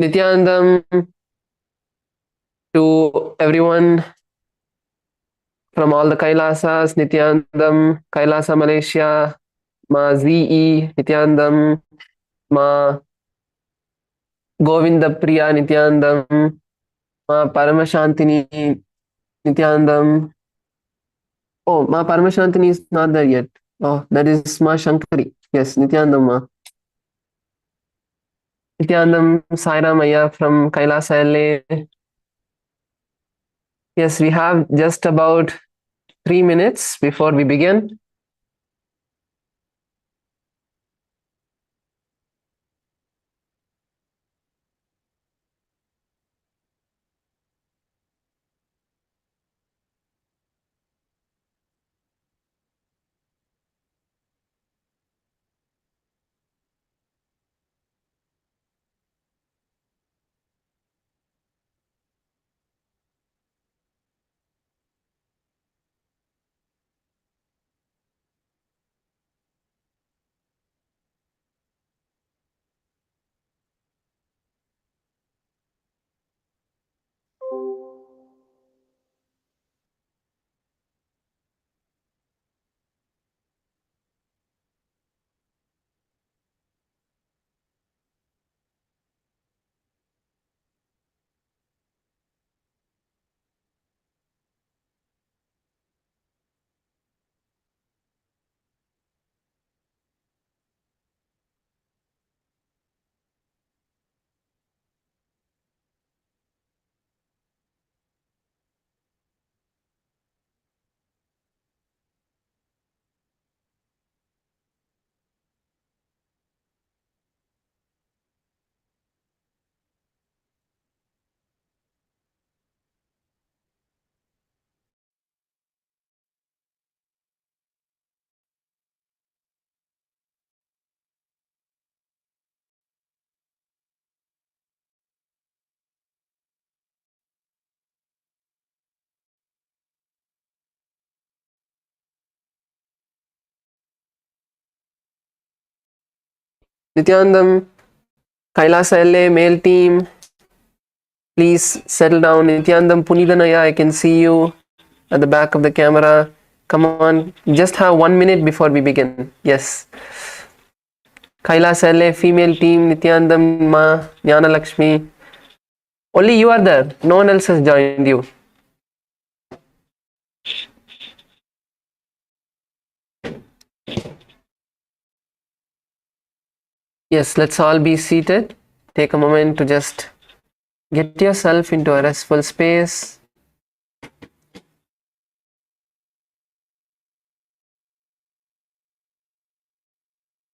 Nithyanandam to everyone from all the Kailasas. Nithyanandam, Kailasa Malaysia, Ma ZE, Nithyanandam, Ma Govinda Priya, Nithyanandam, Ma Paramashantini, Nithyanandam. Oh, Ma Paramashantini is not there yet. Oh, that is Ma Shankari. Yes, Nithyanandam Ma. Nithyanandam Sairamaya from Kailasa LA. Yes, we have just about 3 minutes before we begin. Nithyanandam, Kailasa LA, male team, please settle down. Nithyanandam Punidanaya, I can see you at the back of the camera. Come on, just have 1 minute before we begin. Yes. Kailasa LA, female team, Nithyanandam Ma, Jnana Lakshmi. Only you are there. No one else has joined you. Yes, let's all be seated. Take a moment to just get yourself into a restful space.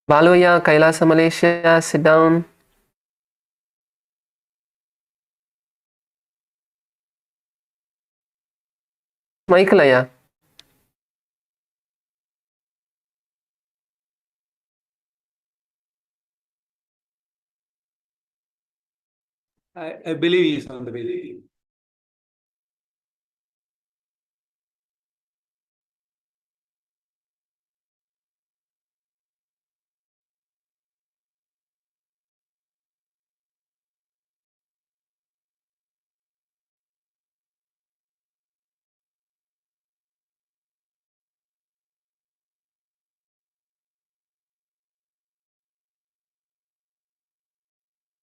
Baloya, Kailasa Malaysia, sit down. Michaelaya. I believe he is on the way.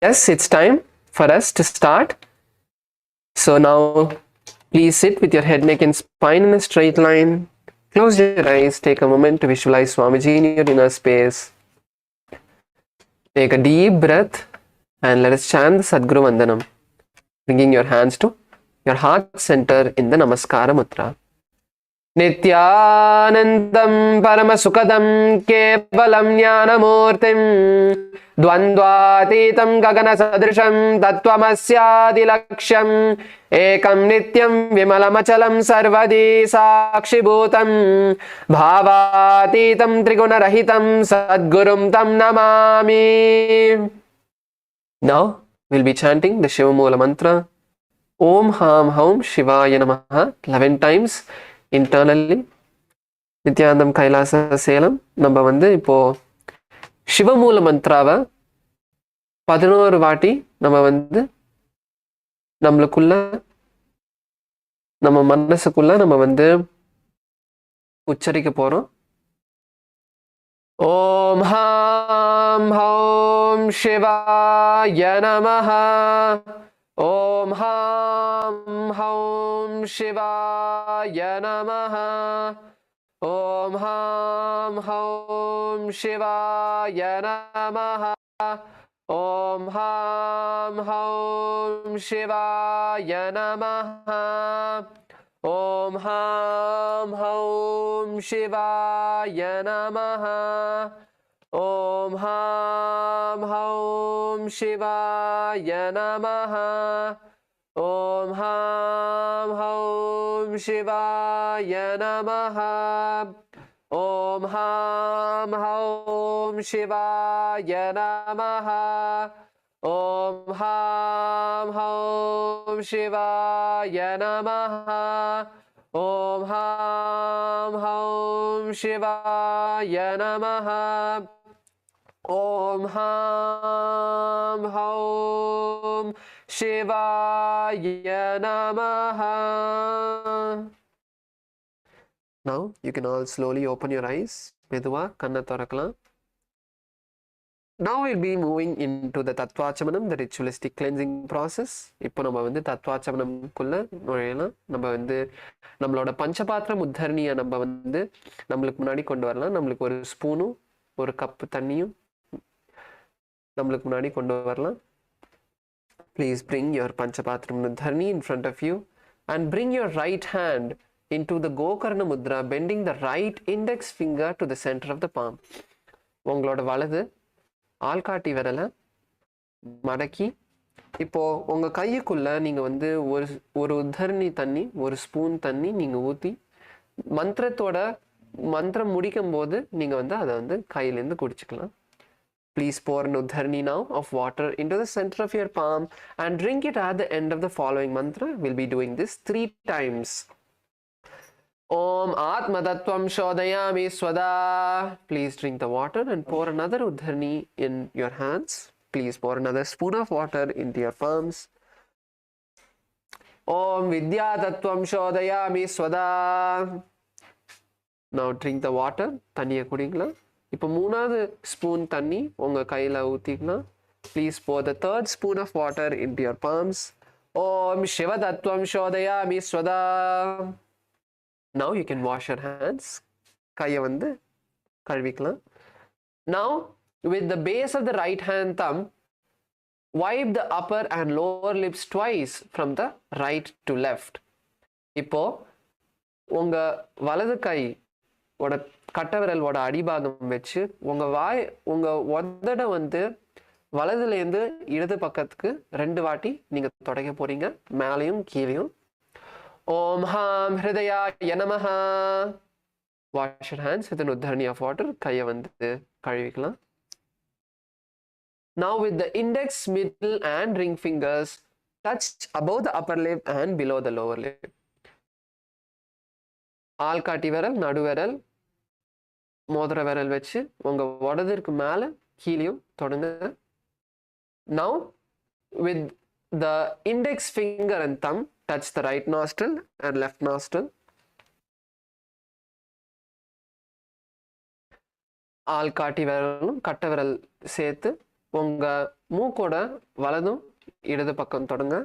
Yes, it's time for us to start. So now, please sit with your head, neck and spine in a straight line. Close your eyes. Take a moment to visualize Swamiji in your inner space. Take a deep breath and let us chant the Sadguru Vandanam, bringing your hands to your heart center in the Namaskara Mudra. Nithyanandam Paramasukadam Kevalam Jnanamurtim Dvandvatitam Gagana Sadrisham Tattvamasyaadilaksham Ekam Nityam Vimalamachalam Sarvadi Sakshibhutam Bhavatitam Trigunarahitam Sadgurum Tam Namami. Now we'll be chanting the Shiva Mula mantra Om Ham Haum Shivaya Namaha 11 times. Internally, Nithyanandam Kailasa Salem, நம்ம வந்து இப்போ சிவமூல மந்த்ராவை 11 வாட்டி நம்ம வந்து நம்மளுக்குள்ள நம்ம மனசுக்குள்ள நம்ம வந்து உச்சரிக்க போறோம். ஓம் ஹாம் ஹௌம் சிவாய நமஹ. ஓம் ஹாம் ஹௌம் சிவாய நமஹ. ஓம் ஹாம் ஹௌம் சிவாய நமஹ. ஓம் ஹாம் ஹௌம் சிவாய நமஹ. ஓம் ஹாம் ஹௌம் சிவாய நமஹ. ஓம் ஹாம் ஹௌம் சிவாய நமஹ. ஓம் ஹாம் ஹௌம் சிவாய நமஹ. ஓம் ஹாம் ஹௌம் சிவாய நமஹ. ஓம் ஹாம் ஹௌம் சிவாய நமஹ. ஓம் ஹாம் ஹௌம் சிவாய நமஹ. ஓம் ஹாம் ஹௌம் சிவாய நமஹ. Now you can all slowly open your eyes. மெதுவா கண்ணை திறக்கலாம். Now we'll be moving into the Tattvachamanam, the ritualistic cleansing process. இப்போ நம்ம வந்து தத்வாச்சமனம்குள்ள நுழையலாம். நம்ம வந்து நம்மளோட பஞ்சபாத்திரம் உத்தரணியை நம்ம வந்து நம்மளுக்கு முன்னாடி கொண்டு வரலாம். நம்மளுக்கு ஒரு ஸ்பூனும் ஒரு கப்பு தண்ணியும் நம்மளுக்கு முன்னாடி கொண்டு வரலாம். Please bring your panchapatram uddharani in front of you and bring your right hand into the Gokarna mudra, bending the right index finger to the center of the palm. உங்களோட வலது ஆள்காட்டி விரலை மடக்கி இப்போ உங்க கையுக்குள்ள நீங்க வந்து ஒரு உத்தரணி தண்ணி, ஒரு ஸ்பூன் தண்ணி நீங்க ஊத்தி மந்திரம் முடிக்கும் போது நீங்க வந்து அதை வந்து கையிலேருந்து குடிச்சுக்கலாம். Please pour an uddharani now of water into the center of your palm and drink it at the end of the following mantra. We'll be doing this 3 times. Om Atma Tattvam Shodayami Swada. Please drink the water and pour another uddharani in your hands. Please pour another spoon of water into your palms. Om Vidya Tattvam Shodayami Swada. Now drink the water. Taniya kudingla. இப்போ 3வது spoon தண்ணி உங்கள் கையில் ஊற்றிக்கலாம். Please pour the 3rd spoon of water into your palms. ஓம் சிவ தத்துவம் சோதயாமி ஸ்வதா. Now you can wash your hands. கையை வந்து கழுவிக்கலாம். Now with the base of the right hand thumb, wipe the upper and lower lips twice from the right to left. இப்போ உங்கள் வலது கை கட்டை விரலோட அடிபாகம் வச்சு உங்க உதட வந்து வலதுலேருந்து இடது பக்கத்துக்கு 2 வாட்டி நீங்க தொடக்க போறீங்க, மேலையும் கீழையும். ஓம் ஹாம் ஹிருதயாய நமஹ. Wash your hands with an uddharani of water. கையை வந்து கழுவிக்கலாம். Now with the index, middle and ring fingers touch above the upper lip and below the lower lip. ஆள்காட்டி விரல், நடுவிரல், மோதிர விரல் வச்சு உங்க உடதிற்கு மேல கீழையும் தொடுங்க. Now with the index finger and thumb touch the right nostril and left nostril. ஆள்காட்டி விரலும் கட்டை விரல் சேர்த்து உங்க மூக்கோட வலதும் இடது பக்கம் தொடுங்க.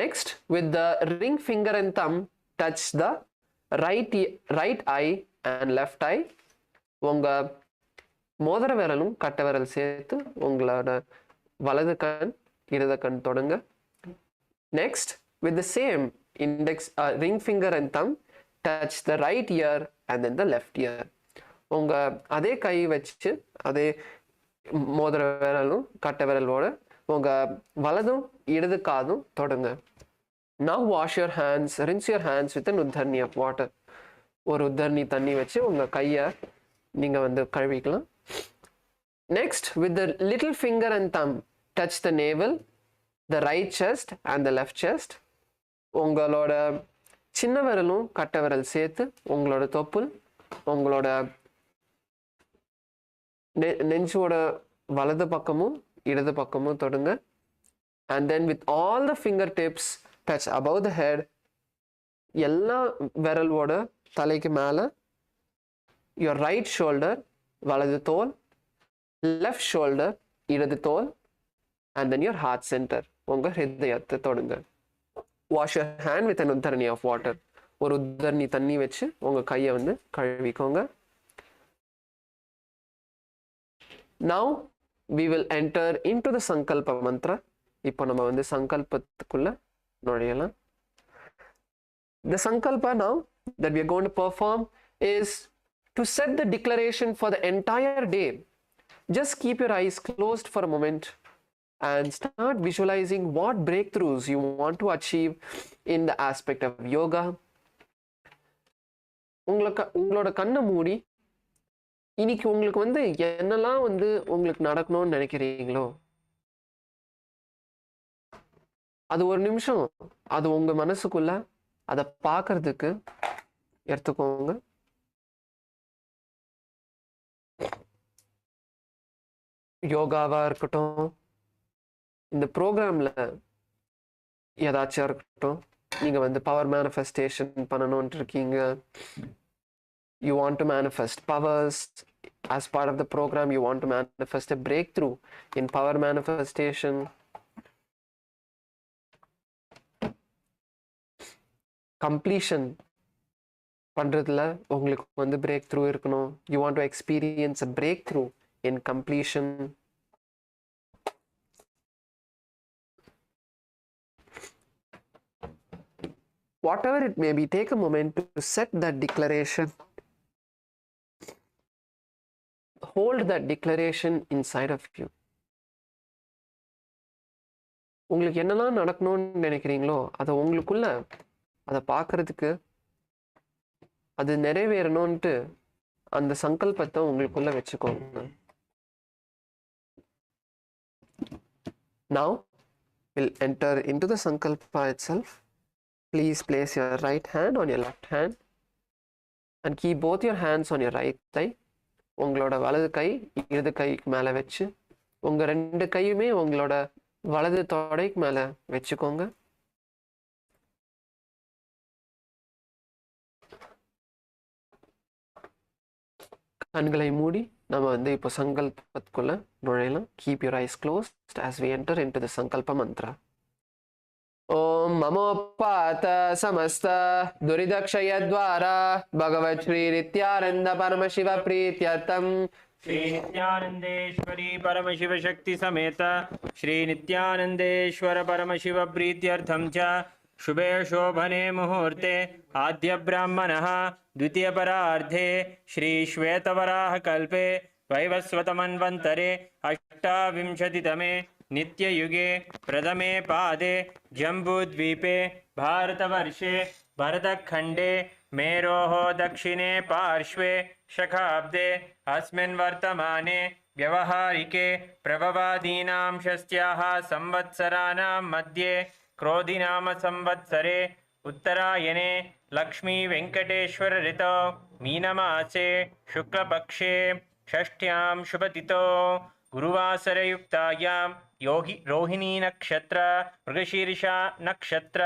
Next with the ring finger and thumb touch the right eye and left eye. உங்க மோதிர விரலும் கட்டை விரல் சேர்த்து உங்களோட வலது கண் இடது கண் தொடுங்க. Next with the same ring finger and thumb touch the right ear and then the left ear. உங்க அதே கை வச்சு அதே மோதிர விரலும் கட்டை விரலோட உங்க வலதும் இடது காதும் தொடுங்க. Now wash your hands, rinse your hands with an uddharani of water. ஒரு உத்தரணி தண்ணி வச்சு உங்க கையை நீங்க வந்து கழுவிக்கலாம். Next with the little finger and thumb touch the navel, the right chest and the left chest. உங்களோட சின்ன விரலும் கட்டை விரல் சேர்த்து உங்களோட தொப்புள், உங்களோட நெஞ்சோட வலது பக்கமும் இடது பக்கமும் தொடுங்க. And then with all the fingertips touch above the head. எல்லா விரலோட தலைக்கு மேல. Your right shoulder வலது தோல், left shoulder இடது தோல், and then your heart center உங்க ஹிருதயத்தை தொடுங்க. Wash your hand with an udharani of water. ஒரு உத்தரணி தண்ணி வச்சு உங்க கையை வந்து கழுவிக்கோங்க. Now we will enter into the sankalpa mantra. இப்போ நம்ம வந்து சங்கல்பத்துக்குள்ள நுழையலாம். The sankalpa now that we are going to perform is to set the declaration for the entire day. Just keep your eyes closed for a moment and start visualizing what breakthroughs you want to achieve in the aspect of yoga. உங்களோட கண்ணை மூடி இன்னைக்கு உங்களுக்கு வந்து என்னெல்லாம் வந்து உங்களுக்கு நடக்கணும்னு நினைக்கிறீங்களோ அது ஒரு நிமிஷம் அது உங்க மனசுக்குள்ள அதை பார்க்கறதுக்கு எடுத்துக்கோங்க. யோகாவா இருக்கட்டும், இந்த ப்ரோக்ராம்ல ஏதாச்சும் இருக்கட்டும், நீங்க வந்து பவர் மேனிஃபெஸ்டேஷன் பண்ணணும்னு இருக்கீங்க, you want to manifest powers as part of the program, you want to manifest a breakthrough in power manifestation. Completion பண்றதுல உங்களுக்கு வந்து பிரேக் த்ரூ இருக்கணும். You want to experience a breakthrough in completion. Whatever it may be, take a moment to set that declaration. Hold that declaration inside of you. உங்களுக்கு என்னெல்லாம் நடக்கணும்னு நினைக்கிறீங்களோ அதை உங்களுக்குள்ள அதை பார்க்கறதுக்கு அது நிறைவேறணும்ட்டு அந்த சங்கல்பத்தை உங்களுக்குள்ள வச்சுக்கோங்க. Now we'll enter into the sankalpa itself. Please place your right hand on your left hand and keep both your hands on your right thigh. உங்களோட வலது கை இடது கைக்கு மேல வச்சு உங்க ரெண்டு கையுமே உங்களோட வலது தொடைக்கு மேல வச்சுக்கோங்க. கண்களை மூடி நம்ம வந்து இப்போ சங்கல்பத்துக்குள்ள நுழையலாம். Keep your eyes closed as we enter into the sankalpa mantra. Om Mamopata Samasta Duridakshayadvara Bhagavat Shri Nithyananda Paramashiva Prityartam Shri नित्यानंदेश्वरी Paramshiva शक्ति समेत श्री नित्यानंदेश्वर परमशिव प्रीत्यर्थम च शुभे शोभने मुहूर्ते आद्य ब्राह्मणः द्वितीय परार्धे श्री श्वेतवराह कल्पे वैवस्वतमन्वन्तरे अष्टाविंशतितमे नित्ययुगे प्रथमे पादे जम्बूद्वीपे भारतवर्षे भरतखण्डे मेरोः दक्षिणे पार्श्वे शखाब्दे अस्मिन् वर्तमाने व्यवहारिके प्रभवादीनां षष्ट्याः संवत्सराणां मध्ये क्रोधिनाम संवत्सरे उत्तरायणे लक्ष्मी वेंकटेश्वर ऋतौ मीनमासे शुक्लपक्षे षष्ठ्यां शुभतिथौ गुरुवासरयुक्तायां रोहिणी नक्षत्र मृगशीर्षा नक्षत्र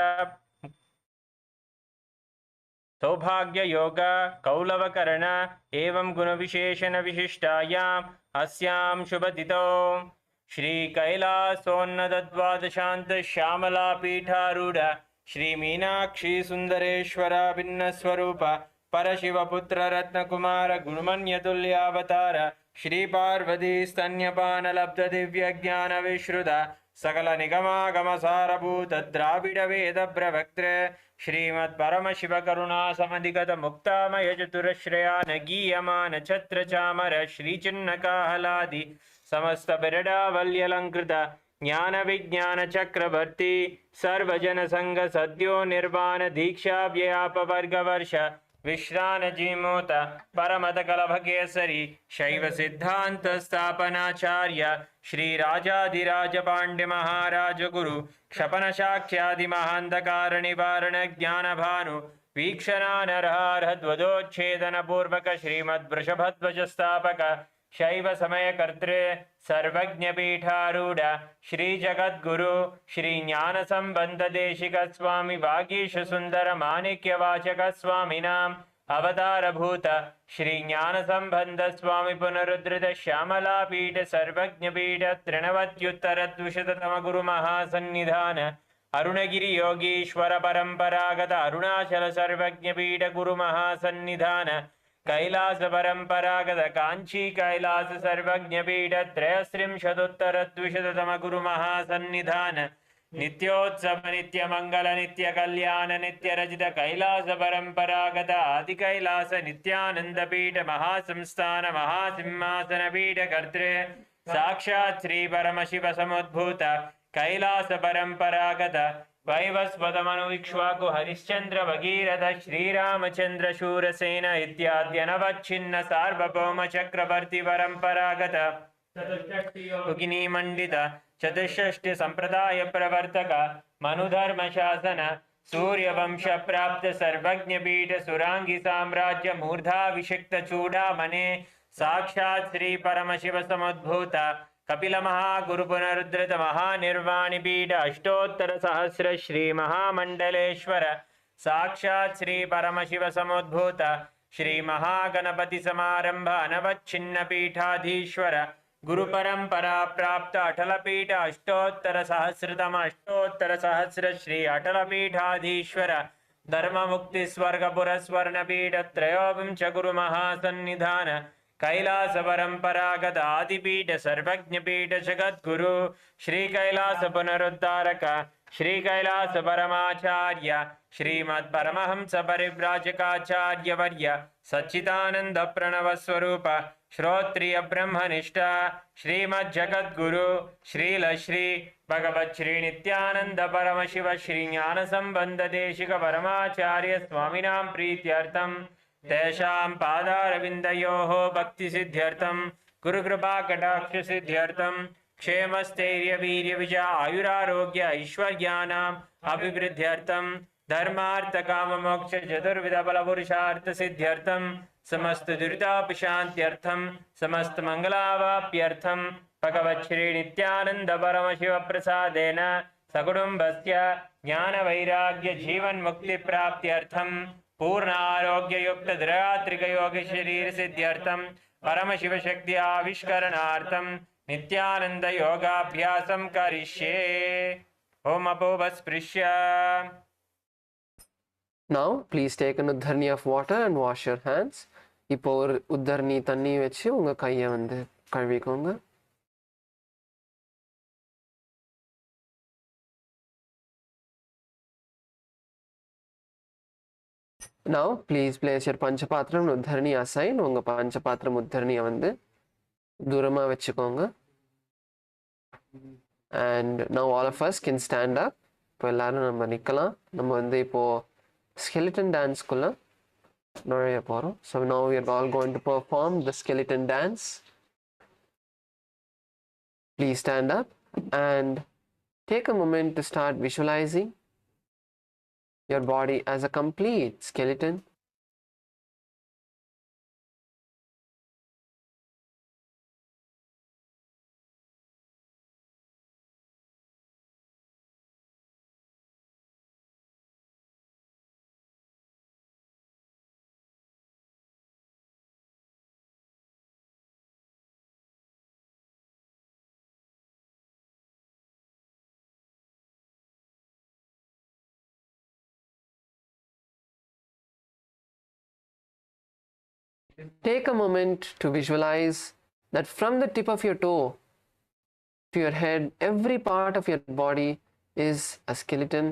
सौभाग्य योग कौलवकर्ण एवं गुणविशेषण विशिष्टायाम् अस्यां शुभतिथौ श्री कैलासोन्नत द्वादशांत श्यामला पीठारूढ़ श्री मीनाक्षी सुंदरेश्वर भिन्न स्वरूप परशिवपुत्र रत्नकुमार गुणमन्यतुल्यावतार श्री पार्वती स्तन्यपान लब्ध दिव्य ज्ञान विश्रुत सकल निगमागम सारभूत द्राविड वेद प्रवक्त्र श्रीमत् परमशिव करुणा समधिगत मुक्तामय चतुरश्रयान गीयमान छत्र चामर श्री चिन्ह काहलादि समस्त बिरडावल्यलंकृत ज्ञान विज्ञान चक्रवर्ती सर्वजन संग सद्यो निर्वाण दीक्षा व्याप वर्ग वर्ष विश्रान जीमूत परमत कलभ केसरी शैव सिद्धांत स्थापनाचार्य श्री राजाधिराज पांड्य महाराज गुरु क्षपन साख्यादि महांधकार निवारण ज्ञान भानु वीक्षणानर्हार्ह ध्वजोच्छेदन पूर्वक श्रीमद् वृषभध्वज स्थापक शैव समयकर्तृ सर्वज्ञपीठारूढ श्री जगद्गुरु श्री ज्ञानसंबंध देशिक स्वामी वागीश सुंदर माणिक्यवाचक स्वामिनां अवतारभूत श्री ज्ञानसंबंध स्वामी पुनरुद्धृत श्यामलापीठ सर्वज्ञपीठ त्रिनवत्युत्तरद्विशततम गुरु महासन्निधान अरुणगिरि योगीश्वर परंपरागत अरुणाचल सर्वज्ञपीठ गुरु महासन्निधान कैलास परंपरागत कांची कैलास सर्वज्ञपीठ त्रयस्त्रिंशदुत्तरद्विशततम गुरु महासन्निधान नित्योत्सव नित्य मंगल नित्य कल्याण नित्य रजित कैलास परंपरागत आदि कैलास नित्यानंद पीठ महासंस्थान महासिंहासन पीठ कर्तृ साक्षात् श्री परमशिव समुद्भूत कैलास परंपरागत वैवस्वतमनुविक्ष्वाकु हरिश्चंद्र भगीरथ श्रीरामचंद्र शूरसेन इत्याद्यनवच्छिन्न सार्वभौम चक्रवर्ती परंपरागत उगिनी मंडित चतुष्षष्टि संप्रदाय प्रवर्तक मनुधर्म शासन सूर्यवंश प्राप्त सर्वज्ञ पीठ सुरांगी साम्राज्य मूर्धाभिषिक्त चूड़ामणे साक्षात् श्री परमशिव समुद्भूत कपिल महागुरु पुनरुद्धृत महानिर्वाणि पीठ अष्टोत्तर सहस्र श्री महामंडलेश्वर साक्षात् श्री परमशिव समुद्भूत श्री महागणपति समारंभ अनवच्छिन्न पीठाधीश्वर गुरु परंपरा प्राप्त अटल पीठ अष्टोत्तर सहस्र श्री अटल पीठाधीश्वर धर्म मुक्ति स्वर्ग पुरस्वर्ण पीठ त्रयोविंश गुरु महासन्निधान कैलास परंपरागत आदिपीठ सर्वज्ञ पीठ जगद्गुरु श्री कैलास पुनरुद्धारक श्री कैलास परमाचार्य श्रीमद् परमहंस परिव्राजकाचार्य वर्य सच्चिदानंद प्रणव स्वरूप श्रोत्रिय ब्रह्मनिष्ठ श्रीमद् जगद्गुरु श्रील श्री भगवत् श्री नित्यानंद परमशिव श्री ज्ञान संबंध देशिक परमाचार्य स्वामिनां प्रीत्यर्थम तेषां पादारविन्दयोः भक्ति सिद्ध्यर्थं गुरुकृपा कटाक्ष सिद्ध्यर्थं क्षेमस्थैर्य वीर्य विजय आयुरारोग्य ऐश्वर्याणाम् अभिवृद्ध्यर्थं धर्मार्थ काम मोक्ष चतुर्विध बल पुरुषार्थ सिद्ध्यर्थं समस्त दुरितापशान्त्यर्थं समस्त मंगलावाप्यर्थं भगवत् श्री नित्यानंद परमशिव प्रसादेन सकुटुम्बस्य ज्ञान वैराग्य जीवन मुक्ति प्राप्त्यर्थं पूर्ण आरोग्य युक्त दृढ़ात्रिक योग शरीर सिद्ध्यर्थम परम शिव शक्ति आविष्करणार्थम नित्यानंद योगाभ्यासम करिष्ये ओम अपोभस्पृश्य. Now please take an uddharni of water and wash your hands. இப்போ ஒரு உத்தரணி தண்ணி வச்சு உங்க கையை வந்து கழுவிக்கோங்க. Now please place your panchapatram uddharni aside. உங்க panchapatram uddharniயை வந்து தூரமா வச்சுக்கோங்க. And now all of us can stand up. இப்போ எல்லாரும் நம்ம நிக்கலாம். நம்ம வந்து இப்போ skeleton dance குள்ள நுழைய போறோம். So now we are all going to perform the skeleton dance. Please stand up and take a moment to start visualizing your body as a complete skeleton. Take a moment to visualize that from the tip of your toe to your head, every part of your body is a skeleton,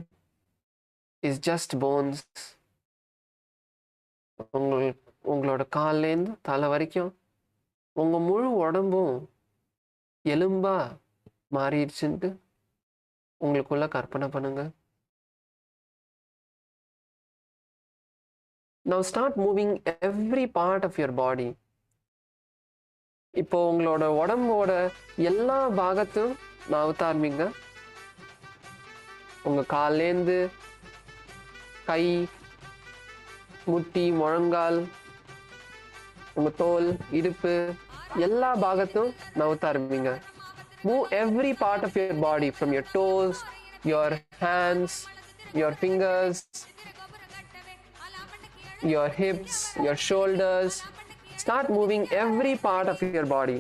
is just bones. உங்களோட கால்லேருந்து தலை வரைக்கும் உங்க முழு உடம்பும் எலும்பா மாறிடுச்சுன்ட்டு உங்களுக்குள்ள கற்பனை பண்ணுங்க. Now start moving every part of your body. இப்போ உங்களோட உடம்போட எல்லா பாகத்தையும் நவுத்தார்மீங்க. உங்க கால்லேருந்து கை, முட்டி, முழங்கால், உங்க தோல், இடுப்பு எல்லா பாகத்தும் நவுத்த ஆரம்பிங்க. Move every part of your body, from your toes, your hands, your fingers, your hips, your shoulders. Start moving every part of your body.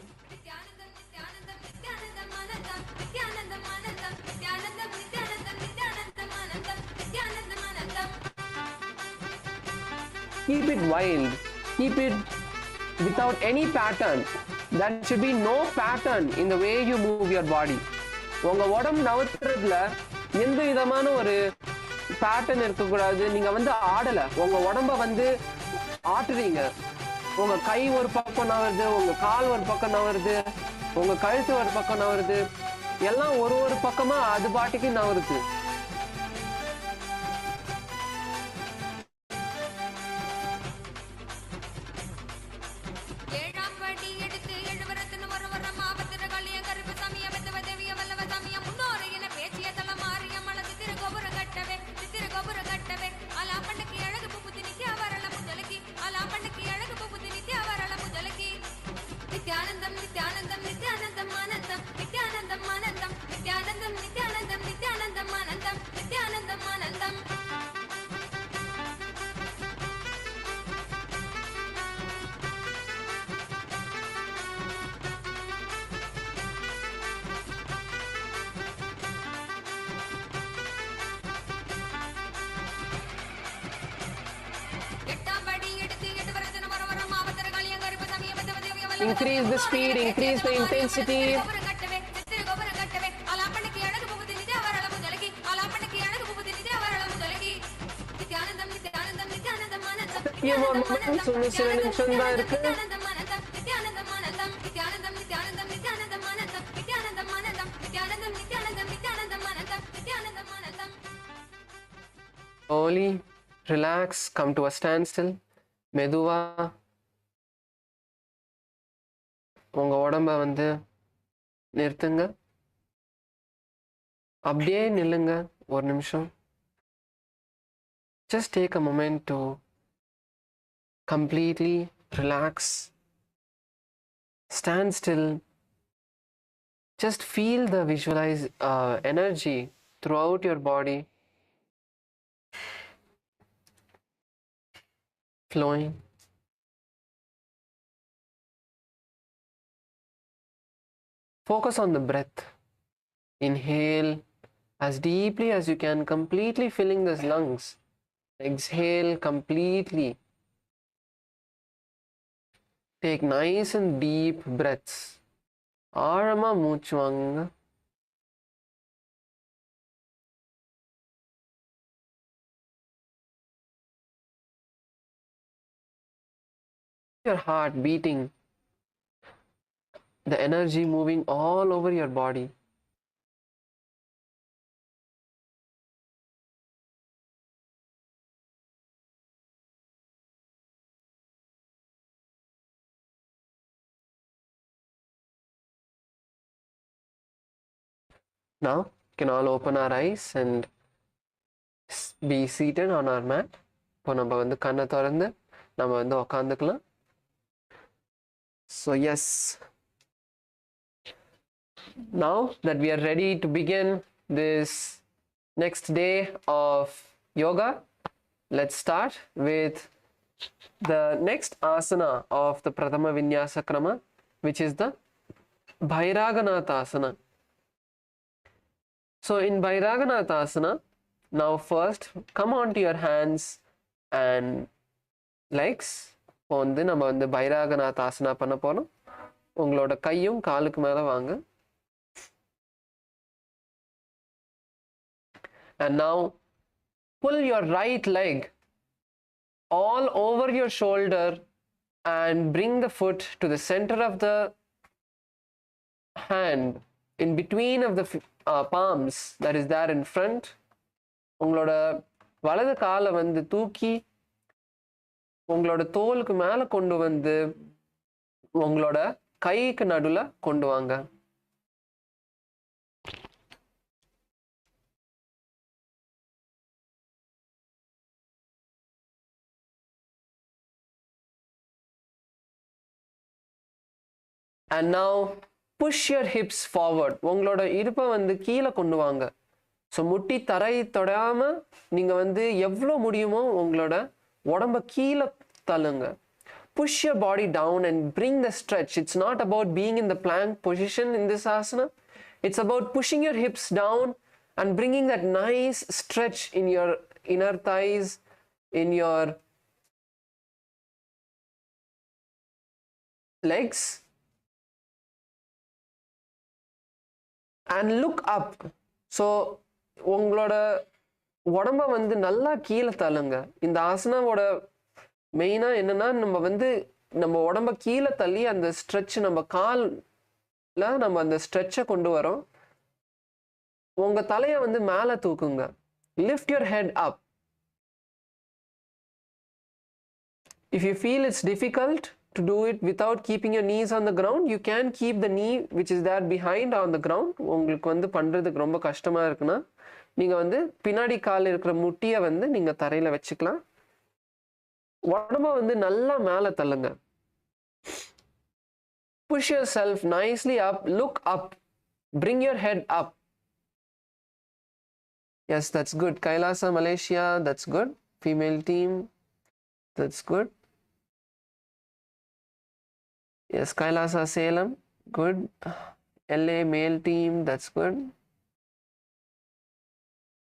Keep it wild. Keep it without any pattern. There should be no pattern in the way you move your body. உங்க உடம்பு நவுத்துறதுல எந்த விதமான ஒரு pattern இருக்கக்கூடாது. நீங்க ஆடல, உங்க உடம்ப ஆட்டுறீங்க. உங்க கை ஒரு பக்கம் நவருது, உங்க கால் ஒரு பக்கம் நவருது, உங்க கழுத்து ஒரு பக்கம் நவருது. எல்லாம் ஒரு பக்கமா அது பாட்டுக்கு நவருது. Increase the speed, increase the intensity. சில நிமிஷம் தான் இருக்கு. Slowly relax, come to a standstill. மெதுவா உங்க உடம்ப நிறுத்துங்க. அப்படியே நில்லுங்க ஒரு நிமிஷம். Just take a moment to completely relax. Stand still. Just feel the energy throughout your body flowing. Focus on the breath. Inhale as deeply as you can, completely filling those lungs. Exhale completely. Take nice and deep breaths. ஆழமா மூச்சு வாங்குங்க. Your heart beating, the energy moving all over your body. Now, we can all open our eyes and be seated on our mat. இப்போ நம்ம கண்ணை திறந்து நம்ம உட்காந்துக்கலாம். So yes, now that we are ready to begin this next day of yoga, let's start with the next asana of the Prathama Vinyasa Krama, which is the Bhairaganatha asana. So in Bhairaganatha asana, now first come onto your hands and legs. இப்போ நம்ம பைராகநாத் ஆசனா பண்ண போறோம். உங்களோட கையும் காலுக்கு மேல வாங்க. And now pull your right leg all over your shoulder and bring the foot to the center of the hand, in between of the palms that is there in front. உங்களோட வலது காலை தூக்கி உங்களோட தோலுக்கு மேல கொண்டு உங்களோட கைக்கு நடுவுல கொண்டு வாங்க. and now push your hips forward. உங்களோட இடுப்பை வந்து கீழே கொண்டு வாங்க. ஸோ முட்டி தரை தொடாம நீங்க வந்து எவ்வளோ முடியுமோ உங்களோட உடம்ப கீழே தள்ளுங்க. Push your body down and bring the stretch. It's not about being in the plank position in this asana. It's about pushing your hips down and bringing that nice stretch in your inner thighs, in your legs, and look up. So உங்களோட உடம்ப வந்து நல்லா கீழே தள்ளுங்க. இந்த ஆசனாவோட மெயினா என்னன்னா நம்ம உடம்ப கீழே தள்ளி அந்த ஸ்ட்ரெச் நம்ம கால்ல நம்ம அந்த ஸ்ட்ரெச்சை கொண்டு வரோம். உங்க தலையை வந்து மேலே தூக்குங்க. Lift your head up. If you feel it's difficult to do it without keeping your knees on the ground, you can keep the knee which is there behind on the ground. உங்களுக்கு வந்து பண்றதுக்கு ரொம்ப கஷ்டமா இருக்குன்னா நீங்க வந்து பின்னாடி கால் இருக்கிற முட்டியை வந்து நீங்க தரையில வச்சுக்கலாம். உடம்ப வந்து நல்லா மேலே தள்ளுங்க. Push yourself nicely up. Look up. Bring your head up. Yes, that's good. Kailasa, Malaysia, that's good. Female team, that's good. Yes, Kailasa, Salem, good. LA, male team, that's good.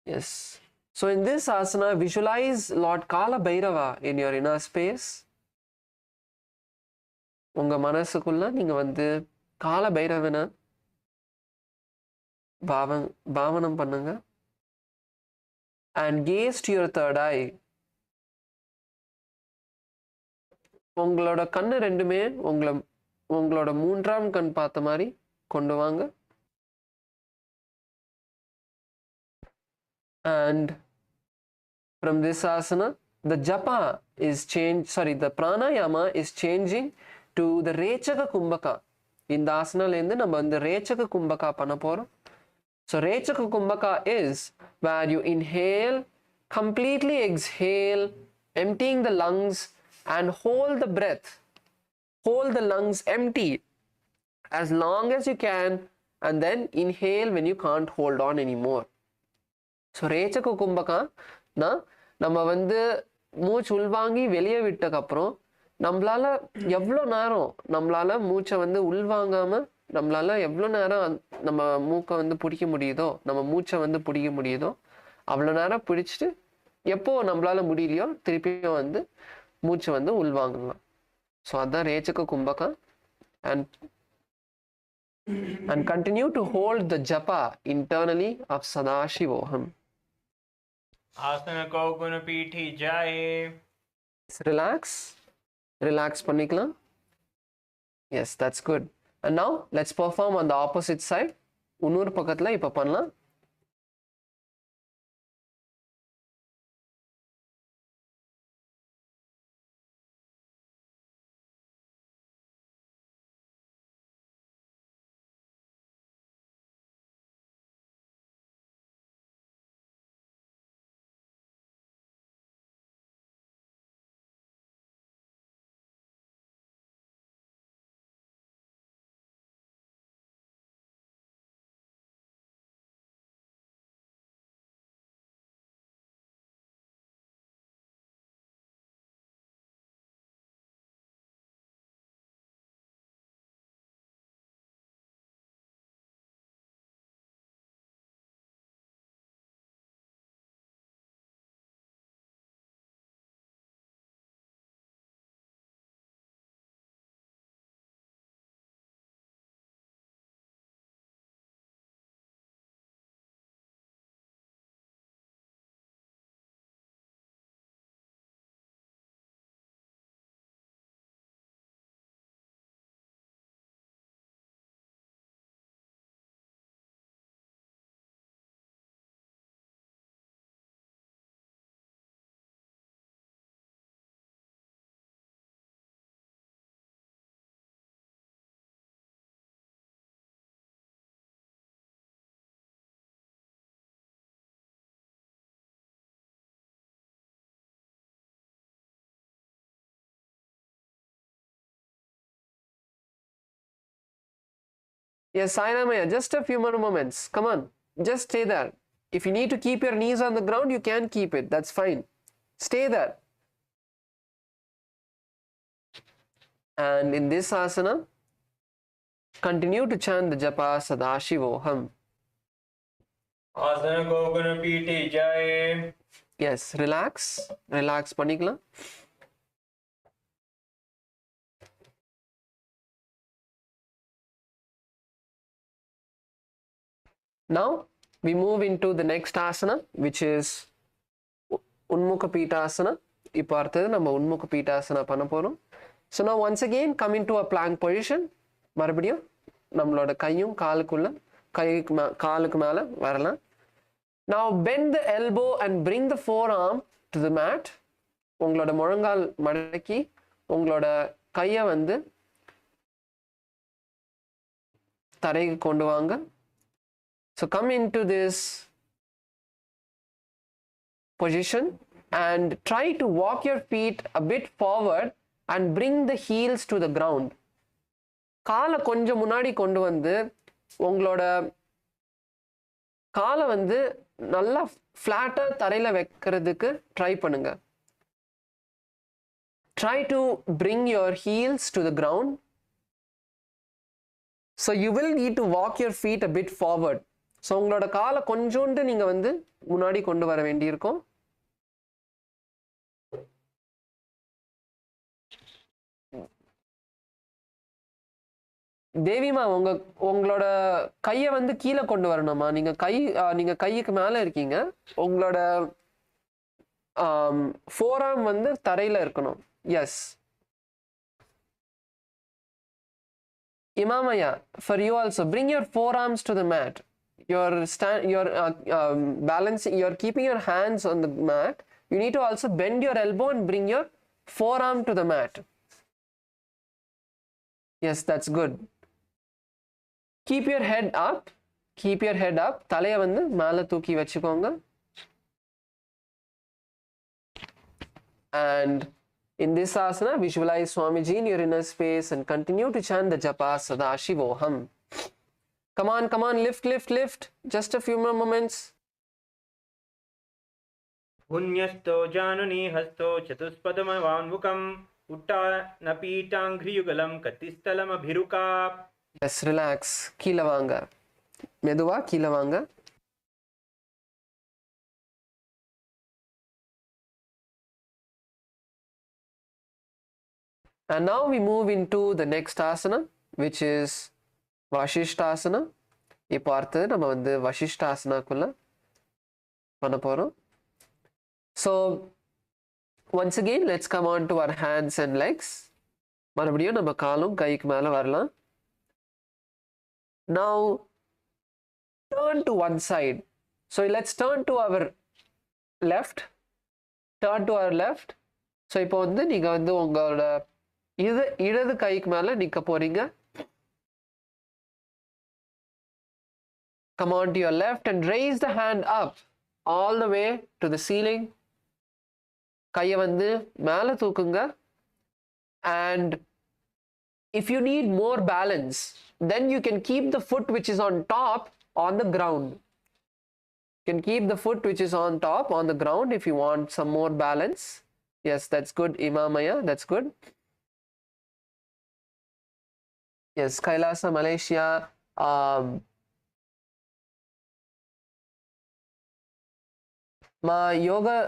Yes. So in this asana, visualize Lord Kala Bhairava in your inner space. உங்க மனசுக்குள்ள நீங்க வந்து கால பைரவனை பாவனம் பண்ணுங்க. And gaze to your third eye. உங்களோட கண்ணு ரெண்டுமே உங்களோட மூன்றாம் கண் பார்த்த மாதிரி கொண்டு வாங்க. And from this asana, the japa is the pranayama is changing to the rechaka kumbhaka. இந்த ஆசனாலேருந்து நம்ம வந்து ரேச்சக கும்பகா பண்ண போறோம். So rechaka kumbhaka is where you inhale, completely exhale, emptying the lungs and hold the breath. Hold the lungs empty as long as you can and then inhale when you can't hold on anymore. So ரேச்சக kumbhaka நம்ம வந்து மூச்சு உள்வாங்கி வெளியே விட்டதுக்கப்புறம் நம்மளால எவ்வளோ நேரம் நம்மளால மூச்சை வந்து உள்வாங்காம நம்மளால எவ்வளோ நேரம் நம்ம மூக்கை வந்து பிடிக்க முடியுதோ, நம்ம மூச்சை வந்து பிடிக்க முடியுதோ அவ்வளோ நேரம் பிடிச்சிட்டு எப்போ நம்மளால முடியலையோ திருப்பியும் வந்து மூச்சை வந்து உள்வாங்கலாம். ஸோ அதுதான் ரேச்சக kumbhaka. And continue to hold the japa internally of Sadashivoham. आसन को गुण पीठी जाए. Relax பண்ணிக்கலாம். Yes, that's good. And now let's perform on the opposite side. இன்னொரு பக்கத்துல இப்ப பண்ணலாம். Yes, Sainamaya, just a few more moments. Come on, just stay there. If you need to keep your knees on the ground, you can keep it. That's fine. Stay there. And in this asana, continue to chant the japa Sadashivoham. आसन को गुण पीठी जाए. Yes, relax. Relax panikla. Now we move into the next asana, which is Unmukha Pitasana. இப்போ அடுத்தது நம்ம உன்முக பீட்டாசனா பண்ண போறோம். So now once again come into a plank position. மறுபடியும் நம்மளோட கையும் காலுக்கு மேல வரலாம். Now bend the elbow and bring the forearm to the mat. உங்களோட முழங்கால் மடக்கி உங்களோட கையை வந்து தரைக்கு கொண்டு வாங்க. So come into this position and try to walk your feet a bit forward and bring the heels to the ground. காலை கொஞ்சம் முன்னாடி கொண்டு வந்து உங்களோட காலை வந்து நல்லா ஃப்ளாட்டா தரையில வைக்கிறதுக்கு ட்ரை பண்ணுங்க. Try to bring your heels to the ground. So you will need to walk your feet a bit forward. So உங்களோட காலை கொஞ்சோண்டு நீங்க வந்து முன்னாடி கொண்டு வர வேண்டியிருக்கும். தேவிமா உங்களோட கையை வந்து கீழே கொண்டு வரணுமா? நீங்க கைக்கு மேல இருக்கீங்க. உங்களோட forearm வந்து தரையில இருக்கணும். Yes. Imamaya, for you also, bring your forearms to the mat. You're balancing, you're keeping your hands on the mat. You need to also bend your elbow and bring your forearm to the mat. Yes, that's good. Keep your head up. Keep your head up. தலைய வந்து மேல தூக்கி வச்சுக்கோங்க. And in this asana, visualize Swamiji in your inner space and continue to chant the japa Sadashivoham. Come on, lift. Just a few more moments. पुण्यस्थो जानुनी हस्तो चतुष्पदमवान्मुखम् उत्तानपीठाङ्घ्रियुगलं कतिस्थलमभिरुका. Yes, relax. கீழ வாங்க. மெதுவா கீழ வாங்க. And now we move into the next asana, which is Vashishthasana. இப்போ அடுத்தது நம்ம வந்து Vashishthasanaக்குள்ள பண்ண போறோம். So once again, let's come on to our hands and legs. மறுபடியும் நம்ம காலும் கைக்கு மேல வரலாம். Now turn to one side. So let's turn to our left. Turn to our left. So இப்போ வந்து நீங்க வந்து உங்களோட இடது கைக்கு மேல நிக்க போறீங்க. Come on to your left and raise the hand up all the way to the ceiling. கையை வந்து மேல தூக்குங்க. And if you need more balance, then you can keep the foot which is on top on the ground. You can keep the foot which is on top on the ground if you want some more balance. Yes, that's good, Imamaya. That's good. Yes, Kailasa, Malaysia. Ma yoga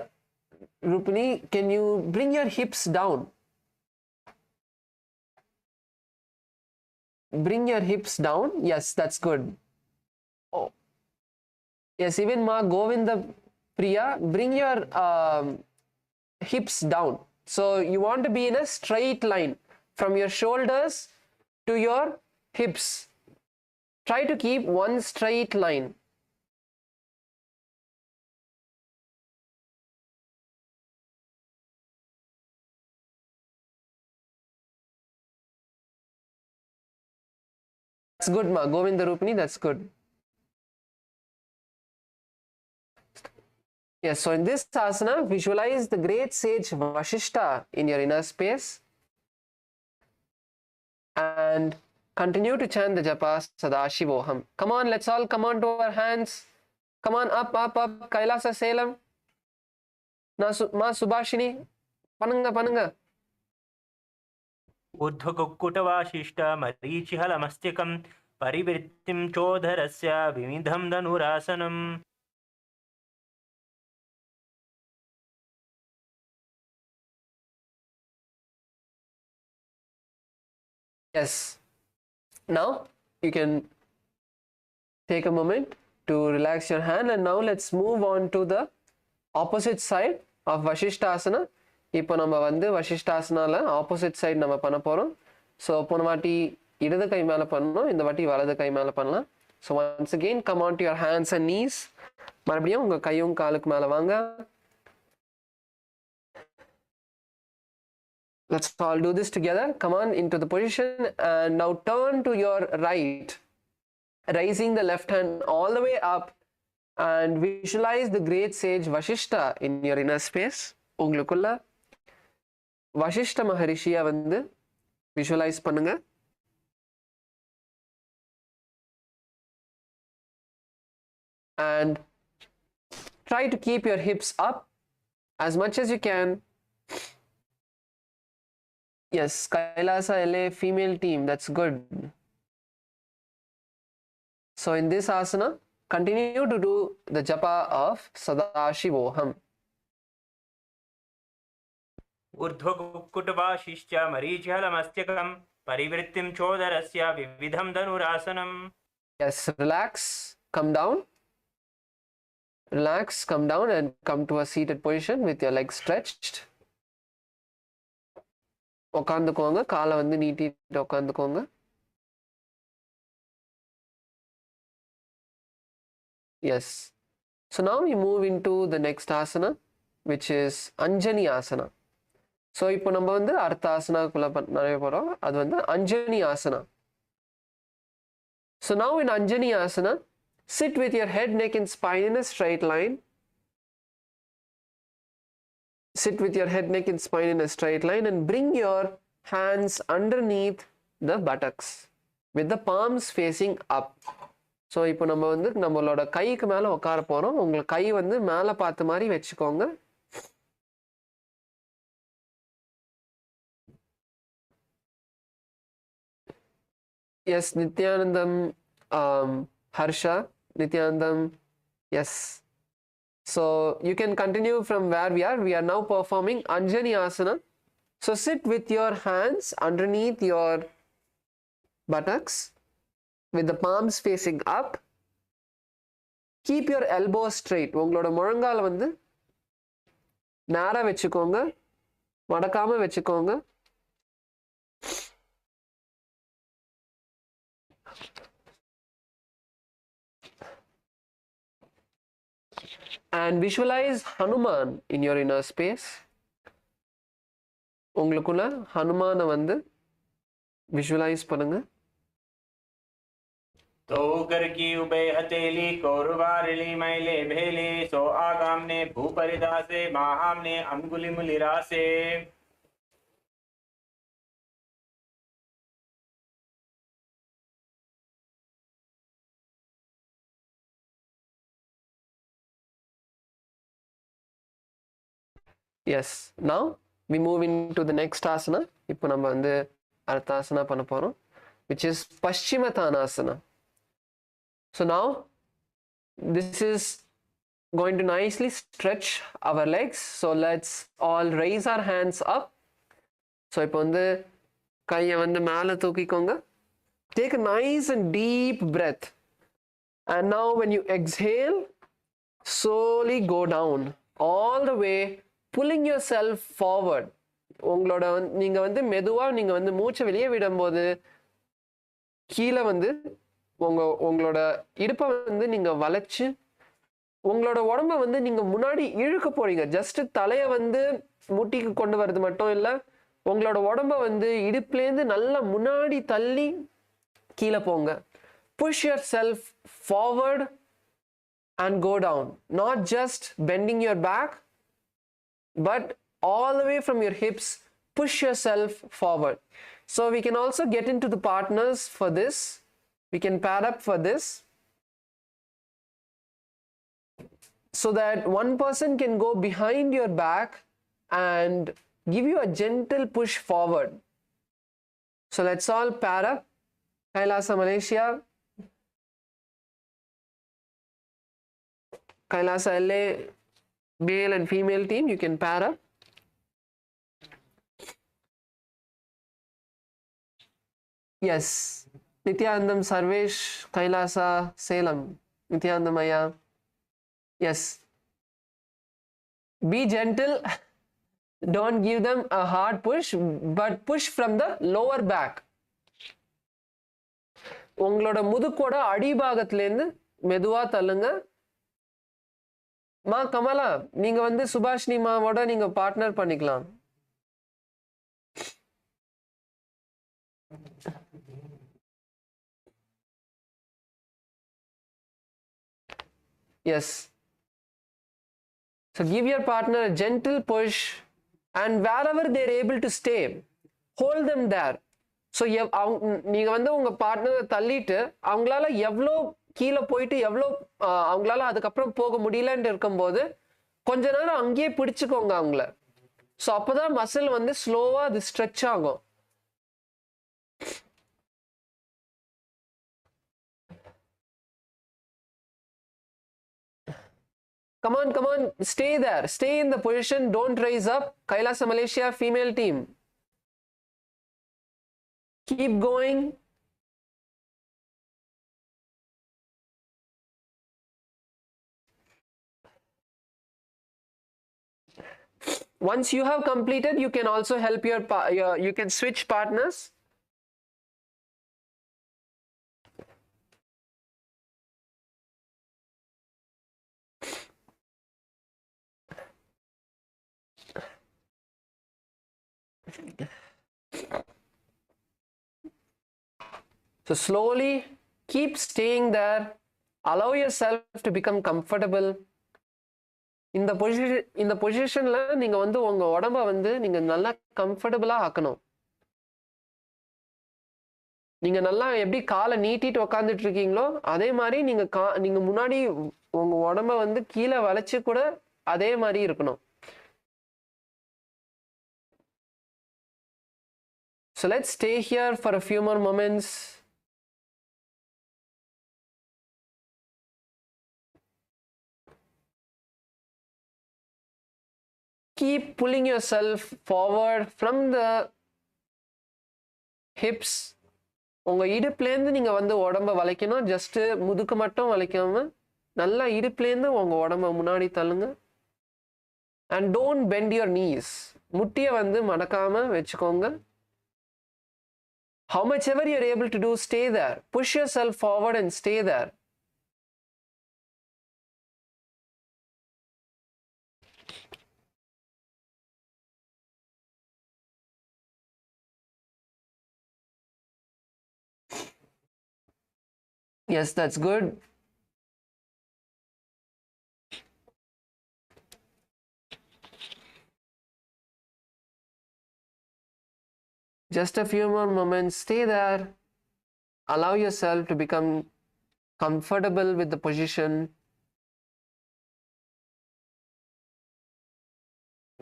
Rupini, can you bring your hips down? Bring your hips down. Yes, that's good. Oh, yes, even Ma Govinda Priya, bring your hips down. So you want to be in a straight line from your shoulders to your hips. Try to keep one straight line. That's good, Ma. Govinda Rupini, that's good. Yes, so in this asana, visualize the great sage Vashishta in your inner space. And Continue to chant the japa Sadashivoham. Come on, let's all come on to our hands. Come on, up, up, up. Kailasa Salem. Ma Subhashini. Pananga. ऊर्ध्वकुक्कुटवासिष्ठ मरीचिहलमस्तिकं परिवृत्तिं चोदरस्य विविधं धनुरासनम्. Yes. Now you can take a moment to relax your hand, and now let's move on to the opposite side of Vashishtasana. இப்போ நம்ம வந்து வசிஷ்டாசனால opposite side நம்ம பண்ண போகிறோம். So போன வாட்டி இடது கை மேலே பண்ணணும், இந்த வாட்டி வலது கை மேலே பண்ணலாம். So once again come on to your hands and knees. மறுபடியும் உங்கள் கையும் காலுக்கு மேலே வாங்க. Let's all do this together. Come on into the position and now turn to your right, raising the left hand all the way up, and visualize the great sage Vashishta in your inner space. உங்களுக்குள்ள வசிஷ்ட மகரிஷியை வந்து visualise பண்ணுங்க. And try to keep your hips up as much as you can. Yes, Kailasa LA female team, that's good. So in this asana, continue to do the japa of Sadashivoham. ऊर्ध्वकुक्कुटवासिष्ठ मरीचिहलमस्तिकं परिवृत्तिं चोदरस्य विविधं धनुरासनम्. Yes, relax, come down. Relax, come down and come to a seated position with your legs stretched. உட்காந்துக்கோங்க, காலை வந்து நீட்டிட்டு உட்காந்துக்கோங்க. Yes. So now we move into the next asana, which is Anjani asana. So இப்போ நம்ம வந்து அடுத்த ஆசனாக்குள்ள நிறைய போறோம். அது வந்து Anjani asana. So now in Anjani asana, sit with your head, neck and spine in a straight line. Sit with your head, neck and spine in a straight line and bring your hands underneath the buttocks with the palms facing up. So இப்போ நம்ம வந்து நம்மளோட கைக்கு மேல உட்கார போறோம். உங்க கை வந்து மேல பார்த்த மாதிரி வெச்சுக்கோங்க. Yes, Nithyanandam, Harsha, Nithyanandam, yes. So you can continue from where we are. We are now performing Anjani asana. So sit with your hands underneath your buttocks with the palms facing up. Keep your elbows straight. உங்களோட முழங்கால வந்து நேரா வெச்சுக்கோங்க, மடக்காம வெச்சுக்கோங்க. And visualize Hanuman in your inner space. உங்களுக்குள்ள ஹனுமான வந்து visualize பண்ணுங்க. तो कर की उबे हथेली कौरवारिली मैले भेली सो आगामने भूपरिदासे माहामने अंगुली मुलिरासे. Yes, now we move into the next asana. இப்போ நம்ம வந்து அடுத்த ஆசனா பண்ண போறோம், which is Paschimottanasana. So now this is going to nicely stretch our legs. So let's all raise our hands up. So இப்போ வந்து கையை வந்து மேலே தூக்கிக்கோங்க. Take a nice and deep breath. And now when you exhale, slowly go down all the way, pulling yourself forward. உங்களோட நீங்க வந்து மெதுவா நீங்க வந்து மூச்சை வெளியே விடும்போது கீழே வந்து உங்களோட இடுப்பை வந்து நீங்க வளைச்சு உங்களோட உடம்ப வந்து நீங்க முன்னாடி இழுக்க போறீங்க. ஜஸ்ட் தலைய வந்து முட்டிக்கு கொண்டு வர்றது மட்டும் இல்ல, உங்களோட உடம்ப வந்து இடுப்புலேருந்து நல்லா முன்னாடி தள்ளி கீழே போங்க. Push yourself forward and go down. Not just bending your back, but all the way from your hips, push yourself forward. So we can also get into the partners for this. We can pair up for this, so that one person can go behind your back and give you a gentle push forward. So let's all pair up. Kailasa Malaysia, Kailasa LA, male and female team, you can pair up. Yes, Nithyanandam Sarvesh, Kailasa, Salem, Nithyanandam Aya. Yes, be gentle. Don't give them a hard push, but push from the lower back. உங்களோட முதுக்கோட அடிபாகத்திலேருந்து மெதுவா தள்ளுங்க. மா கமலா, நீங்க வந்து சுபாஷினி மாவோட நீங்க partner பண்ணிக்கலாம். Yes. So give your partner a gentle push, and wherever they're able to stay, hold them there. So நீங்க வந்து உங்க பார்ட்னரை தள்ளிட்டு அவங்களால எவ்வளோ கீழே போயிட்டு எவ்வளோ அவங்களால அதுக்கப்புறம் போக முடியலன்னு இருக்கும்போது கொஞ்ச நேரம் அங்கேயே பிடிச்சுக்கோங்க அவங்கள. ஸோ அப்போதான் மசில் வந்து ஸ்லோவா அது ஸ்ட்ரெச் ஆகும். Come on, stay there. Stay in the position. Don't rise up. Kailasa Malaysia female team. Keep going. Once you have completed, you can also help you can switch partners. So slowly keep staying there. Allow yourself to become comfortable. இந்த பொசிஷன்ல நீங்க வந்து உங்க உடம்ப வந்து நீங்க நல்லா கம்ஃபர்டபுளா ஆக்கணும். நீங்க நல்லா எப்படி காலை நீட்டிட்டு உக்காந்துட்டு இருக்கீங்களோ அதே மாதிரி நீங்க முன்னாடி உங்க உடம்ப வந்து கீழே வளைச்சு கூட அதே மாதிரி இருக்கணும். So let's stay here for a few more moments. Keep pulling yourself forward from the hips. உங்க இடுப்புலேருந்து நீங்க வந்து உடம்ப வளைக்கணும். ஜஸ்ட் முதுக்கு மட்டும் வளைக்காம நல்லா இடுப்புலேருந்து உங்க உடம்ப முன்னாடி தள்ளுங்க. And don't bend your knees. முட்டியை வந்து மடக்காம வச்சுக்கோங்க. How much ever you're able to do, stay there. Push yourself forward and stay there. Yes, that's good. Just a few more moments. Stay there. Allow yourself to become comfortable with the position.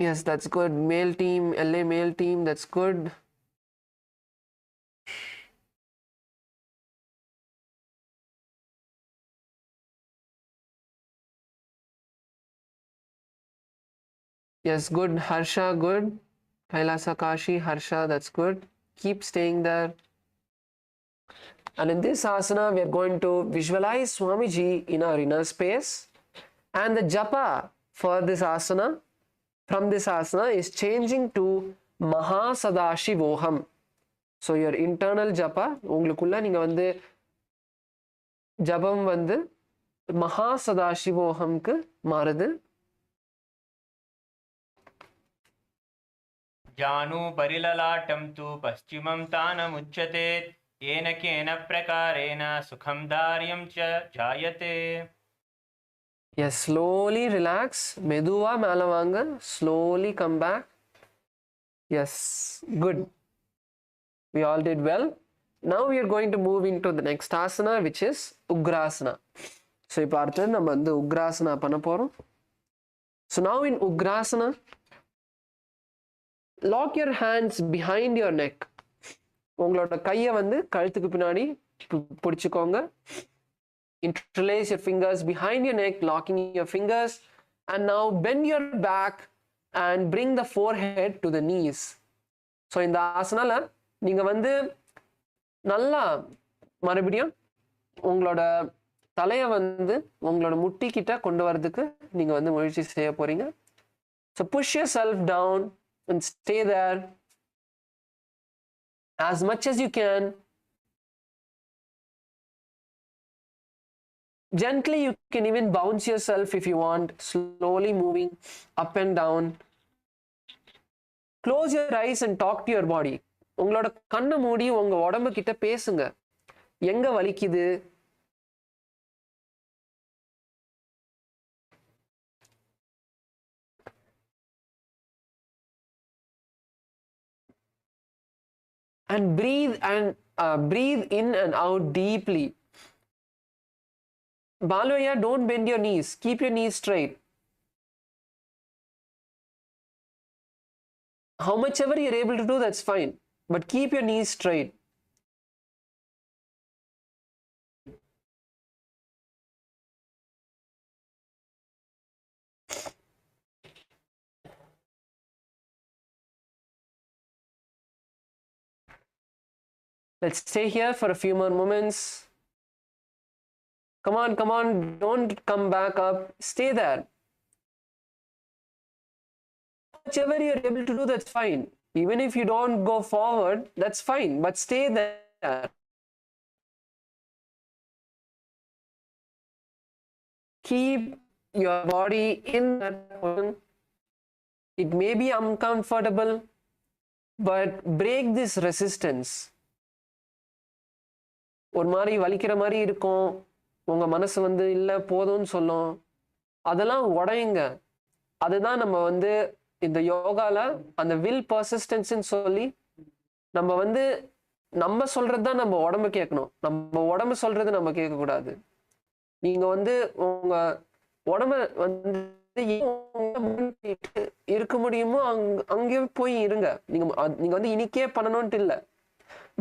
Yes, that's good. Male team, LA male team, that's good. Yes, good. Harsha, good. Kailasa Kashi, Harsha, that's good. Keep staying there. And in this asana, we are going to visualize Swamiji in our inner space. And the japa for this asana, from this asana, is changing to Mahasadashivoham. So your internal japa, ungalukulla neenga vandu jabam vandu Mahasadashivoham ku marudhu. जानु परिललाटं तु पश्चिमं तानमुच्यते येन केन प्रकारेण सुखं दार्यं च जायते. Yes, slowly relax. Meduva malavanga. Slowly come back. Yes, good. We all did well. Now we are going to move into the next asana, which is Ugrasana. So இப்போ அடுத்தது நம்ம வந்து Ugrasana பண்ண போறோம். So now in Ugrasana, lock your hands behind your neck. உங்களோட கையை வந்து கழுத்துக்கு பின்னாடி பிடிச்சுக்கோங்க. Interlace your fingers behind your neck, locking your fingers, and now bend your back and bring the forehead to the knees. So இந்த ஆசனால நீங்க வந்து நல்லா மறுபடியும் உங்களோட தலையை வந்து உங்களோட முட்டி கிட்ட கொண்டு வரதுக்கு நீங்க வந்து முயற்சி செய்ய போறீங்க. So push yourself down and stay there as much as you can. Gently, you can even bounce yourself if you want, slowly moving up and down. Close your eyes and talk to your body. உங்களோட கண்ணை மூடி உங்க உடம்பு கிட்ட பேசுங்க. எங்க வலிக்குது? And breathe in and out deeply. Balvaya, don't bend your knees. Keep your knees straight. How much ever you're able to do, that's fine. But keep your knees straight. Let's stay here for a few more moments. Come on, don't come back up. Stay there. Whichever you're able to do, that's fine. Even if you don't go forward, that's fine, but stay there. Keep your body in that position. It may be uncomfortable, but break this resistance. ஒரு மாதிரி வலிக்கிற மாதிரி இருக்கும், உங்க மனசு வந்து இல்ல போதும்னு சொல்லும், அதெல்லாம் உடையுங்க. அதுதான் நம்ம வந்து இந்த யோகால அந்த வில் பர்சிஸ்டன்ஸ்ன்னு சொல்லி நம்ம வந்து நம்ம சொல்றது தான் நம்ம உடம்பு கேட்கணும், நம்ம உடம்பு சொல்றது நம்ம கேட்க கூடாது. நீங்க வந்து உங்க உடம்ப வந்து இருக்க முடியுமோ அங்கேயே போய் இருங்க. நீங்க வந்து இன்னைக்கே பண்ணணும்ட்டு இல்லை,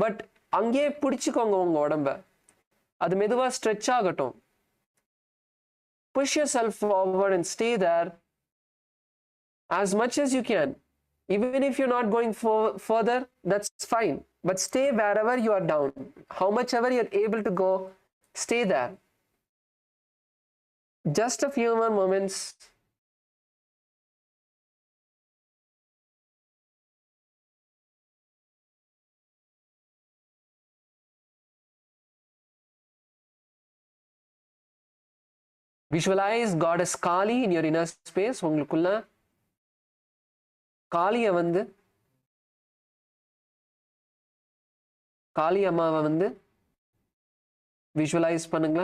பட் அங்கேயே பிடிச்சுக்கோங்க உங்க உடம்ப. அது மெதுவா ஸ்ட்ரெச் ஆகட்டும். Push yourself forward and stay there as much as you can. Even if you're not going further, that's fine. But stay wherever you are down. How much ever you're able to go, stay there. Just a few more moments. Visualize Goddess Kali in your inner space. உங்களுக்குள்ள காளிய வந்து காளி அம்மாவை வந்து visualize பண்ணுங்க.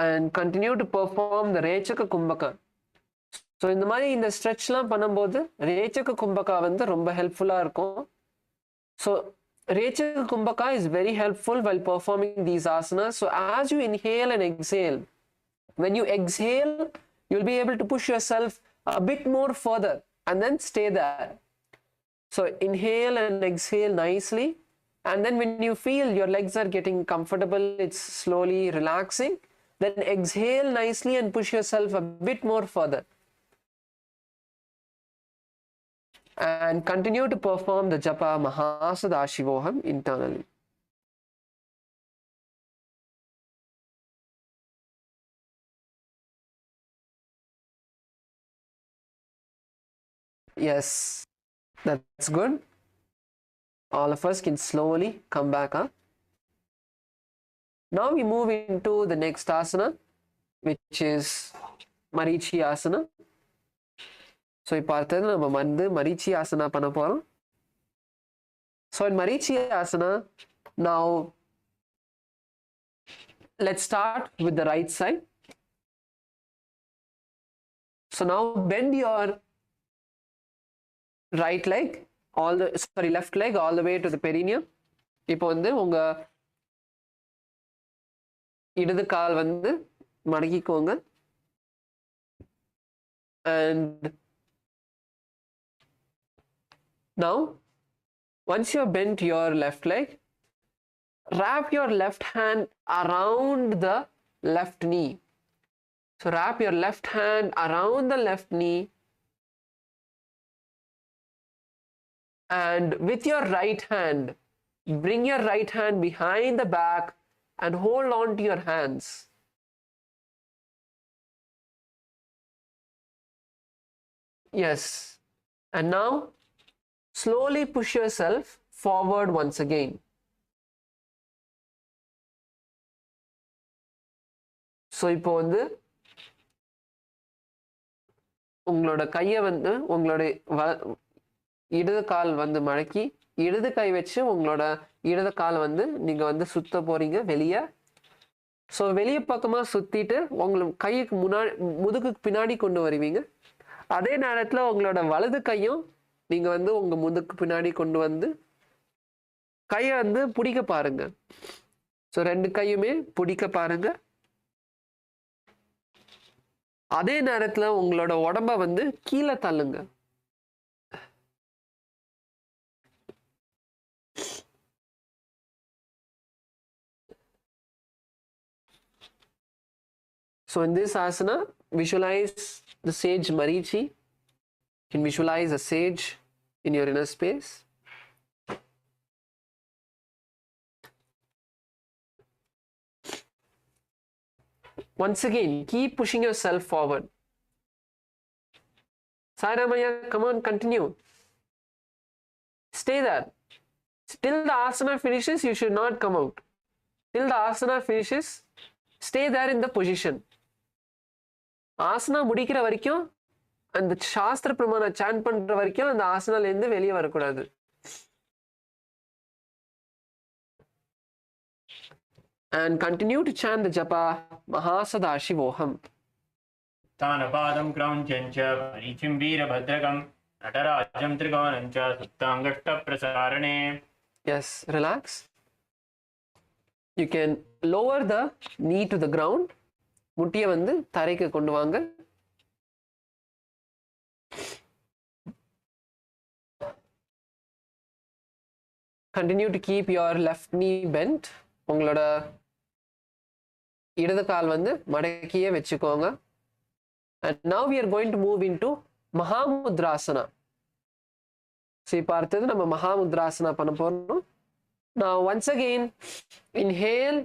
And continue to perform the Rechaka Kumbhaka. So இந்த மாதிரி இந்த ஸ்ட்ரெச்லாம் பண்ணும்போது ரேச்சக கும்பகா வந்து ரொம்ப ஹெல்ப்ஃபுல்லா இருக்கும். So Rechaka Kumbhaka is very helpful while performing these asanas. So as you inhale and exhale, when you exhale, you'll be able to push yourself a bit more further and then stay there. So inhale and exhale nicely, and then when you feel your legs are getting comfortable, it's slowly relaxing, then exhale nicely and push yourself a bit more further. And continue to perform the japa Mahasadashivoham internally. Yes, that's good. All of us can slowly come back up. Now we move into the next asana, which is Marichi asana. So இப்போ அடுத்தது நம்ம வந்து Marichi asana பண்ண போறோம். So in Marichi asana, now let's start with the right side. So now bend your right leg all the, sorry, left leg all the way to the perineum. இப்போ வந்து உங்க இடது கால் வந்து மடக்கிக்கோங்க. And now once you have bent your left leg, wrap your left hand around the left knee. So wrap your left hand around the left knee, and with your right hand, bring your right hand behind the back and hold on to your hands. Yes. And now slowly push yourself forward once again. So இப்போ வந்து உங்களோட கையை வந்து உங்களோட இடது கால் வந்து மடக்கி இடது கை வச்சு உங்களோட இடது கால் வந்து நீங்க வந்து சுத்த போறீங்க வெளியே. ஸோ வெளியே பக்கமா சுத்திட்டு உங்களுக்கு கைக்கு முன்னாடி முதுகுக்கு பின்னாடி கொண்டு வருவீங்க. அதே நேரத்தில் உங்களோட வலது கையும் நீங்க வந்து உங்க முதுகுக்கு பின்னாடி கொண்டு வந்து கையை வந்து பிடிக்க பாருங்க. ஸோ ரெண்டு கையுமே பிடிக்க பாருங்க. அதே நேரத்தில் உங்களோட உடம்ப வந்து கீழே தள்ளுங்க. So in this asana, visualize the sage Marichi. You can visualize a sage in your inner space. Once again, keep pushing yourself forward. Sai Ramaya, come on, continue. Stay there. Till the asana finishes, you should not come out. Till the asana finishes, stay there in the position. Asana முடிக்கிற வரைக்கும் அந்த சாஸ்திர பிரமாண sand பண்ற வரைக்கும் அந்த ஆசனால இருந்து வெளியே வரக்கூடாது. And continue to chant the japa Mahasadaashivoham. Tanapadam krauncha parichim veerabhadragam natarajam trigonancha suttangashta prasarane. Yes, relax. You can lower the knee to the ground. முட்டியை வந்து தரைக்கு கொண்டு வாங்க. Continue to keep your left knee bent. உங்களோட இடது கால் வந்து மடக்கியே வச்சுக்கோங்க. And now we are going to move into Mahamudrasana. So இப்போ அடுத்தது நம்ம Mahamudrasana பண்ண போறோம். Now once again, inhale,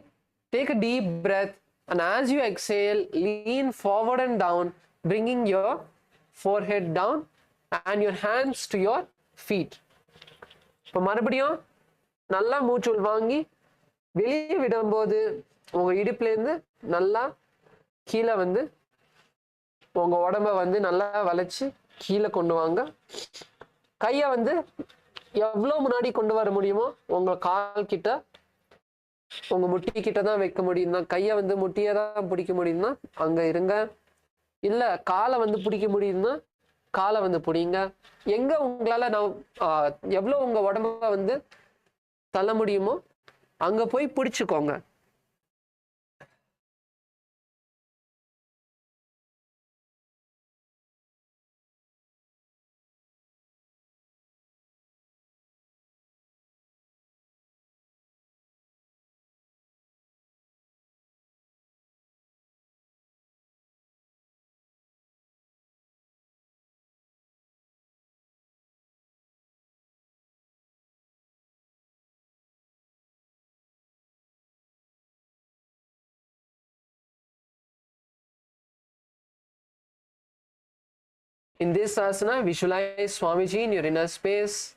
take a deep breath. And as you exhale, lean forward and down, bringing your forehead down and your hands to your feet. இப்போ மறுபடியும் நல்லா மூச்சு வாங்கி வெளியே விடும்போது உங்க இடுப்புலேருந்து நல்லா கீழே வந்து உங்க உடம்ப வந்து நல்லா வளைச்சு கீழே கொண்டு வாங்க. கையை வந்து எவ்வளோ முன்னாடி கொண்டு வர முடியுமோ உங்க கால் கிட்ட உங்க முட்டி கிட்ட தான் வைக்க முடியும்னா, கையை வந்து முட்டியை தான் பிடிக்க முடியும்னா அங்க இருங்க. இல்ல காலை வந்து பிடிக்க முடியும்னா காலை வந்து பிடிங்க. எங்க உங்களால நான் எவ்வளவு உங்க உடம்ப வந்து தள்ள முடியுமோ அங்க போய் பிடிச்சுக்கோங்க. In this asana, visualize Swamiji in your inner space.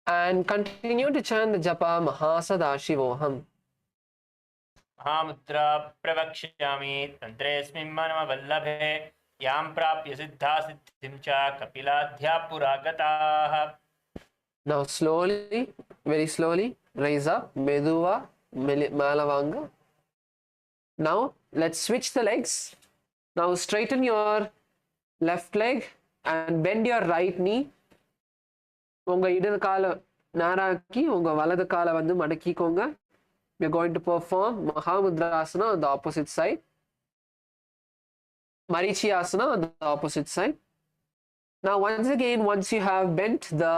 And continue to chant the japa Mahasadaashivoham. Mahamudra pravakshami tantresmin manamavallabhe yam prapya siddha siddhim cha kapiladhyapuragataah. Now slowly, very slowly, raise up, meduva, malavanga. Now let's switch the legs. Now straighten your left leg and bend your right knee. உங்க இடது காலை நேராக்கி உங்க வலது காலை வந்து மடக்கிக்கோங்க. We're going to perform Mahamudrasana on the opposite side. Marichiyasana on the opposite side. Now once again, once you have bent the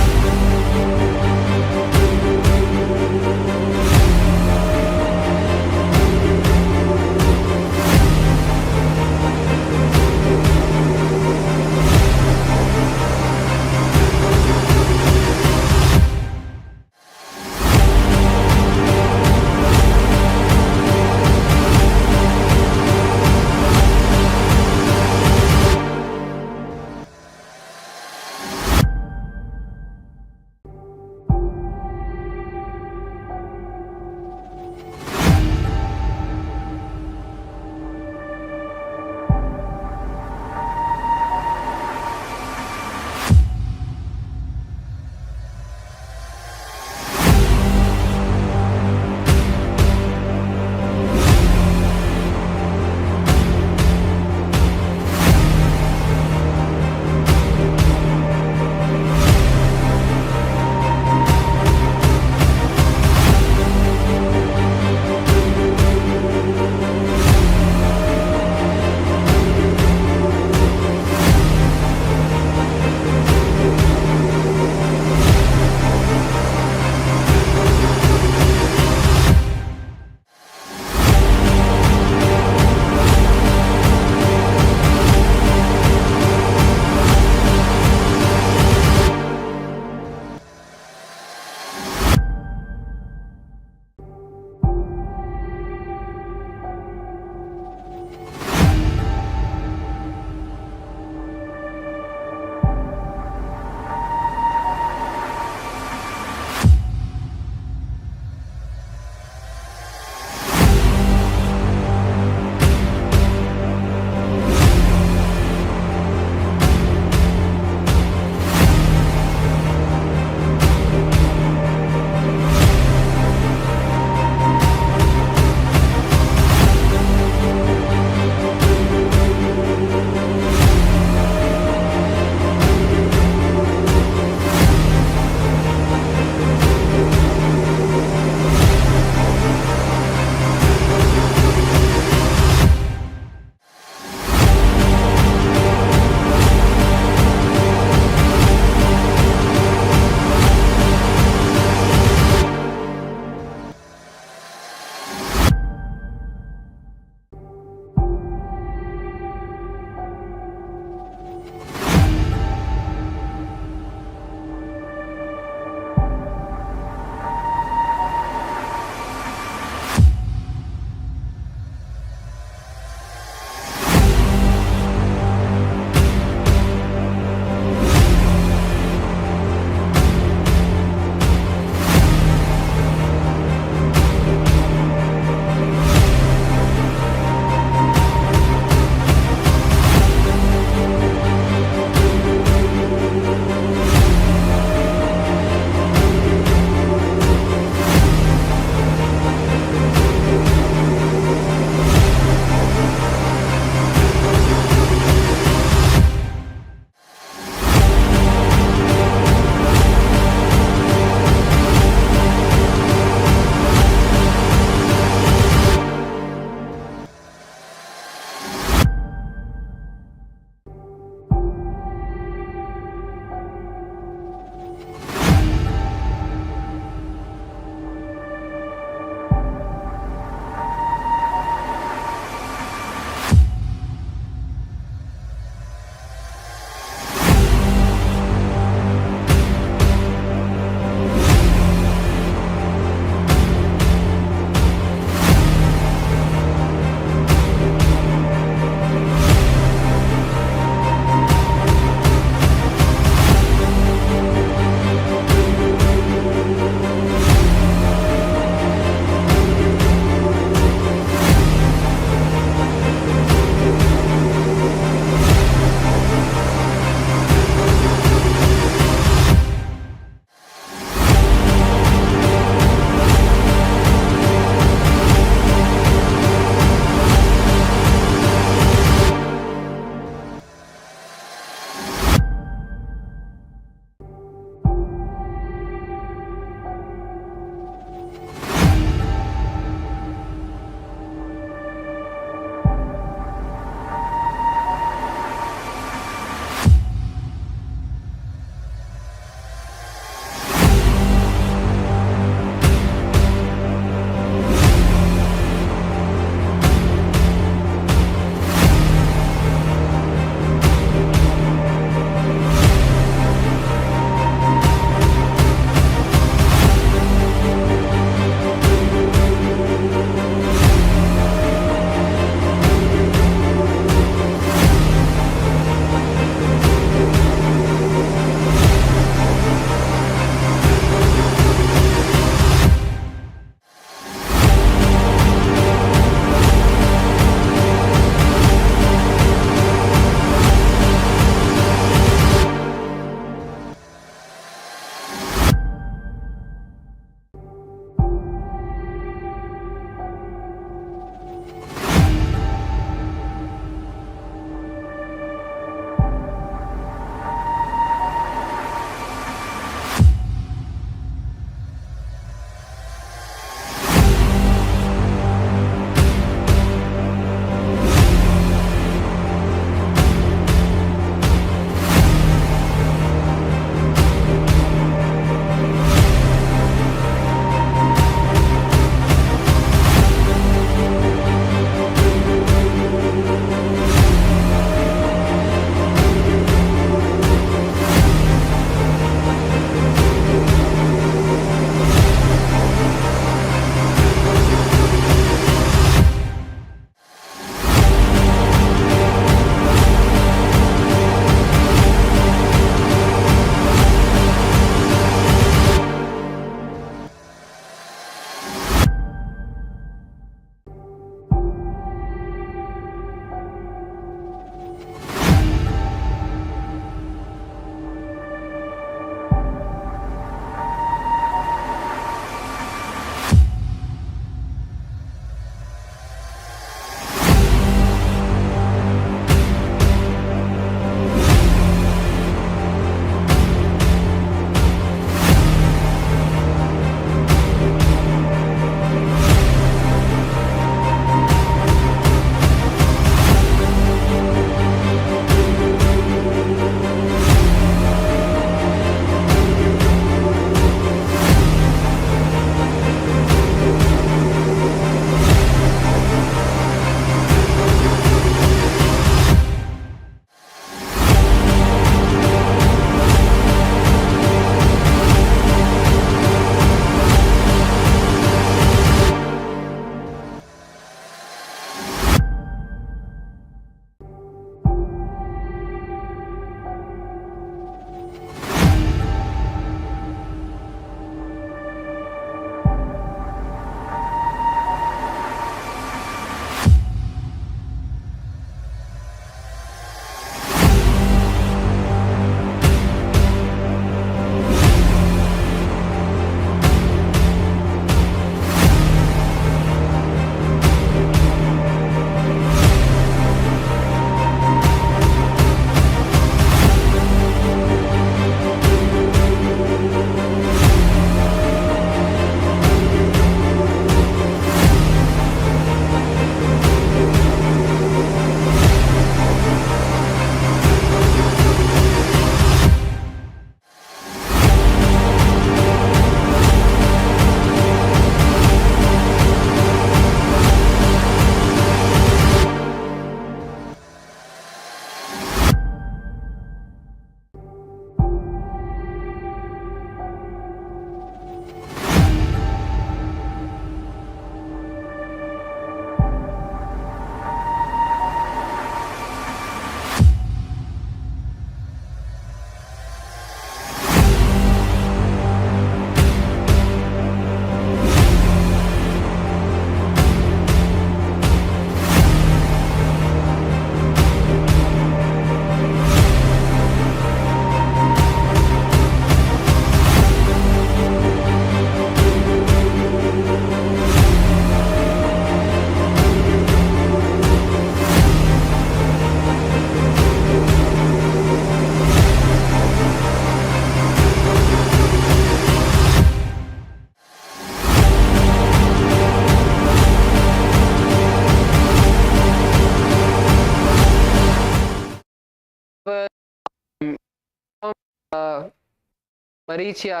Marichya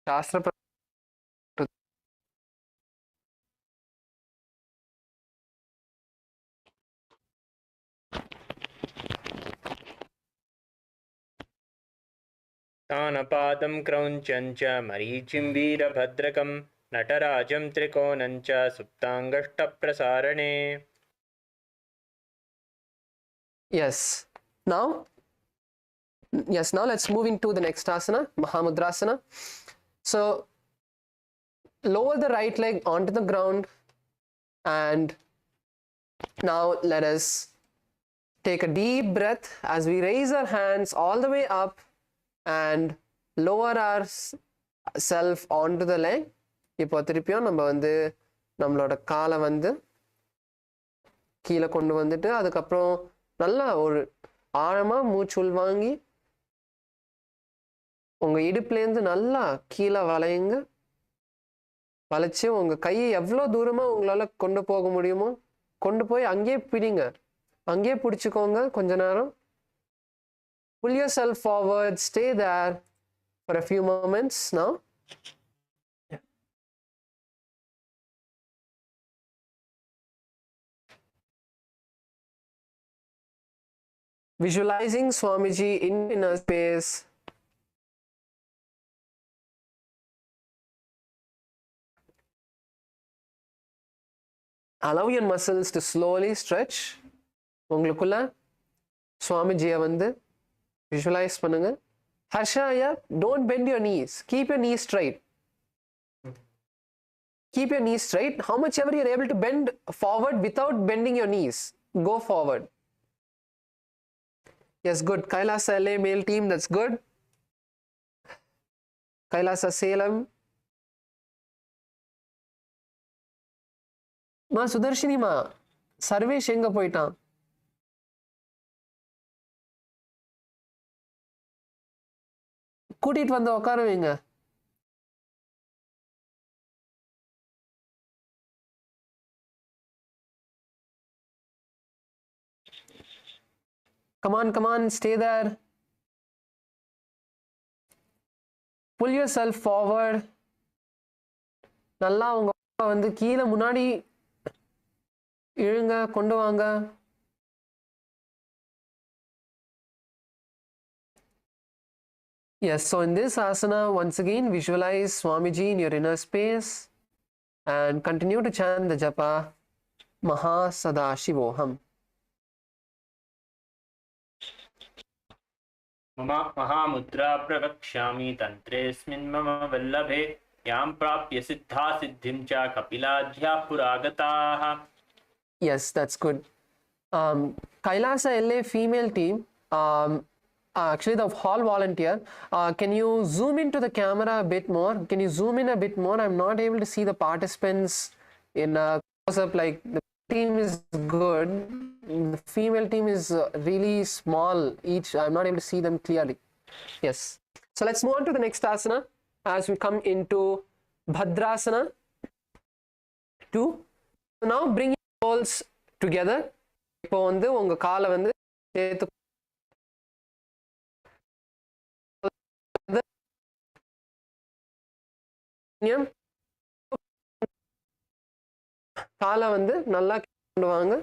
Shastra. तानपादं क्रौञ्चं च मरीचिं वीरभद्रकं नटराजं त्रिकोणं च सुप्ताङ्गष्टप्रसारणे. Yes. Now let's move into the next asana, Mahamudrasana. So lower the right leg onto the ground, and now let us take a deep breath as we raise our hands all the way up and lower ourself onto the leg. இப்போ திருப்பியும் நம்ம வந்து நம்மளோட காலை வந்து கீழே கொண்டு வந்துட்டு அதுக்கப்புறம் நல்லா ஒரு ஆழமா மூச்சு உள்வாங்கி உங்க இடுப்புலேருந்து நல்லா கீழே வளையுங்க. வளைச்சு உங்க கையை எவ்வளோ தூரமா உங்களால கொண்டு போக முடியுமோ கொண்டு போய் அங்கேயே பிடிங்க. அங்கேயே பிடிச்சுக்கோங்க கொஞ்ச நேரம். Pull yourself forward, stay there for a few moments now. Visualizing Swamiji in inner space. Allow your muscles to slowly stretch. உங்களுக்குள்ள சுவாமிஜியை வந்து visualize பண்ணுங்க. Harshaya, don't bend your knees. Keep your knees straight. Keep your knees straight. How much ever you're able to bend forward without bending your knees, go forward. Yes, good. Kailasa LA male team, that's good. Kailasa Salem. Ma Sudarshini ma, Sarvesh எங்க போயிட்டான்? கூட்டிட்டு வந்து உட்கார வைங்க. Come on, stay there. Pull yourself forward. நல்லா உங்க வந்து கீழே முன்னாடி இழுங்க, கொண்டு வாங்க. Yes, so in this asana, once again, visualize Swamiji in your inner space and continue to chant the japa Mahasadaशिवोहम. मम महामुद्रा प्रवक्ष्यामि तन्त्रेऽस्मिन् मम वल्लभे यां प्राप्य सिद्धा सिद्धिं च कपिलाद्याः पुरागताः. Yes, that's good. Kailasa LA female team, actually the hall volunteer, can you zoom into the camera a bit more? Can you zoom in a bit more? I'm not able to see the participants in close-up. Like the team is good, the female team is really small each. I'm not able to see them clearly. Yes, so let's move on to the next asana as we come into Bhadrasana 2. So now bring your balls together. இப்போ வந்து உங்க காலை வந்து சேர்த்து காலை வந்து நல்லா கொண்டு வாங்க.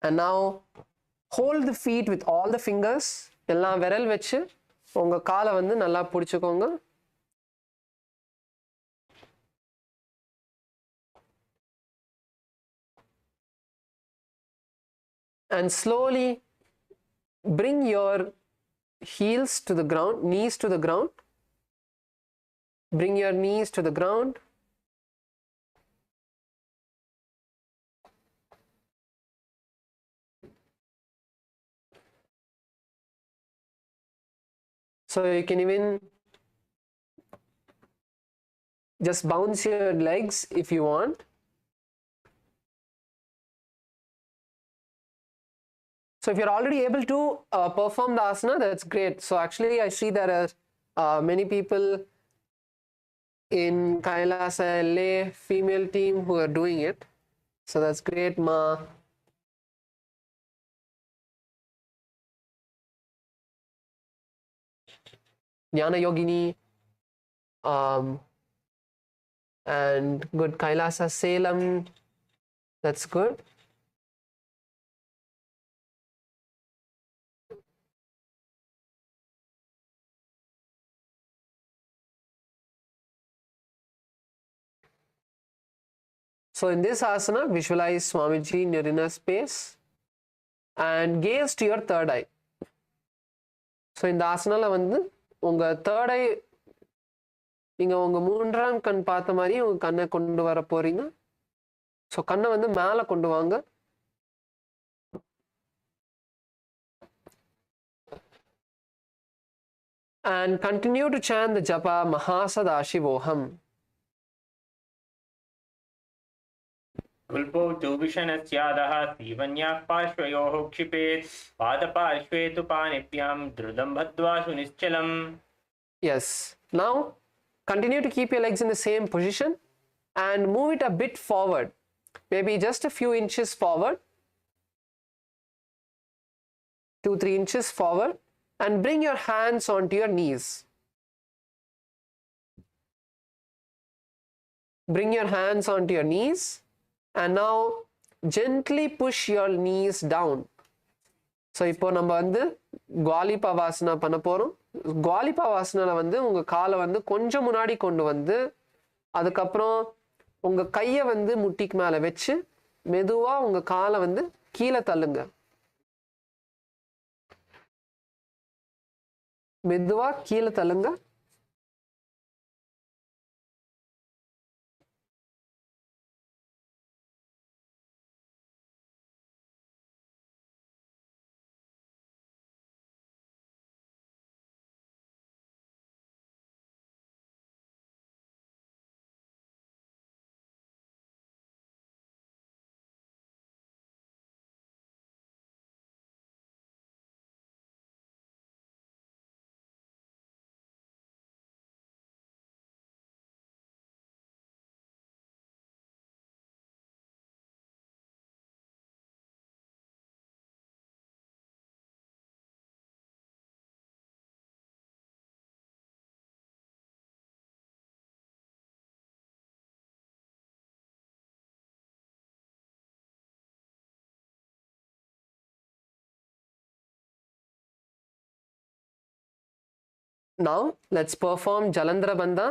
And now hold the feet with all the fingers. எல்லா விரல் வச்சு உங்க காலை வந்து நல்லா பிடிச்சுக்கோங்க. And slowly bring your heels to the ground, knees to the ground. Bring your knees to the ground. So you can even just bounce your legs if you want. So if you're already able to perform the asana, that's great. So actually I see there are many people in Kailasa LA female team who are doing it. So that's great, Ma. Jnana Yogini, and good Kailasa Salem. That's good. So in this asana, visualize Swamiji in your inner space and gaze to your third eye. So in the asana la vandu unga third eye நீங்க உங்க மூன்றாம் கண் பார்த்த மாதிரி உங்க கண்ணை கொண்டு வர போறீங்க. ஸோ கண்ணை வந்து மேலே கொண்டு வாங்க. And continue to chant the japa Mahasadaशिवोहम. Gulpo tu vishanasyadah sivanyah parshvayoh kshipet padaparshve tu panipyam drudam bhadvasu nischalam. Yes. Now continue to keep your legs in the same position and move it a bit forward, maybe just a few inches forward, 2-3 inches forward, and bring your hands onto your knees. Bring your hands onto your knees and now gently push your knees down. So இப்போ நம்ம வந்து குவாலிபாவாசனா பண்ண போறோம். குவாலிபாவாசனால வந்து உங்க காலை வந்து கொஞ்சம் முன்னாடி கொண்டு வந்து அதுக்கப்புறம் உங்க கையை வந்து முட்டிக்கு மேல வச்சு மெதுவா உங்க காலை வந்து கீழே தள்ளுங்க. மெதுவா கீழே தள்ளுங்க. Now let's perform Jalandhara Bandha.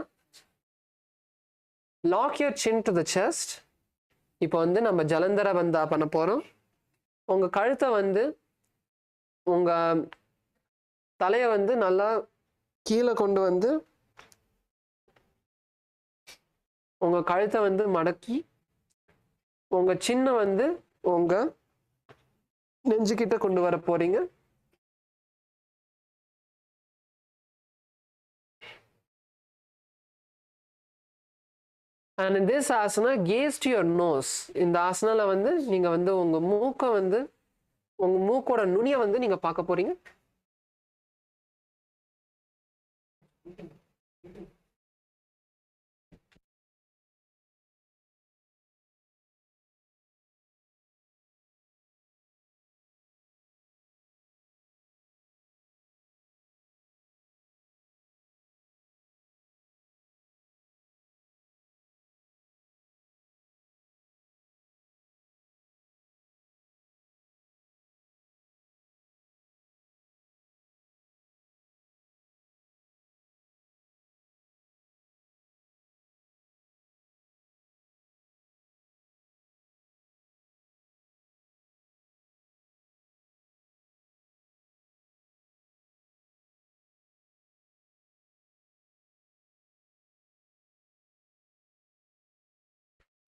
Lock your chin to the chest. இப்போ வந்து நம்ம Jalandhara Bandha பண்ண போறோம். உங்க கழுத்தை வந்து உங்க தலையை வந்து நல்லா கீழே கொண்டு வந்து உங்க கழுத்தை வந்து மடக்கி உங்க சின்ன வந்து உங்க நெஞ்சுக்கிட்ட கொண்டு வர போறீங்க. And in this asana, gaze to your nose. இந்த ஆசனால வந்து நீங்க வந்து உங்க மூக்கை வந்து உங்க மூக்கோட நுனியை வந்து நீங்க பார்க்க போறீங்க.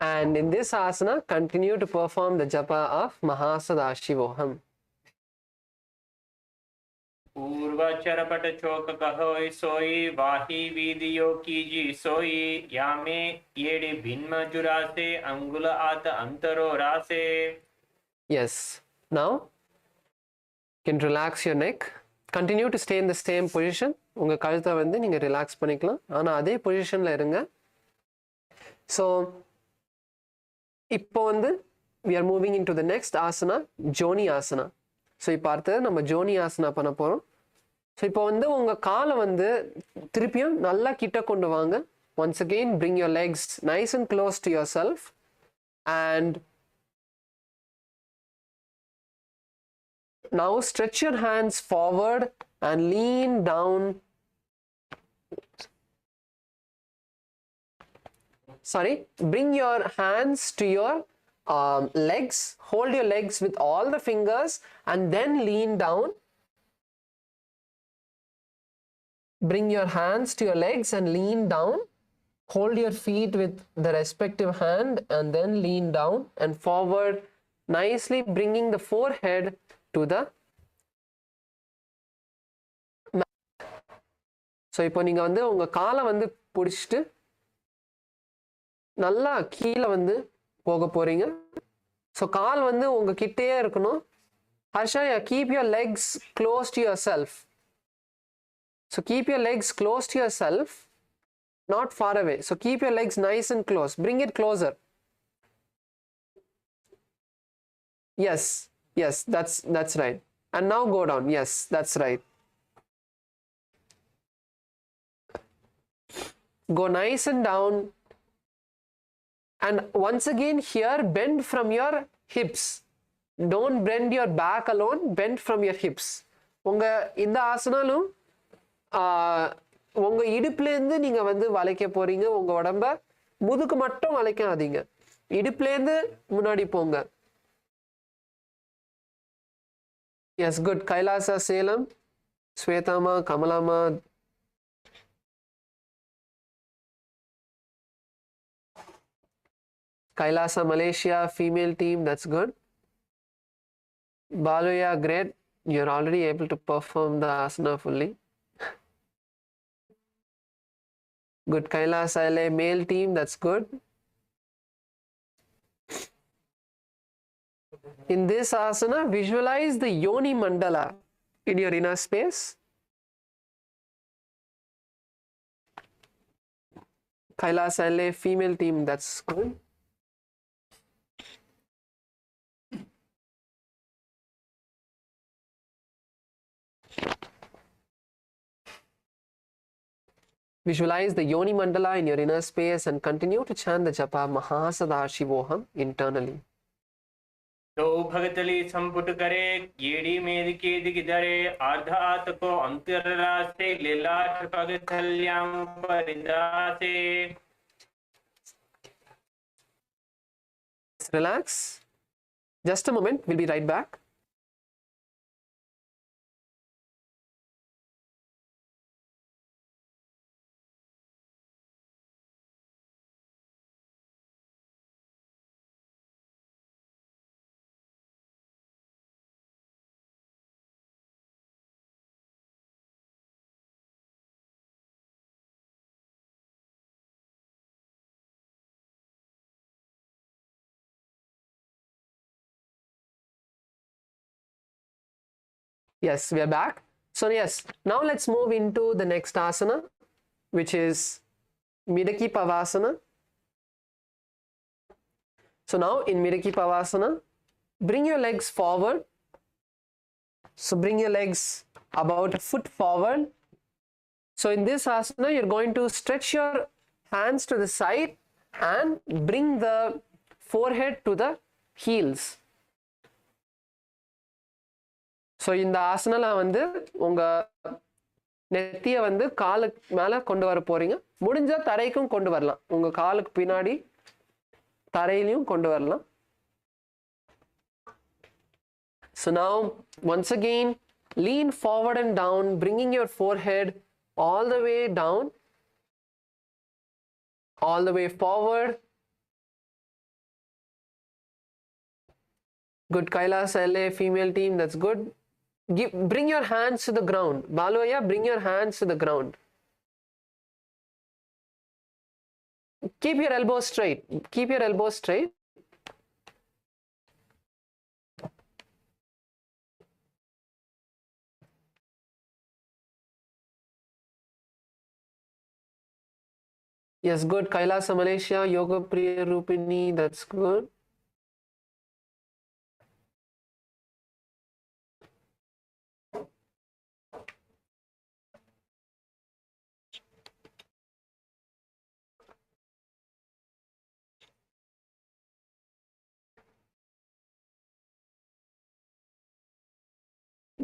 And in this asana, continue to perform the japa of Mahasadaशिवोहम. पूर्वचरपट चोक कहोय सोई वाही वीदियो कीजी सोई यामे येडे भिन्म जुरासे अंगुल आत अंतरो रासे. Yes. Now you can relax your neck. Continue to stay in the same position. உங்க கழுத்தை வந்து நீங்க ரிலாக்ஸ் பண்ணிக்கலாம். ஆனா அதே பொசிஷன்ல இருங்க. So இப்போ வந்து we are moving into the next asana, Joni asana. So இப்போ அடுத்து நம்ம ஜோனி ஆசனா பண்ண போறோம். ஸோ இப்போ வந்து உங்கள் காலை வந்து திருப்பியும் நல்லா கிட்ட கொண்டு வாங்க. Once again, bring your legs nice and close to yourself and now stretch your hands forward and lean down. Sorry, bring your hands to your legs, hold your legs with all the fingers and then lean down. Bring your hands to your legs and lean down. Hold your feet with the respective hand and then lean down and forward, nicely bringing the forehead to the mat. So இப்போ நீங்க வந்து உங்க காலை வந்து பிடிச்சிட்டு நல்லா கீழே வந்து போக போறீங்க. ஸோ கால் வந்து உங்க கிட்டேயே இருக்கணும். Harsha, keep your legs close to yourself. So keep your legs close to yourself, not far away. So keep your legs nice and close. Bring it closer. Yes, yes, that's right. And now go down. Yes, that's right. Go nice and down. And once again here, bend from your hips. Don't bend your back alone, bend from your hips. உங்க இந்த ஆசனாலும் உங்க இடுப்புலேருந்து நீங்க வந்து வளைக்க போறீங்க. உங்க உடம்ப முதுகு மட்டும் வளைக்காதீங்க, இடுப்புலேருந்து முன்னாடி போங்க. Yes, good. கைலாசா சேலம், ஸ்வேதாமா, கமலாமா, Kailasa Malaysia female team, that's good. Baluya, great. You're already able to perform the asana fully. Good. Kailasa LA male team, that's good. In this asana, visualize the yoni mandala in your inner space. Kailasa LA female team, that's good. Visualize the yoni mandala in your inner space and continue to chant the japa Paramashivoham internally. तो भगतली संपुट करे येड़ी मेद के दिगदरे आधात को अंतररासे लीलाट पगथल्यां परिदासे. Relax. Just a moment, we'll be right back. Yes, we are back. So yes, now let's move into the next asana, which is Midaki Pavasana. So now in Midaki Pavasana, bring your legs forward. So bring your legs about a foot forward. So in this asana, you're going to stretch your hands to the side and bring the forehead to the heels. So இந்த ஆசனால வந்து உங்க நெத்தியை வந்து காலுக்கு மேலே கொண்டு வர போறீங்க. முடிஞ்சா தரைக்கும் கொண்டு வரலாம், உங்க காலுக்கு பின்னாடி தரையிலையும் கொண்டு வரலாம். So now once again lean forward and down, bringing your forehead all the way down, all the way forward. Good. Kailasa LA female team, that's good. Bring your hands to the ground. Baloya, bring your hands to the ground. Keep your elbows straight. Keep your elbows straight. Yes, good. Kailasa Malaysia, Yoga Priya Rupini, that's good.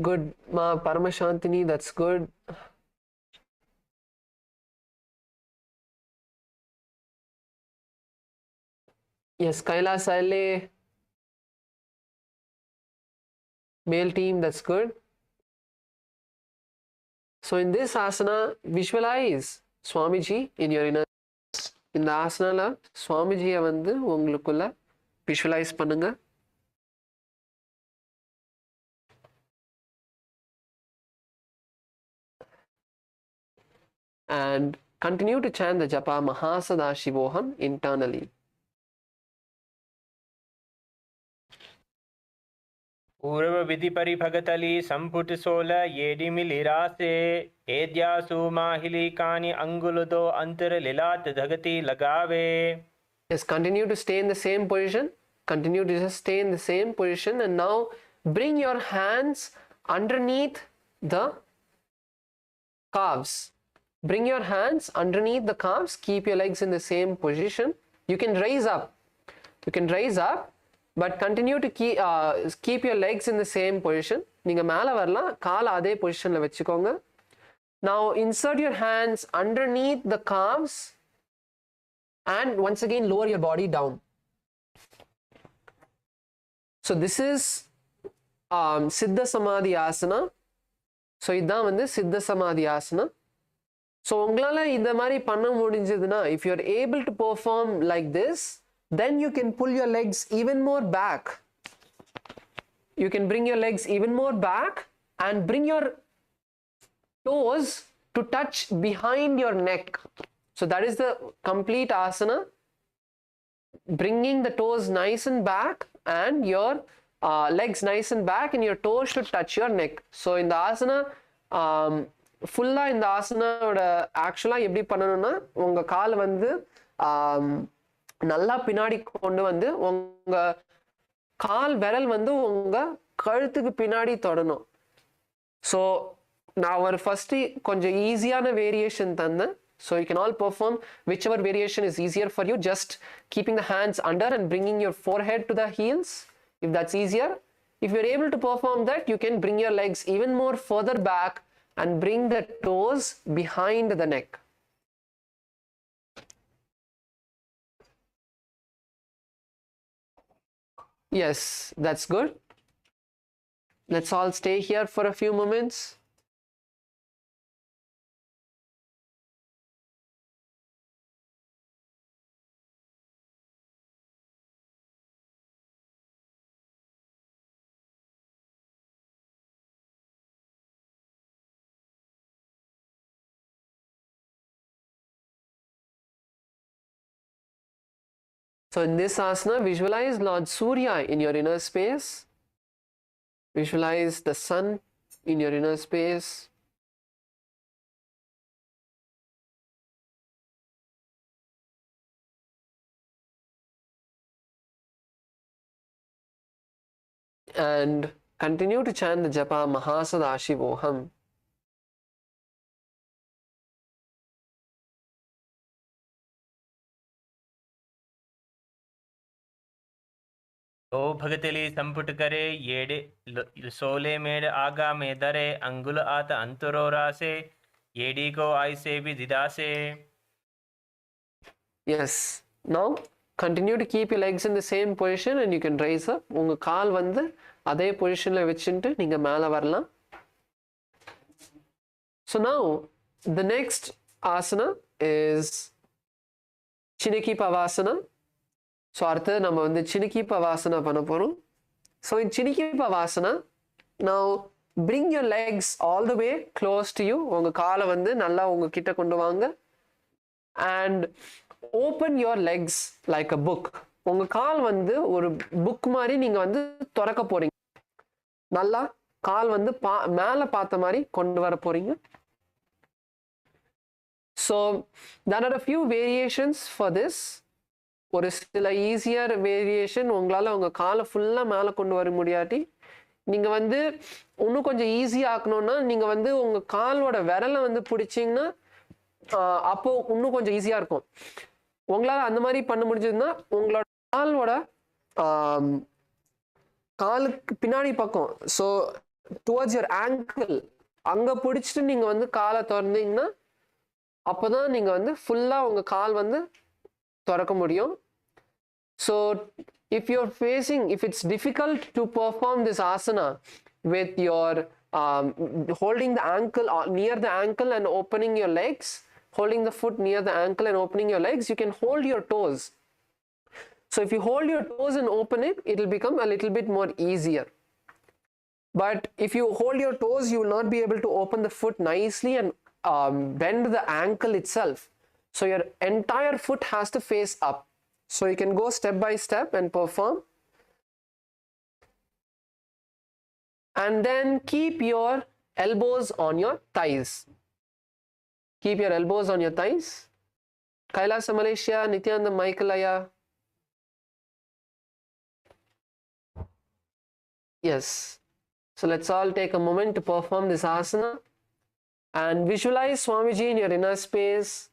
Good, ma Paramashantini, that's good. Yes, Kailasa LA, male team, that's good. So in this asana, visualize Swamiji in your inner. இந்த ஆசனால சுவாமிஜியை வந்து உங்களுக்குள்ள visualise பண்ணுங்க. And continue to chant the japa Mahasadaशिवोहम internally. पूर्व विधि परिभगतली संपुट 16 येडिमिलिरासे एद्यासु माहिली कानि अंगुलदो अंतर लिलात धगति लगावे. Yes, continue to stay in the same position. Continue to just stay in the same position, and now bring your hands underneath the calves. Bring your hands underneath the calves. Keep your legs in the same position. You can raise up. You can raise up. But continue to keep your legs in the same position. நீங்க மேல வரலாம், கால அதே பொசிஷன்ல வெச்சுக்கோங்க. Now insert your hands underneath the calves and once again lower your body down. So this is Siddha Samadhi Asana. So இதான் வந்து Siddha Samadhi Asana. So உங்களால இந்த மாதிரி பண்ண முடிஞ்சதுன்னா, if you are able to perform like this, then you can pull your legs even more back. You can bring your legs even more back and bring your toes to touch behind your neck. So that is the complete asana. Bringing the toes nice and back and your legs nice and back, and your toes should touch your neck. So in the asana, fulla in the asana actually எப்படி பண்ணணும்னா, உங்க கால் வந்து நல்லா பின்னாடி கொண்டு வந்து உங்க கால் விரல் வந்து உங்க கழுத்துக்கு பின்னாடி தொடணும். ஸோ நான் ஒரு ஃபர்ஸ்ட் கொஞ்சம் ஈஸியான வேரியேஷன் தந்தேன். So you can all perform which ever variation is easier for you. Just keeping the hands under and bringing your forehead to the heels, if that's easier. If you're able to perform that, you can bring your legs even more further back and bring the toes behind the neck. Yes, that's good. Let's all stay here for a few moments. So in this asana, visualize Lord Surya in your inner space. Visualize the sun in your inner space. And continue to chant the japa Mahasadaशिवोहम. ओ भगतली संपुट करे येडे सोले made आगा में दरे अंगुल आत अंतरो रासे येडी को आई से भी दिदासे. Yes. Now continue to keep your legs in the same position and you can raise up. உங்க கால் வந்து அதே பொசிஷன்ல வச்சிட்டு நீங்க மேல வரலாம். So now the next asana is Chiniki Pavasana. So அடுத்தது நம்ம வந்து சினிக்கி பவாசனா பண்ண போகிறோம். So in சினிக்கி பவாசனா, now bring your legs all the way close to you. உங்கள் காலை வந்து நல்லா உங்கள் கிட்ட கொண்டு வாங்க. And open your legs like a book. உங்கள் கால் வந்து ஒரு புக் மாதிரி நீங்கள் வந்து திறக்க போகிறீங்க. நல்லா கால் வந்து மேலே பார்த்த மாதிரி கொண்டு வர போகிறீங்க. So there are a few variations for this. ஒரு சில ஈஸியர் வேரியேஷன் உங்களால் உங்கள் காலை ஃபுல்லாக மேலே கொண்டு வர முடியாட்டி, நீங்கள் வந்து இன்னும் கொஞ்சம் ஈஸியாக ஆக்கணும்னா நீங்கள் வந்து உங்கள் காலோட விரலை வந்து பிடிச்சிங்கன்னா அப்போ இன்னும் கொஞ்சம் ஈஸியாக இருக்கும். உங்களால் அந்த மாதிரி பண்ண முடிஞ்சதுன்னா உங்களோட காலோட காலுக்கு பின்னாடி பக்கம், ஸோ towards your ankle அங்க பிடிச்சிட்டு நீங்க வந்து காலை திறந்தீங்கன்னா அப்பதான் நீங்க வந்து ஃபுல்லா உங்க கால் வந்து திறக்க முடியும். So if it's difficult to perform this asana with your holding the ankle near the ankle and opening your legs, holding the foot near the ankle and opening your legs, you can hold your toes. So if you hold your toes and open it, it will become a little bit more easier. But if you hold your toes, you will not be able to open the foot nicely and bend the ankle itself. So your entire foot has to face up. So you can go step by step and perform. And then keep your elbows on your thighs. Keep your elbows on your thighs. Kailasa Malaysia, Nithyananda Maikalaya. Yes. So let's all take a moment to perform this asana and visualize Swamiji in your inner space.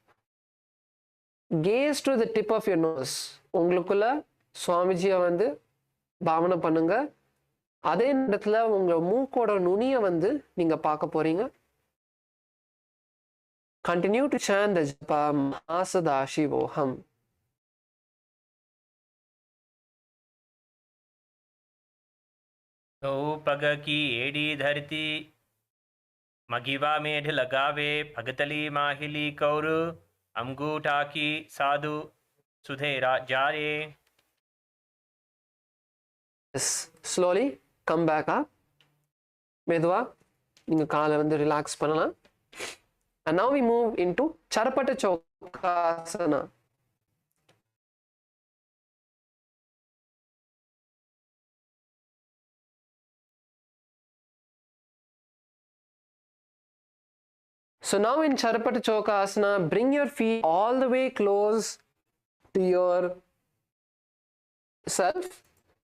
Gaze to the tip of your nose. உங்களுக்குள்ள சுவாமிஜியை வந்து பாவனை பண்ணுங்க. அதே நேரத்தில் உங்க மூக்கோட நுனியை வந்து நீங்க பார்க்க போறீங்க. Continue to chant the japa Paramashivoham. तो पग की एड़ी धरती मगिवा मेढ लगावे भगतली माहिली कौर अंगूठा की साधु सुधेरा जारे. Yes. Slowly come back up. மெதுவா நீங்க காலை வந்து ரிலாக்ஸ் பண்ணலாம். And now we move into Charapata Chokasana. So now in Charapata Chokasana, bring your feet all the way close to yourself.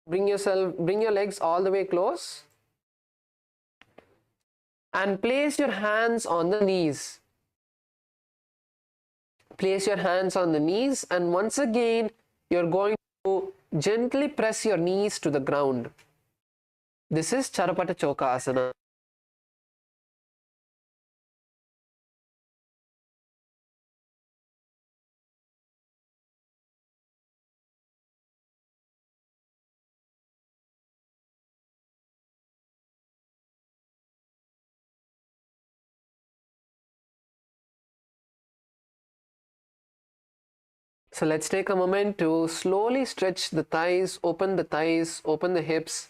Bring your legs all the way close. And place your hands on the knees. Place your hands on the knees, and once again, you're going to gently press your knees to the ground. This is Charapata Chokasana. So let's take a moment to slowly stretch the thighs, open the hips,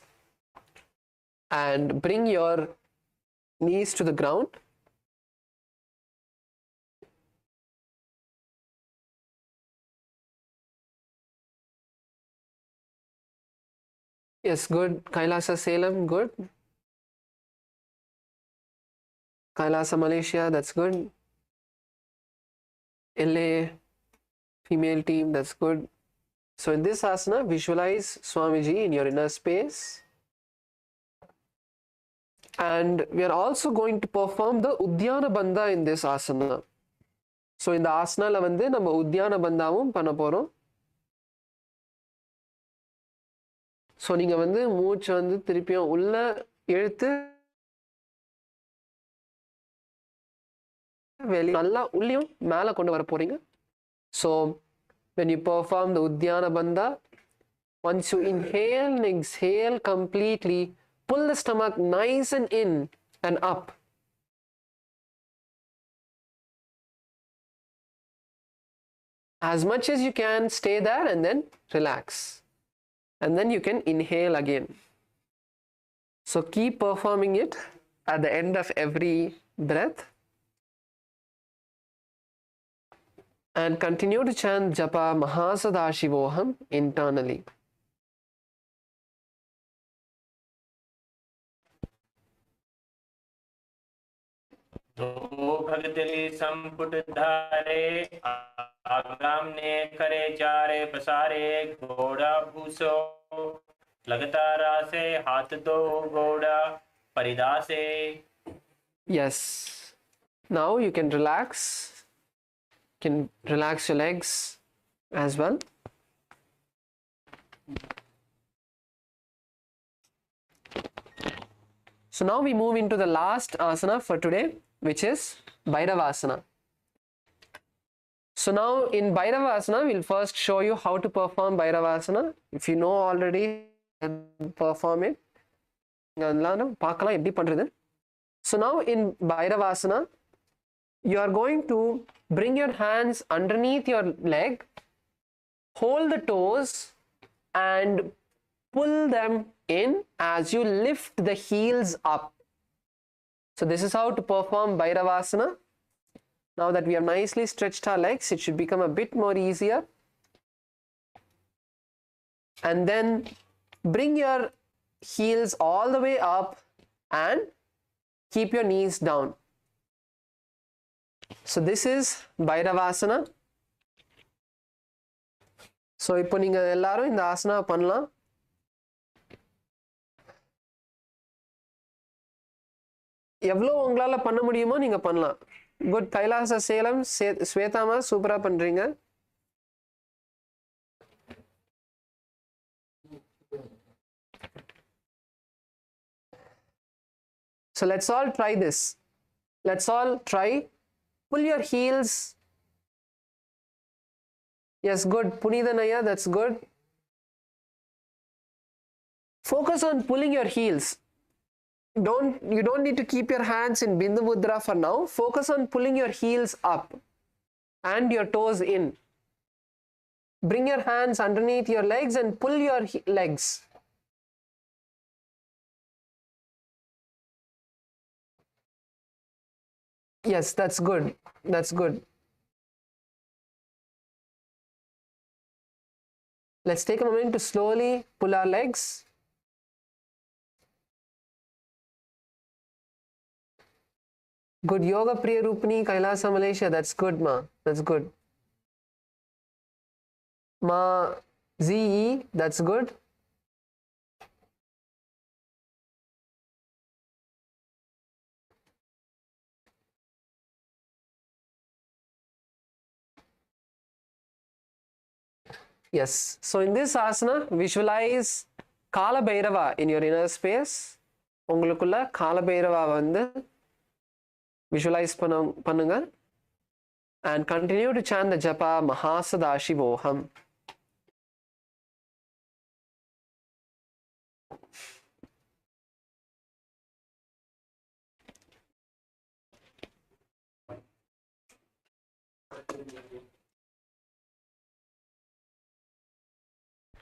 and bring your knees to the ground. Yes, good. Kailasa Salem, good. Kailasa Malaysia, that's good. LA female team, that's good. So in this asana, visualize Swamiji in your inner space. And we are also going to perform the Uddiyana Bandha in this asana. So in the asana la வந்து நம்ம Uddiyana Bandhaவும் பண்ண போறோம். So நீங்க வந்து மூச்சு வந்து திருப்பியும் உள்ள இழுத்து வெளிய நல்லா உள்ளியும் மேல கொண்டு வர போறீங்க. So when you perform the Uddiyana Bandha, once you inhale and exhale completely, pull the stomach nice and in and up. As much as you can, stay there and then relax. And then you can inhale again. So keep performing it at the end of every breath. And continue to chant Japa Mahasadashivoham internally. तो भगतली संपुट धारे आगाम ने करे जारे पसारे घोड़ा भूसो लगातार से हाथ दो घोड़ा परिदासे. Yes. Now you can relax. Can relax your legs as well. So now we move into the last asana for today, which is Bhairavasana. So now in Bhairavasana, we'll first show you how to perform Bhairavasana. If you know already, perform it. So now in Bhairavasana, you are going to bring your hands underneath your leg, hold the toes and pull them in as you lift the heels up. So this is how to perform Bhairavasana. Now that we have nicely stretched our legs, it should become a bit more easier. And then bring your heels all the way up and keep your knees down. So this is Bhairavasana. So இப்போ நீங்க எல்லாரும் இந்த ஆசனா பண்ணலாம். எவ்வளோ உங்களால பண்ண முடியுமோ நீங்க பண்ணலாம். குட். கைலாச சேலம் ஸ்வேதாமா சூப்பரா பண்றீங்க. So let's all try this. Let's all try. Pull your heels. Yes, good. Punitha Naya, that's good. Focus on pulling your heels. You don't need to keep your hands in Bindu Mudra for now. Focus on pulling your heels up and your toes in. Bring your hands underneath your legs and pull your legs. Yes, that's good. That's good. Let's take a moment to slowly pull our legs. Good. Yoga Priya Rupini, Kailasa, Malaysia. That's good, Ma. That's good. Ma ZE, that's good. Yes. So in this asana, visualize Kala Bhairava in your inner space. உங்களுக்குள்ள Kala Bhairava வந்து visualize பண்ணுங்க and continue to chant the japa Mahasadaashivoham.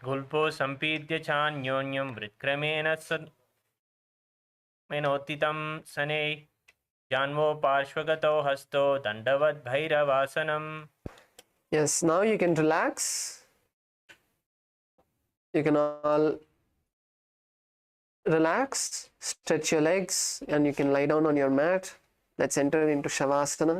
गुल्पो सम्पीड्य चान्योन्यं वृत्क्रमेण मेनोत्थितं सने जान्वो पार्श्वगतो हस्तो दण्डवद् भैरवासनम्. Yes, now you can relax. You can all relax, stretch your legs, and you can lie down on your mat. Let's enter into Shavasana.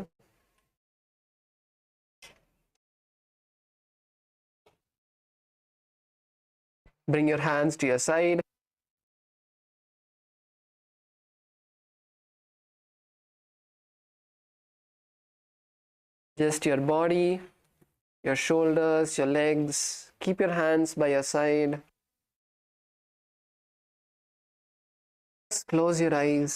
Bring your hands to your side. Just your body, your shoulders, your legs. Keep your hands by your side. Close your eyes.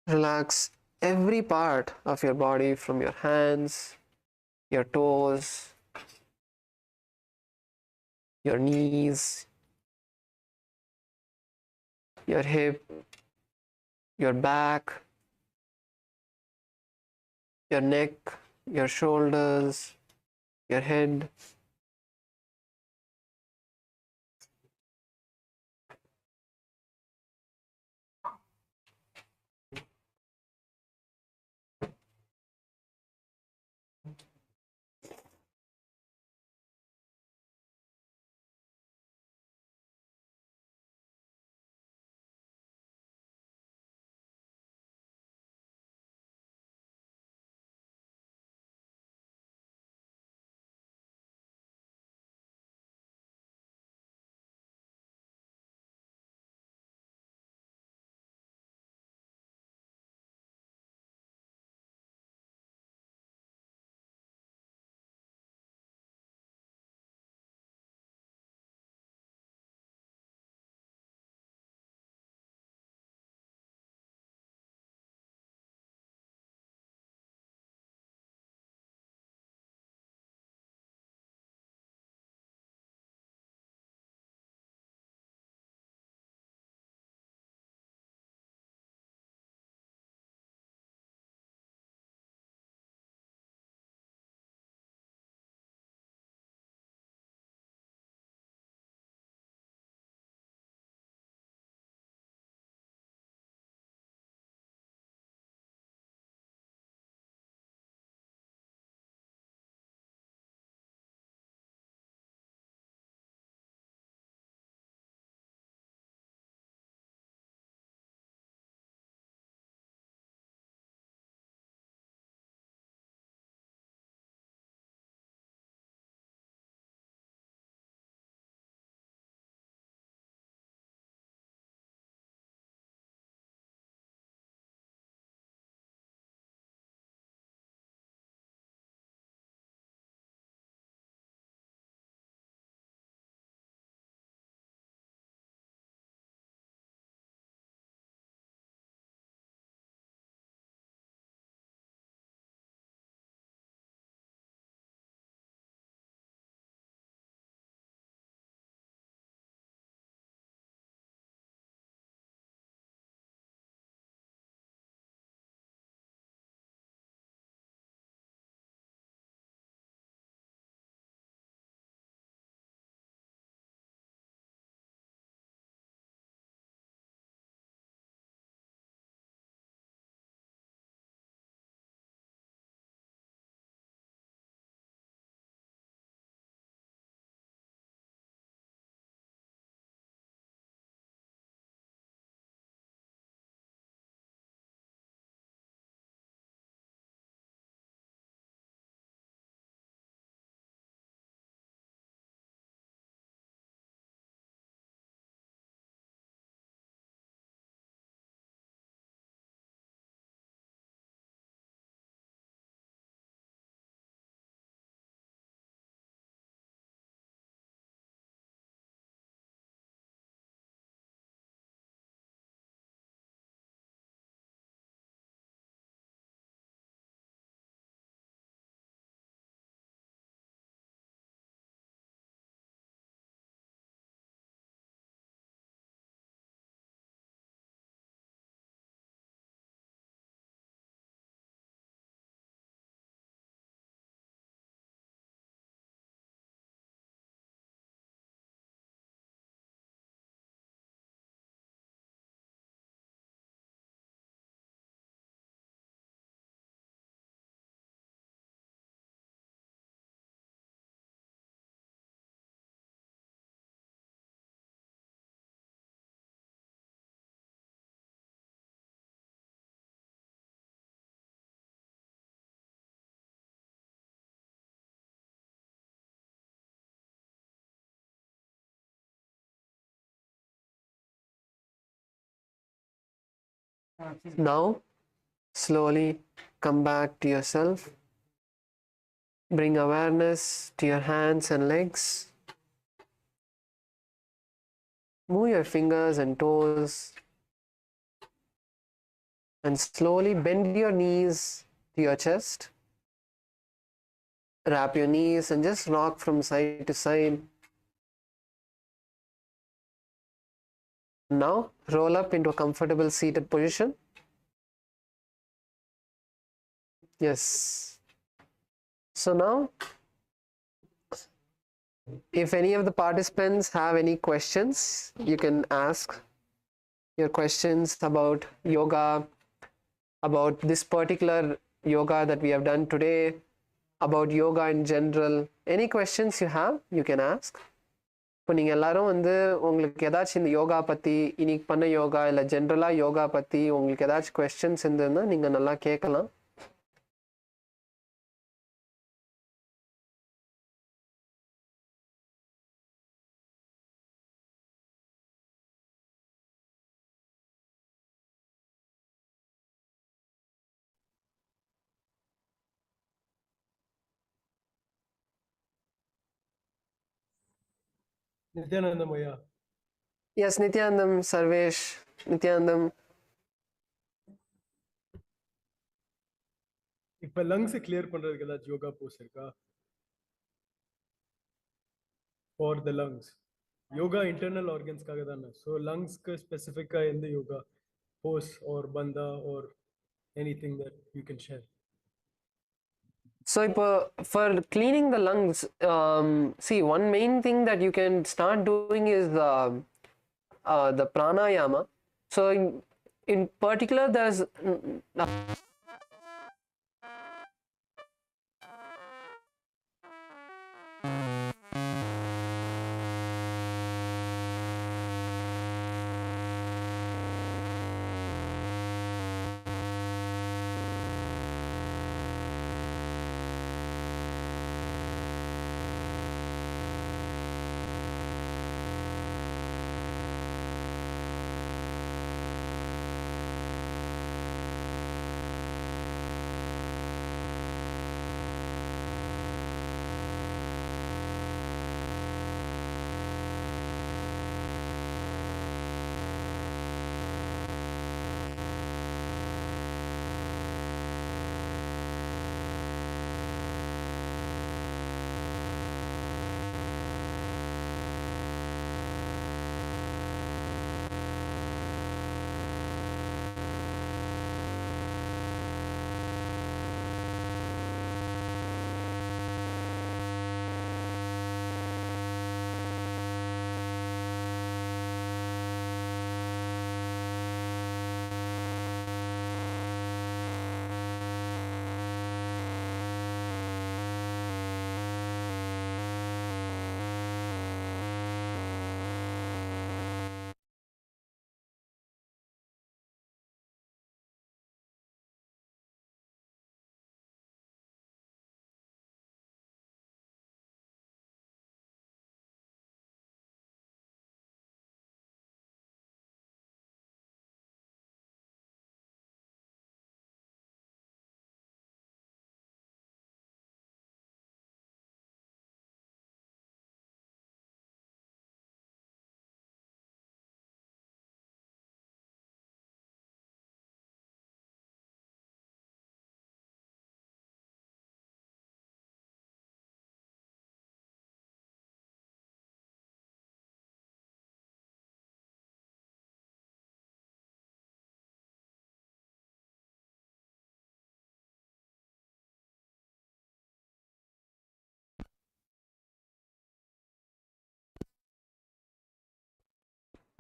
Relax every part of your body from your hands, your toes, your knees, your hip, your back, your neck, your shoulders, your head. Now, slowly come back to yourself. Bring awareness to your hands and legs. Move your fingers and toes And slowly bend your knees to your chest. Wrap your knees and just rock from side to side. Now roll up into a comfortable seated position. Yes. So now, if any of the participants have any questions, you can ask your questions about yoga, about this particular yoga that we have done today, about yoga in general. Any questions you have, you can ask. இப்போ நீங்கள் எல்லாரும் வந்து உங்களுக்கு ஏதாச்சும் இந்த யோகா பற்றி இன்னைக்கு பண்ண யோகா இல்லை ஜென்ரலாக யோகா பற்றி உங்களுக்கு ஏதாச்சும் கொஸ்டின்ஸ் இருந்ததுன்னா நீங்கள் நல்லா கேட்கலாம். Nithyananda Maya. Yes, Nithyanandam, Sarvesh, Nithyanandam. இப்ப lungs கிளியர் பண்றதுக்கு ஏதாச்சும் யோகா போஸ் இருக்கா? For the lungs. Yoga internal organs காக தானே. So lungs-க்கு ஸ்பெசிஃபிக்கா எந்த yoga Bose or bandha or anything that you can share? So for cleaning the lungs, see, one main thing that you can start doing is the pranayama. So in particular, there's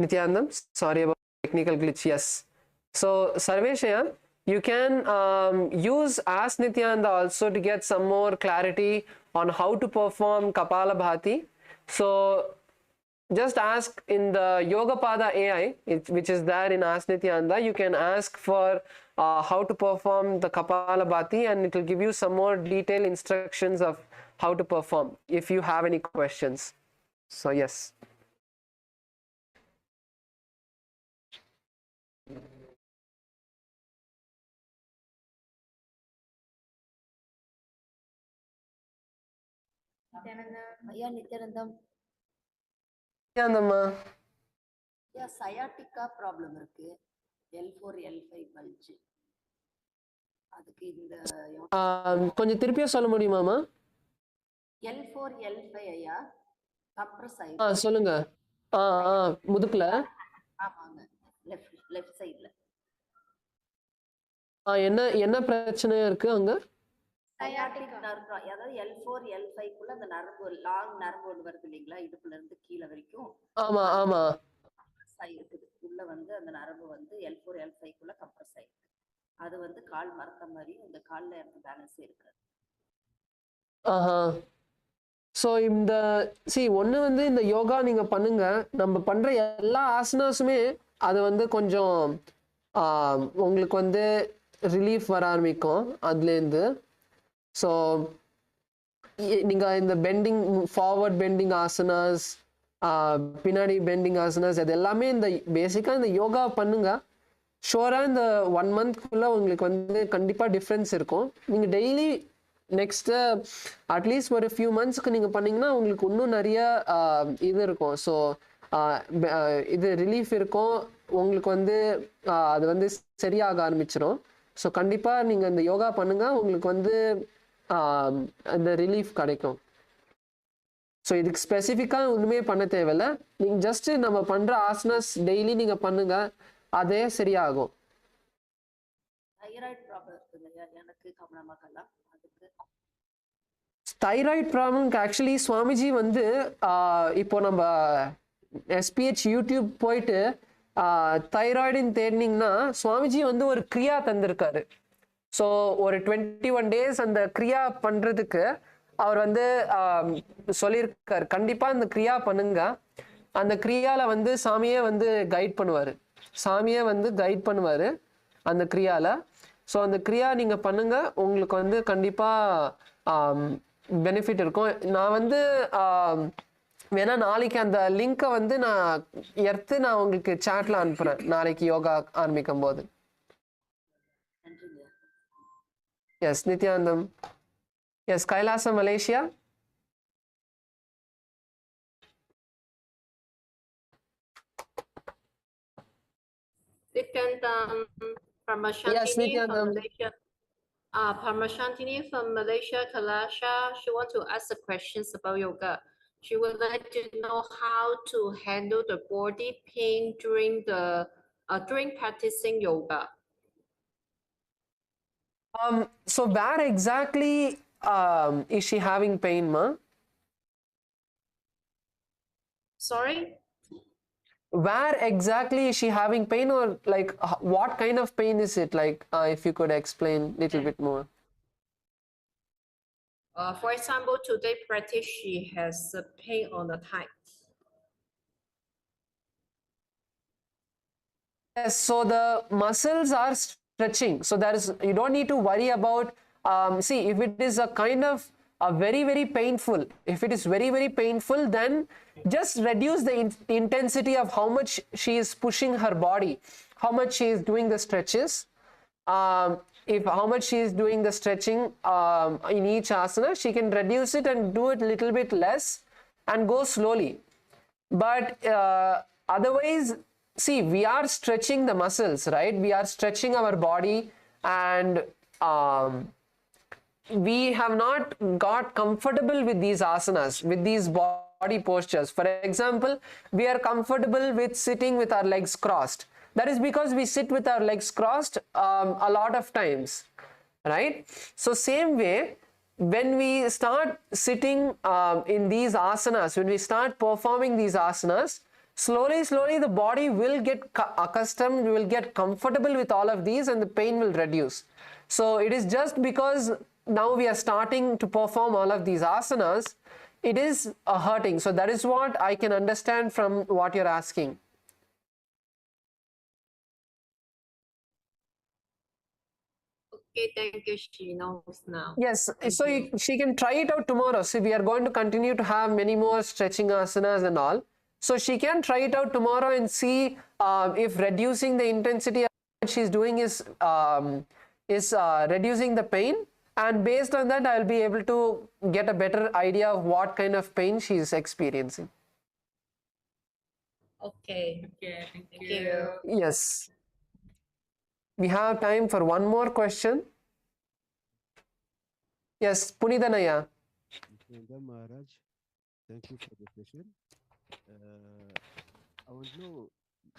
Nithyanandam, sorry about technical glitch. Yes. So Sarveshaya, you can use Ask Nithyananda also to get some more clarity on how to perform Kapalabhati. So just ask in the Yogapada AI, which is there in Ask Nithyananda, you can ask for how to perform the Kapalabhati, and it will give you some more detailed instructions of how to perform if you have any questions. So yes. ஐயா Nithyanandam Nithyanandamma. ஐயா sciatica problem இருக்கு L4 L5 bulge அதுக்கு இந்த கொஞ்சம் திருப்பியும் சொல்ல முடியுமாமா? L4 L5 ஐயா compress ஆயிருக்கு. சொல்லுங்க. முதுகுல ஆமாங்க, லெஃப்ட் சைடுல. என்ன என்ன பிரச்சனை இருக்கு அங்க? சயாட்டிக் நர்வ், அதாவது L4 L5 குள்ள அந்த நரம்பு, லாங் நரம்பு ஒன்று வருது இல்லைங்களா, இடுப்புல இருந்து கீழே வரைக்கும் ஆமா கம்ப்ரஸ் ஆயிருக்குது. உள்ள வந்து அந்த நரம்பு வந்து L4 L5 குள்ள கம்ப்ரஸ் ஆயிருக்கு. அது வந்து கால் மரத்த மாதிரி இந்த கால்ல எனக்கு பேலன்ஸ் இருக்கு. ஸோ இந்த ஒன்று வந்து இந்த யோகா நீங்கள் பண்ணுங்க. நம்ம பண்ணுற எல்லா ஆசனாஸுமே அது வந்து கொஞ்சம் உங்களுக்கு வந்து ரிலீஃப் வர ஆரம்பிக்கும் அதுலேருந்து. ஸோ நீங்கள் இந்த பெண்டிங், ஃபார்வர்ட் பெண்டிங் ஆசனாஸ், பின்னாடி பெண்டிங் ஆசனாஸ், அது எல்லாமே இந்த பேசிக்காக இந்த யோகா பண்ணுங்க. ஷோராக இந்த 1 மந்த்க்குள்ளே உங்களுக்கு வந்து கண்டிப்பாக டிஃப்ரென்ஸ் இருக்கும். நீங்கள் டெய்லி நெக்ஸ்ட்டு அட்லீஸ்ட் ஒரு ஃபியூ மந்த்ஸ்க்கு நீங்கள் பண்ணிங்கன்னா உங்களுக்கு இன்னும் நிறைய இது இருக்கும். ஸோ இது ரிலீஃப் இருக்கும் உங்களுக்கு வந்து, அது வந்து சரியாக ஆரம்பிச்சிடும். ஸோ கண்டிப்பாக நீங்கள் இந்த யோகா பண்ணுங்கள், உங்களுக்கு வந்து அந்த ரிலீஃப் கிடைக்கும். ஸோ இதுக்கு ஸ்பெசிஃபிக்காக ஒன்றுமே பண்ண தேவையில்லை. நீங்கள் ஜஸ்ட்டு நம்ம பண்ணுற ஆசனாஸ் டெய்லி நீங்கள் பண்ணுங்கள், அதே சரியாகும். தைராய்டு ப்ராப்ளம் இருக்குங்க எனக்கு, கமலமாக்கலாம். அதுக்கு தைராய்டு ப்ராப்ளம்க்கு ஆக்சுவலி சுவாமிஜி வந்து இப்போ நம்ம SPH யூடியூப் போயிட்டு தைராய்டுன்னு தேடினீங்கன்னா சுவாமிஜி வந்து ஒரு கிரியா தந்திருக்காரு. ஸோ ஒரு 21 days அந்த கிரியா பண்ணுறதுக்கு அவர் வந்து சொல்லியிருக்காரு. கண்டிப்பாக அந்த கிரியா பண்ணுங்க. அந்த கிரியாவில் வந்து சாமியே வந்து கைட் பண்ணுவார். அந்த கிரியாவில். ஸோ அந்த கிரியா நீங்கள் பண்ணுங்க, உங்களுக்கு வந்து கண்டிப்பாக பெனிஃபிட் இருக்கும். நான் வந்து வேணா நாளைக்கு அந்த லிங்கை வந்து நான் நான் உங்களுக்கு சாட்ல அனுப்புகிறேன் நாளைக்கு யோகா ஆரம்பிக்கும் போது. Yes Nithyanandam. Yes Kailasa, Malaysia. Nithyananda, Paramashivoham from Malaysia. Paramashivoham from Malaysia, KAILASA. She wants to ask the questions about yoga. She would like to know how to handle the body pain during practicing yoga. So where exactly is she having pain, ma? Sorry? Where exactly is she having pain, or like what kind of pain is it? Like if you could explain a little bit more. For example, today practice she has a pain on the thigh. Yes, so the muscles are stretching. So you don't need to worry about, see, if it is a kind of very, very painful, if it is very, very painful, then just reduce the intensity of how much she is pushing her body, how much she is doing the stretches. If how much she is doing the stretching in each asana, she can reduce it and do it a little bit less and go slowly. But otherwise, see, we are stretching the muscles, right? We are stretching our body, and we have not got comfortable with these asanas, with these body postures. For example, we are comfortable with sitting with our legs crossed. That is because we sit with our legs crossed a lot of times, right? So same way, when we start sitting in these asanas, when we start performing these asanas, slowly the body will get accustomed, will get comfortable with all of these, and the pain will reduce. So it is just because now we are starting to perform all of these asanas, it is hurting. So that is what I can understand from what you're asking. Okay, thank you. She knows now. Yes, so she can try it out tomorrow. So we are going to continue to have many more stretching asanas and all. So she can try it out tomorrow and see if reducing the intensity of what she's doing is reducing the pain. And based on that, I'll be able to get a better idea of what kind of pain she's experiencing. Okay. Thank you. Yes. We have time for one more question. Yes, Punidanaya. Nithyananda Maharaj, thank you for the session. I want to know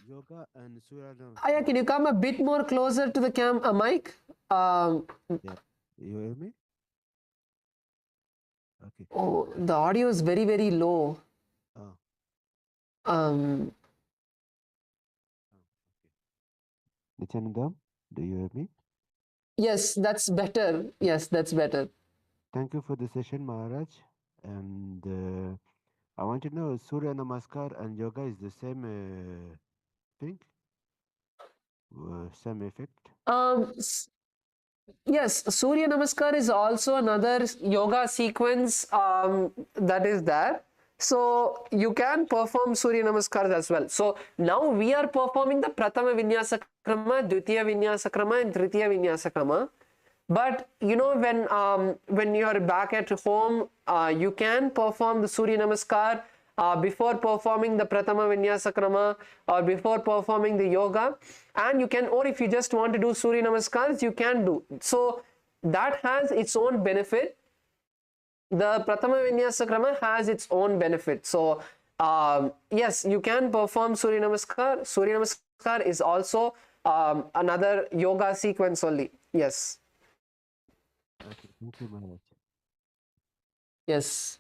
yoga and Surya Namaskar. Aya, can you come a bit more closer to the mic? Yeah, you hear me? Okay. Oh, the audio is very, very low. Ah, Um, okay. Nithyananda, do you hear me? yes, that's better. Yes, that's better. Thank you for the session, Maharaj. And I want to know Surya Namaskar and yoga is the same thing? Same effect? Yes, Surya Namaskar is also another yoga sequence that is there. So you can perform Surya Namaskar as well. So now we are performing the Pratama Vinyasa Krama, Dvitiya Vinyasa Krama, and Tritiya Vinyasa Krama. But you know, when you are back at home, you can perform the Surya Namaskar before performing the Pratama Vinyasa Krama or before performing the yoga, and you can, or if you just want to do Surya Namaskars, you can do. So that has its own benefit. The Pratama Vinyasa Krama has its own benefit. So yes, you can perform Surya Namaskar. Surya Namaskar is also another yoga sequence only. Yes. Okay, thank you, Maharaj. Yes.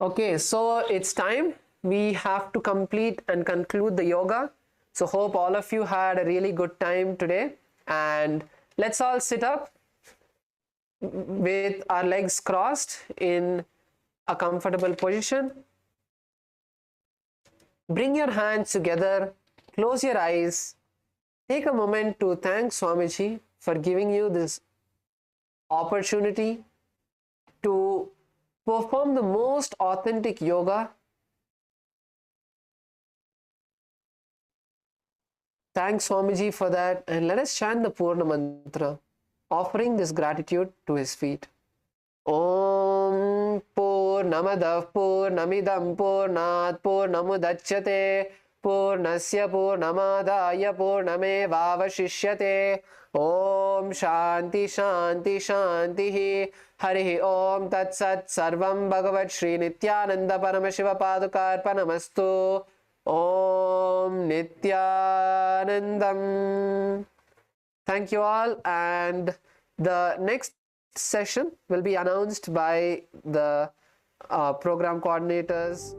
Okay, so it's time. We have to complete and conclude the yoga. So hope all of you had a really good time today. And let's all sit up with our legs crossed in a comfortable position. Bring your hands together, close your eyes. Take a moment to thank Swamiji for giving you this opportunity to perform the most authentic yoga. Thanks Swamiji for that, and let us chant the Purna Mantra, offering this gratitude to his feet. Om Purnamadav Purnamidam Purnat Purnamudachyate Purnasya Purnamadaya Purnamevavashishyate. Om Shanti Shanti Shanti Harihi Om Tat Sat Sarvam Bhagavat Shri Nithyananda Paramashiva Padukarpanamastu. Om Nithyanandam. Thank you all, and the next session will be announced by the program coordinators.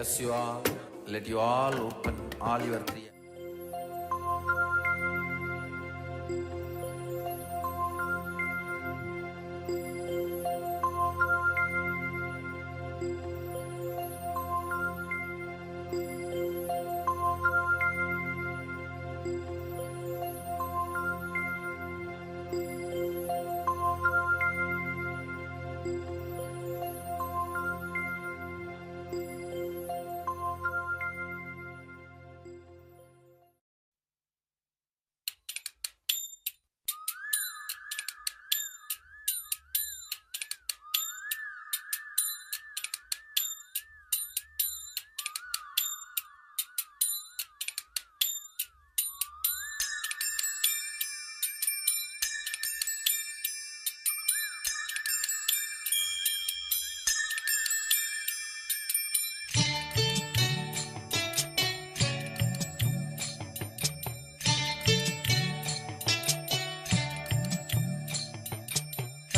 bless you all. Let you all open all your three.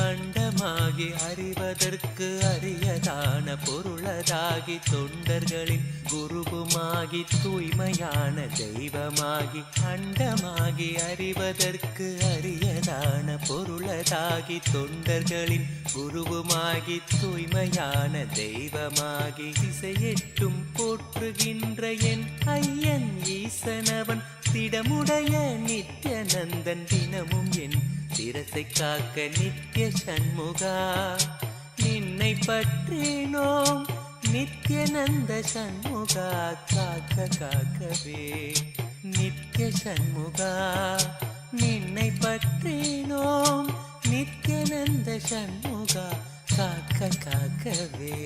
அண்டமாகி அறிவதற்கு அரியதான பொருளதாகி தொண்டர்களின் குருவுமாகி தூய்மையான தெய்வமாகி அண்டமாகி அறிவதற்கு அரியதான பொருளதாகி தொண்டர்களின் குருவுமாகி தூய்மையான தெய்வமாகி திசையெட்டும் போற்றுகின்ற என் ஐயன் ஈசனவன் திடமுடைய நித்யநந்தன் தினமும் என் சிரசை காக்க நித்ய சண்முகா நின்னை பற்றினோம் நித்யநந்த சண்முகா காக்க காக்கவே நித்ய சண்முகா நின்னை பற்றினோம் நித்யநந்த சண்முகா காக்க காக்கவே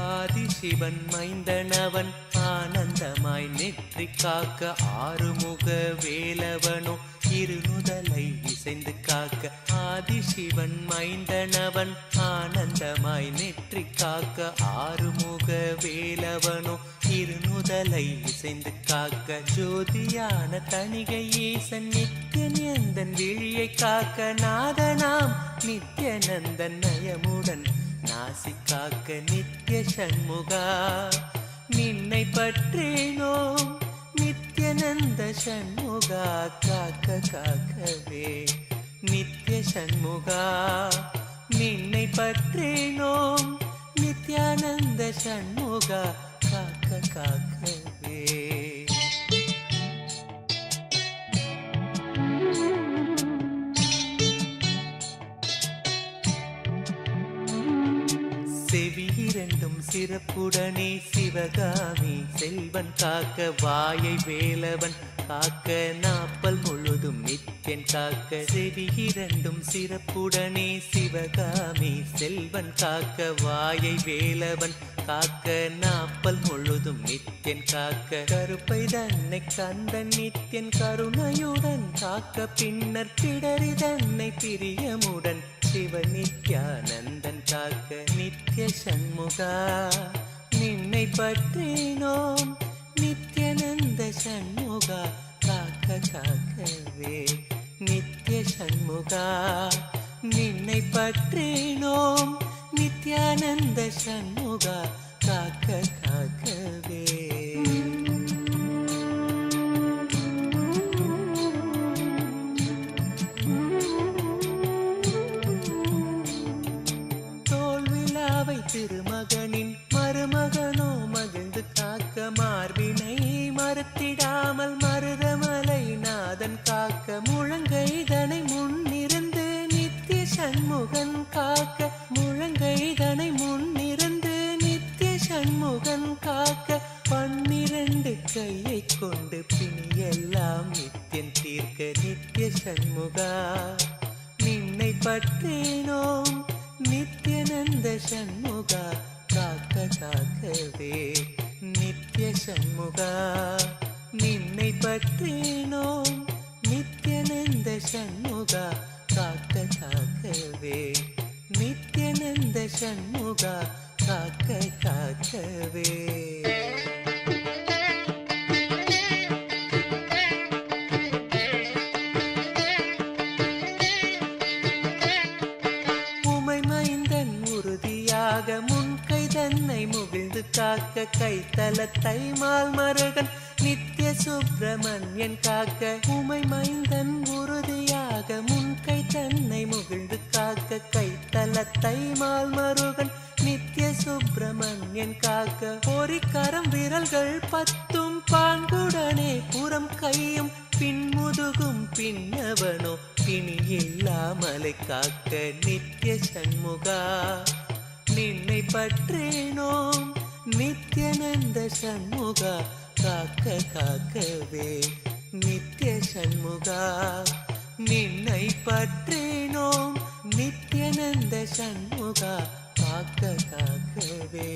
ஆதிசிவன் மைந்தனவன் ஆனந்தமாய் நெற்றி காக்க ஆறுமுக வேலவனோ இருநுதலை இசைந்து காக்க ஆதிசிவன் மைந்தனவன் ஆனந்தமாய் நெற்றி காக்க ஆறுமுக வேலவனோ இருநுதலை இசைந்து காக்க ஜோதியான தணிகை ஈசன் நித்யநந்தன் விழியை காக்க நாதனாம் நித்யநந்தன் நயமுடன் நாசி காக்க நித்ய சண்முகா நின்னை பற்றினோம் நித்யநந்த சண்முகா காக்க காக்கவே நித்ய சண்முகா நின்னை பற்றினோம் நித்யானந்த சண்முகா காக்க காக்கவே செவி இரண்டும் சிறப்புடனே சிவகாமி செல்வன் காக்க வாயை வேலவன் காக்க நாப்பல் முழுதும் நித்யன் காக்க செவி இரண்டும் சிறப்புடனே சிவகாமி செல்வன் காக்க வாயை வேலவன் காக்க நாப்பல் முழுதும் நித்யன் காக்க கருப்பை தன்னை கந்தன் நித்யன் கருணையுடன் காக்க பின்னர் பிடரி தன்னை பிரியமுடன் சிவ நித்யானந்தன் காக்க நித்ய சண்முகா நின்னை பற்றினோம் நித்யநந்த சண்முகா காக்க காக்கவே நித்ய சண்முகா நின்னை பற்றினோம் நித்யானந்த சண்முகா காக்க காக்கவே திருமகனின் மருமகனோ மகிழ்ந்து காக்க மார்பினை மறுத்திடாமல் மருதமலை நாதன் காக்க முழங்கைதனை முன்னிருந்து நித்ய சண்முகன் காக்க முழங்கைதனை முன்னிருந்து நித்ய சண்முகன் காக்க 12 கையை கொண்டு பிணியெல்லாம் நித்யன் தீர்க்க நித்ய சண்முகா நின்னை பற்றினோம் நித்யநந்த சண்முகா காக்க காக்கவே நித்ய சண்முகா நின்னை பற்றினோம் நித்யநந்த சண்முகா காக்க காக்கவே நித்யநந்த சண்முகா காக்க காக்கவே தன்னை முகிழ்ந்து காக்க கைத்தலத்தை மால்மருகன் நித்ய சுப்பிரமணியன் காக்க உமை மைந்தன் உறுதியாக முன்கை தன்னை முகிழ்ந்து காக்க கைத்தலத்தை மால்மருகன் நித்ய சுப்பிரமணியன் காக்க பொறிக்கரம் விரல்கள் பத்தும் பாங்குடனே புறம் கையும் பின்முதுகும் பின்னவனோ பிணி இல்லாமலை காக்க நித்ய சண்முகா நின்னை பற்றேனோம் நித்யானந்த சண்முகா காக்க காக்கவே நித்ய சண்முகா நின்னை பற்றேனோம் நித்யானந்த சண்முகா காக்க காக்கவே.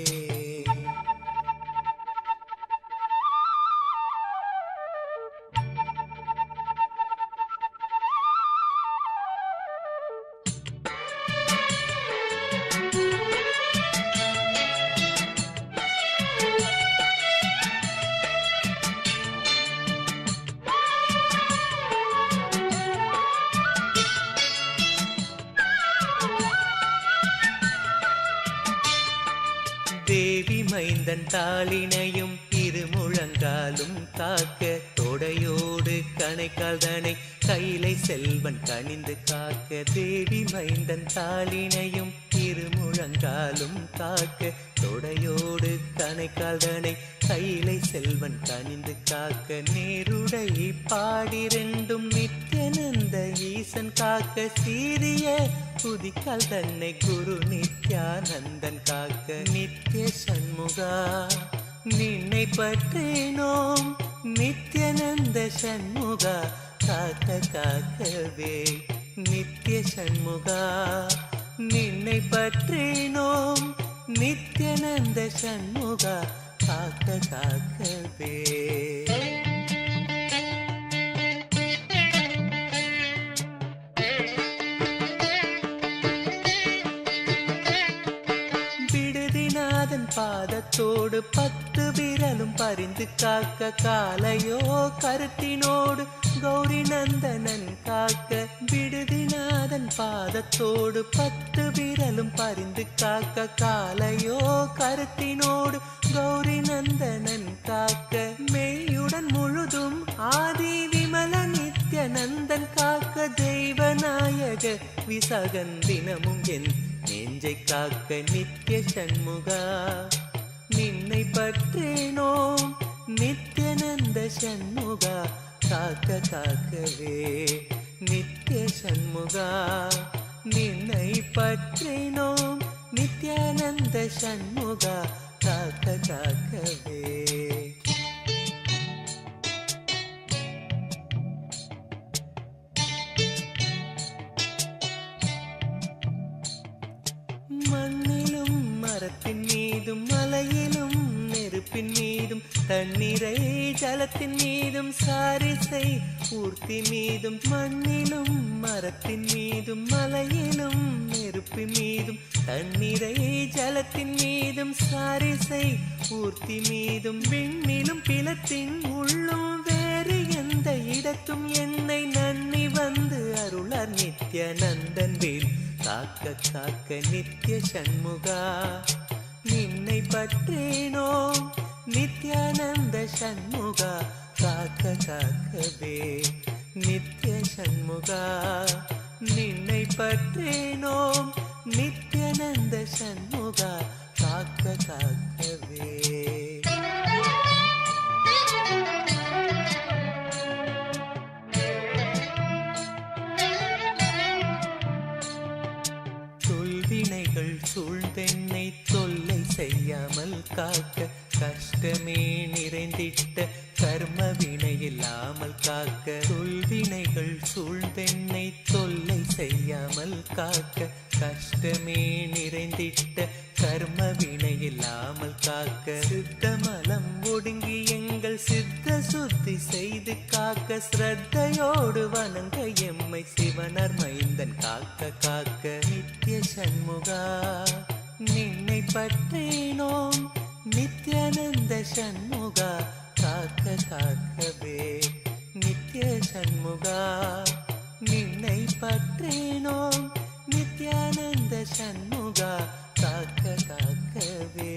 தேவி மைந்தன் தாளினையும் திருமுழங்காலும் காக்க தொடையோடு கணைக்கால் தனை கைலை செல்வன் கணிந்து காக்க தேவி மைந்தன் தாளினையும் திருமுழங்காலும் காக்க தொடையோடு கணைக்கால் தனை கைலை செல்வன் கணிந்து காக்க நேருடை பாடிரெண்டும் நித்யானந்த ஈசன் காக்க சீரிய புதிக்கால் தன்னை குரு நித்யானந்தன் காக்க நித்ய சண்முகா நின்னை பற்றேனோம் நித்யானந்த சண்முகா காக்க காக்கவே நித்ய சண்முகா நின்னை பற்றேனோம் நித்யானந்த சண்முகா காக்க காக்கவே. விடுதிநாதன் பாதத்தோடு 10 விரலும் பறிந்து காக்க காலையோ கருத்தினோடு கௌரி நந்தனன் காக்க விடுதிநாதன் பாதத்தோடு 10 விரலும் பறிந்து காக்க காலையோ கருத்தினோடு கௌரி நந்தனன் காக்க மெய்யுடன் முழுதும் ஆதி விமல நித்யானந்தன் காக்க தெய்வநாயக விசகன் தினமும் என் நெஞ்சை காக்க நித்ய சண்முகா நின்னை பற்றேனோம் நித்யானந்த சண்முகா காக்க காக்கவே நித்ய சண்முகா நின்னை பற்றேனோம் நித்யானந்த சண்முகா காக்க காக்கவே. மண்ணிலும் மரத்தின் மீதும் மலையிலும் நெருப்பின் மீதும் தண்ணீரை ஜலத்தின் மீதும் சாரிசை ஊர்த்தி மீதும் மண்ணிலும் மரத்தின் மீதும் மலையிலும் நெருப்பின் மீதும் தண்ணீரை ஜலத்தின் மீதும் சாரிசை ஊர்த்தி மீதும் விண்ணிலும் பிலத்தின் உள்ளும் வேறு எந்த இடத்தும் என்னை நன்னி வந்து அருளார் நித்யானந்தன் வேல் காக்க காக்க நித்ய சண்முகா நின்னை பற்றேனோம் நித்யானந்த சண்முகா காக்க காக்கவே நித்ய சண்முகா நின்னை பற்றேனோம் நித்யானந்த சண்முகா காக்க காக்கவே. தொல்வினைகள் சூழ்ந்தென்னை தொல்லை செய்யாமல் காக்க கஷ்டமே நிறைந்திட்ட கர்ம வினை இல்லாமல் காக்க தொல்வினைகள் சூழ்ந்தென்னை தொல்லை செய்யாமல் காக்க கஷ்டமே நிறைந்திட்ட கர்ம வினை இல்லாமல் காக்க சித்தமலம் ஒடுங்கி எங்கள் சித்த சுத்தி செய்து காக்க ஸ்ரத்தையோடு வணங்க எம்மை சிவனர் மைந்தன் காக்க காக்க நித்ய சண்முகா நின்னை பற்றேனோம் நித்யானந்த சண்முகா காக்க காக்கவே நித்ய சண்முகா நின்னை பற்றேனோம் நித்யானந்த சண்முகா காக்க காக்கவே.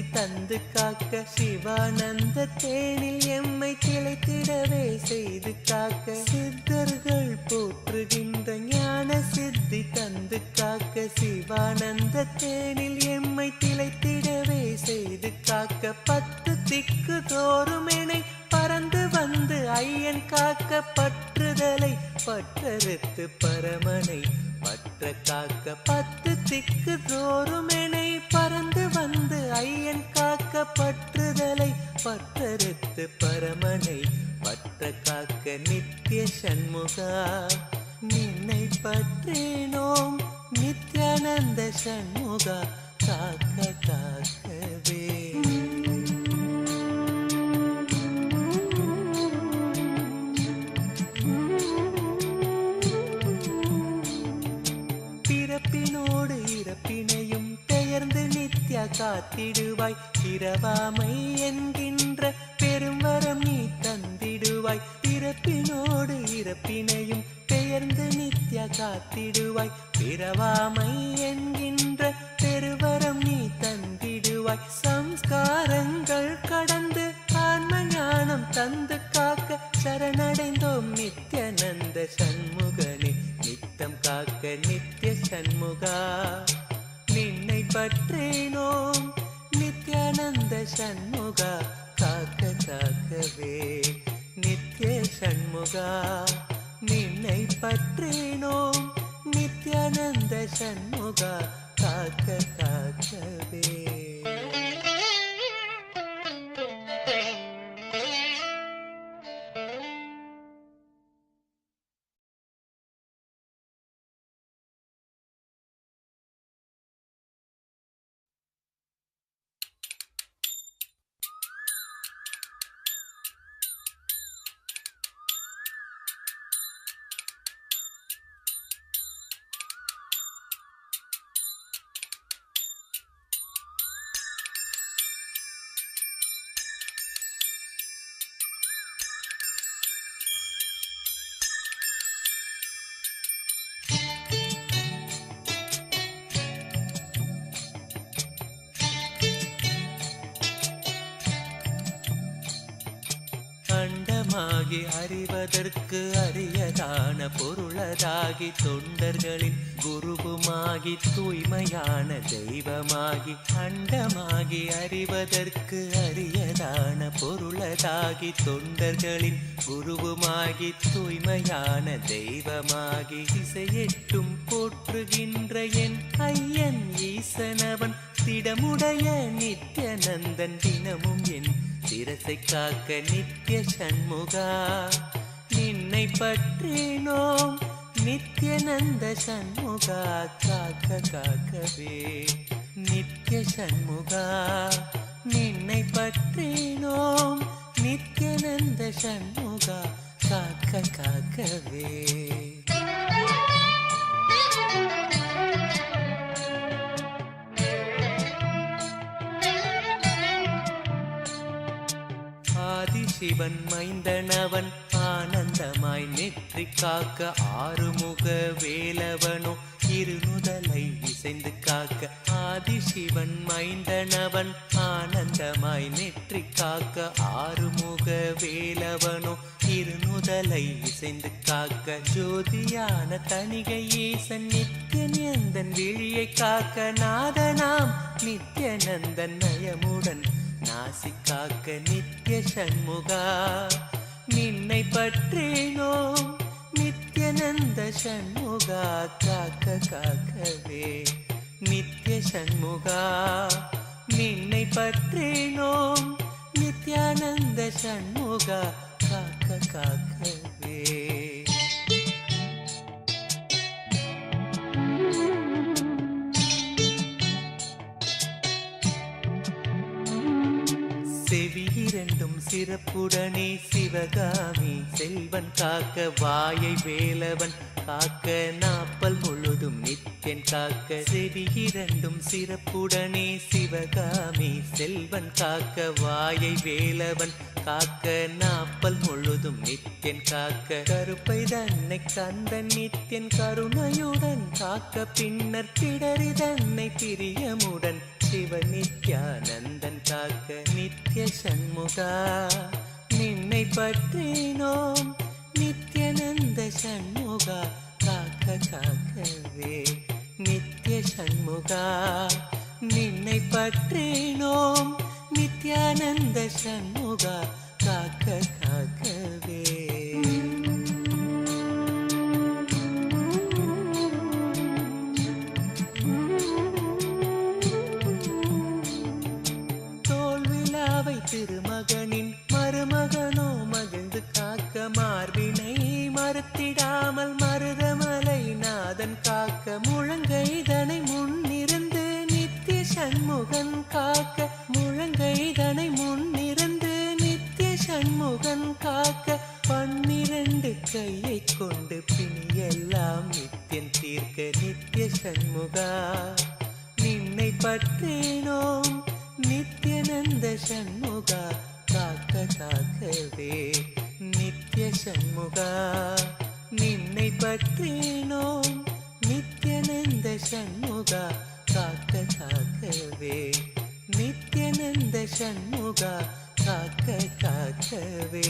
சித்தி தந்து காக்க சிவானந்த தேனில் எம்மை திளைத்திடவே செய்து காக்க சித்தர்கள் போற்றுகின்ற ஞான சித்தி தந்து காக்க சிவானந்த தேனில் எம்மை திளைத்திடவே செய்து காக்க 10 திக்கு தோறும் எனை பறந்து வந்து ஐயன் காக்க பற்றுதலை பற்றறுத்து பரமனை பற்ற காக்க 10 திக்கு தோறும் எனை பறந்து வந்து ஐயன் காக்க பற்றுதலை பற்றறுத்து பரமனை பற்ற காக்க நித்திய சண்முகா நின்னை பற்றினோம் நித்யானந்த சண்முகா காக்க காக்கவே பிறப்பினோடு இறப்பினையும் பெயர்ந்து நித்யா காத்திடுவாய் பிறவாமை என்கின்ற பெரும்வரம் நீ தந்திடுவாய் பிறப்பினோடு இறப்பினையும் பெயர்ந்து நித்யா காத்திடுவாய் பிறவாமை என்கின்ற பெருவரம் நீ தந்திடுவாய் சம்ஸ்காரங்கள் கடந்து ஆன்ம ஞானம் தந்து காக்க சரணடைந்தோம் நித்யானந்த சண்முகனே நித்தம் காக்க நித்ய சண்முகா நின்னை பற்றினோம் நித்யானந்த சண்முகா காக்க காக்கவே நித்ய சண்முகா நின்னை பற்றினோம் நித்யானந்த சண்முகா காக்க காக்கவே அண்டமாகி அறிவதற்கு அரியதான பொருளதாகி தொண்டர்களின் குருவுமாகி தூய்மையான தெய்வமாகி அண்டமாகி அறிவதற்கு அரியதான பொருளதாகி தொண்டர்களின் குருவுமாகி தூய்மையான தெய்வமாகி திசையெட்டும் போற்றுகின்ற என் ஐயன் ஈசனவன் திடமுடைய நித்யானந்தன் தினமும் என் சிரசை காக்க நித்ய சண்முகா நின்னை பற்றினோம் நித்யானந்த சண்முகா காக்க காக்கவே நித்ய சண்முகா நின்னை பற்றினோம் நித்யானந்த சண்முகா காக்க காக்கவே ஆதிசிவன் மைந்தனவன் ஆனந்தமாய் நெற்றி காக்க ஆறுமுக வேலவனோ இருநுதலை இசைந்து காக்க ஆதிசிவன் மைந்தனவன் ஆனந்தமாய் நெற்றி காக்க ஆறுமுக வேலவனோ இருநுதலை இசைந்து காக்க ஜோதியான தணிகை ஈசன் நித்யானந்தன் விழியை காக்க நாதனாம் நித்யானந்தன் நயமுடன் நாசி காக்க நித்ய சண்முகா நின்னை பற்றினோம் நித்யானந்த சண்முகா காக்க காக்கவே நித்ய சண்முகா நின்னை பற்றினோம் நித்யானந்த சண்முகா காக்க காக்கவே செவி இரண்டும் சிறப்புடனே சிவகாமி செல்வன் காக்க வாயை வேலவன் காக்க நாப்பல் முழுதும் நித்யன் காக்க செவி இரண்டும் சிறப்புடனே சிவகாமி செல்வன் காக்க வாயை வேலவன் காக்க நாப்பல் முழுதும் நித்யன் காக்க கருப்பை தன்னை கந்தன் நித்யன் கருணையுடன் காக்க பின்னர் பிடரி தன்னை பிரியமுடன் சிவ நித்யானந்தன் காக்க நித்ய சண்முகா நின்னை பற்றினோம் நித்யானந்த சண்முகா காக்க காக்கவே நித்ய சண்முகா நின்னை பற்றினோம் நித்யானந்த சண்முகா காக்க காக்கவே தோல்விழாவை திருமகனின் மருமகனோ மகிழ்ந்து காக்க மார்பினை மறுத்திடாமல் மருதமலை நாதன் காக்க முழங்கைதனை முன்னிருந்து நித்திய சண்முகன் காக்க முழங்கைதனை முன்னிருந்து நித்திய சண்முகன் காக்க 12 கையை கொண்டு பிணியெல்லாம் நித்தியன் தீர்க்க நித்திய சண்முகா நின்னை பற்றினோம் நித்யானந்த சண்முகா காக்க காக்கவே நித்ய சண்முகா நின்னை பற்றினோம் நித்யானந்த சண்முகா காக்க காக்கவே நித்யானந்த சண்முகா காக்க காக்கவே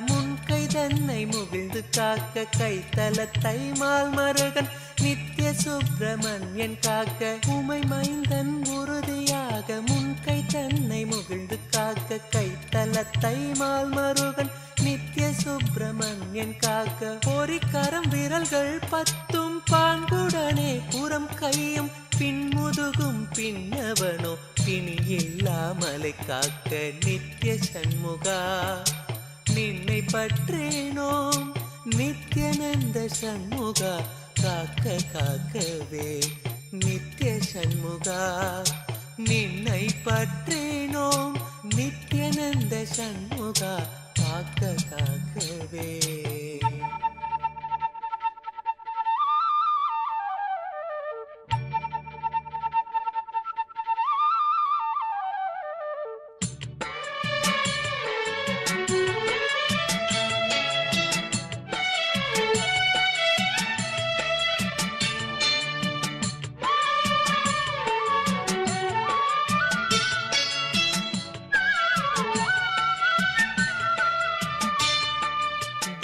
முன்கை தன்னை முகிழ்ந்து காக்க கைத்தலத்தை மால் மருகன் நித்ய சுப்பிரமணியன் காக்க உமை மைந்தன் உறுதியாக முன்கை தன்னை முகிழ்ந்து காக்க கைத்தலத்தை மால் மருகன் நித்ய சுப்பிரமணியன் காக்க பொறிக்கரம் விரல்கள் 10 பாங்குடனே புறம் கையும் பின்முதுகும் பின்னவனோ பிணி இல்லாமலை காக்க நித்ய சண்முகா நின்னை பற்றினோம் நித்யானந்த சண்முகா காக்க காக்கவே நித்ய சண்முகா நின்னை பற்றினோம் நித்யானந்த சண்முகா காக்க காக்கவே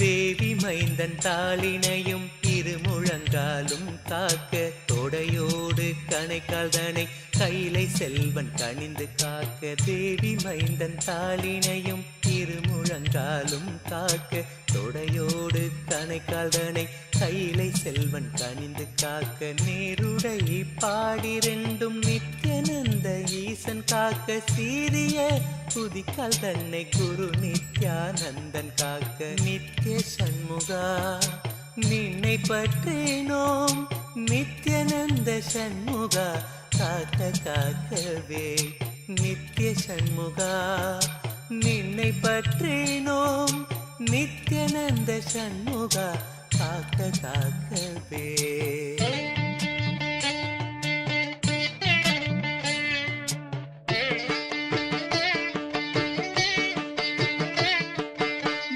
தேவி மைந்தன் தாளினையும் இருமுழங்காலும் காக்க தொடையோடு கணைக்கால் தனை கைலை செல்வன் கணிந்து காக்க தேவி மைந்தன் தாளினையும் இருமுழங்காலும் காக்க தொடையோடு கணைக்கால் தனை கைலை செல்வன் கணிந்து காக்க நேருடை பாடிரெண்டும் நித்யானந்த ஈசன் காக்க சீரிய புதிக்கால் தன்னை குரு நித்யானந்தன் காக்க நித்ய சண்முகா நின்னை பற்றினோம் நித்யானந்த சண்முகா காக்க காக்கவே நித்ய சண்முகா நின்னை பற்றினோம் நித்யானந்த சண்முகா காக்க காக்கவே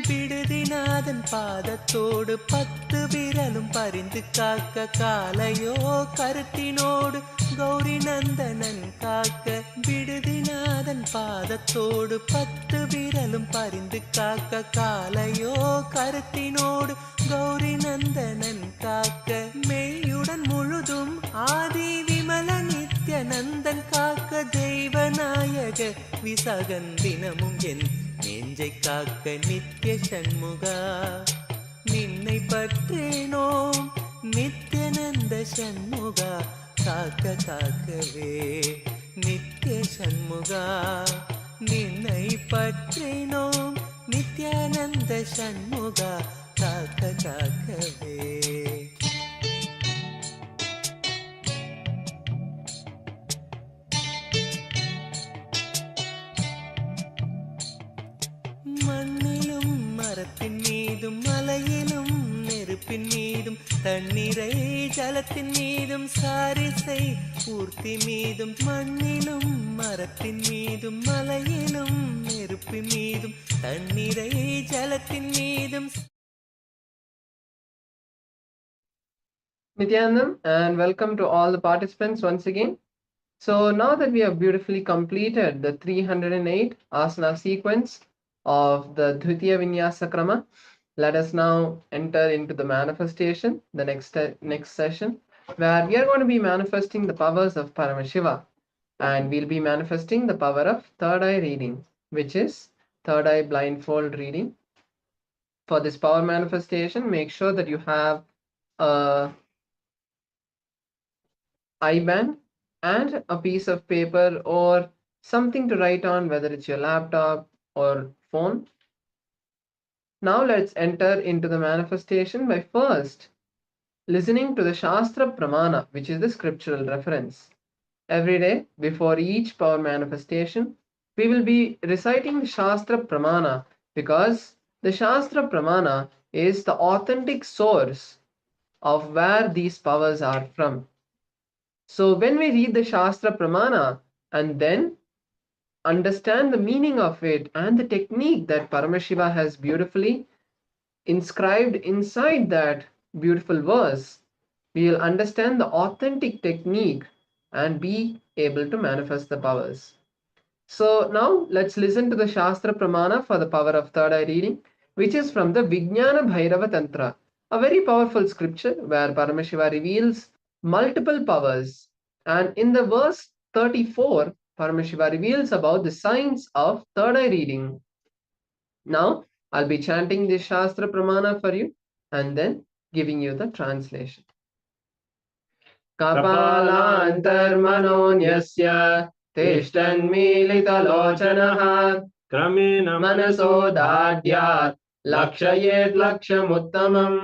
விடுதிநாதன் பாதத்தோடு 10 விரலும் பரிந்து காக்க காலையோ கருத்தினோடு கௌரி நந்தனன் காக்க விடுதிநாதன் பாதத்தோடு 10 விரலும் பரிந்து காக்க காலையோ கருத்தினோடு கௌரி நந்தனன் காக்க மெய்யுடன் முழுதும் ஆதி விமல நித்யானந்தன் காக்க தெய்வநாயக விசாகன் தினமும் என் நெஞ்சை காக்க நித்ய சண்முகா நின்னை பற்றினோம் நித்யானந்த சண்முகா காக்க காக்கவே நித்ய சண்முகா நின்னை பற்றினோம் நித்யானந்த சண்முகா காக்க காக்கவே மண்ணிலும் மரத்தின் மீதும் மலையிலும் நெருப்பின் மீதும் தண்ணீரை ஜலத்தின் மீதும் சாரிசை ஊர்த்தி மீதும் மண்ணிலும் மரத்தின் மீதும் மலையிலும் நெருப்பின் மீதும் தண்ணீரை ஜலத்தின் மீதும். Nithyananda, and welcome to all the participants once again. So now that we have beautifully completed the 308 asana sequence of the Dvitiya Vinyasa Krama, let us now enter into the manifestation, the next session, where we are going to be manifesting the powers of Paramashiva, and we'll be manifesting the power of third eye reading, which is third eye blindfold reading. For this power manifestation, make sure that you have a eye band and a piece of paper or something to write on, whether it's your laptop or phone. Now let's enter into the manifestation by first listening to the Shastra Pramana, which is the scriptural reference. Every day before each power manifestation, we will be reciting the Shastra Pramana, because the Shastra Pramana is the authentic source of where these powers are from. So when we read the Shastra Pramana and then understand the meaning of it and the technique that Paramashiva has beautifully inscribed inside that beautiful verse, we will understand the authentic technique and be able to manifest the powers. So now let's listen to the Shastra Pramana for the power of third eye reading, which is from the Vijnana Bhairava Tantra, a very powerful scripture where Paramashiva reveals multiple powers. And in the verse 34, Paramashiva reveals about the science of third eye reading. Now I'll be chanting this Shastra Pramana for you and then giving you the translation. Kapalantarmanonyasya tishtanmilitalochanaha Kramena manasodadyat lakshayet lakshamuttamam.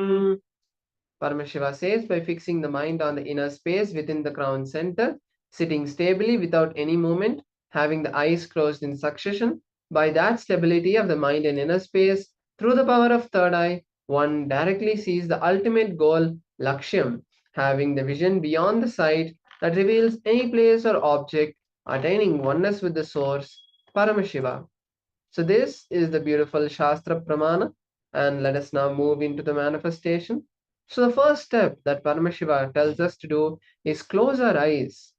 Paramashiva says, by fixing the mind on the inner space within the crown center, sitting stably without any movement, having the eyes closed in succession, by that stability of the mind and inner space, through the power of third eye, one directly sees the ultimate goal, Lakshyam, having the vision beyond the sight that reveals any place or object, attaining oneness with the source, Paramashiva. So this is the beautiful Shastra Pramana, and let us now move into the manifestation. So the first step that Paramashiva tells us to do is close our eyes.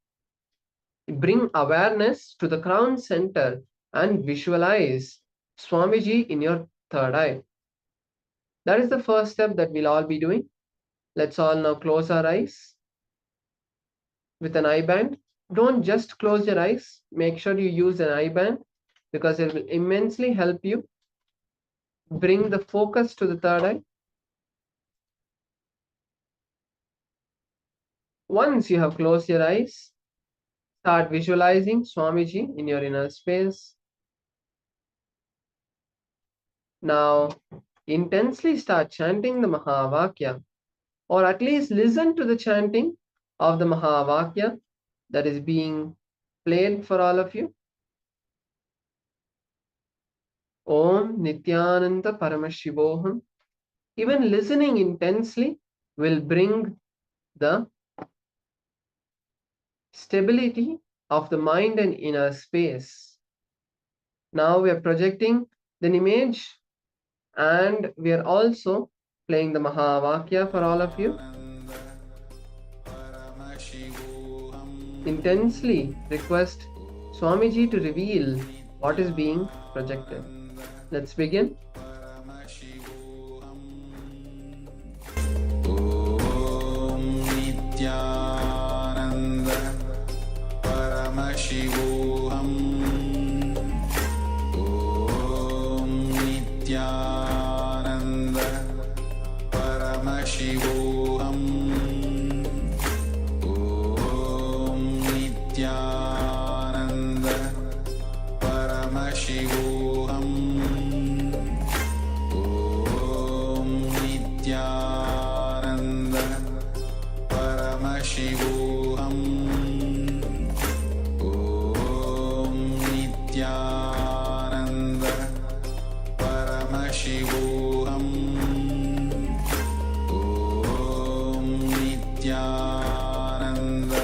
Bring awareness to the crown center and visualize Swamiji in your third eye. That is the first step that we'll all be doing. Let's all now close our eyes with an eye band. Don't just close your eyes. Make sure you use an eye band, because it will immensely help you bring the focus to the third eye. Once you have closed your eyes, start visualizing Swamiji in your inner space. Now, intensely start chanting the Mahavakya, or at least listen to the chanting of the Mahavakya that is being played for all of you. Om Nithyananda Paramashivoham. Even listening intensely will bring the stability of the mind and inner space. Now we are projecting the image, and we are also playing the Mahavakya for all of you. Intensely request Swamiji to reveal what is being projected. Let's begin. Om Nithyananda Paramashivoham. Om Nithyananda Paramashivoham. Om Nithyananda Paramashivoham. Om Nithyananda Paramashivoham. Om Nithyananda Paramashivoham. Om Nithyananda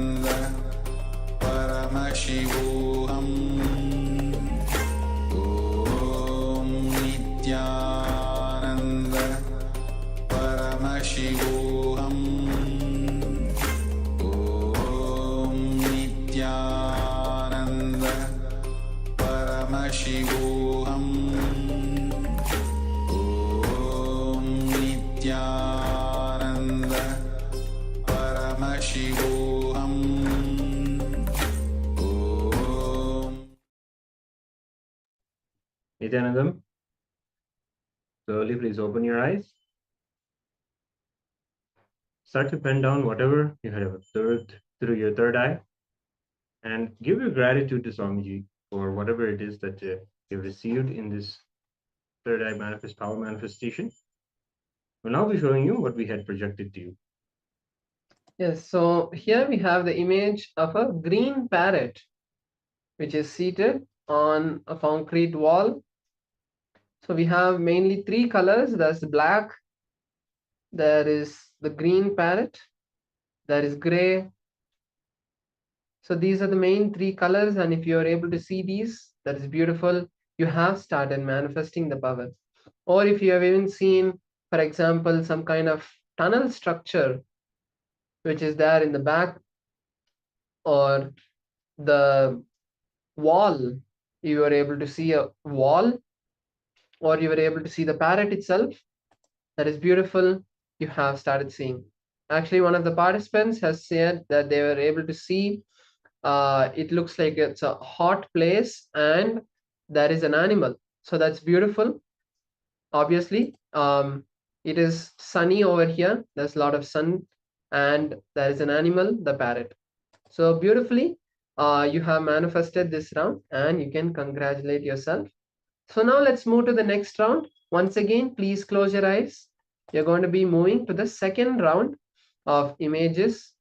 Paramashivoham. Om Nithyananda Paramashivoham. Om Nithyananda Paramashivoham. Om Nithyananda Paramashivoham. Om Nithyanandam, slowly please open your eyes. Start to pen down whatever you have observed through your third eye and give your gratitude to Swamiji for whatever it is that you've received in this third eye power manifestation. We'll now be showing you what we had projected to you. Yes, so here we have the image of a green parrot, which is seated on a concrete wall. So we have mainly three colors. There's the black, there is the green parrot, there is gray. So these are the main three colors, and if you are able to see these, that is beautiful. You have started manifesting the power. Or if you have even seen, for example, some kind of tunnel structure which is there in the back, or the wall, you are able to see a wall, or you were able to see the parrot itself, that is beautiful. You have started seeing. Actually, one of the participants has said that they were able to see, it looks like it's a hot place and there is an animal. So that's beautiful. Obviously, it is sunny over here. There's a lot of sun and there is an animal, the parrot. So beautifully, you have manifested this round and you can congratulate yourself. So now let's move to the next round. Once again, please close your eyes. You're going to be moving to the second round of images.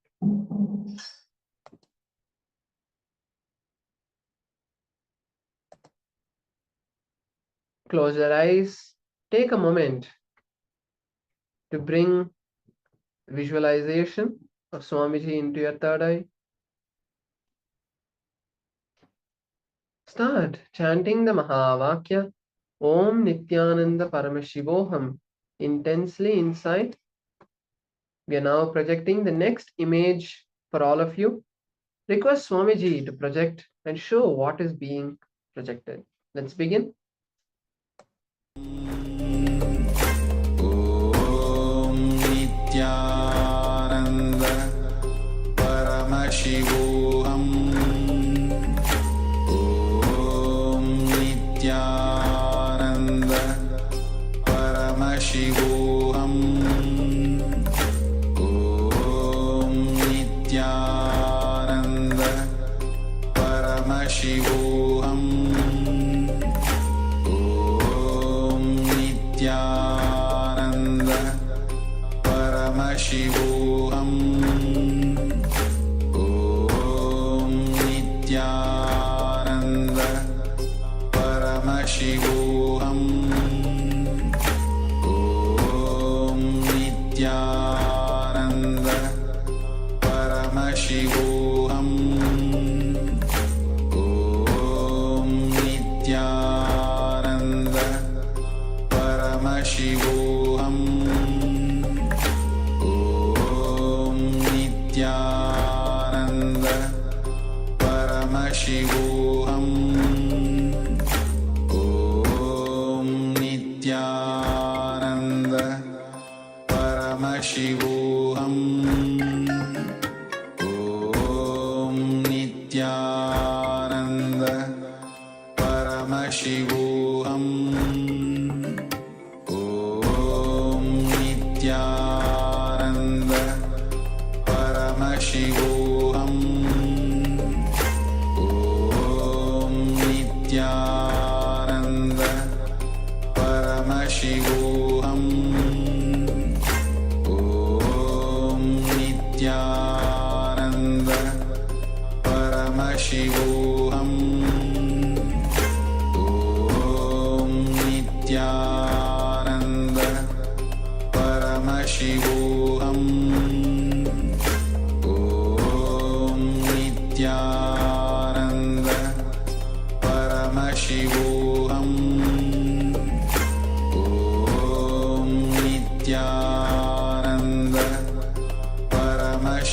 Close your eyes. Take a moment to bring visualization of Swamiji into your third eye. Start chanting the Mahavakya Om Nithyananda Paramashivoham intensely inside. We are now projecting the next image for all of you. Request Swamiji to project and show what is being projected. Let's begin. Om Nithyananda Paramashivoham. Om Nithyananda Paramashivoham. Om Nithyananda Paramashivoham. Om Nithyananda Paramashivoham. Om Nithyananda Paramashivoham. Om Nithyananda Paramashivoham. Om Nithyananda Paramashivoham. Om Nithyananda Paramashivoham. Om Nithyananda Paramashivoham. Om Nithyananda Paramashivoham. Om Nithyananda Paramashivoham. Om Nithyananda Paramashivoham. Om Nithyananda Paramashivoham. Om Nithyananda Paramashivoham. Om Nithyananda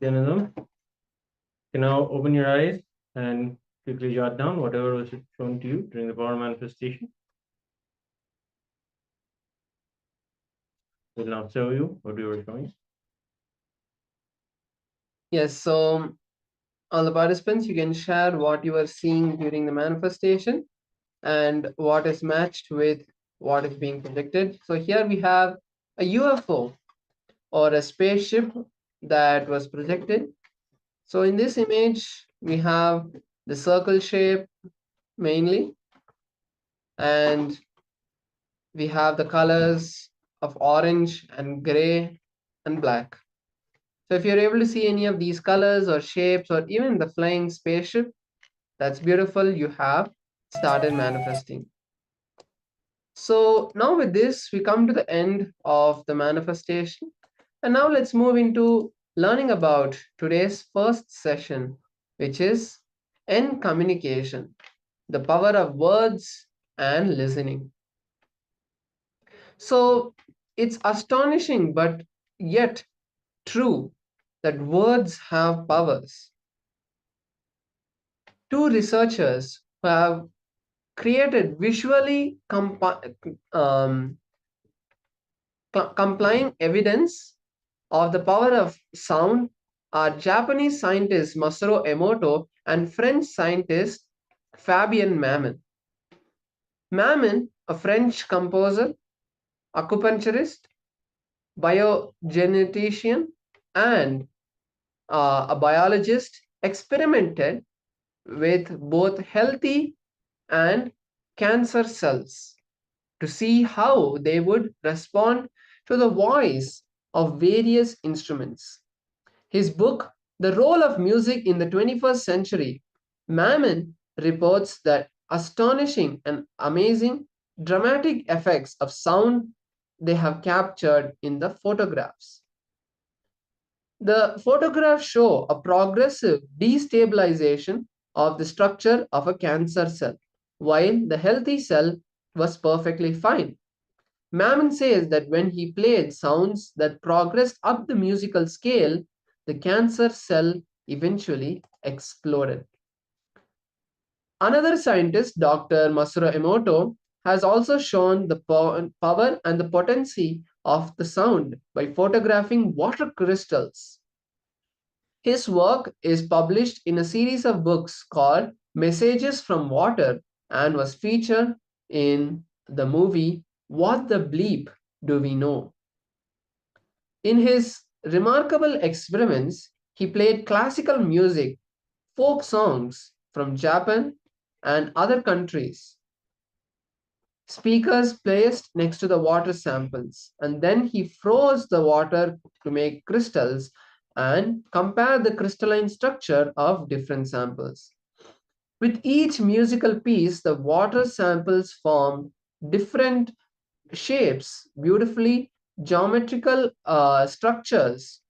Nithyananda, you can now open your eyes and quickly jot down whatever was shown to you during the power manifestation. We'll now show you what we were showing. Yes, so all the participants, you can share what you are seeing during the manifestation and what is matched with what is being predicted. So here we have a UFO or a spaceship that was projected. So in this image, we have the circle shape mainly, and we have the colors of orange and gray and black. So if you're able to see any of these colors or shapes or even the flying spaceship, that's beautiful. You have started manifesting. So now with this, we come to the end of the manifestation. And now let's move into learning about today's first session, which is end communication, the power of words and listening. So it's astonishing, but yet true that words have powers. Two researchers who have created visually complying evidence of the power of sound are Japanese scientist Masaru Emoto and French scientist Fabien Mamin. Mamin, a French composer, acupuncturist, biogenetician, and a biologist, experimented with both healthy and cancer cells to see how they would respond to the voice of various instruments. His book, The Role of Music in the 21st Century, Mammon reports that astonishing and amazing dramatic effects of sound they have captured in the photographs. The photographs show a progressive destabilization of the structure of a cancer cell, while the healthy cell was perfectly fine. Mammon says that when he played sounds that progressed up the musical scale, the cancer cell eventually exploded. Another scientist, Dr. Masaru Emoto, has also shown the power and the potency of the sound by photographing water crystals. His work is published in a series of books called Messages from Water and was featured in the movie What the Bleep Do We Know? In his remarkable experiments, he played classical music, folk songs from Japan and other countries. Speakers placed next to the water samples, and then he froze the water to make crystals and compared the crystalline structure of different samples. With each musical piece, the water samples formed different shapes, beautifully geometrical structures.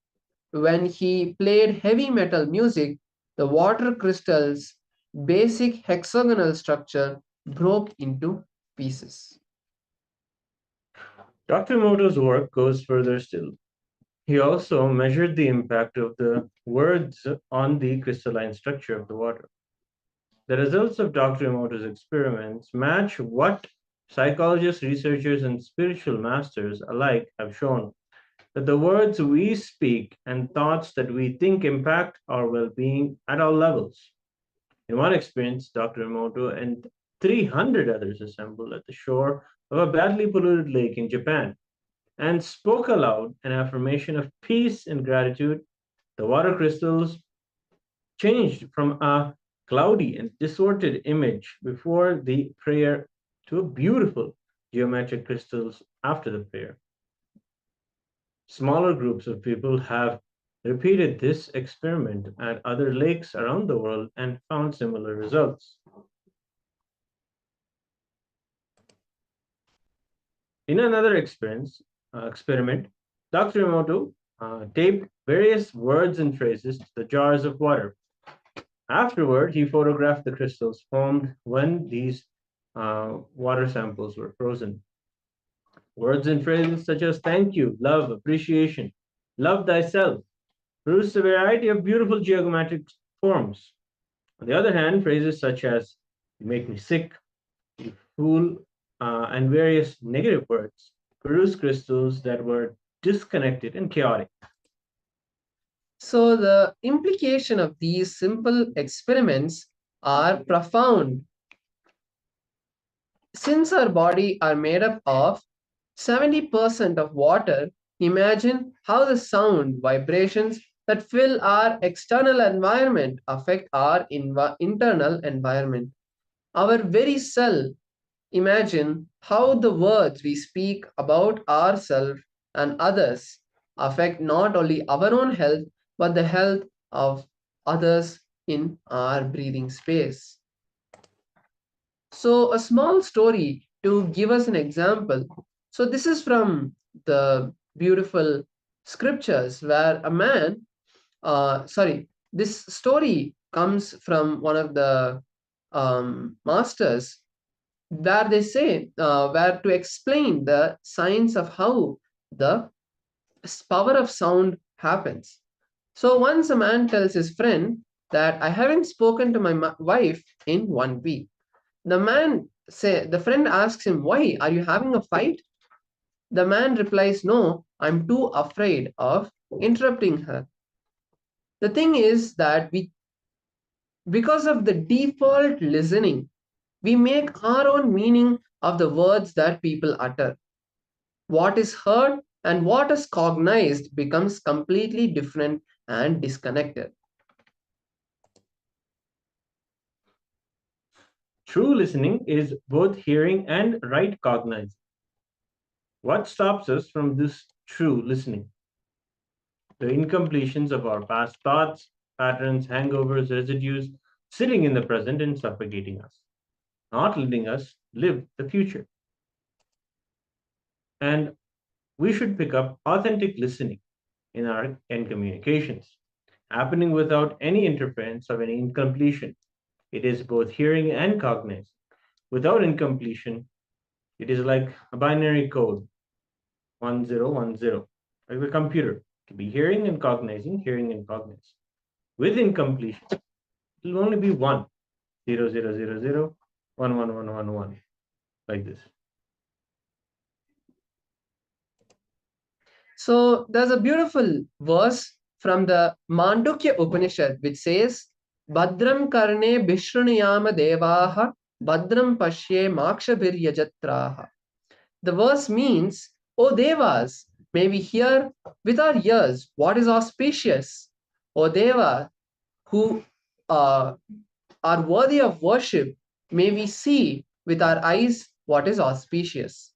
When he played heavy metal music, the water crystal's basic hexagonal structure broke into pieces. Dr. Emoto's work goes further still. He also measured the impact of the words on the crystalline structure of the water. The results of Dr. Emoto's experiments match what psychologists, researchers, and spiritual masters alike have shown, that the words we speak and thoughts that we think impact our well-being at all levels. In one experience, Dr. Emoto and 300 others assembled at the shore of a badly polluted lake in Japan and spoke aloud an affirmation of peace and gratitude. The water crystals changed from a cloudy and distorted image before the prayer to a beautiful geometric crystals after the prayer. Smaller groups of people have repeated this experiment at other lakes around the world and found similar results. In another experiment, Dr. Emoto taped various words and phrases to the jars of water. Afterward, he photographed the crystals formed when these water samples were frozen. Words and phrases such as thank you, love, appreciation, love thyself, produce a variety of beautiful geometric forms. On the other hand, phrases such as "you make me sick," "you fool," and various negative words produce crystals that were disconnected and chaotic. So the implication of these simple experiments are profound. Since our body are made up of 70% of water, imagine how the sound vibrations that fill our external environment affect our internal environment. Our very cell, imagine how the words we speak about ourselves and others affect not only our own health, but the health of others in our breathing space. So, a small story to give us an example. So, this is from the beautiful scriptures where a man, this story comes from one of the masters where they say, where to explain the science of how the power of sound happens. So, once a man tells his friend that I haven't spoken to my wife in 1 week. The friend asks him, why? Are you having a fight? The man replies, no, I'm too afraid of interrupting her. The thing is that because of the default listening, we make our own meaning of the words that people utter. What is heard and what is cognized becomes completely different and disconnected. True listening is both hearing and right cognizing. What stops us from this true listening? The incompletions of our past thoughts, patterns, hangovers, residues sitting in the present and suffocating us, not letting us live the future. And we should pick up authentic listening in our communications, happening without any interference of any incompletion. It is both hearing and cognizing. Without incompletion, it is like a binary code, 1010, like the computer, to be hearing and cognizing, With incompletion, it will only be 1, 0, 0, 0, 0, 1, 1, 1, 1, 1, like this. So there's a beautiful verse from the Mandukya Upanishad which says, Badram karne bishruniyama devaha, badram pashye makshabhiryajatraha. The verse means, O Devas, may we hear with our ears what is auspicious. O Deva, who are worthy of worship, may we see with our eyes what is auspicious.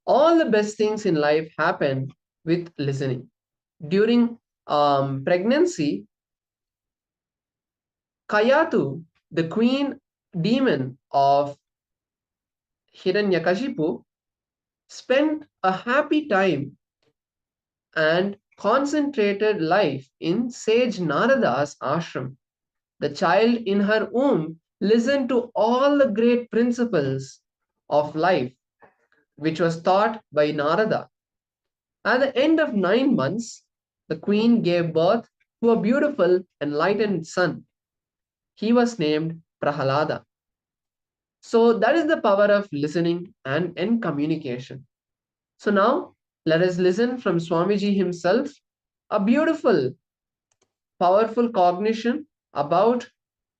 All the best things in life happen with listening. During pregnancy, Kayatu, the queen demon of Hiranyakashipu, spent a happy time and concentrated life in sage Narada's ashram. The child in her womb listened to all the great principles of life, which was taught by Narada. At the end of 9 months, the queen gave birth to a beautiful, enlightened son. He was named Prahalada. So that is the power of listening and in communication. So now let us listen from Swamiji himself, a beautiful, powerful cognition about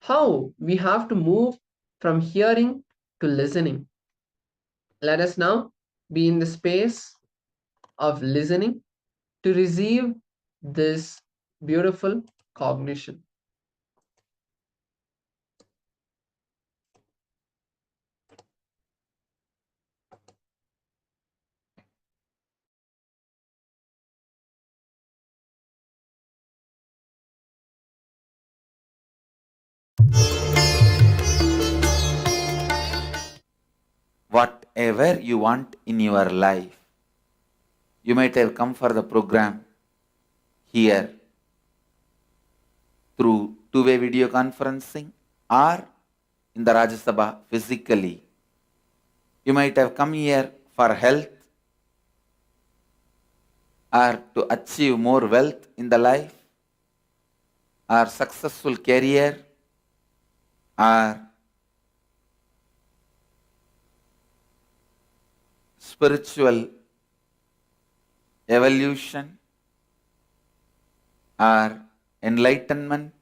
how we have to move from hearing to listening. Let us now be in the space of listening to receive this beautiful cognition. Whatever you want in your life, you might have come for the program here through two-way video conferencing or in the Rajya Sabha physically. You might have come here for health, or to achieve more wealth in the life, or successful career, or spiritual evolution, or enlightenment,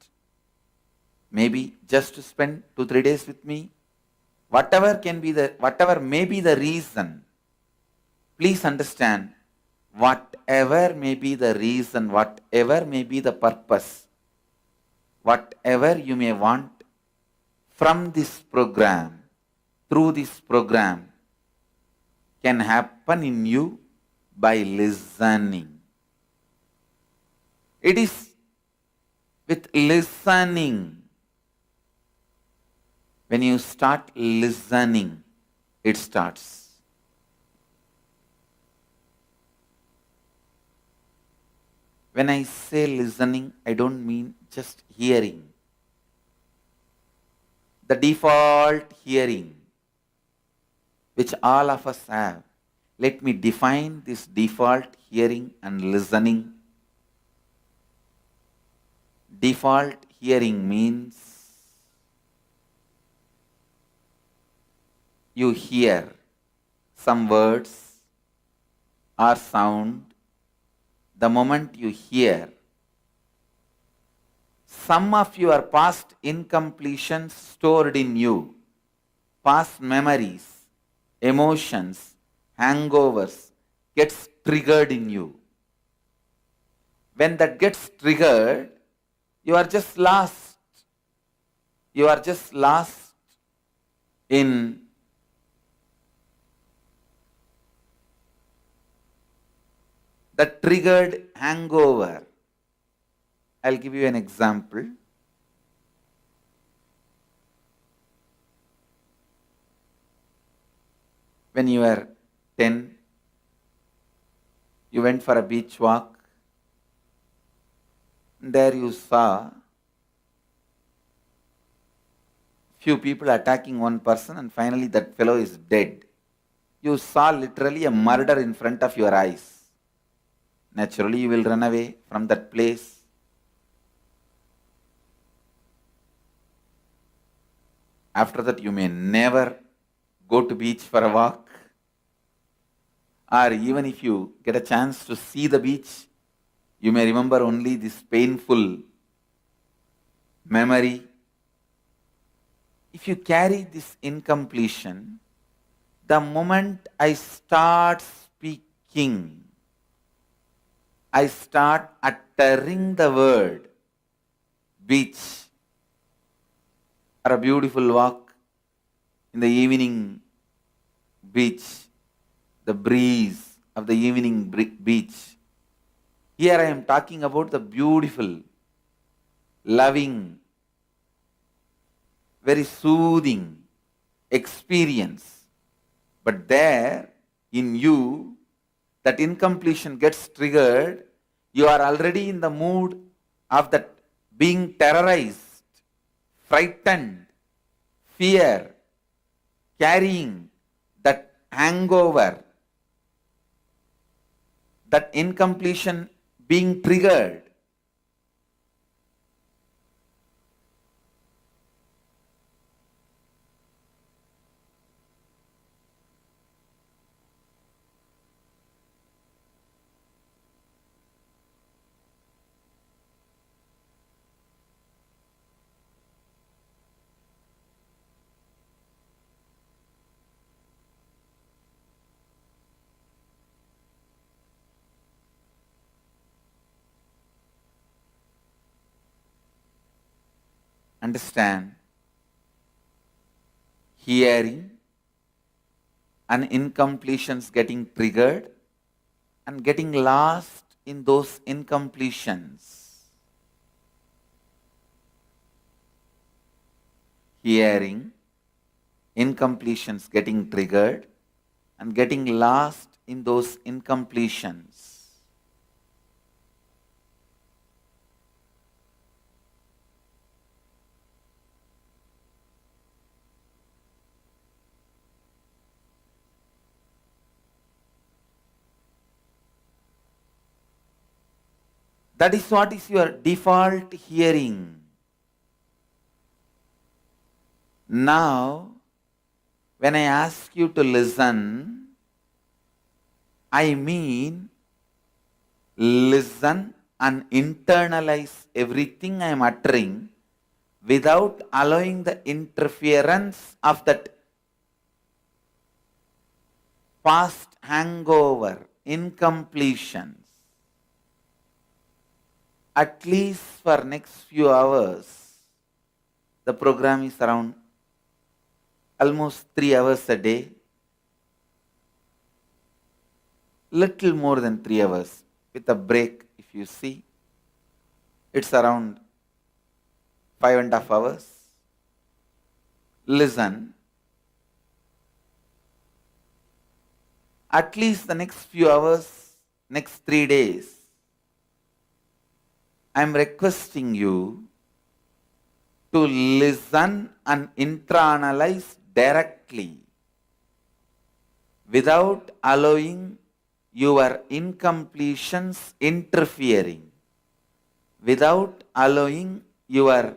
maybe just to spend 2-3 days with me, whatever may be the reason, please understand, whatever may be the reason, whatever may be the purpose, whatever you may want from this program, through this program, can happen in you by listening. It is with listening. When you start listening, it starts. When I say listening, I don't mean just hearing. The default hearing, which all of us have. Let me define this default hearing and listening. Default hearing means you hear some words or sound. The moment you hear, some of your past incompletions stored in you, past memories, emotions, hangovers gets triggered in you. When that gets triggered, you are just lost. You are just lost in the triggered hangover. I'll give you an example. When you were 10, you went for a beach walk. There you saw few people attacking one person, and finally that fellow is dead. You saw literally a murder in front of your eyes. Naturally, you will run away from that place. After that, you may never go to beach for a walk. Or even if you get a chance to see the beach, you may remember only this painful memory. If you carry this incompletion, the moment I start speaking, I start uttering the word beach or a beautiful walk in the evening beach, the breeze of the evening beach. Here I am talking about the beautiful, loving, very soothing experience. But there in you, that incompletion gets triggered, you are already in the mood of that being terrorized, frightened, fear, carrying that hangover, that incompletion being triggered. Understand, hearing and incompletions getting triggered and getting lost in those incompletions. Hearing, incompletions getting triggered and getting lost in those incompletions. That is what is your default hearing. Now, when I ask you to listen, I mean listen and internalize everything I am uttering without allowing the interference of that past hangover, incompletions. At least for next few hours, the program is around almost 3 hours a day, little more than 3 hours with a break. If you see, it's around 5.5 hours. Listen. At least the next few hours, next 3 days, I am requesting you to listen and internalize directly without allowing your incompletions interfering, without allowing your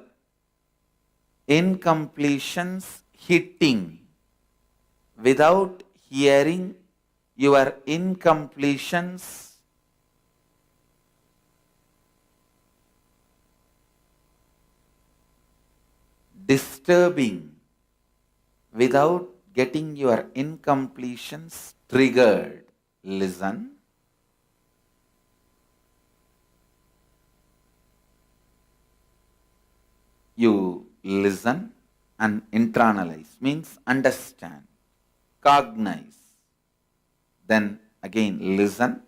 incompletions hitting, without hearing your incompletions disturbing, without getting your incompletions triggered. Listen. You listen and internalize, means understand, cognize. Then again listen,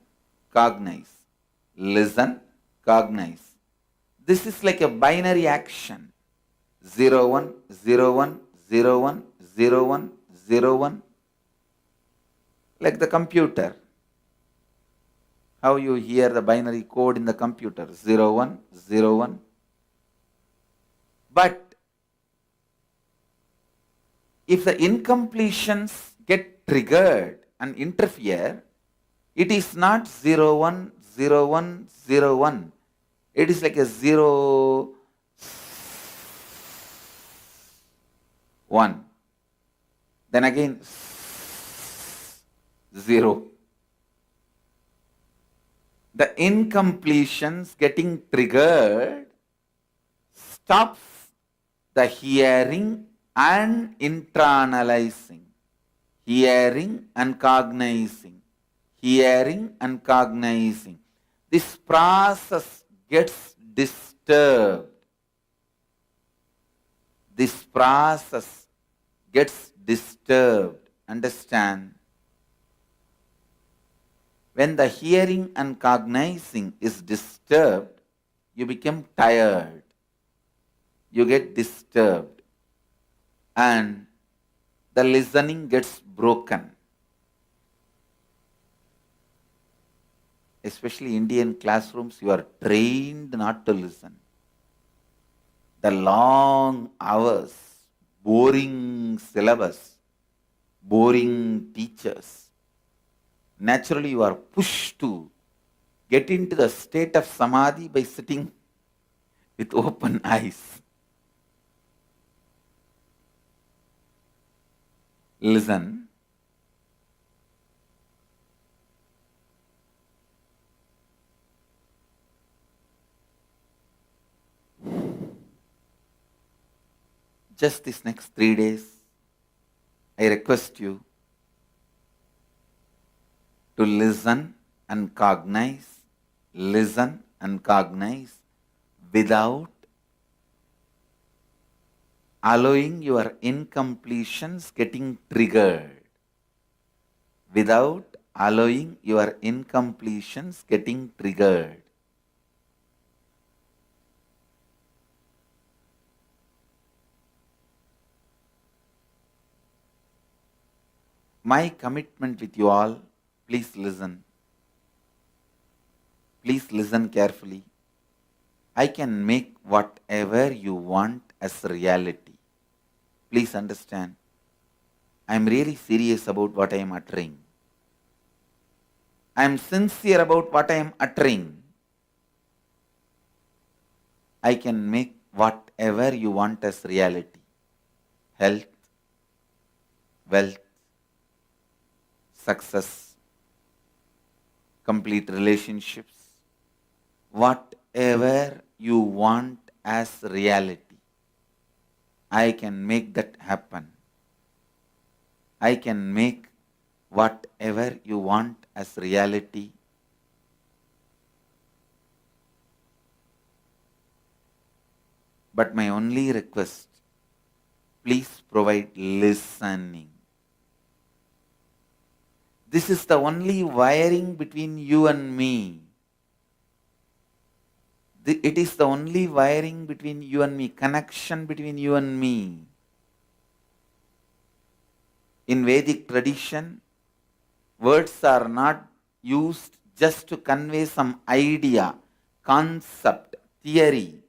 cognize, listen, cognize. This is like a binary action. 0, 1, 0, 1, 0, 1, 0, 1, 0, 1. Like the computer. How you hear the binary code in the computer. 0, 1, 0, 1. But if the incompletions get triggered and interfere, it is not 0, 1, 0, 1, 0, 1. It is like a 0, 1. Then again 0. The incompletions getting triggered stops the hearing and internalizing, hearing and cognizing, hearing and cognizing. This process gets disturbed. This process gets disturbed. Understand? When the hearing and cognizing is disturbed, you become tired. You get disturbed. And the listening gets broken. Especially Indian classrooms, you are trained not to listen. The long hours, boring syllabus, boring teachers. Naturally, you are pushed to get into the state of samadhi by sitting with open eyes. Listen. Just these next 3 days, I request you to listen and cognize without allowing your incompletions getting triggered. Without allowing your incompletions getting triggered. My commitment with you all, please listen. Please listen carefully. I can make whatever you want as reality. Please understand. I am really serious about what I am uttering. I am sincere about what I am uttering. I can make whatever you want as reality. Health, wealth, success, complete relationships, whatever you want as reality, I can make that happen. I can make whatever you want as reality. But my only request, please provide listening. This is the only wiring between you and me. It is the only wiring between you and me, connection between you and me. In Vedic tradition, words are not used just to convey some idea, concept, theory.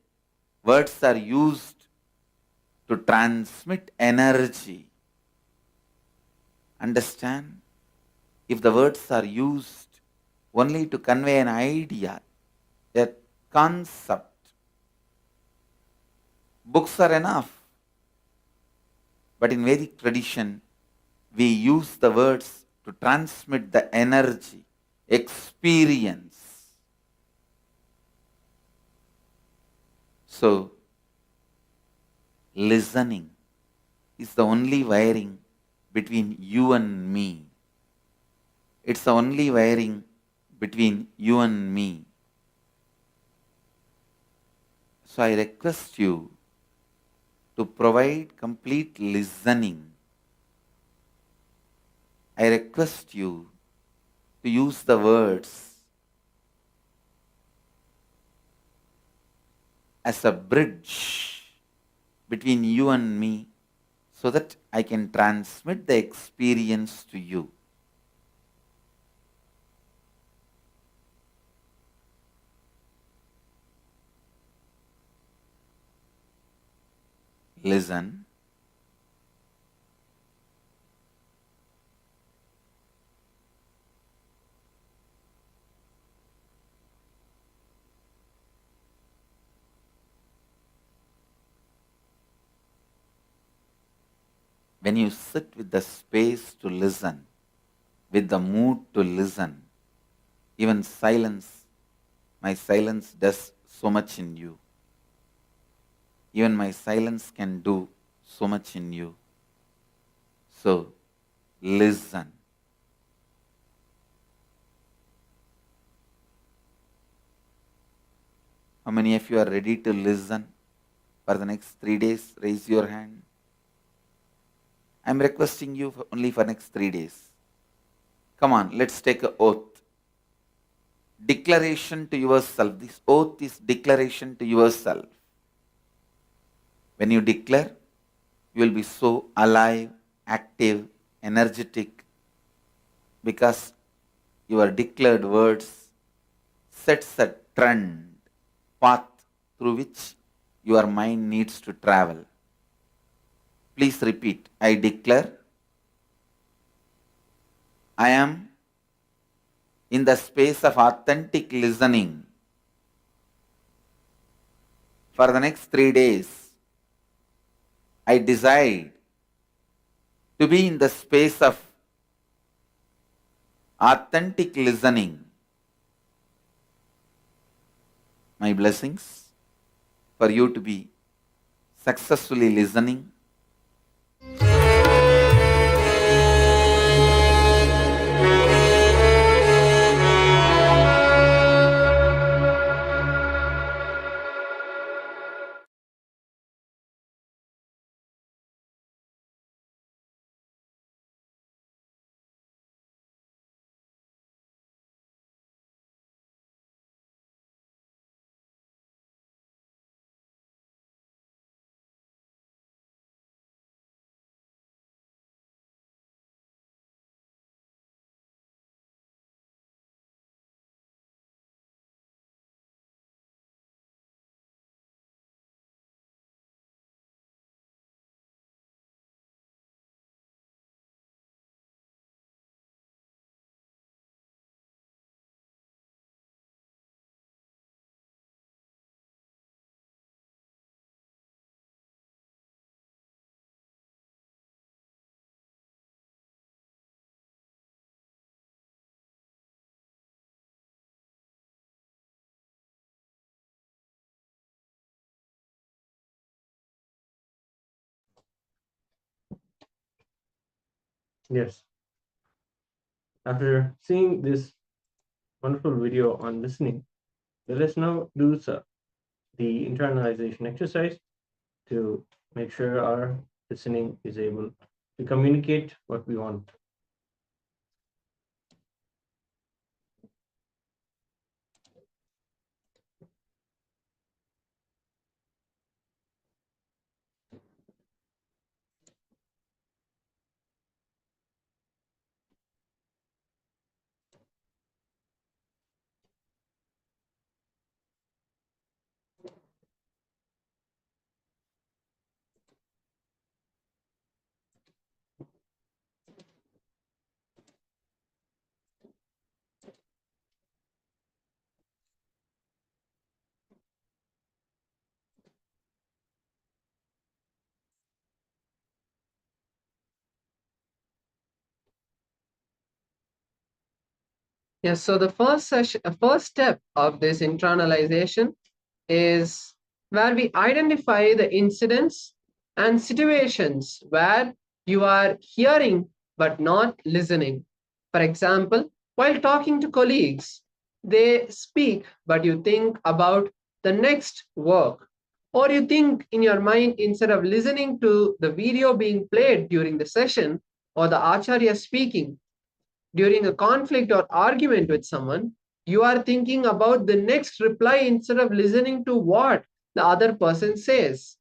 Words are used to transmit energy. Understand? If the words are used only to convey an idea, a concept, books are enough. But in Vedic tradition, we use the words to transmit the energy, experience. So, listening is the only wiring between you and me. It's the only wiring between you and me. So I request you to provide complete listening. I request you to use the words as a bridge between you and me so that I can transmit the experience to you. Listen. When you sit with the space to listen, with the mood to listen, even silence, my silence does so much in you. Even my silence can do so much in you. So, listen. How many of you are ready to listen for the next 3 days? Raise your hand. I am requesting you only for next 3 days. Come on, let's take an oath. Declaration to yourself. This oath is declaration to yourself. When you declare, you will be so alive, active, energetic, because your declared words sets a trend, path through which your mind needs to travel. Please repeat. I declare I am in the space of authentic listening. For the next 3 days, I decide to be in the space of authentic listening. My blessings for you to be successfully listening. Yes. After seeing this wonderful video on listening, let us now do the internalization exercise to make sure our listening is able to communicate what we want. Yes, so the first step of this internalization is where we identify the incidents and situations where you are hearing but not listening. For example, while talking to colleagues, they speak but you think about the next work, or you think in your mind instead of listening to the video being played during the session or the acharya speaking. During a conflict or argument with someone, you are thinking about the next reply instead of listening to what the other person says.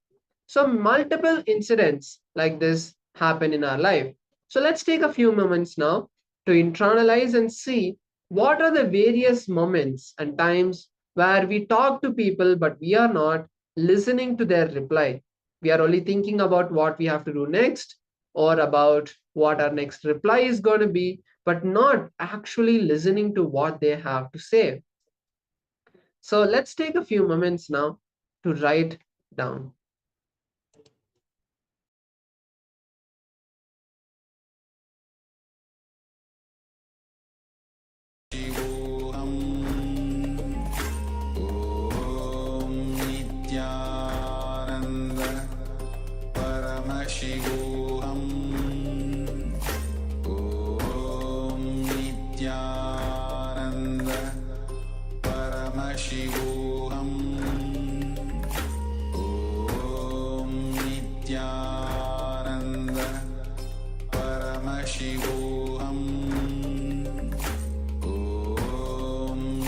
So, multiple incidents like this happen in our life. So, let's take a few moments now to internalize and see what are the various moments and times where we talk to people but we are not listening to their reply. We are only thinking about what we have to do next or about what our next reply is going to be, but not actually listening to what they have to say. So let's take a few moments now to write down. Paramashivoham. Om Nithyananda. Paramashivoham. Om Nithyananda. Paramashivoham. Om Nithyananda. Paramashivoham.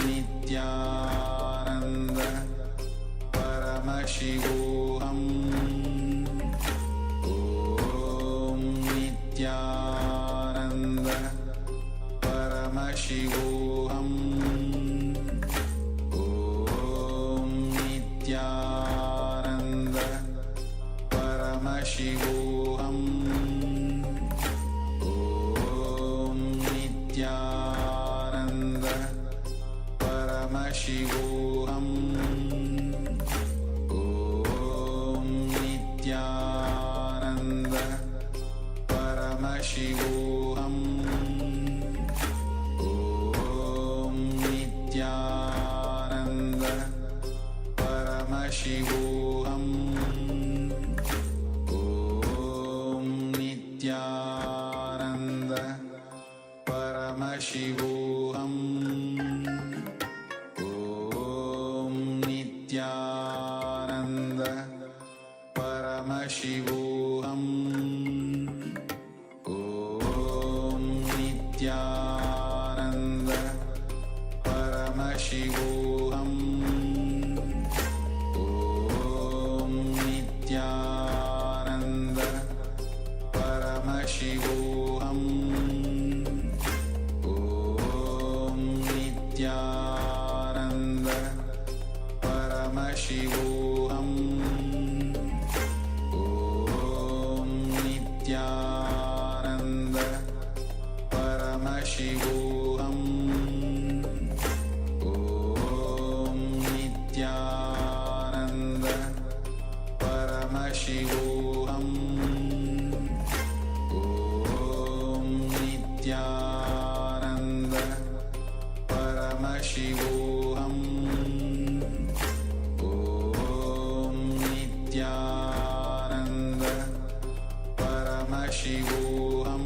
Nithyananda. Paramashivoham. Om Nithyananda. Paramashivoham. Om Nithyananda. Paramashivoham. Om Nithyananda. Paramashivoham. Om Nithyananda. Paramashivoham. Om Nithyananda. Paramashivoham. Om Nithyananda. Paramashivoham. Om Nithyananda. Paramashivoham. Om Nithyananda. Paramashivoham. Om Nithyananda. Paramashivoham. Om Nithyananda. Paramashivoham. Om Nithyananda. Paramashivoham. Om Nithyananda. Paramashivoham. Om Nithyananda. Paramashivoham.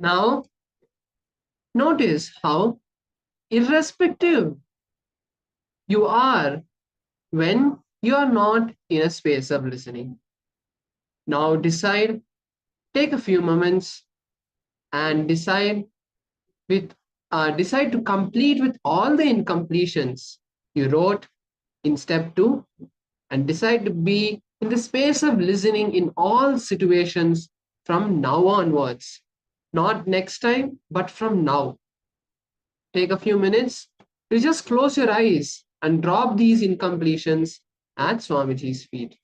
Now, notice how irrespective you are when you are not in a space of listening. Now take a few moments and with decide to complete with all the incompletions you wrote in step 2 and decide to be in the space of listening in all situations from now onwards. Not next time, but from now. Take a few minutes to just close your eyes and drop these incompletions at Swamiji's feet.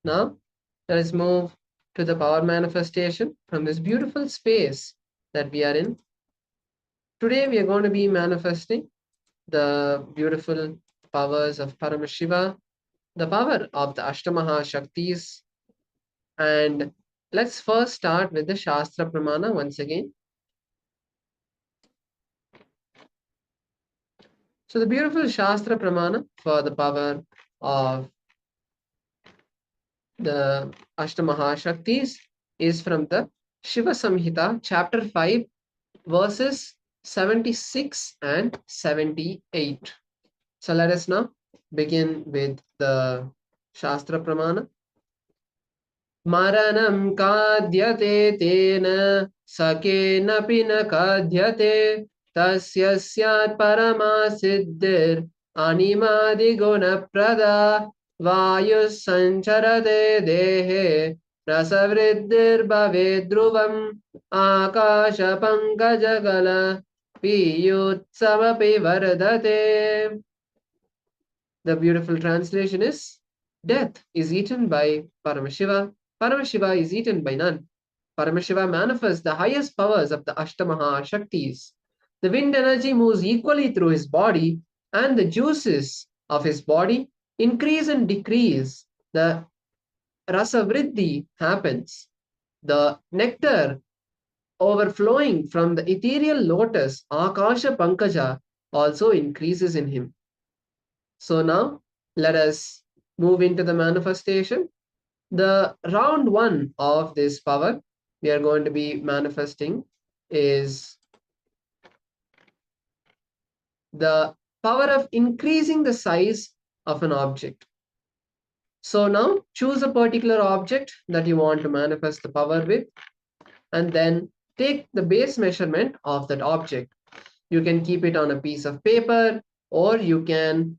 Now, let us move to the power manifestation from this beautiful space that we are in. Today, we are going to be manifesting the beautiful powers of Paramashiva, the power of the Ashtamaha Shaktis. And let's first start with the Shastra Pramana once again. So the beautiful Shastra Pramana for the power of the Ashtamaha Shaktis is from the Shiva Samhita, chapter 5, verses 76 and 78. So let us now begin with the Shastra Pramana. Maranam kadyate tena sakena pina kadyate tasya syat parama siddhir animadi guna prada vayu sancharate dehe rasavriddhir bhave dhruvam akasha pankajagala piyutsavapi vardate. The beautiful translation is, death is eaten by Paramashiva. Paramashiva is eaten by none. Paramashiva manifests the highest powers of the Ashtamaha Shaktis. The wind energy moves equally through his body, and the juices of his body increase and decrease. The rasa vriddhi happens. The nectar overflowing from the ethereal lotus, Akasha Pankaja, also increases in him. So now, let us move into the manifestation. The round one of this power we are going to be manifesting is the power of increasing the size of an object. So now choose a particular object that you want to manifest the power with, and then take the base measurement of that object. You can keep it on a piece of paper, or you can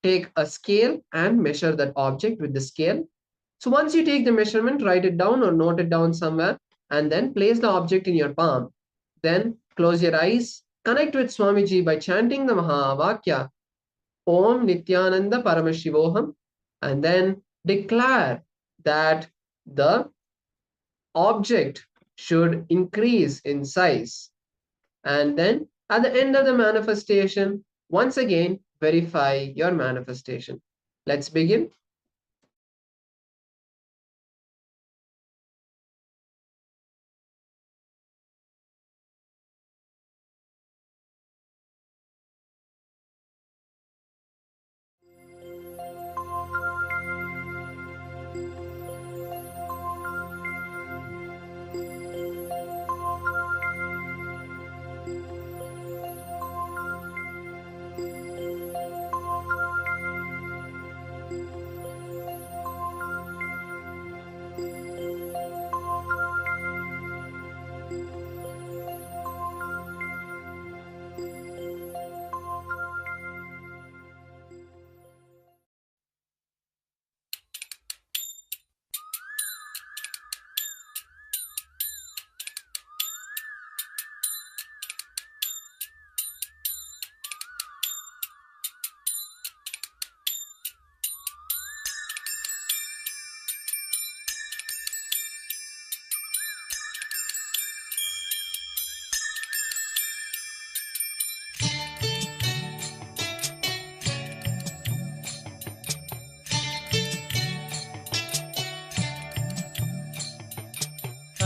take a scale and measure that object with the scale. So once you take the measurement, write it down or note it down somewhere, and then place the object in your palm. Then close your eyes, connect with Swamiji by chanting the Mahavakya, Om Nithyananda Paramashivoham, and then declare that the object should increase in size. And then at the end of the manifestation, once again, verify your manifestation. Let's begin.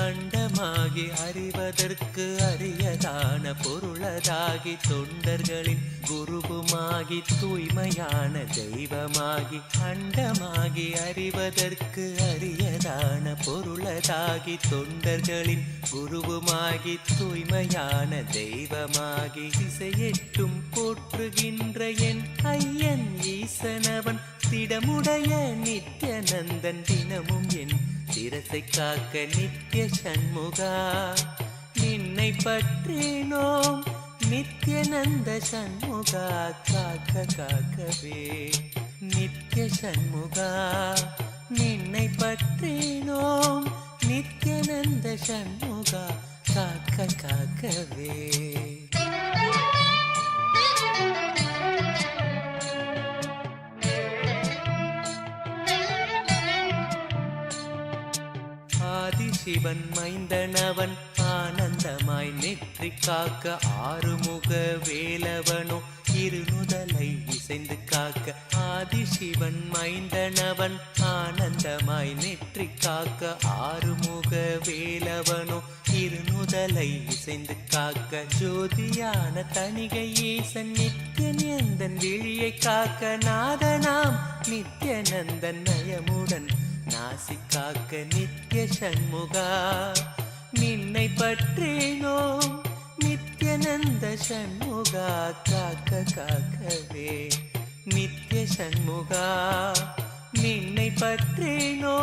அண்டமாகி அறிவதற்கு அரியதான பொருளதாகி தொண்டர்களின் குருவுமாகி தூய்மையான தெய்வமாகி அண்டமாகி அறிவதற்கு அரியதான பொருளதாகி தொண்டர்களின் குருவுமாகி தூய்மையான தெய்வமாகி திசையெட்டும் போற்றுகின்ற என் ஐயன் ஈசனவன் திடமுடைய நித்யநந்தன் தினமும் என் சிரசை காக்க நித்ய சண்முகா நின்னை பற்றினோம் நித்யநந்த சண்முகா காக்க காக்கவே நித்ய சண்முகா நின்னை பற்றினோம் நித்யநந்த சண்முகா காக்க காக்கவே. ஆதிசிவன் மைந்தனவன் ஆனந்தமாய் நெற்றி காக்க ஆறுமுக வேலவனோ இருநுதலை இசைந்து காக்க ஆதிசிவன் மைந்தனவன் ஆனந்தமாய் நெற்றி காக்க ஆறுமுக வேலவனோ இருநுதலை இசைந்து காக்க ஜோதியான தணிகை ஈசன் நித்யன் எந்தன் விழியை காக்க நாதனாம் நித்யநந்தன் நயமுடன் நாசி காக்க நித்ய சண்முகா நின்னை பற்றேனோ நித்யநந்த சண்முகா காக்க காக்கவே நித்ய சண்முகா நின்னை பற்றேனோ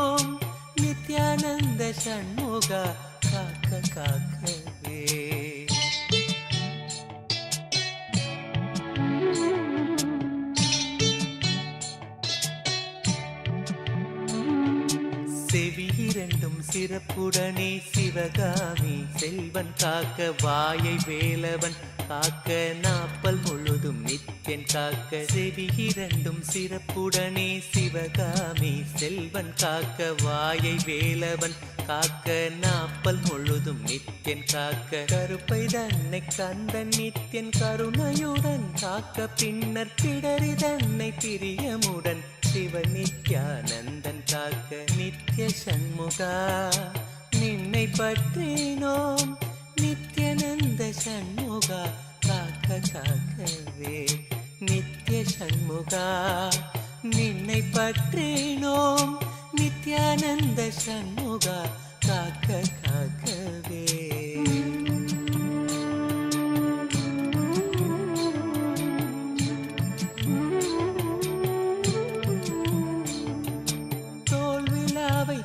நித்யானந்த சண்முகா காக்க காக்கவே செவி இரண்டும் சிறப்புடனே சிவகாமி செல்வன் காக்க வாயை வேலவன் காக்க நாப்பல் முழுதும் நித்யன் காக்க செவி இரண்டும் சிறப்புடனே சிவகாமி செல்வன் காக்க வாயை வேலவன் காக்க நாப்பல் முழுதும் நித்யன் காக்க கருப்பை தன்னை கந்தன் நித்யன் கருணையுடன் காக்க பின்னர் பிடரி தன்னை பிரியமுடன் சிவ நித்யானந்தன் காக்க நித்ய சண்முகா நின்னை பற்றினோம் நித்யானந்த சண்முகா காக்க காக்கவே நித்ய சண்முகா நின்னை பற்றினோம் நித்யானந்த சண்முகா காக்க காக்கவே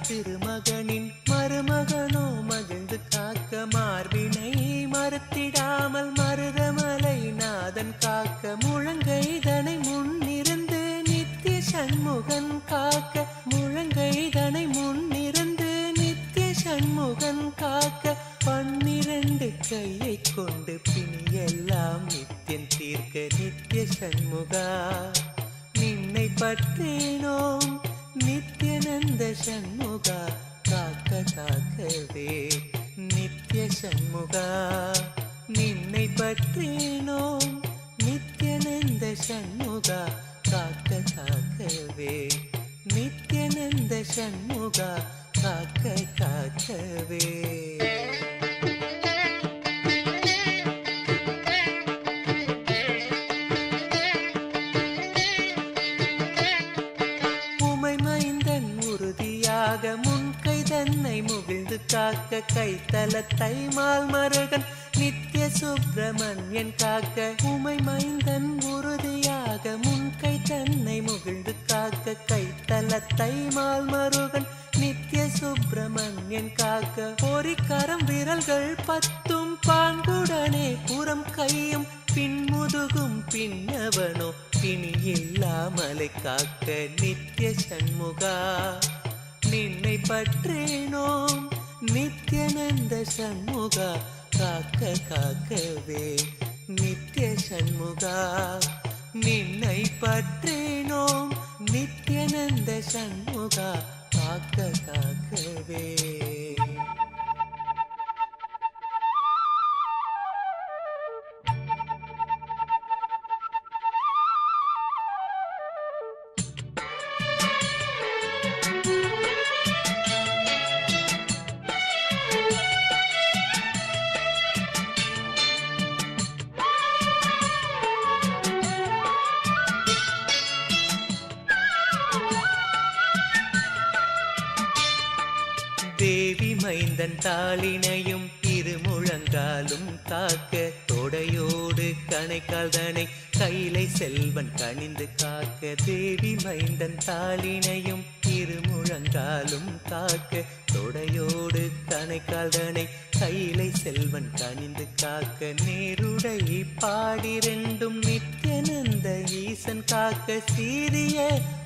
திருமகனின் மருமகனோ மகிழ்ந்து காக்க மார்பினை மறுத்திடாமல் மருதமலை நாதன் காக்க முழங்கைதனை முன்னிருந்து நித்ய சண்முகன் காக்க முழங்கைதனை முன்னிருந்து நித்ய சண்முகன் காக்க 12 கையை கொண்டு பிணியெல்லாம் நித்யன் தீர்க்க நித்ய சண்முகா நின்னை பற்றினோம் நித்யானந்த சண்முகா காக்க காக்கவே நித்ய சண்முகா நின்னை பற்றினோம் நித்யானந்த சண்முகா காக்க காக்கவே நித்யானந்த சண்முகா காக்க காக்கவே முன்கை தன்னை முகிழ்ந்து காக்க கைத்தலத்தை மால் மருகன் நித்ய சுப்பிரமணியன் காக்க உமை மைந்தன் உறுதியாக முன்கை தன்னை முகிழ்ந்து காக்க கைத்தலத்தை மால் மருகன் நித்ய சுப்பிரமணியன் காக்க பொறிக்கரம் விரல்கள் 10 பாங்குடனே புறம் கையும் பின்முதுகும் பின்னவனோ பிணி இல்லாமலை காக்க நித்ய சண்முகா நின்னை பற்றினோம் நித்யானந்த சண்முகா காக்க காக்கவே நித்ய சண்முகா நின்னை பற்றினோம் நித்யானந்த சண்முகா காக்க காக்கவே தேவி மைந்தன் தாளினையும் இருமுழங்காலும் காக்க தொடையோடு கணைக்கால் தனை கைலை செல்வன் கணிந்து காக்க தேவி மைந்தன் தாளினையும் இருமுழங்காலும் காக்க தொடையோடு கணைக்கால் தனை கைலை செல்வன் கணிந்து காக்க நேருடை பாடிரெண்டும் நித்யானந்த ஈசன் காக்க சீரிய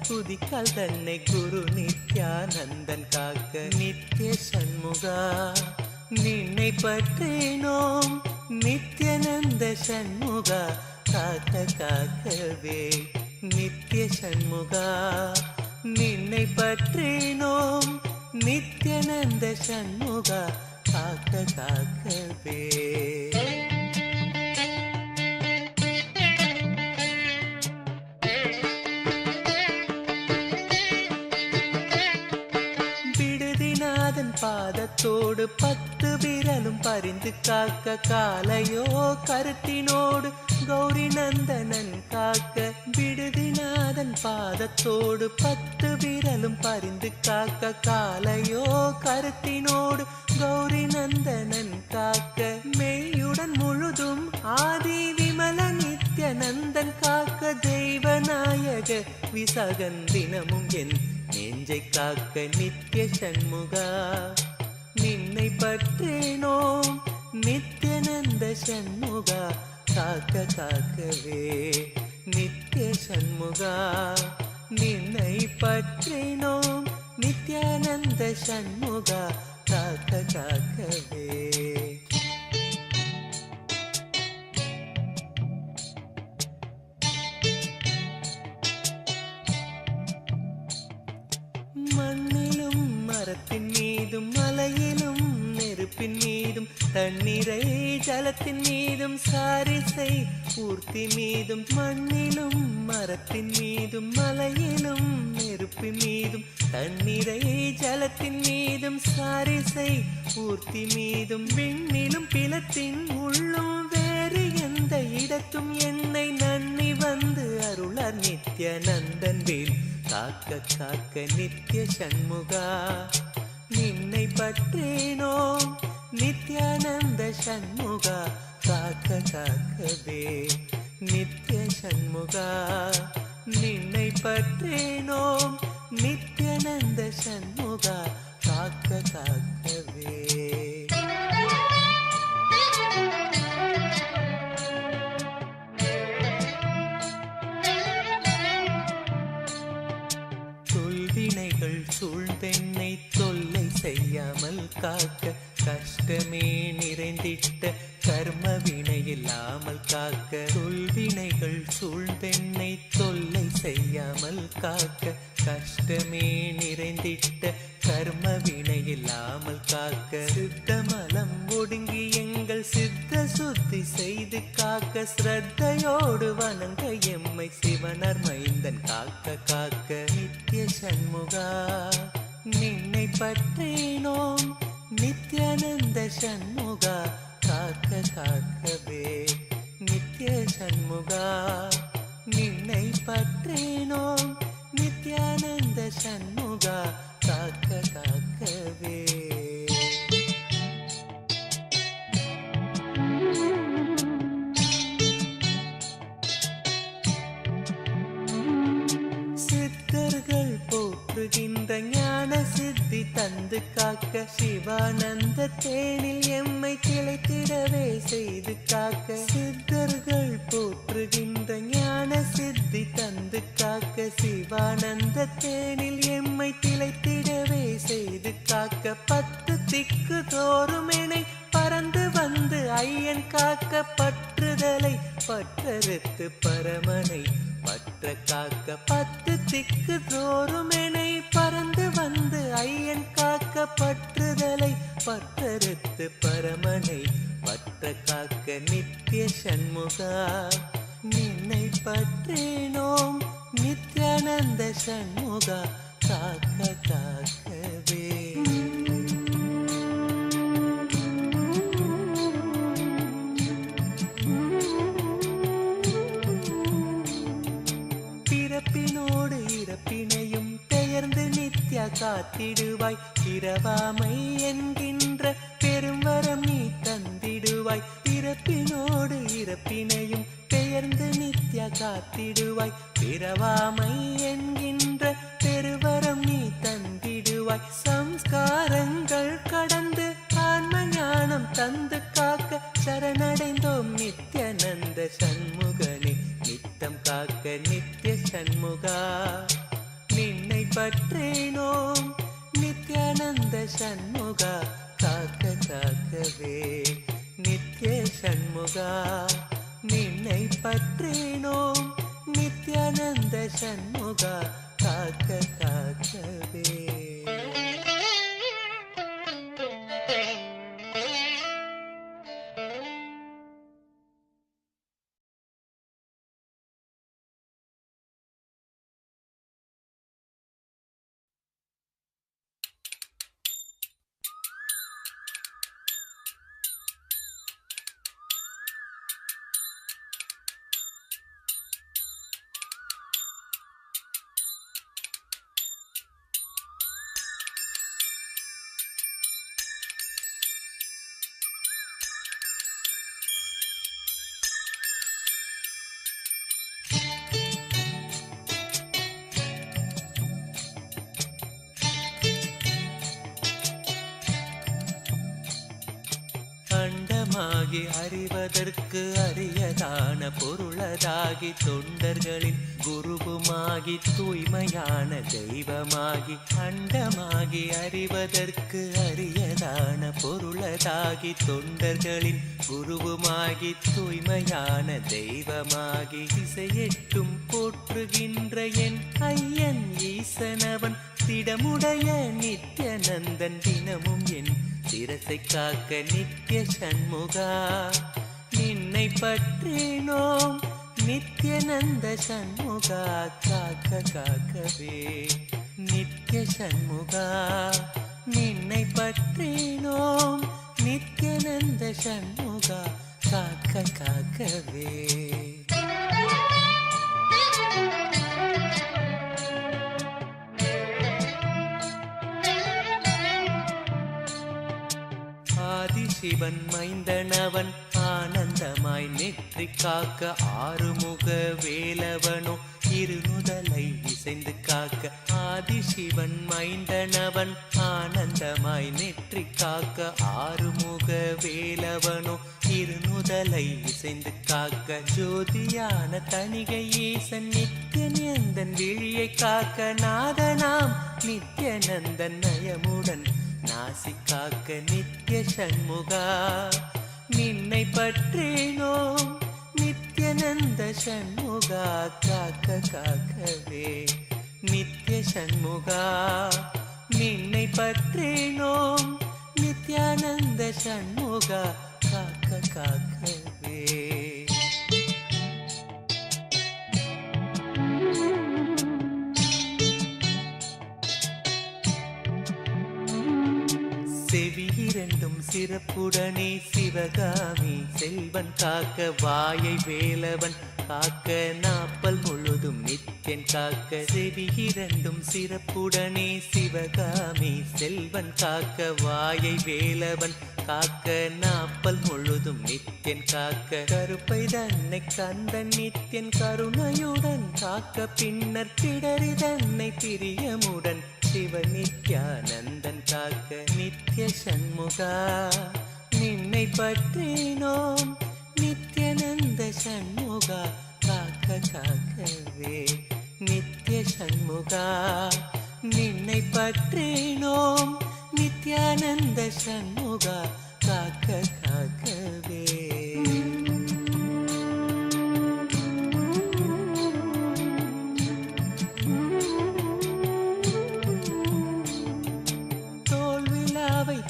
குதிக்கால் தன்னை குரு நித்யானந்தன் காக்க நித்ய சண்முகா நின்னை பற்றினோம் நித்யானந்த சண்முகா காக்க காக்கவே நித்ய சண்முகா நின்னை பற்றினோம் நித்யானந்த சண்முகா காக்க காக்கவே. விடுதிநாதன் பாதத்தோடு 10 விரலும் பறிந்து காக்க காலையோ கருத்தினோடு கௌரி நந்தனன் காக்க. விடுதிநாதன் பாதத்தோடு 10 விரலும் பறிந்து காக்க காலையோ கருத்தினோடு கௌரி நந்தனன் காக்க. மெய்யுடன் முழுதும் ஆதி விமல நித்யானந்தன் காக்க. தெய்வநாயக விசாகன் தினமும் என் நெஞ்சை காக்க. நித்ய சண்முகா நின்னை பற்றேனோம் நித்யானந்த சண்முகா காக்க காக்கவே. நித்ய சண்முகா நின்னை பற்றேனோம் நித்யானந்த சண்முகா காக்க காக்கவே. மண்ணிலும் மரத்தின் மீதும் மலையிலும் நெருப்பின் மீதும் தண்ணீரை ஜலத்தின் மீதும் சாரிசை ஊர்த்தி மீதும். மண்ணிலும் மரத்தின் மீதும் மலையிலும் நெருப்பின் மீதும் தண்ணீரை ஜலத்தின் மீதும் சாரிசை ஊர்த்தி மீதும். விண்ணிலும் பிளத்தின் உள்ளும் வேறு எந்த இடத்தும் என்னை நன்னி வந்து அருளார் நித்யானந்தன் வேல் காக்க காக்க. நித்ய சண்முகா நின்னை பற்றேனோம் நித்யானந்த சண்முகா காக்க காக்கவே. நித்ய சண்முகா நின்னை பற்றேனோம் நித்யானந்த சண்முகா காக்க காக்கவே. தொல்வினைகள் சூழ்ந்தென்னை தொல்லை செய்யாமல் காக்க. கஷ்டமே நிறைந்திட்ட கர்ம வினை இல்லாமல் காக்க. தொல்வினைகள் சூழ்ந்தென்னை தொல்லை செய்யாமல் காக்க. கஷ்டமே நிறைந்திட்ட கர்ம வினை இல்லாமல் காக்க. சித்தமலம் ஒடுங்கி எங்கள் சித்த சுத்தி செய்து காக்க. ஸ்ரத்தையோடு வணங்க எம்மை சிவனர் மைந்தன் காக்க காக்க. நித்ய சண்முகா நின்னை பற்றேனோம் நித்யானந்த சண்முகா காக்க காக்கவே. நித்ய சண்முகா நின்னை பற்றேனோம் நித்யானந்த சண்முகா காக்க காக்கவே. சித்தர்கள் போற்றுகின்ற ஞான சித்தி தந்து காக்க. சிவானந்த தேனில் எம்மை திளைத்திடவே செய்து காக்க. சித்தர்கள் போற்றுகின்ற ஞான சித்தி தந்து காக்க. சிவானந்த தேனில் எம்மை திளைத்திடவே செய்து காக்க. 10 திக்கு தோறும் எனை பறந்து வந்து ஐயன் காக்க. பற்றுதலை பற்றறுத்து பரமனை பற்ற காக்க. 10 திக்கு தோறும் எனை பறந்து வந்து ஐயன் காக்க. பற்றுதலை பற்றறுத்து பரமனை பற்ற காக்க. நித்ய சண்முகா நின்னை பற்றேனோம் நித்யானந்த சண்முகா காக்க காக்கவே. பிறப்பினோடு இறப்பினையும் பெயர்ந்து நித்யா காத்திடுவாய். பிறவாமை என்கின்ற பெரும்வரம் நீ தந்திடுவாய். பிறப்பினோடு இறப்பினையும் பெயர்ந்து நித்யா காத்திடுவாய். பிறவாமை என்கின்ற பெருவரம் நீ தந்திடுவாய். சம்ஸ்காரங்கள் கடந்து ஆன்ம ஞானம் தந்து காக்க. சரணடைந்தோம் நித்யானந்த சண்முகனே நித்தம் காக்க. நித்ய சண்முகா நின்னை பற்றேனோம் நித்யானந்த சண்முகா காக்க காக்கவே. நித்ய சண்முகா நின்னை பற்றேனோம் நித்யானந்த சண்முகா காக்க காக்கவே. அண்டமாகி அறிவதற்கு அரியதான பொருளதாகி தொண்டர்களின் குருவுமாகி தூய்மையான தெய்வமாகி அண்டமாகி அறிவதற்கு அரியதான பொருளதாகி தொண்டர்களின் குருவுமாகி தூய்மையான தெய்வமாகி திசையெட்டும் போற்றுகின்ற என் ஐயன் ஈசனவன் திடமுடைய நித்யநந்தன் தினமும் என் சிரசை காக்க நித்ய சண்முகா நின்னை பற்றினோம் நித்யநந்த சண்முகா காக்க காக்கவே நித்ய சண்முகா நின்னை பற்றினோம் நித்யநந்த சண்முகா காக்க காக்கவே ஆதிசிவன் மைந்தனவன் ஆனந்தமாய் நெற்றி காக்க ஆறுமுக வேலவனோ இருநுதலை இசைந்து காக்க ஆதிசிவன் மைந்தனவன் ஆனந்தமாய் நெற்றி காக்க ஆறுமுக வேலவனோ இருநுதலை இசைந்து காக்க ஜோதியான தணிகை ஈசன் நித்யநந்தன் விழியை காக்க நாதனாம் நித்யநந்தன் நயமுடன் நாசி காக்க நித்ய சண்முகா நின்னை பற்றினோம் நித்யநந்த சண்முகா காக்க காக்கவே நித்ய சண்முகா நின்னை பற்றினோம் நித்யானந்த சண்முகா காக்க காக்கவே செவி இரண்டும் சிறப்புடனே சிவகாமி செல்வன் காக்க வாயை வேலவன் காக்க நாப்பல் முழுதும் நித்யன் காக்க செவி இரண்டும் சிறப்புடனே சிவகாமி செல்வன் காக்க வாயை வேலவன் காக்க நாப்பல் முழுதும் நித்யன் காக்க கருப்பை தன்னை கந்தன் நித்யன் கருணையுடன் காக்க பின்னர் பிடரி தன்னை பிரியமுடன் சிவ நித்யானந்தன் காக்க நித்ய சண்முகா நின்னை பற்றினோம் நித்யநந்த சண்முகா காக்க காக்கவே நித்ய சண்முகா நின்னை பற்றினோம் நித்யானந்த சண்முகா காக்க காக்கவே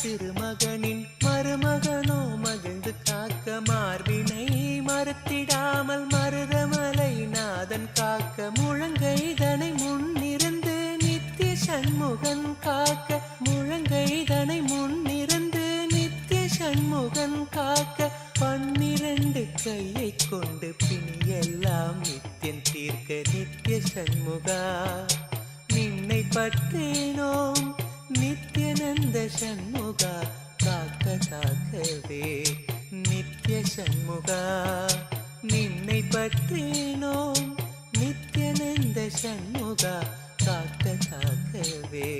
திருமகனின் மருமகனோ மகிழ்ந்து காக்க மார்பினை மறுத்திடாமல் மருதமலை நாதன் காக்க முழங்கைதனை முன்னிருந்து நித்ய சண்முகன் காக்க முழங்கைதனை முன்னிருந்து நித்ய சண்முகன் காக்க 12 கையை கொண்டு பிணியெல்லாம் நித்யன் தீர்க்க நித்ய சண்முகா நின்னை பற்றினோம் நித்யநந்த சண்முகா காக்க காக்கவே நித்ய சண்முகா நின்னை பற்றினோம் நித்யநந்த சண்முகா காக்க காக்கவே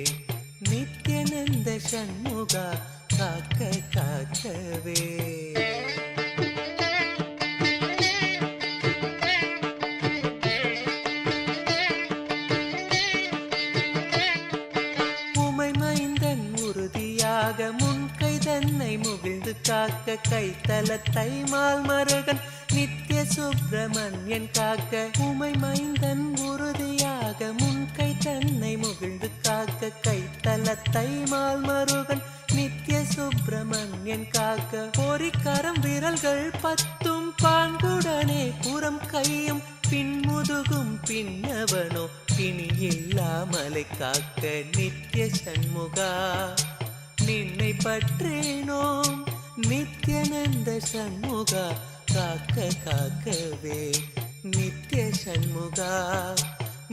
நித்யநந்த சண்முகா காக்க காக்கவே முன்கை தன்னை முகிழ்ந்து காக்க கைத்தலத்தை மால் மருகன் நித்ய சுப்பிரமணியன் காக்க உமை மைந்தன் உறுதியாக முன்கை தன்னை முகிழ்ந்து காக்க கைத்தலத்தை மால் மருகன் நித்ய சுப்பிரமணியன் காக்க பொறிக்கரம் விரல்கள் 10 பாங்குடனே புறம் கையும் பின்முதுகும் பின்னவனோ பிணி இல்லாமலை காக்க நித்ய சண்முகா நின்னை பற்றினோம் நித்யநந்த சண்முகா காக்க காக்கவே நித்ய சண்முகா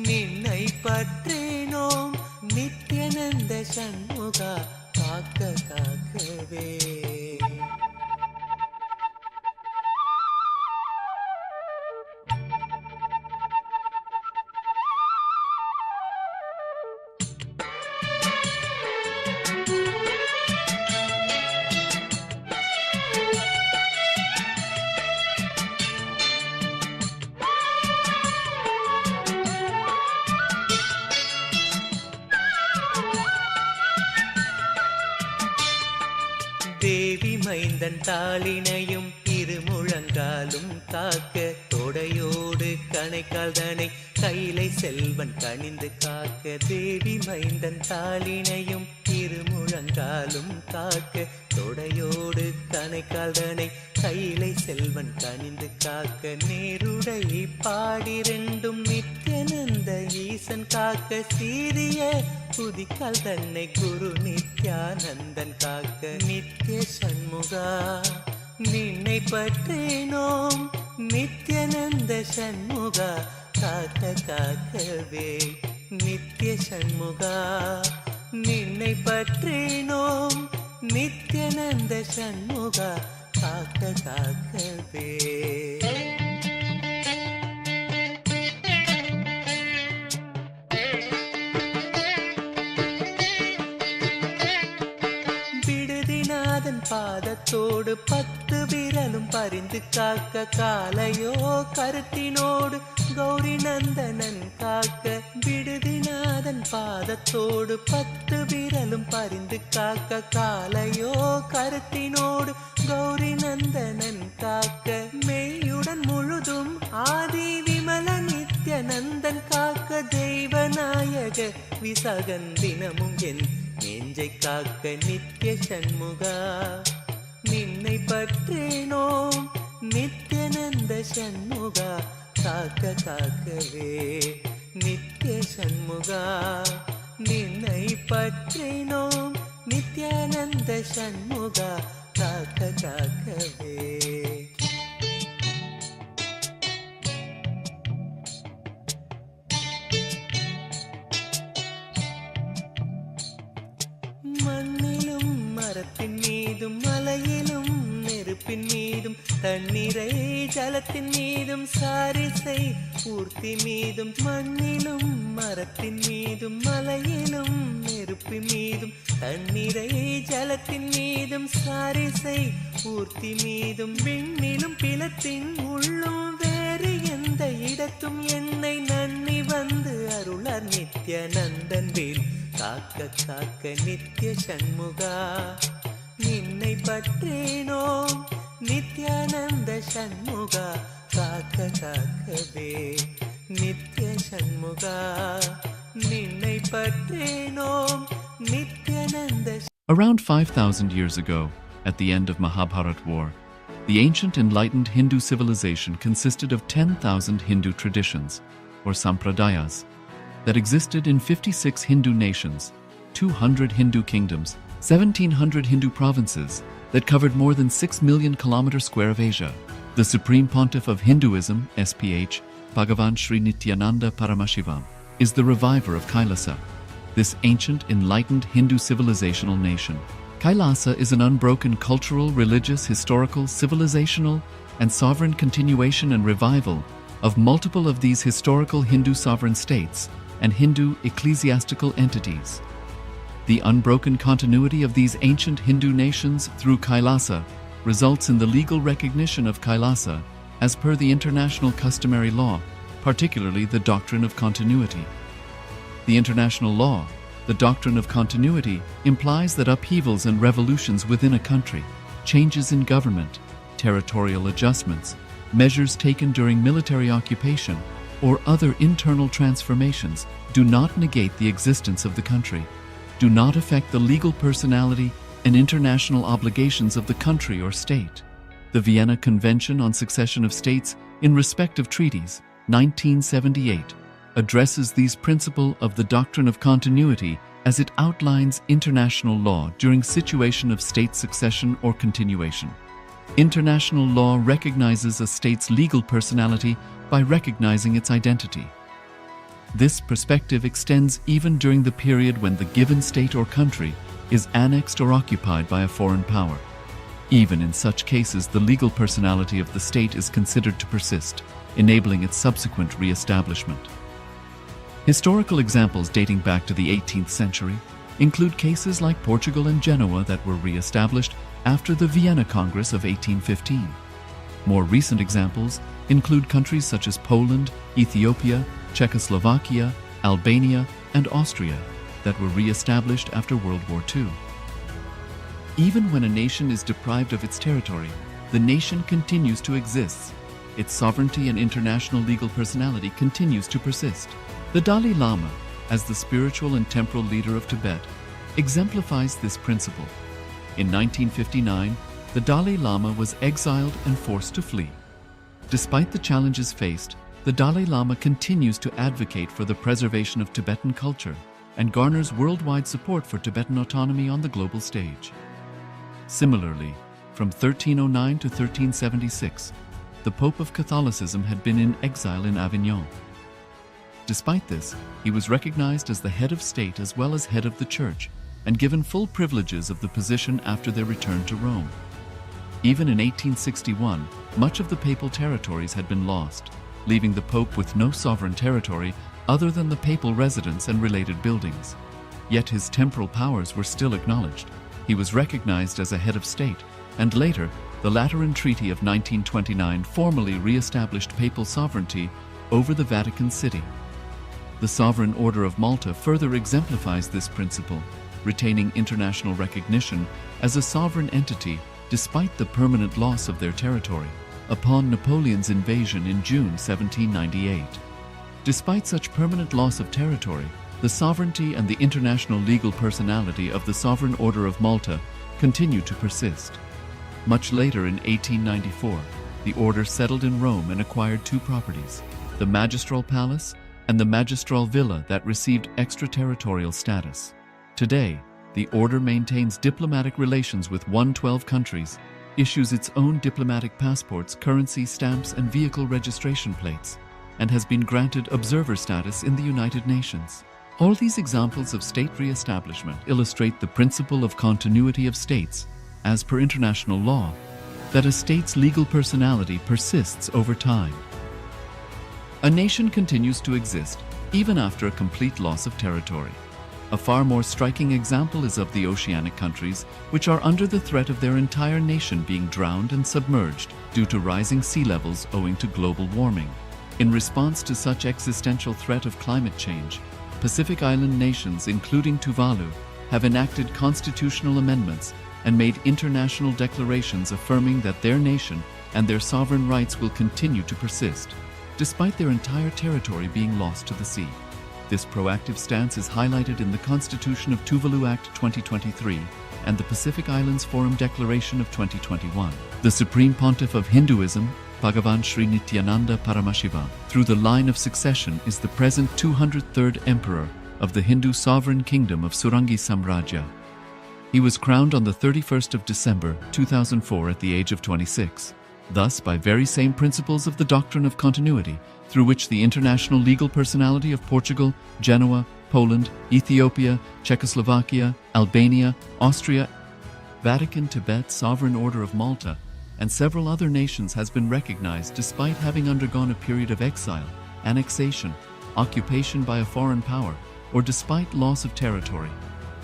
நின்னை பற்றினோம் நித்யநந்த சண்முகா காக்க காக்கவே தேவி மைந்தன் தாளினையும் இரு முழங்காலும் காக்க தொடையோடு கணைக்கால் தனை கைலை செல்வன் கனிந்து காக்க தேவி மைந்தன் தாளினையும் இரு முழங்காலும் காக்க தொடையோடு கணைக்கால் தனை கைலை செல்வன் கனிந்து காக்க நேருடை பாடிரெண்டும் நித்யானந்த ஈசன் காக்க சீரிய புதிக்கால் தன்னை குரு நித்யானந்தன் காக்க நித்ய சண்முகா நின்னை பற்றினோம் நித்யானந்த சண்முகா காக்க காக்கவே நித்ய சண்முகா நின்னை பற்றினோம் நித்யானந்த சண்முகா காக்க காக்கவே விடுதிநாதன் பாதத்தோடு 10 விரலும் பறிந்து காக்க காலையோ கருத்தினோடு கௌரி நந்தனன் காக்க விடுதிநாதன் பாதத்தோடு 10 விரலும் பறிந்து காக்க காலையோ கருத்தினோடு கௌரி நந்தனன் காக்க மெய்யுடன் முழுதும் ஆதி விமல நித்யானந்தன் காக்க தெய்வநாயக விசாகன் தினமும் என் நெஞ்சை காக்க நித்ய சண்முகா நின்னை பற்றினோம் நித்யானந்த சண்முகா காக்க காக்கவே நித்ய சண்முகா நின்னை பற்றினோம் நித்யானந்த சண்முகா காக்க காக்கவே மண்ணிலும் மரத்தின் மீதும் மலையிலும் நெருப்பின் மீதும் தண்ணீரை ஜலத்தின் மீதும் சாரிசை ஊர்த்தி மீதும் மண்ணிலும் மரத்தின் மீதும் மலையிலும் நெருப்பின் மீதும் தண்ணீரை ஜலத்தின் மீதும் சாரிசை ஊர்த்தி மீதும் விண்ணிலும் பிளத்தின் உள்ளும் வேறு எந்த இடத்தும் என்னை நன்னி வந்து அருளார் நித்யானந்தன் வேல் காக்க காக்க நித்ய சண்முகா நின்னை பற்றினோம் நித்யானந்த சண்முகா காக்க காக்கவே நித்ய சண்முகா நின்னை பற்றினோம் Nityananda. Around 5,000 years ago, at the end of Mahabharat War, the ancient enlightened Hindu civilization consisted of 10,000 Hindu traditions, or sampradayas, that existed in 56 Hindu nations, 200 Hindu kingdoms, 1,700 Hindu provinces that covered more than 6 million kilometers square of Asia. The Supreme Pontiff of Hinduism, SPH, Bhagavan Sri Nithyananda Paramashivoham, is the reviver of KAILASA, this ancient enlightened Hindu civilizational nation. KAILASA is an unbroken cultural, religious, historical, civilizational, and sovereign continuation and revival of multiple of these historical Hindu sovereign states and Hindu ecclesiastical entities. The unbroken continuity of these ancient Hindu nations through KAILASA results in the legal recognition of KAILASA as per the international customary law, particularly the doctrine of continuity. The international law, the doctrine of continuity, implies that upheavals and revolutions within a country, changes in government, territorial adjustments, measures taken during military occupation, or other internal transformations do not negate the existence of the country, do not affect the legal personality and international obligations of the country or state. The Vienna Convention on Succession of States in respect of treaties, 1978, addresses these principles of the doctrine of continuity as it outlines international law during situation of state succession or continuation. International law recognizes a state's legal personality by recognizing its identity. This perspective extends even during the period when the given state or country is annexed or occupied by a foreign power. Even in such cases, the legal personality of the state is considered to persist, enabling its subsequent re-establishment. Historical examples dating back to the 18th century include cases like Portugal and Genoa that were re-established after the Vienna Congress of 1815. More recent examples include countries such as Poland, Ethiopia, Czechoslovakia, Albania, and Austria that were re-established after World War II. Even when a nation is deprived of its territory, the nation continues to exist. Its sovereignty and international legal personality continues to persist. The Dalai Lama, as the spiritual and temporal leader of Tibet, exemplifies this principle. In 1959, the Dalai Lama was exiled and forced to flee. Despite the challenges faced, the Dalai Lama continues to advocate for the preservation of Tibetan culture and garners worldwide support for Tibetan autonomy on the global stage. Similarly, from 1309 to 1376, the Pope of Catholicism had been in exile in Avignon. Despite this, he was recognized as the head of state as well as head of the church and given full privileges of the position after their return to Rome. Even in 1861, much of the papal territories had been lost, leaving the Pope with no sovereign territory other than the papal residence and related buildings. Yet his temporal powers were still acknowledged. He was recognized as a head of state, and later, the Lateran Treaty of 1929 formally re-established papal sovereignty over the Vatican City. The Sovereign Order of Malta further exemplifies this principle, retaining international recognition as a sovereign entity despite the permanent loss of their territory upon Napoleon's invasion in June 1798. Despite such permanent loss of territory, the sovereignty and the international legal personality of the Sovereign Order of Malta continue to persist. Much later in 1894, the order settled in Rome and acquired two properties, the Magistral Palace and the Magistral Villa that received extraterritorial status. Today, the order maintains diplomatic relations with 112 countries, issues its own diplomatic passports, currency, stamps, and vehicle registration plates, and has been granted observer status in the United Nations. All these examples of state re-establishment illustrate the principle of continuity of states, as per international law, that a state's legal personality persists over time. A nation continues to exist even after a complete loss of territory. A far more striking example is of the oceanic countries, which are under the threat of their entire nation being drowned and submerged due to rising sea levels owing to global warming. In response to such existential threat of climate change, Pacific Island nations, including Tuvalu, have enacted constitutional amendments and made international declarations affirming that their nation and their sovereign rights will continue to persist, despite their entire territory being lost to the sea. This proactive stance is highlighted in the Constitution of Tuvalu Act 2023 and the Pacific Islands Forum Declaration of 2021. The Supreme Pontiff of Hinduism, Bhagavan Sri Nithyananda Paramashivoham, through the line of succession is the present 203rd Emperor of the Hindu Sovereign Kingdom of Surangi Samrajya. He was crowned on the 31st of December 2004 at the age of 26. Thus, by very same principles of the doctrine of continuity, through which the international legal personality of Portugal, Genoa, Poland, Ethiopia, Czechoslovakia, Albania, Austria, Vatican, Tibet, Sovereign Order of Malta, and several other nations has been recognized despite having undergone a period of exile, annexation, occupation by a foreign power, or despite loss of territory.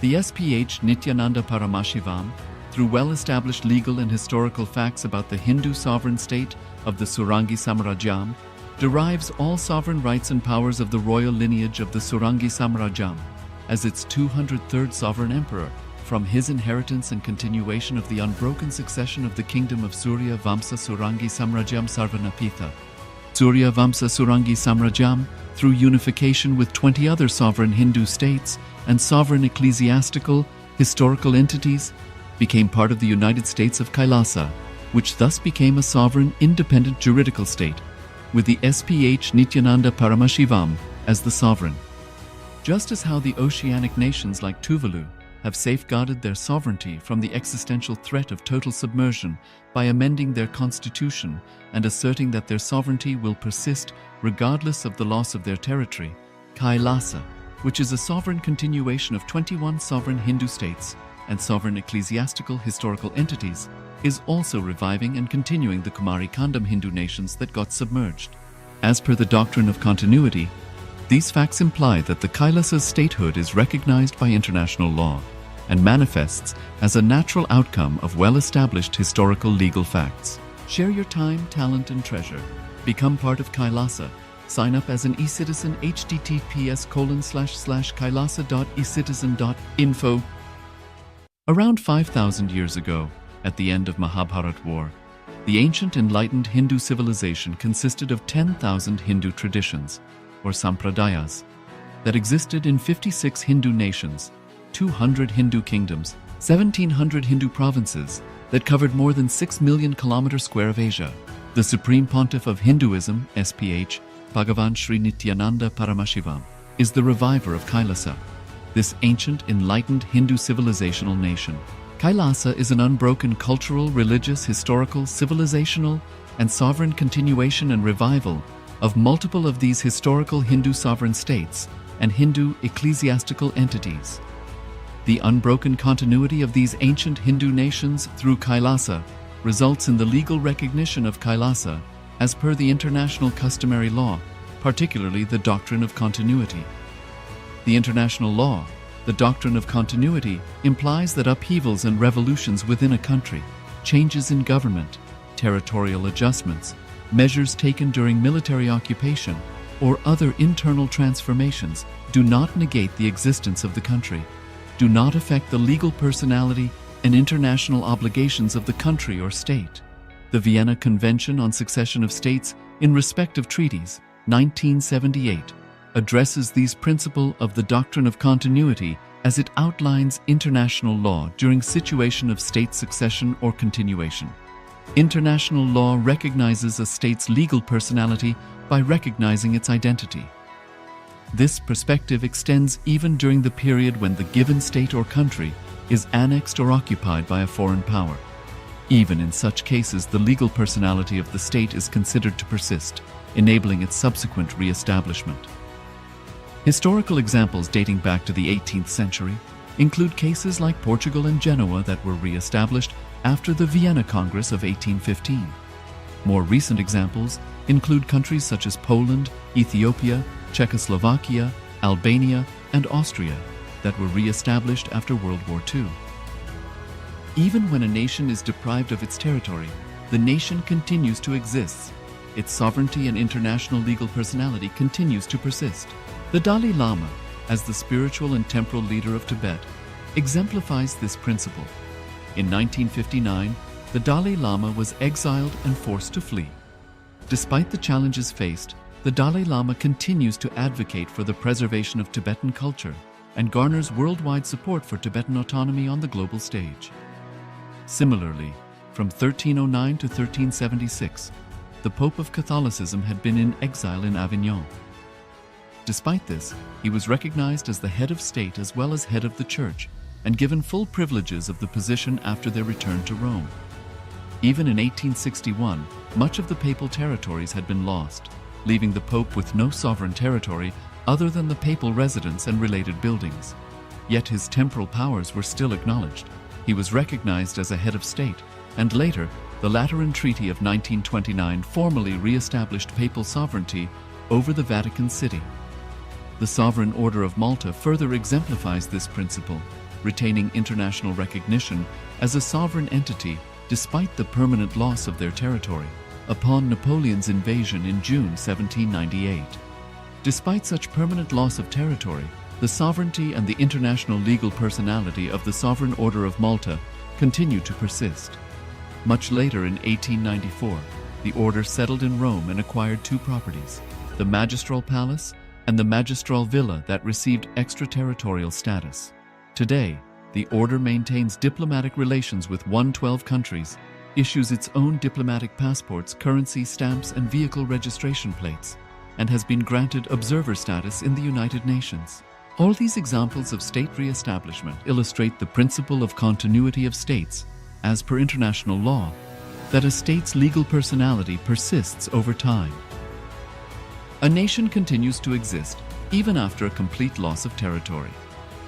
The SPH Nithyananda Paramashivoham, through well-established legal and historical facts about the Hindu sovereign state of the Surangi Samrajyam, derives all sovereign rights and powers of the royal lineage of the Surangi Samrajyam as its 203rd sovereign emperor, from his inheritance and continuation of the unbroken succession of the kingdom of Surya Vamsa Surangi Samrajyam Sarvanapitha. Surya Vamsa Surangi Samrajyam, through unification with 20 other sovereign Hindu states and sovereign ecclesiastical, historical entities, became part of the United States of KAILASA, which thus became a sovereign, independent juridical state, with the SPH Nithyananda Paramashivoham as the sovereign. Just as how the oceanic nations like Tuvalu have safeguarded their sovereignty from the existential threat of total submersion by amending their constitution and asserting that their sovereignty will persist regardless of the loss of their territory, KAILASA, which is a sovereign continuation of 21 sovereign Hindu states and sovereign ecclesiastical historical entities, is also reviving and continuing the Kumari Kandam Hindu nations that got submerged. As per the doctrine of continuity, these facts imply that the Kailasa's statehood is recognized by international law and manifests as a natural outcome of well-established historical legal facts. Share your time, talent, and treasure. Become part of Kailasa. Sign up as an eCitizen https://kailasa.ecitizen.info Around 5,000 years ago, at the end of Mahabharat War, the ancient enlightened Hindu civilization consisted of 10,000 Hindu traditions, or sampradayas, that existed in 56 Hindu nations, 200 Hindu kingdoms, 1,700 Hindu provinces that covered more than 6 million kilometer square of Asia. The Supreme Pontiff of Hinduism, SPH, Bhagavan Sri Nithyananda Paramashivoham, is the reviver of KAILASA, this ancient enlightened Hindu civilizational nation. KAILASA is an unbroken cultural, religious, historical, civilizational, and sovereign continuation and revival of multiple of these historical Hindu sovereign states and Hindu ecclesiastical entities. The unbroken continuity of these ancient Hindu nations through KAILASA results in the legal recognition of KAILASA as per the international customary law, particularly the doctrine of continuity. The international law, the doctrine of continuity, implies that upheavals and revolutions within a country, changes in government, territorial adjustments, measures taken during military occupation, or other internal transformations do not negate the existence of the country, do not affect the legal personality and international obligations of the country or state. The Vienna Convention on Succession of States in respect of treaties, 1978, addresses these principles of the doctrine of continuity as it outlines international law during situation of state succession or continuation. International law recognizes a state's legal personality by recognizing its identity. This perspective extends even during the period when the given state or country is annexed or occupied by a foreign power. Even in such cases, the legal personality of the state is considered to persist, enabling its subsequent re-establishment. Historical examples dating back to the 18th century include cases like Portugal and Genoa that were re-established after the Vienna Congress of 1815. More recent examples include countries such as Poland, Ethiopia, Czechoslovakia, Albania, and Austria that were re-established after World War II. Even when a nation is deprived of its territory, the nation continues to exist. Its sovereignty and international legal personality continues to persist. The Dalai Lama, as the spiritual and temporal leader of Tibet, exemplifies this principle. In 1959, the Dalai Lama was exiled and forced to flee. Despite the challenges faced, the Dalai Lama continues to advocate for the preservation of Tibetan culture and garners worldwide support for Tibetan autonomy on the global stage. Similarly, from 1309 to 1376, the Pope of Catholicism had been in exile in Avignon. Despite this, he was recognized as the head of state as well as head of the church and given full privileges of the position after their return to Rome. Even in 1861, much of the papal territories had been lost, leaving the Pope with no sovereign territory other than the papal residence and related buildings. Yet his temporal powers were still acknowledged. He was recognized as a head of state, and later, the Lateran Treaty of 1929 formally re-established papal sovereignty over the Vatican City. The Sovereign Order of Malta further exemplifies this principle, retaining international recognition as a sovereign entity despite the permanent loss of their territory upon Napoleon's invasion in June 1798. Despite such permanent loss of territory, the sovereignty and the international legal personality of the Sovereign Order of Malta continue to persist. Much later in 1894, the order settled in Rome and acquired two properties, the Magistral Palace and the Magistral Villa that received extraterritorial status. Today, the order maintains diplomatic relations with 112 countries, issues its own diplomatic passports, currency, stamps, and vehicle registration plates, and has been granted observer status in the United Nations. All these examples of state re-establishment illustrate the principle of continuity of states, as per international law, that a state's legal personality persists over time. A nation continues to exist even after a complete loss of territory.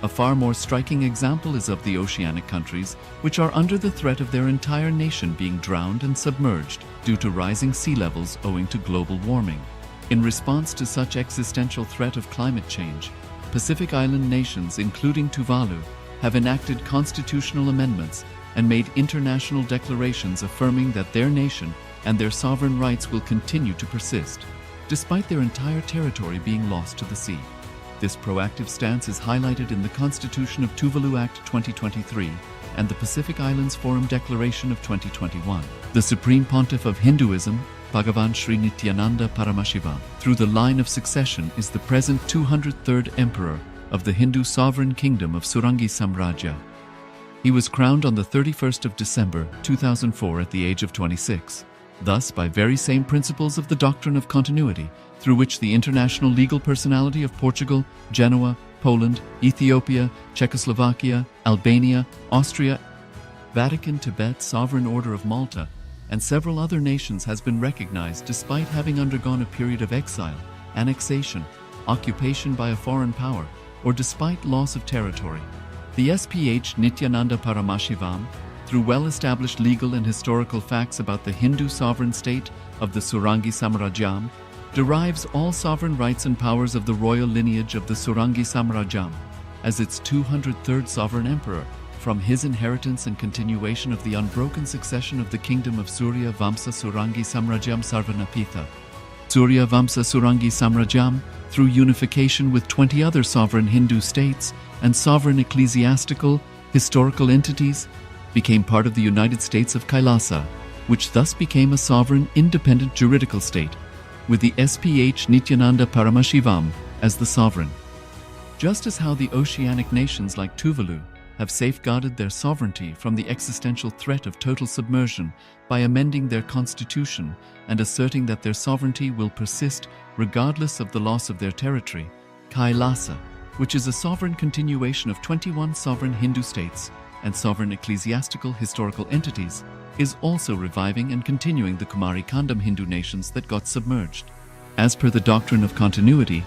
A far more striking example is of the oceanic countries, which are under the threat of their entire nation being drowned and submerged due to rising sea levels owing to global warming. In response to such existential threat of climate change, Pacific Island nations, including Tuvalu, have enacted constitutional amendments and made international declarations affirming that their nation and their sovereign rights will continue to persist, despite their entire territory being lost to the sea. This proactive stance is highlighted in the Constitution of Tuvalu Act 2023, and the Pacific Islands Forum Declaration of 2021. The Supreme Pontiff of Hinduism, Bhagavan Sri Nithyananda Paramashivoham, through the line of succession is the present 203rd Emperor of the Hindu Sovereign Kingdom of Surangi Samrajya. He was crowned on the 31st of December 2004 at the age of 26. Thus, by very same principles of the doctrine of continuity, through which the international legal personality of Portugal, Genoa, Poland, Ethiopia, Czechoslovakia, Albania, Austria, Vatican, Tibet, Sovereign Order of Malta, and several other nations has been recognized despite having undergone a period of exile, annexation, occupation by a foreign power, or despite loss of territory. The SPH Nithyananda Paramashivoham, through well-established legal and historical facts about the Hindu sovereign state of the Surangi Samrajyam, derives all sovereign rights and powers of the royal lineage of the Surangi Samrajyam as its 203rd sovereign emperor, from his inheritance and continuation of the unbroken succession of the kingdom of Surya Vamsa Surangi Samrajyam Sarvanapitha. Surya Vamsa Surangi Samrajyam, through unification with 20 other sovereign Hindu states and sovereign ecclesiastical, historical entities, became part of the United States of KAILASA, which thus became a sovereign, independent juridical state, with the SPH Nithyananda Paramashivoham as the sovereign. Just as how the oceanic nations like Tuvalu have safeguarded their sovereignty from the existential threat of total submersion by amending their constitution and asserting that their sovereignty will persist regardless of the loss of their territory, KAILASA, which is a sovereign continuation of 21 sovereign Hindu states and sovereign ecclesiastical historical entities, is also reviving and continuing the Kumari Kandam Hindu nations that got submerged. As per the doctrine of continuity,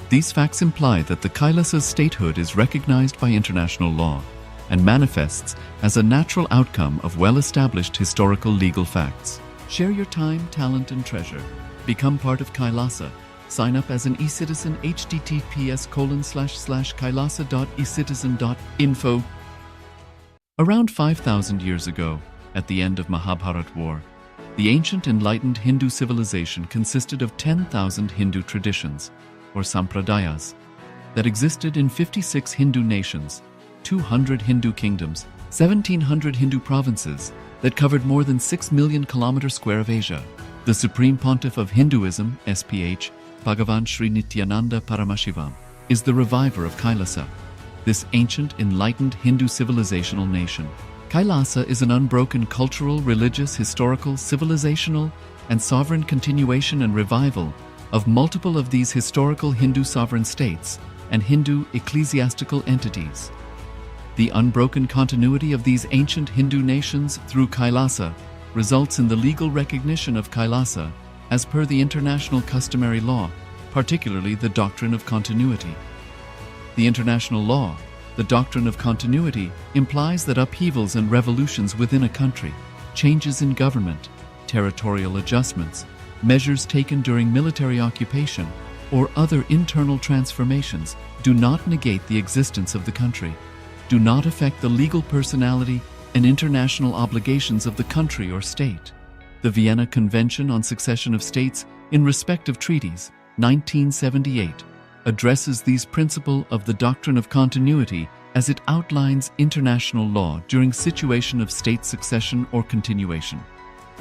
these facts imply that the Kailasa's statehood is recognized by international law and manifests as a natural outcome of well-established historical legal facts. Share your time, talent, and treasure. Become part of Kailasa. Sign up as an eCitizen https://kailasa.ecitizen.info. Around 5,000 years ago, at the end of Mahabharat War, the ancient enlightened Hindu civilization consisted of 10,000 Hindu traditions, or sampradayas, that existed in 56 Hindu nations, 200 Hindu kingdoms, 1,700 Hindu provinces that covered more than 6 million kilometers square of Asia. The Supreme Pontiff of Hinduism, SPH, Bhagavan Sri Nithyananda Paramashivoham, is the reviver of Kailasa, this ancient enlightened Hindu civilizational nation. Kailasa is an unbroken cultural, religious, historical, civilizational, and sovereign continuation and revival of multiple of these historical Hindu sovereign states and Hindu ecclesiastical entities. The unbroken continuity of these ancient Hindu nations through Kailasa results in the legal recognition of Kailasa as per the international customary law, particularly the doctrine of continuity. The international law, the doctrine of continuity, implies that upheavals and revolutions within a country, changes in government, territorial adjustments, measures taken during military occupation, or other internal transformations do not negate the existence of the country, do not affect the legal personality and international obligations of the country or state. The Vienna Convention on Succession of States in respect of treaties, 1978, addresses these principles of the doctrine of continuity as it outlines international law during situation of state succession or continuation.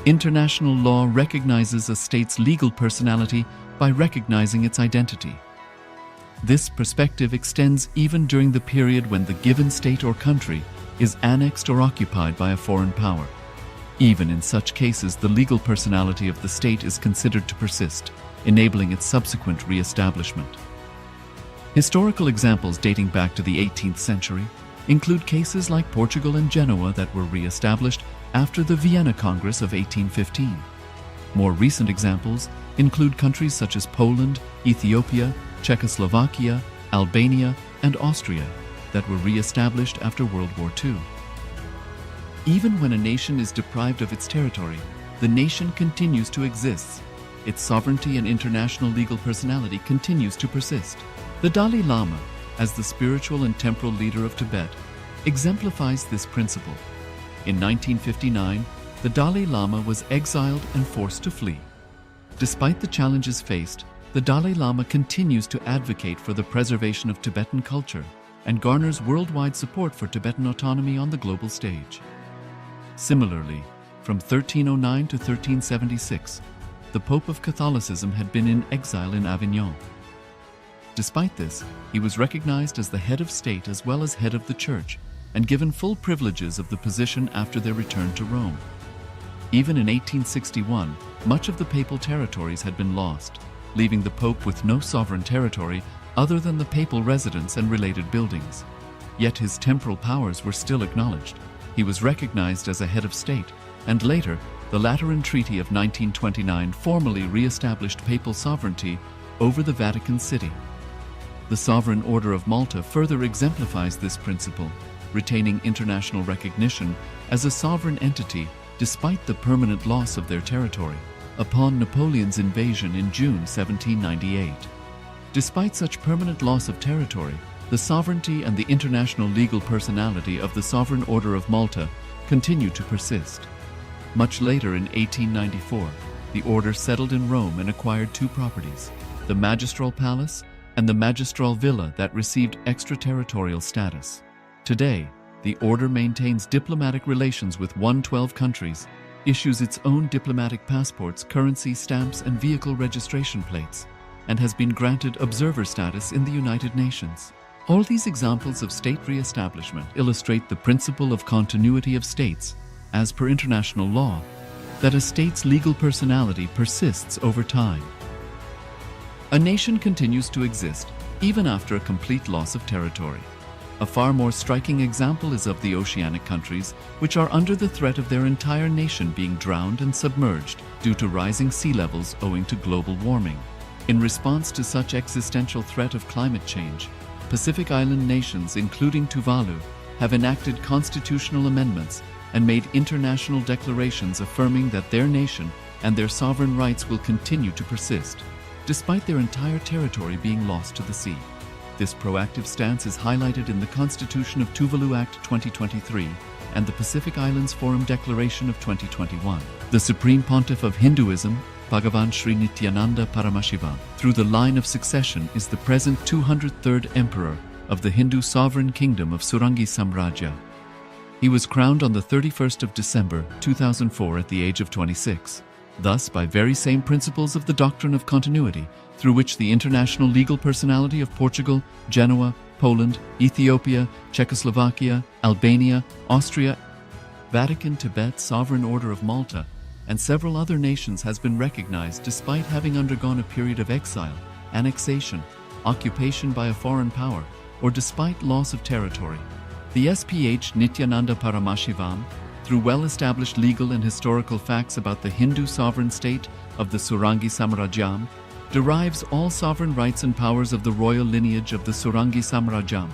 International law recognizes a state's legal personality by recognizing its identity. This perspective extends even during the period when the given state or country is annexed or occupied by a foreign power. Even in such cases, the legal personality of the state is considered to persist, enabling its subsequent re-establishment. Historical examples dating back to the 18th century include cases like Portugal and Genoa that were re-established after the Vienna Congress of 1815. More recent examples include countries such as Poland, Ethiopia, Czechoslovakia, Albania, and Austria that were re-established after World War II. Even when a nation is deprived of its territory, the nation continues to exist. Its sovereignty and international legal personality continues to persist. The Dalai Lama, as the spiritual and temporal leader of Tibet, exemplifies this principle. In 1959, the Dalai Lama was exiled and forced to flee. Despite the challenges faced, the Dalai Lama continues to advocate for the preservation of Tibetan culture and garners worldwide support for Tibetan autonomy on the global stage. Similarly, from 1309 to 1376, the Pope of Catholicism had been in exile in Avignon. Despite this, he was recognized as the head of state as well as head of the Church, and given full privileges of the position after their return to Rome. Even in 1861, much of the papal territories had been lost, leaving the Pope with no sovereign territory other than the papal residence and related buildings. Yet his temporal powers were still acknowledged. He was recognized as a head of state, and later, the Lateran Treaty of 1929 formally re-established papal sovereignty over the Vatican City. The Sovereign Order of Malta further exemplifies this principle, retaining international recognition as a sovereign entity despite the permanent loss of their territory upon Napoleon's invasion in June 1798. Despite such permanent loss of territory, the sovereignty and the international legal personality of the Sovereign Order of Malta continue to persist. Much later in 1894, the order settled in Rome and acquired two properties, the Magistral Palace and the Magistral Villa that received extraterritorial status. Today, the order maintains diplomatic relations with 112 countries, issues its own diplomatic passports, currency stamps, and vehicle registration plates, and has been granted observer status in the United Nations. All these examples of state re-establishment illustrate the principle of continuity of states, as per international law, that a state's legal personality persists over time. A nation continues to exist even after a complete loss of territory. A far more striking example is of the oceanic countries, which are under the threat of their entire nation being drowned and submerged due to rising sea levels owing to global warming. In response to such existential threat of climate change, Pacific Island nations, including Tuvalu, have enacted constitutional amendments and made international declarations affirming that their nation and their sovereign rights will continue to persist, despite their entire territory being lost to the sea. This proactive stance is highlighted in the Constitution of Tuvalu Act 2023 and the Pacific Islands Forum Declaration of 2021. The Supreme Pontiff of Hinduism, Bhagavan Sri Nithyananda Paramashivoham, through the line of succession is the present 203rd Emperor of the Hindu Sovereign Kingdom of Surangi Samrajya. He was crowned on the 31st of December 2004 at the age of 26. Thus, by very same principles of the doctrine of continuity, through which the international legal personality of Portugal, Genoa, Poland, Ethiopia, Czechoslovakia, Albania, Austria, Vatican, Tibet, Sovereign Order of Malta, and several other nations has been recognized despite having undergone a period of exile, annexation, occupation by a foreign power, or despite loss of territory. The SPH Nithyananda Paramashivoham, through well-established legal and historical facts about the Hindu sovereign state of the Surangi Samrajyam, derives all sovereign rights and powers of the royal lineage of the Surangi Samrajyam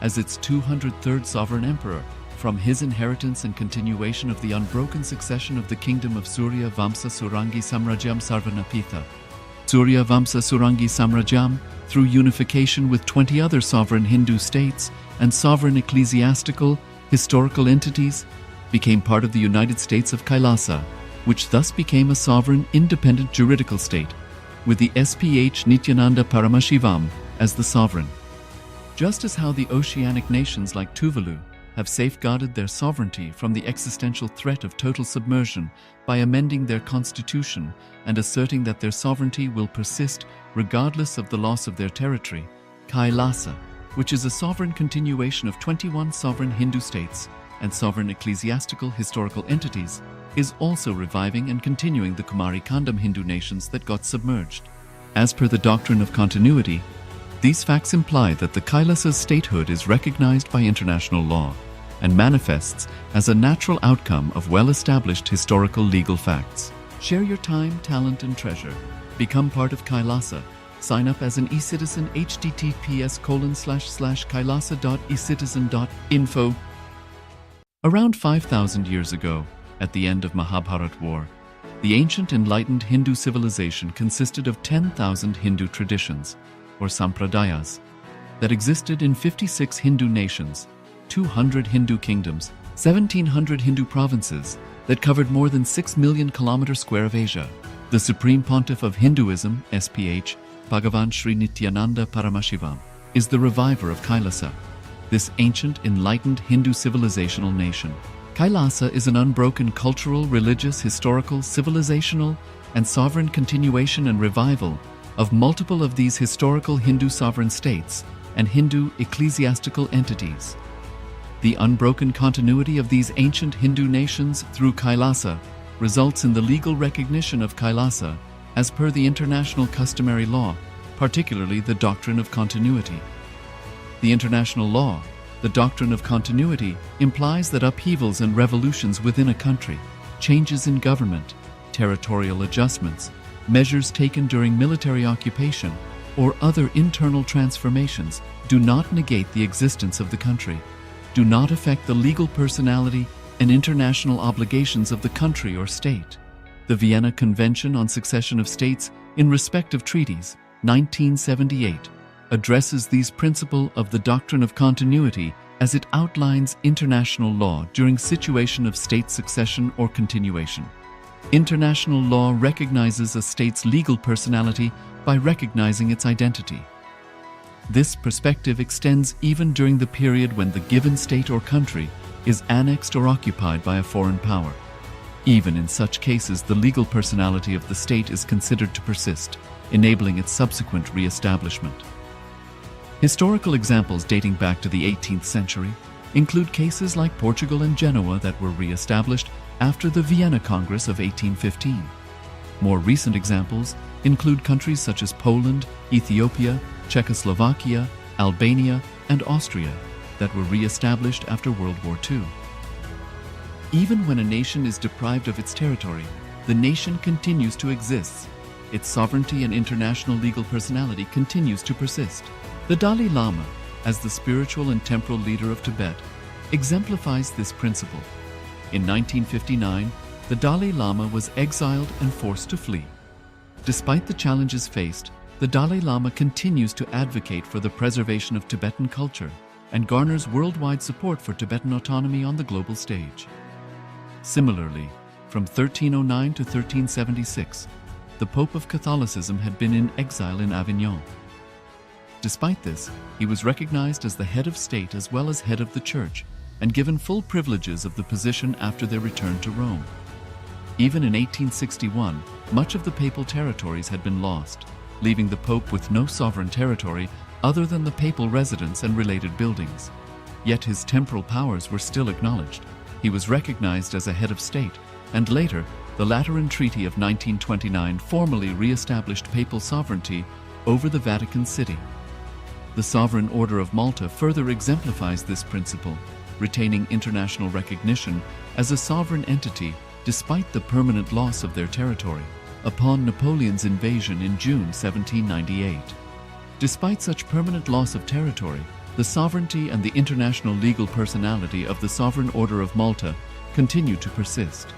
as its 203rd sovereign emperor, from his inheritance and continuation of the unbroken succession of the kingdom of Surya Vamsa Surangi Samrajyam Sarvanapitha. Surya Vamsa Surangi Samrajyam, through unification with 20 other sovereign Hindu states and sovereign ecclesiastical, historical entities, became part of the United States of KAILASA, which thus became a sovereign, independent juridical state, with the SPH Nithyananda Paramashivoham as the sovereign. Just as how the oceanic nations like Tuvalu have safeguarded their sovereignty from the existential threat of total submersion by amending their constitution and asserting that their sovereignty will persist regardless of the loss of their territory, KAILASA, which is a sovereign continuation of 21 sovereign Hindu states and sovereign ecclesiastical historical entities, is also reviving and continuing the Kumari Kandam Hindu nations that got submerged. As per the doctrine of continuity, these facts imply that the Kailasa's statehood is recognized by international law and manifests as a natural outcome of well-established historical legal facts. Share your time, talent, and treasure. Become part of Kailasa. Sign up as an eCitizen https://kailasa.ecitizen.info. Around 5,000 years ago, at the end of Mahabharat War, the ancient enlightened Hindu civilization consisted of 10,000 Hindu traditions, or sampradayas, that existed in 56 Hindu nations, 200 Hindu kingdoms, 1,700 Hindu provinces that covered more than 6 million kilometers square of Asia. The Supreme Pontiff of Hinduism, SPH, Bhagavan Sri Nithyananda Paramashivoham, is the reviver of Kailasa. this ancient, enlightened Hindu civilizational nation. Kailasa is an unbroken cultural, religious, historical, civilizational, and sovereign continuation and revival of multiple of these historical Hindu sovereign states and Hindu ecclesiastical entities. The unbroken continuity of these ancient Hindu nations through Kailasa results in the legal recognition of Kailasa as per the international customary law, particularly the doctrine of continuity. The international law, the doctrine of continuity, implies that upheavals and revolutions within a country, changes in government, territorial adjustments, measures taken during military occupation, or other internal transformations do not negate the existence of the country, do not affect the legal personality and international obligations of the country or state. The Vienna Convention on Succession of States in respect of treaties, 1978, addresses these principles of the doctrine of continuity as it outlines international law during situation of state succession or continuation. International law recognizes a state's legal personality by recognizing its identity. This perspective extends even during the period when the given state or country is annexed or occupied by a foreign power. Even in such cases, the legal personality of the state is considered to persist, enabling its subsequent re-establishment. Historical examples dating back to the 18th century include cases like Portugal and Genoa that were re-established after the Vienna Congress of 1815. More recent examples include countries such as Poland, Ethiopia, Czechoslovakia, Albania, and Austria that were re-established after World War II. Even when a nation is deprived of its territory, the nation continues to exist. Its sovereignty and international legal personality continues to persist. The Dalai Lama, as the spiritual and temporal leader of Tibet, exemplifies this principle. In 1959, the Dalai Lama was exiled and forced to flee. Despite the challenges faced, the Dalai Lama continues to advocate for the preservation of Tibetan culture and garners worldwide support for Tibetan autonomy on the global stage. Similarly, from 1309 to 1376, the Pope of Catholicism had been in exile in Avignon. Despite this, he was recognized as the head of state as well as head of the church and given full privileges of the position after their return to Rome. Even in 1861, much of the papal territories had been lost, leaving the Pope with no sovereign territory other than the papal residence and related buildings. Yet his temporal powers were still acknowledged. He was recognized as a head of state, and later, the Lateran Treaty of 1929 formally re-established papal sovereignty over the Vatican City. The Sovereign Order of Malta further exemplifies this principle, retaining international recognition as a sovereign entity despite the permanent loss of their territory upon Napoleon's invasion in June 1798. Despite such permanent loss of territory, the sovereignty and the international legal personality of the Sovereign Order of Malta continued to persist.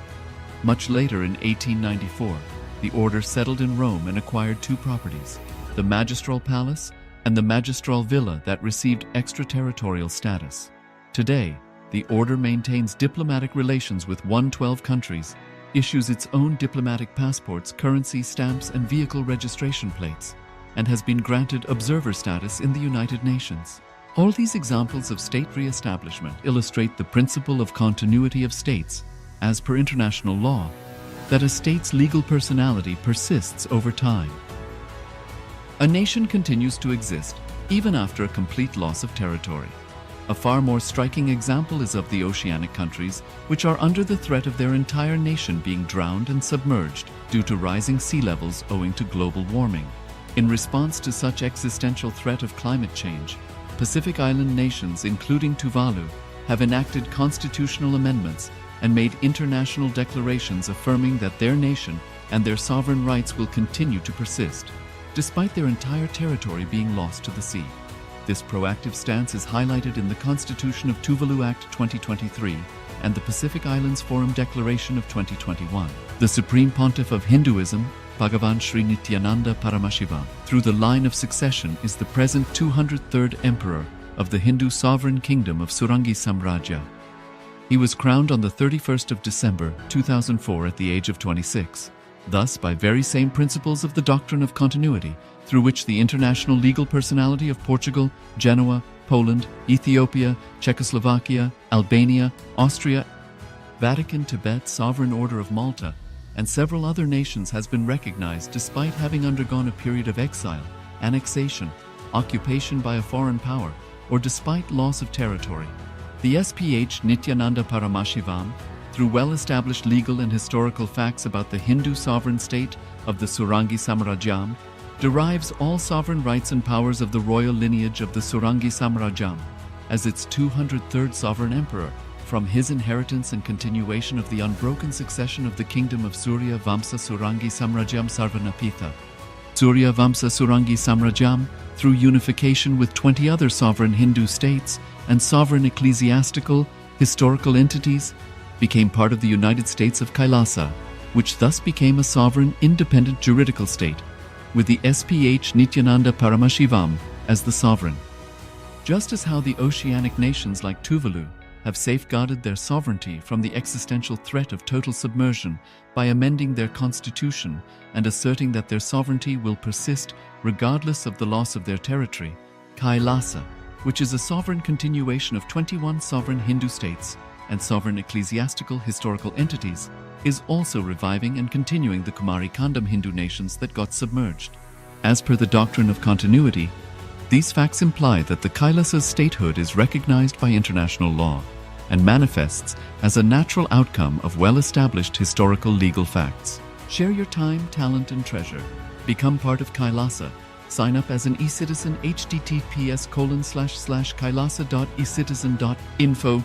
Much later in 1894, the order settled in Rome and acquired two properties, the Magistral Palace and the Magistral Villa that received extraterritorial status. Today, the order maintains diplomatic relations with 112 countries, issues its own diplomatic passports, currency, stamps, and vehicle registration plates, and has been granted observer status in the United Nations. All these examples of state re-establishment illustrate the principle of continuity of states, as per international law, that a state's legal personality persists over time. A nation continues to exist even after a complete loss of territory. A far more striking example is of the oceanic countries, which are under the threat of their entire nation being drowned and submerged due to rising sea levels owing to global warming. In response to such existential threat of climate change, Pacific Island nations, including Tuvalu, have enacted constitutional amendments and made international declarations affirming that their nation and their sovereign rights will continue to persist, despite their entire territory being lost to the sea. This proactive stance is highlighted in the Constitution of Tuvalu Act 2023 and the Pacific Islands Forum Declaration of 2021. The Supreme Pontiff of Hinduism, Bhagavan Sri Nithyananda Paramashivoham, through the line of succession is the present 203rd Emperor of the Hindu Sovereign Kingdom of Surangi Samrajya. He was crowned on the 31st of December 2004 at the age of 26. Thus, by very same principles of the doctrine of continuity, through which the international legal personality of Portugal, Genoa, Poland, Ethiopia, Czechoslovakia, Albania, Austria, Vatican, Tibet, Sovereign Order of Malta, and several other nations has been recognized despite having undergone a period of exile, annexation, occupation by a foreign power, or despite loss of territory. The SPH Nithyananda Paramashivoham, through well-established legal and historical facts about the Hindu sovereign state of the Surangi Samrajyam, derives all sovereign rights and powers of the royal lineage of the Surangi Samrajyam as its 203rd sovereign emperor, from his inheritance and continuation of the unbroken succession of the kingdom of Surya Vamsa Surangi Samrajyam Sarvanapitha. Surya Vamsa Surangi Samrajyam, through unification with 20 other sovereign Hindu states and sovereign ecclesiastical, historical entities, became part of the United States of KAILASA, which thus became a sovereign, independent juridical state, with the SPH Nithyananda Paramashivoham as the sovereign. Just as how the oceanic nations like Tuvalu have safeguarded their sovereignty from the existential threat of total submersion by amending their constitution and asserting that their sovereignty will persist regardless of the loss of their territory, KAILASA, which is a sovereign continuation of 21 sovereign Hindu states and sovereign ecclesiastical historical entities, is also reviving and continuing the Kumari Kandam Hindu nations that got submerged. As per the doctrine of continuity, these facts imply that the Kailasa's statehood is recognized by international law and manifests as a natural outcome of well-established historical legal facts. Share your time, talent, and treasure. Become part of Kailasa. Sign up as an eCitizen https://kailasa.ecitizen.info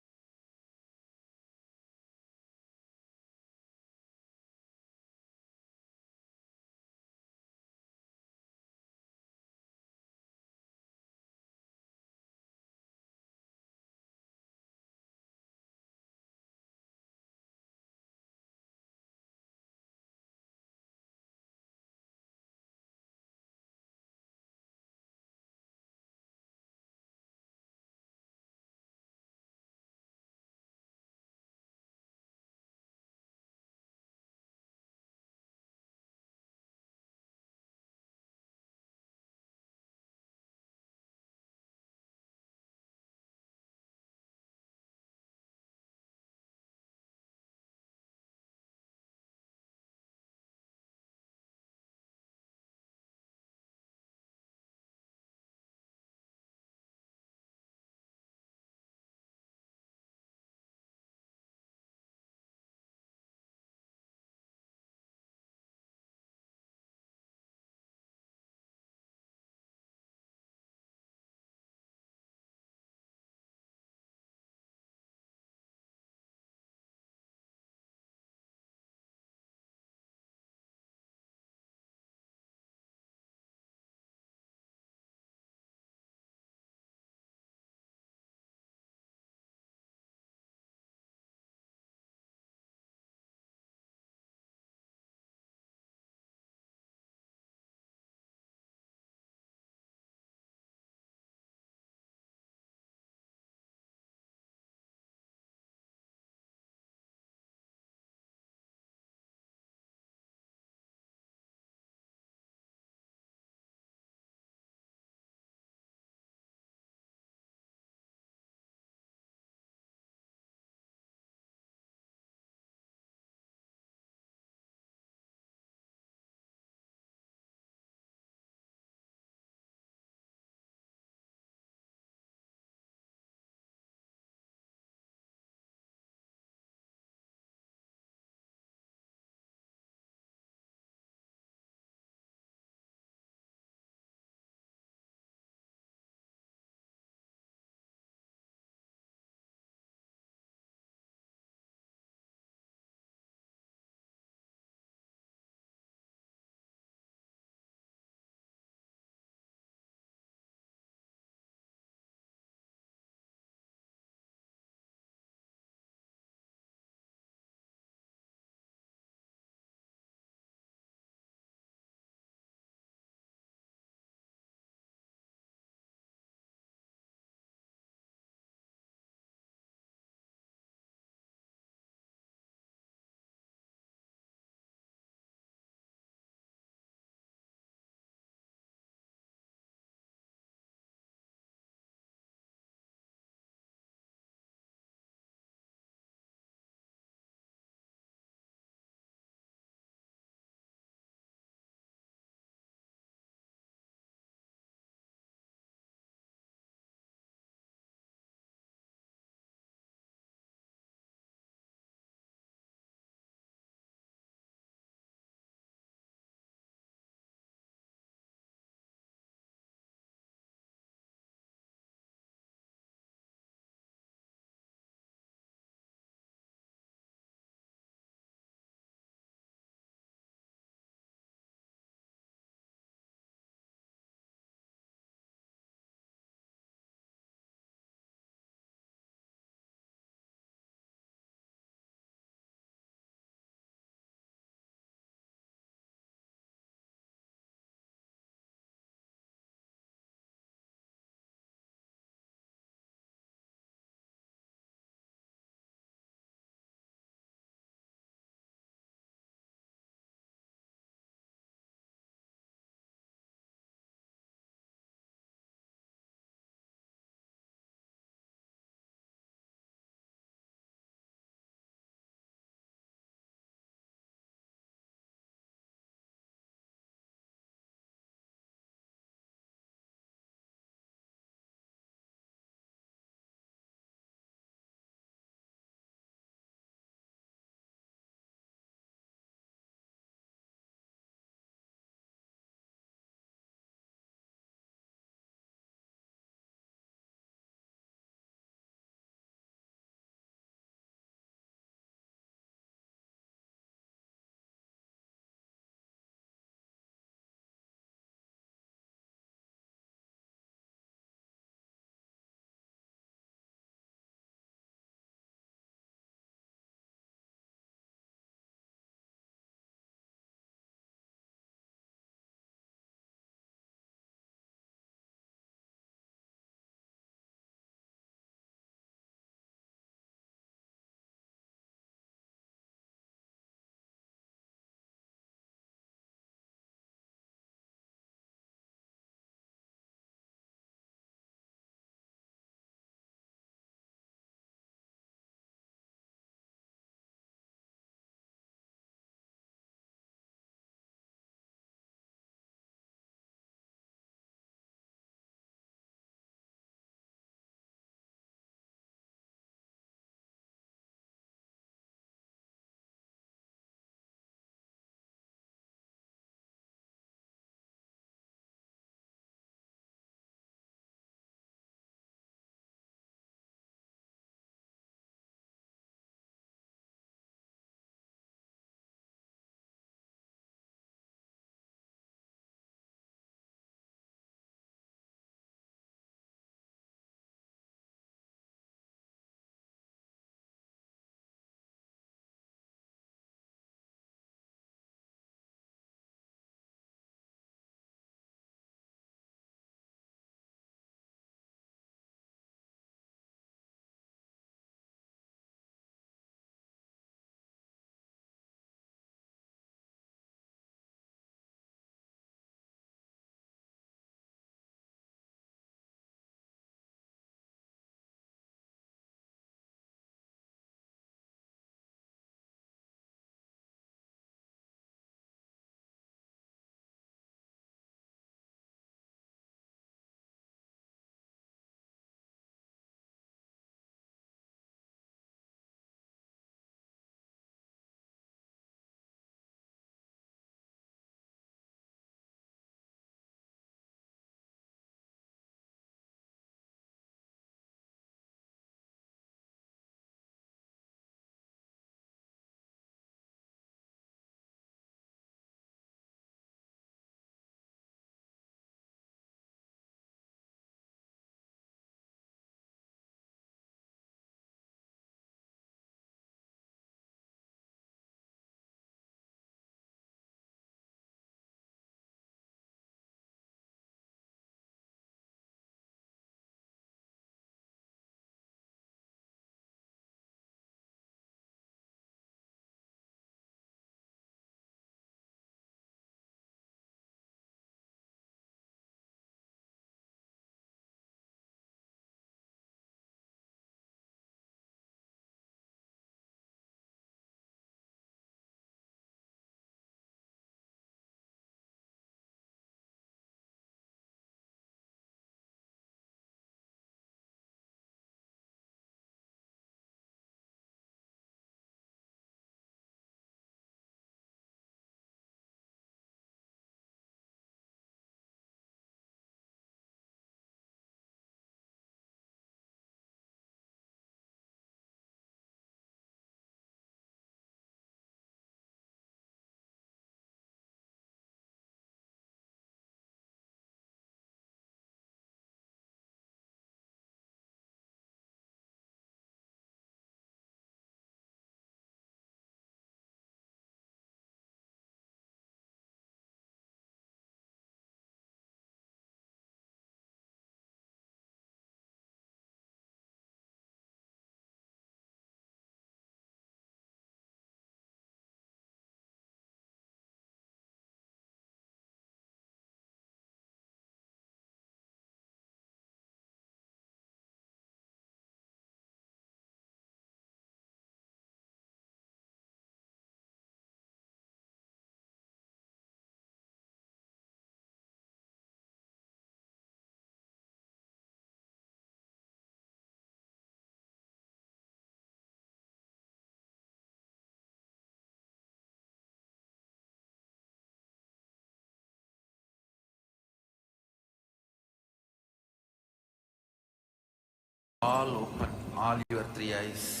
All open, all your three eyes.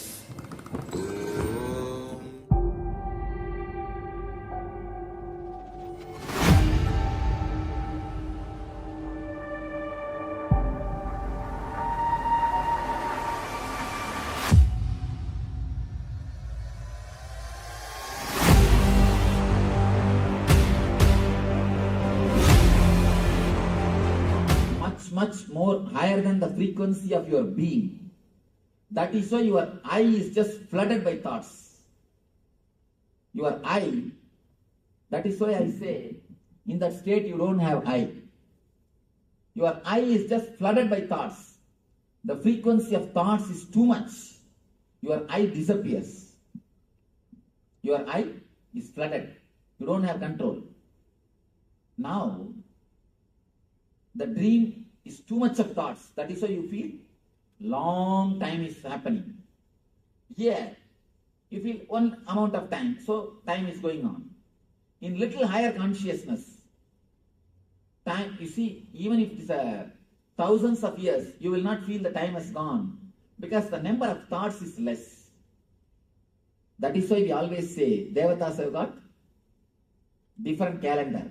Much more higher than the frequency of your being. That is why your eye is just flooded by thoughts. Your eye, that is why I say, in that state you don't have eye. Your eye is just flooded by thoughts. The frequency of thoughts is too much. Your eye disappears. Your eye is flooded. You don't have control. Now, the dream is too much of thoughts. That is why you feel long time is happening. Here, you feel one amount of time, so time is going on. In little higher consciousness, time, you see, even if it is thousands of years, you will not feel the time has gone because the number of thoughts is less. That is why we always say, Devatas have got different calendar.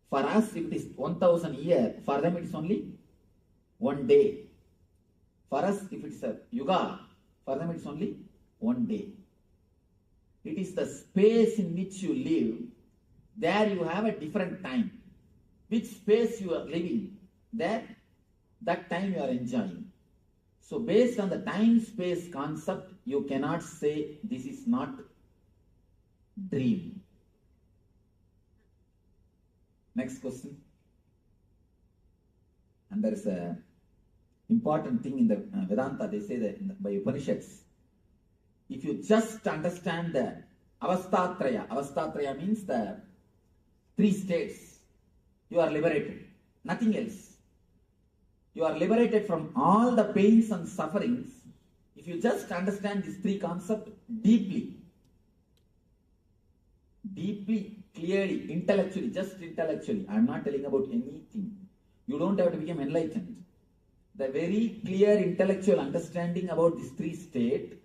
For us, if it is 1000 years, for them it is only one day. For us, if it is a yuga, for them it is only one day. It is the space in which you live. There you have a different time. Which space you are living, there, that time you are enjoying. So based on the time-space concept, you cannot say this is not dream. Next question. And there is a important thing in the Vedanta, they say that by Upanishads, if you just understand the avastatraya means the three states, you are liberated, nothing else. You are liberated from all the pains and sufferings if you just understand these three concepts deeply, clearly, intellectually, just intellectually. I am not telling about anything. You don't have to become enlightened. The very clear intellectual understanding about these three states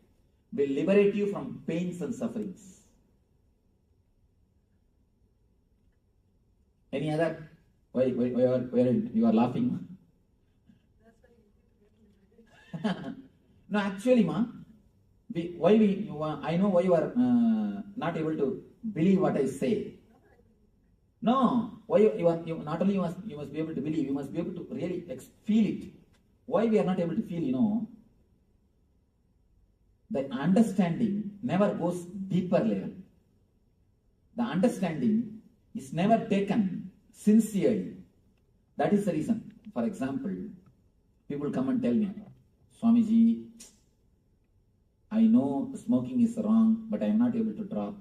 will liberate you from pains and sufferings. Any other? Why you are laughing? No, actually, I know why you are not able to believe what I say. No, why you not only you must be able to believe, you must be able to really feel it. Why we are not able to feel, the understanding never goes deeper level. The understanding is never taken sincerely. That is the reason. For example, people come and tell me, Swamiji, I know smoking is wrong, but I am not able to drop.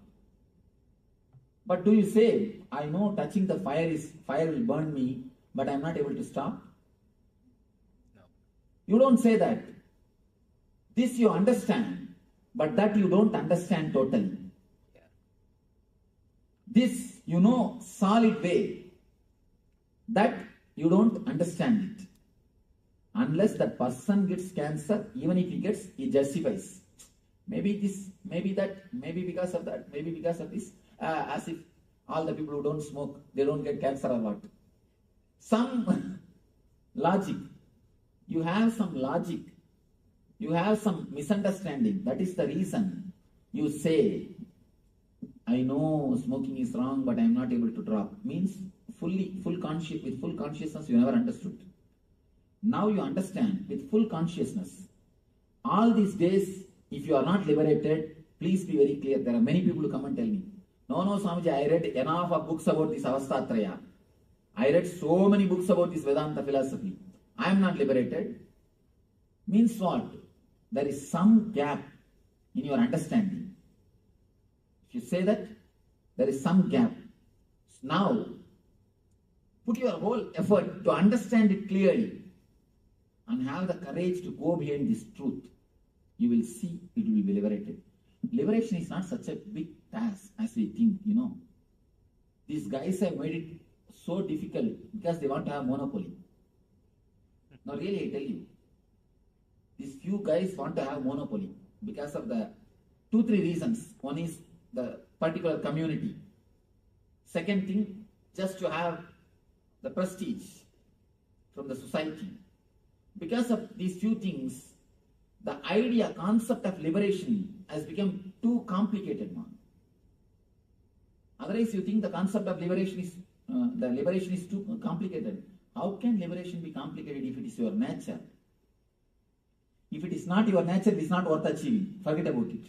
But do you say, I know touching the fire will burn me, but I am not able to stop? No. You don't say that. This you understand, but that you don't understand totally. Yeah. This you know solid way, that you don't understand it. Unless that person gets cancer, even if he gets, he justifies. Maybe this, maybe that, maybe because of that, maybe because of this, as if all the people who don't smoke, they don't get cancer or what. Some logic. You have some logic. You have some misunderstanding. That is the reason you say, I know smoking is wrong, but I am not able to drop. Means with full consciousness, you never understood. Now you understand with full consciousness. All these days, if you are not liberated, please be very clear. There are many people who come and tell me, no, Swamiji, I read enough of books about this avastatraya. I read so many books about this Vedanta philosophy. I am not liberated. Means what? There is some gap in your understanding. If you say that, there is some gap. Now, put your whole effort to understand it clearly and have the courage to go behind this truth. You will see it will be liberated. Liberation is not such a big task as we think, These guys have made it so difficult because they want to have monopoly. Now really I tell you, these few guys want to have monopoly because of the 2-3 reasons. One is the particular community. Second thing, just to have the prestige from the society. Because of these few things, the idea, concept of liberation has become too complicated, man. Otherwise, you think the concept of liberation is too complicated. How can liberation be complicated if it is your nature? If it is not your nature, it is not worth achieving. Forget about it.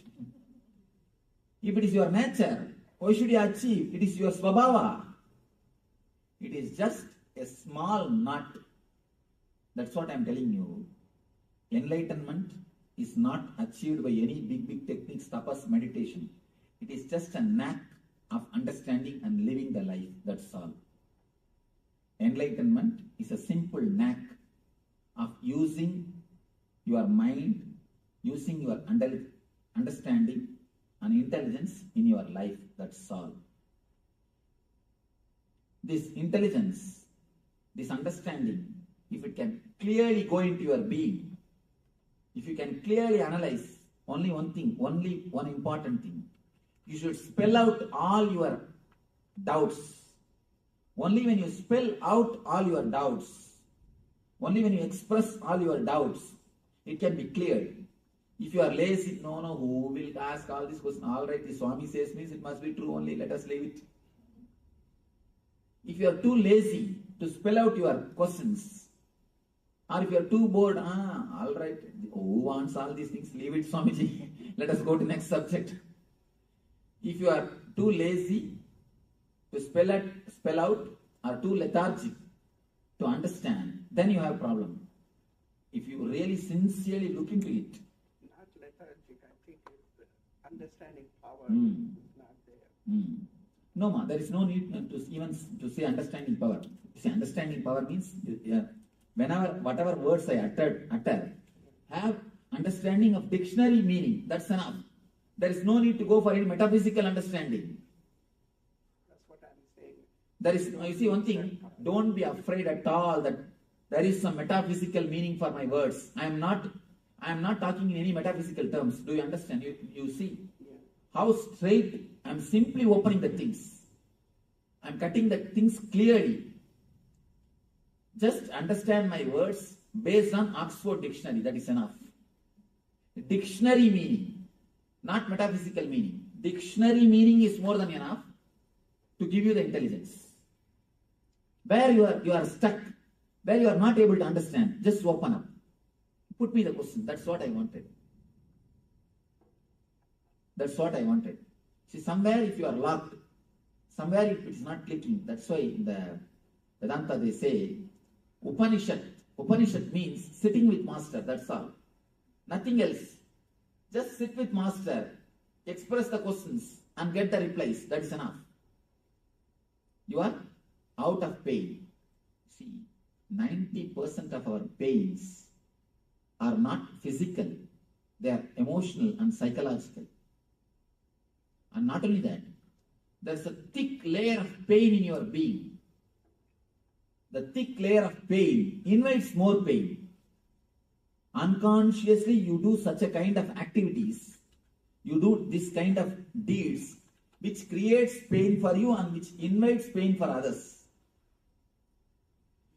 If it is your nature, why should you achieve? It is your svabhava. It is just a small nut. That's what I am telling you. Enlightenment is not achieved by any big techniques, tapas, meditation. It is just a knack of understanding and living the life. That's all. Enlightenment is a simple knack of using your mind, using your understanding and intelligence in your life. That's all. This intelligence, this understanding, if it can clearly go into your being, if you can clearly analyze only one thing, only one important thing, you should spell out all your doubts. Only when you spell out all your doubts, only when you express all your doubts, it can be cleared. If you are lazy, no, who will ask all these questions? All right, the Swami says means it must be true only, let us leave it. If you are too lazy to spell out your questions, or if you are too bored, all right, who wants all these things? Leave it, Swamiji. Let us go to next subject. If you are too lazy to spell out, or too lethargic to understand, then you have a problem. If you really sincerely look into it. Not lethargic, I think it's the understanding power is not there. No, ma, there is no need to say understanding power. See, understanding power means whatever words I utter, have understanding of dictionary meaning. That's enough. There is no need to go for any metaphysical understanding. That's what I'm saying. There is, you see one thing, don't be afraid at all that there is some metaphysical meaning for my words. I am not talking in any metaphysical terms. Do you understand? You see how straight I am simply opening the things. I am cutting the things clearly. Just understand my words based on Oxford Dictionary. That is enough. Dictionary meaning, not metaphysical meaning. Dictionary meaning is more than enough to give you the intelligence. Where you are stuck, where you are not able to understand, just open up. Put me the question. That's what I wanted. That's what I wanted. See, somewhere if you are locked, somewhere if it is not clicking, that's why in the Vedanta they say, Upanishad means sitting with master, that's all. Nothing else. Just sit with master, express the questions and get the replies, that is enough. You are out of pain. See, 90% of our pains are not physical, they are emotional and psychological. And not only that, there's a thick layer of pain in your being. The thick layer of pain invites more pain. Unconsciously, you do such a kind of activities, you do this kind of deeds, which creates pain for you and which invites pain for others.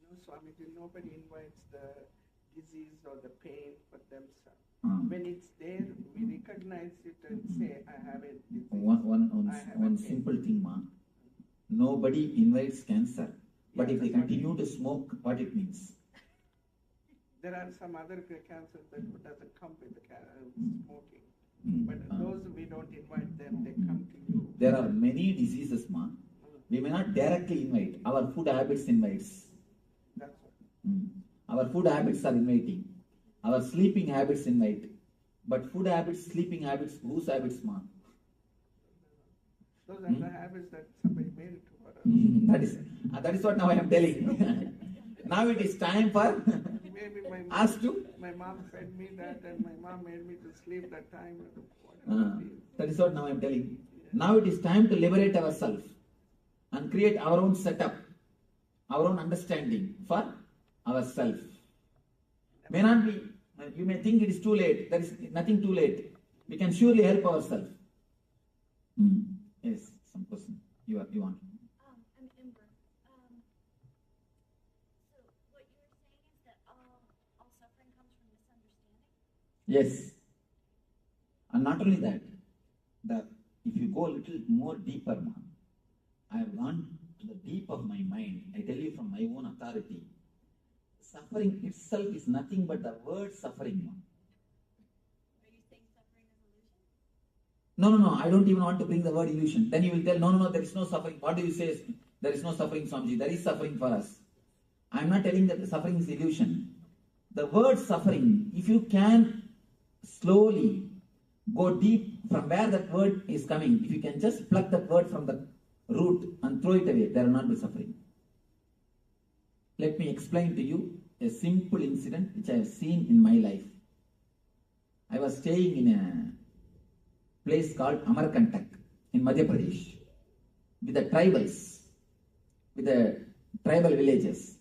No, Swamiji, nobody invites the disease or the pain for themselves. When it's there, we recognize it and say, I have a disease. One simple thing, ma. Nobody invites cancer. But if they continue to smoke, what it means? There are some other cancers that doesn't come with smoking. But those we don't invite them, they come to you. There are many diseases, ma. We may not directly invite. Our food habits invites. That's what. Our food habits are inviting. Our sleeping habits invite. But food habits, sleeping habits, whose habits, ma? Those are the habits that somebody made it to us. That is what now I am telling. Now it is time for Maybe us to. my mom fed me that and my mom made me to sleep that time. Whatever it is. That is what now I am telling. Now it is time to liberate ourselves and create our own setup, our own understanding for ourselves. May not be You may think it is too late. There is nothing too late. We can surely help ourselves. Yes, some question. You want? I'm Amber. So what you're saying is that all suffering comes from misunderstanding? Yes. And not only that, if you go a little more deeper, I have gone to the deep of my mind. I tell you from my own authority, suffering itself is nothing but the word suffering. Are you saying suffering is illusion? No, I don't even want to bring the word illusion. Then you will tell, no, there is no suffering. What do you say? There is no suffering, Swamiji. There is suffering for us. I am not telling that the suffering is illusion. The word suffering, if you can slowly go deep from where that word is coming, if you can just pluck that word from the root and throw it away, there will not be suffering. Let me explain to you a simple incident which I have seen in my life. I was staying in a place called Amarkantak in Madhya Pradesh with the tribals, with the tribal villages,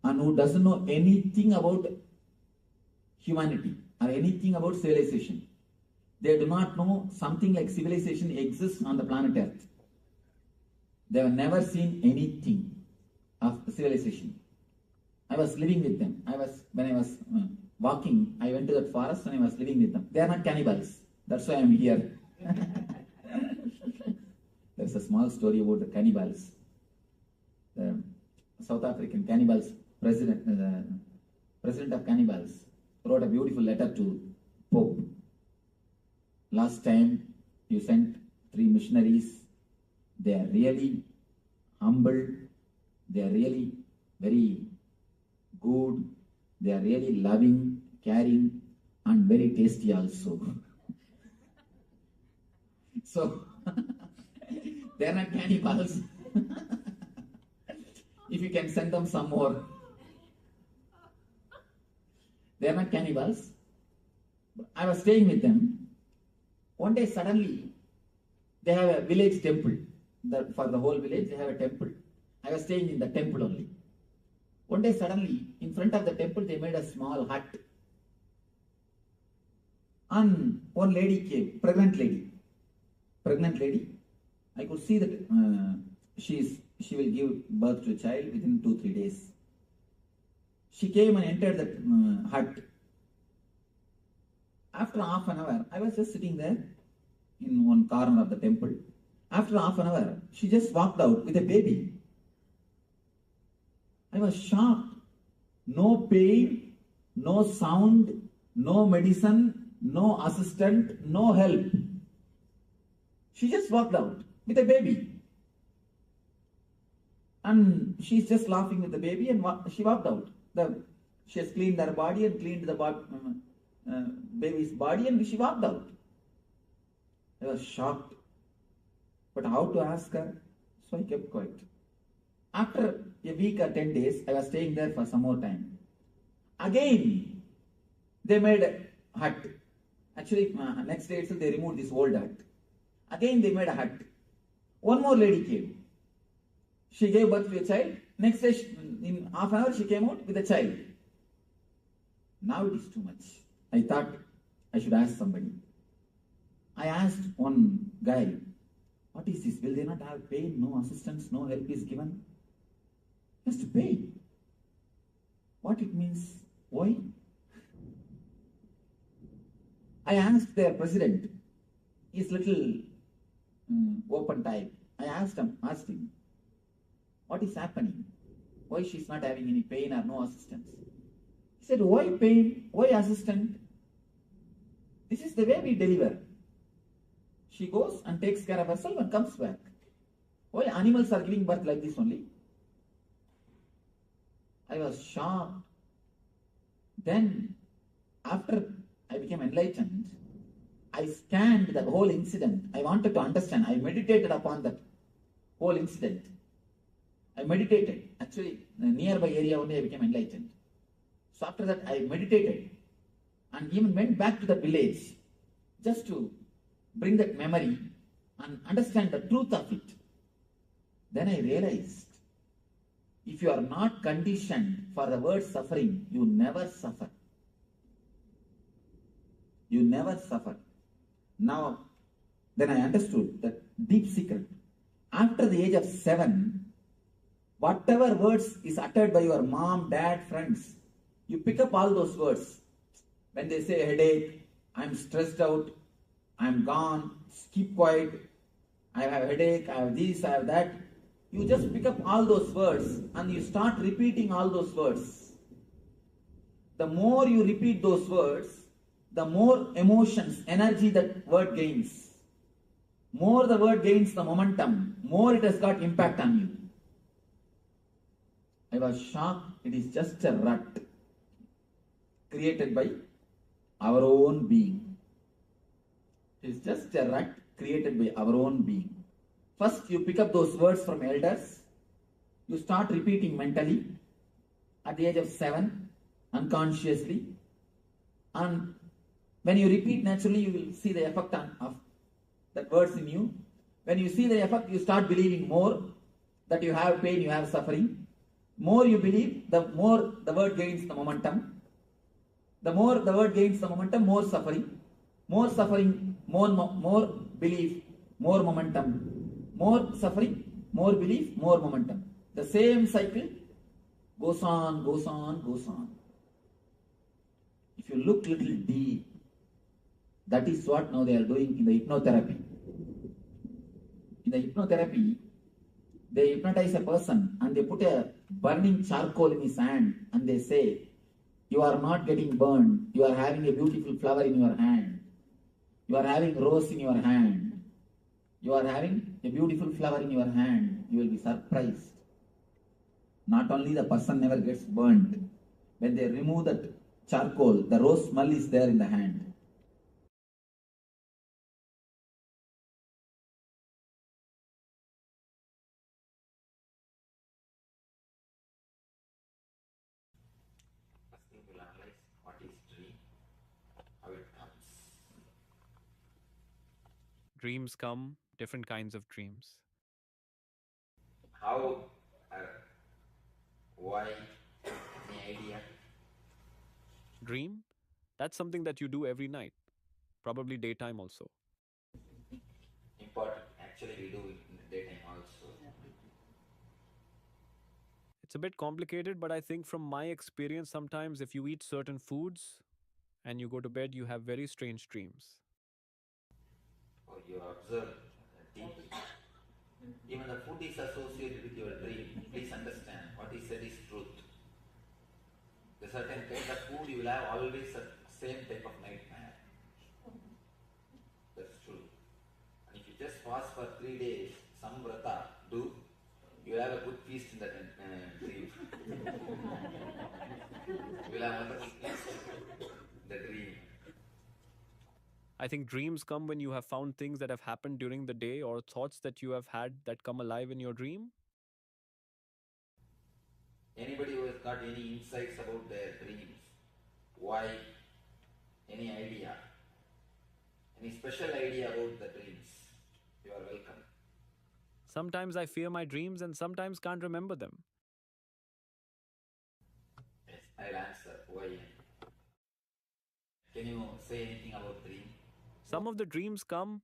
and who doesn't know anything about humanity or anything about civilization. They do not know something like civilization exists on the planet Earth. They have never seen anything of civilization. I was living with them. When I was walking, I went to that forest and I was living with them. They are not cannibals. That's why I am here. There's a small story about the cannibals. The South African cannibals, president of cannibals, wrote a beautiful letter to Pope. Last time you sent 3 missionaries. They are really humble. They are really very good. They are really loving, caring, and very tasty also. So, they are not cannibals. If you can send them some more. They are not cannibals. I was staying with them. One day suddenly, they have a village temple. For the whole village, they have a temple. I was staying in the temple only. One day suddenly, in front of the temple, they made a small hut. And one lady came, pregnant lady. I could see that she will give birth to a child within 2-3 days. She came and entered the hut. After half an hour, I was just sitting there in one corner of the temple. After half an hour, she just walked out with a baby. I was shocked. No pain, no sound, no medicine, no assistant, no help. She just walked out with a baby. And she's just laughing with the baby and she walked out. She has cleaned her body and cleaned the baby's body and she walked out. I was shocked. But how to ask her? So I kept quiet. After a week or 10 days, I was staying there for some more time. Again, they made a hut. Actually, next day itself they removed this old hut. Again, they made a hut. One more lady came. She gave birth to a child. Next day, in half an hour, she came out with a child. Now it is too much. I thought I should ask somebody. I asked one guy, what is this? Will they not have pain? No assistance, no help is given? Just pain. What it means? Why? I asked their president. He's little open type. I asked him, what is happening? Why she's not having any pain or no assistance? He said, why pain? Why assistant? This is the way we deliver. She goes and takes care of herself and comes back. Why animals are giving birth like this only? I was shocked. Then, after I became enlightened, I scanned the whole incident. I wanted to understand. I meditated upon that whole incident. I meditated. Actually, in the nearby area only I became enlightened. So after that, I meditated and even went back to the village just to bring that memory and understand the truth of it. Then I realized, if you are not conditioned for the word suffering, you never suffer. You never suffer. Now, then I understood that deep secret. After the age of 7, whatever words is uttered by your mom, dad, friends, you pick up all those words. When they say headache, I'm stressed out, I'm gone, keep quiet, I have a headache, I have this, I have that. You just pick up all those words and you start repeating all those words. The more you repeat those words, the more emotions, energy that word gains. More the word gains the momentum, more it has got impact on you. I was shocked. It is just a rut created by our own being. It is just a rut created by our own being. First, you pick up those words from elders. You start repeating mentally at the age of 7, unconsciously. And when you repeat naturally, you will see the effect of that words in you. When you see the effect, you start believing more that you have pain, you have suffering. More you believe, the more the word gains the momentum. The more the word gains the momentum, more suffering. More suffering, more belief, more momentum. More suffering, more belief, more momentum. The same cycle goes on, goes on, goes on. If you look little deep, that is what now they are doing in the hypnotherapy. In the hypnotherapy, they hypnotize a person and they put a burning charcoal in his hand and they say, you are not getting burned, you are having a beautiful flower in your hand, you are having rose in your hand, you are having a beautiful flower in your hand, you will be surprised. Not only the person never gets burned, when they remove that charcoal, the rose smell is there in the hand. First thing to analyze what is dream, how it comes. Dreams come, different kinds of dreams. How, why, any idea? Dream? That's something that you do every night, probably daytime also. Important. Actually, we do it in the daytime also. It's a bit complicated, but I think from my experience, sometimes if you eat certain foods and you go to bed, you have very strange dreams. Or you observe deeply. Even the food is associated with your dream. Please understand what he said is truth. The certain kind of food you will have always the same type of nightmare. That's true. And if you just fast for 3 days, some vrata do, you will have a good feast in that dream. You will have wonderful feast in the dream. I think dreams come when you have found things that have happened during the day or thoughts that you have had that come alive in your dream. Anybody who has got any insights about their dreams? Why? Any idea? Any special idea about the dreams? You are welcome. Sometimes I fear my dreams and sometimes can't remember them. Yes, I'll answer. Why? Can you say anything about dream? Some of the dreams come,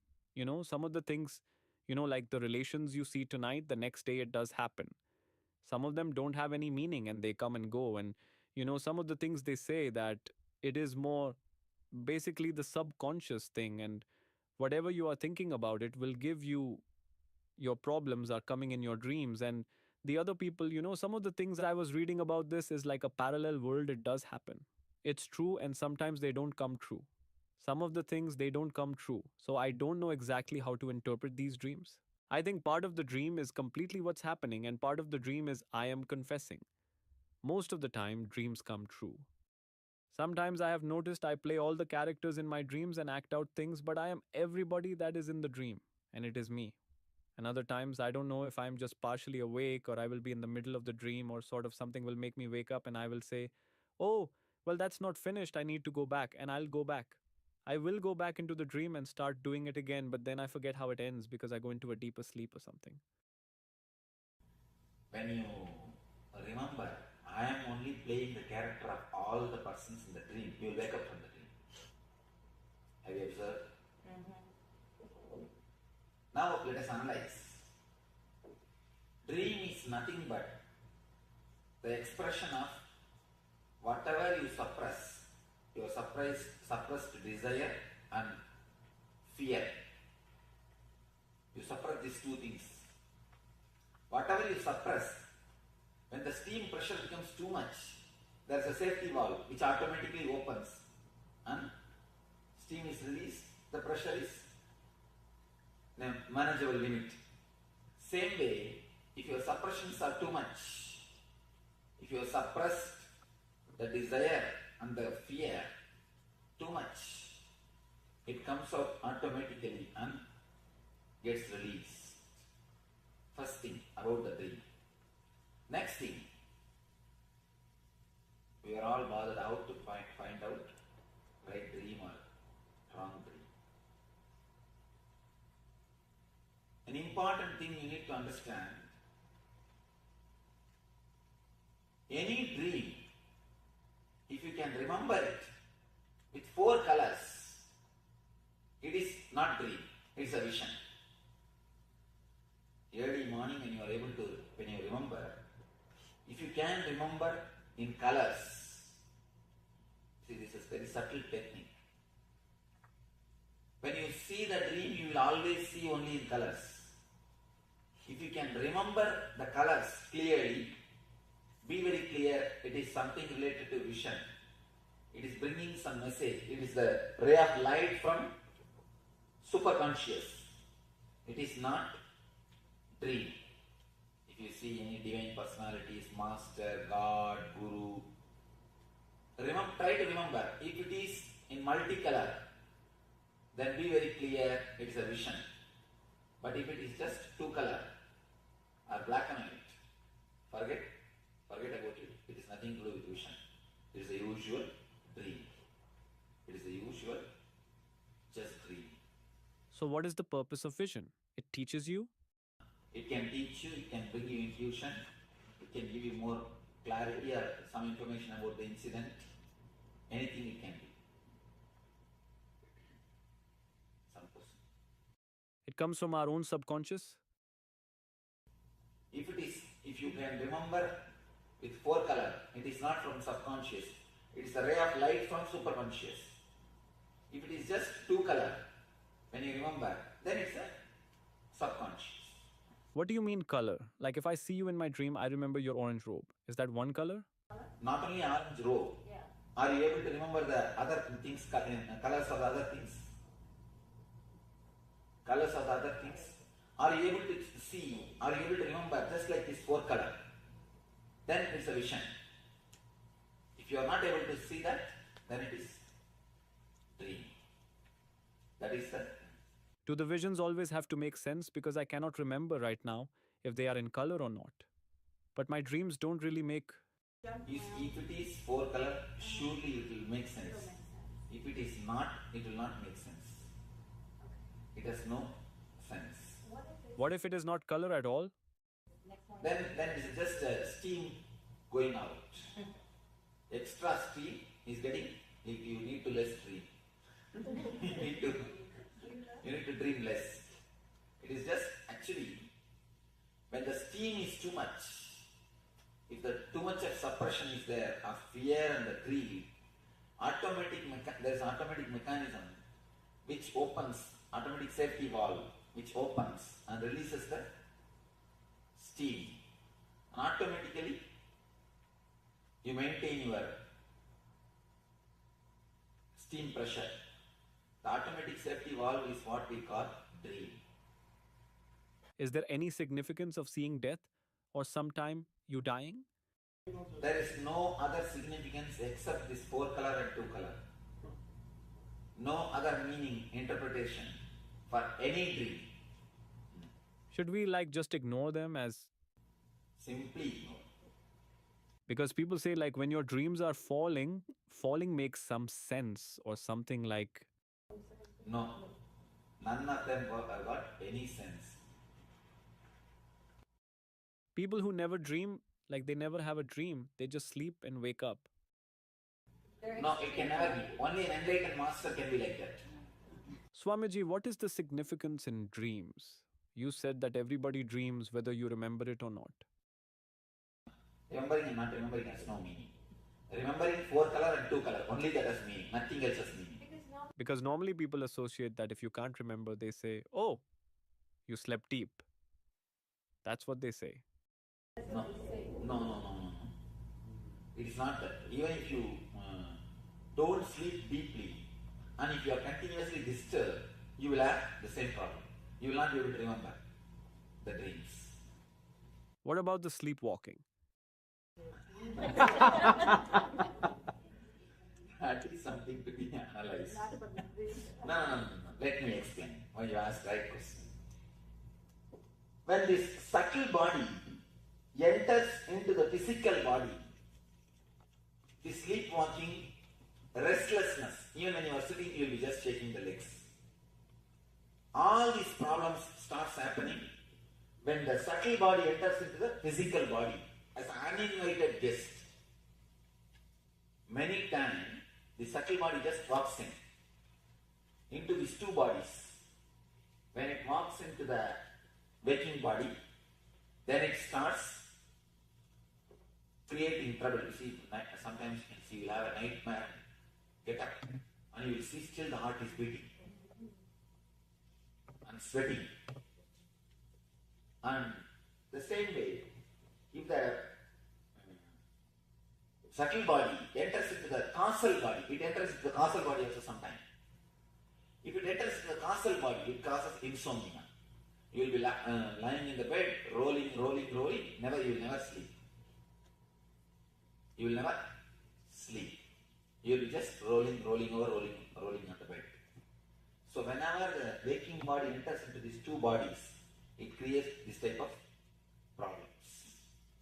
some of the things, like the relations you see tonight, the next day it does happen. Some of them don't have any meaning and they come and go. And, some of the things they say that it is more basically the subconscious thing. And whatever you are thinking about, it will give you your problems are coming in your dreams. And the other people, some of the things I was reading about this is like a parallel world. It does happen. It's true. And sometimes they don't come true. Some of the things they don't come true. So I don't know exactly how to interpret these dreams. I think part of the dream is completely what's happening, and part of the dream is I am confessing. Most of the time, dreams come true. Sometimes I have noticed I play all the characters in my dreams and act out things, but I am everybody that is in the dream, and it is me. And other times, I don't know if I'm just partially awake or I will be in the middle of the dream or sort of something will make me wake up and I will say, oh, well, that's not finished. I need to go back, and I'll go back. I will go back into the dream and start doing it again, but then I forget how it ends because I go into a deeper sleep or something. When you remember, I am only playing the character of all the persons in the dream, you will wake up from the dream. Have you observed? Now let us analyze. Dream is nothing but the expression of whatever you suppress, your suppressed desire and fear. You suppress these two things. Whatever you suppress, when the steam pressure becomes too much, there is a safety valve which automatically opens and steam is released, the pressure is in a manageable limit. Same way, if your suppressions are too much, if you have suppressed the desire and the fear too much, it comes out automatically and gets released. First thing about the dream. Next thing, we are all bothered out to find out right dream or wrong dream. An important thing you need to understand, any dream, if you can remember it with 4 colors, it is not dream, it is a vision. Early morning when you remember, if you can remember in colors, see, this is very subtle technique. When you see the dream, you will always see only in colors. If you can remember the colors clearly, be very clear, it is something related to vision. It is bringing some message. It is the ray of light from Superconscious. It is not dream. If you see any divine personalities, master, God, guru, try to remember. If it is in multicolor, then be very clear, it is a vision. But if it is just 2 color or black and white, forget about it. It is nothing to do with vision. It is a usual dream. It is a usual just dream. So what is the purpose of vision? It teaches you? It can teach you, it can bring you intuition, it can give you more clarity or some information about the incident. Anything it can be. Some person. It comes from our own subconscious? If you can remember with 4 color, it is not from subconscious. It is a ray of light from superconscious. If it is just 2 color, when you remember, then it's a subconscious. What do you mean color? Like if I see you in my dream, I remember your orange robe. Is that one color? Not only orange robe. Yeah. Are you able to remember the other things, colors of the other things? Colors of the other things? Are you able to see, are you able to remember just like this 4 color? Then it's a vision. If you are not able to see that, then it is dream. That is the... Do the visions always have to make sense? Because I cannot remember right now if they are in color or not. But my dreams don't really make... If it is 4 color, surely it will make sense. If it is not, it will not make sense. It has no sense. What if it is not color at all? Then it's just steam going out. Extra steam is getting, you need to less dream. You need to dream less. It is just actually, when the steam is too much, if the too much of suppression is there, of fear and the greed, there is an automatic mechanism which opens, automatic safety valve, which opens and releases the steam. And automatically, you maintain your steam pressure. The automatic safety valve is what we call dream. Is there any significance of seeing death or sometime you dying? There is no other significance except this 4 color and 2 color. No other meaning, interpretation for any dream. Should we just ignore them as... Simply ignore. Because people say when your dreams are falling makes some sense or something like... No, none of them have got any sense. People who never dream, they never have a dream, they just sleep and wake up. No, it can never be. Only an enlightened master can be like that. Swamiji, what is the significance in dreams? You said that everybody dreams whether you remember it or not. Remembering and not remembering has no meaning. Remembering 4 color and 2 color, only that has meaning, nothing else has meaning. Because normally people associate that if you can't remember, they say, oh, you slept deep. That's what they say. No. It is not that. Even if you don't sleep deeply and if you are continuously disturbed, you will have the same problem. You will not be able to remember the dreams. What about the sleepwalking? That is something to be analyzed. No. Let me explain why you asked right question. When this subtle body enters into the physical body, the sleepwalking, restlessness, even when you are sitting, you will be just shaking the legs. All these problems starts happening when the subtle body enters into the physical body as an uninvited guest. Many times, the subtle body just walks into these two bodies. When it walks into the waking body, then it starts creating trouble. You see, sometimes you can see you'll have a nightmare, get up, and you will see still the heart is beating and sweating. And the same way, if the subtle body enters into the causal body, it enters into the causal body also sometimes. If it enters into the causal body, it causes insomnia. You will be lying in the bed, rolling, you will never sleep. You will never sleep. You will be just rolling on the bed. So whenever the waking body enters into these two bodies, it creates this type of problems.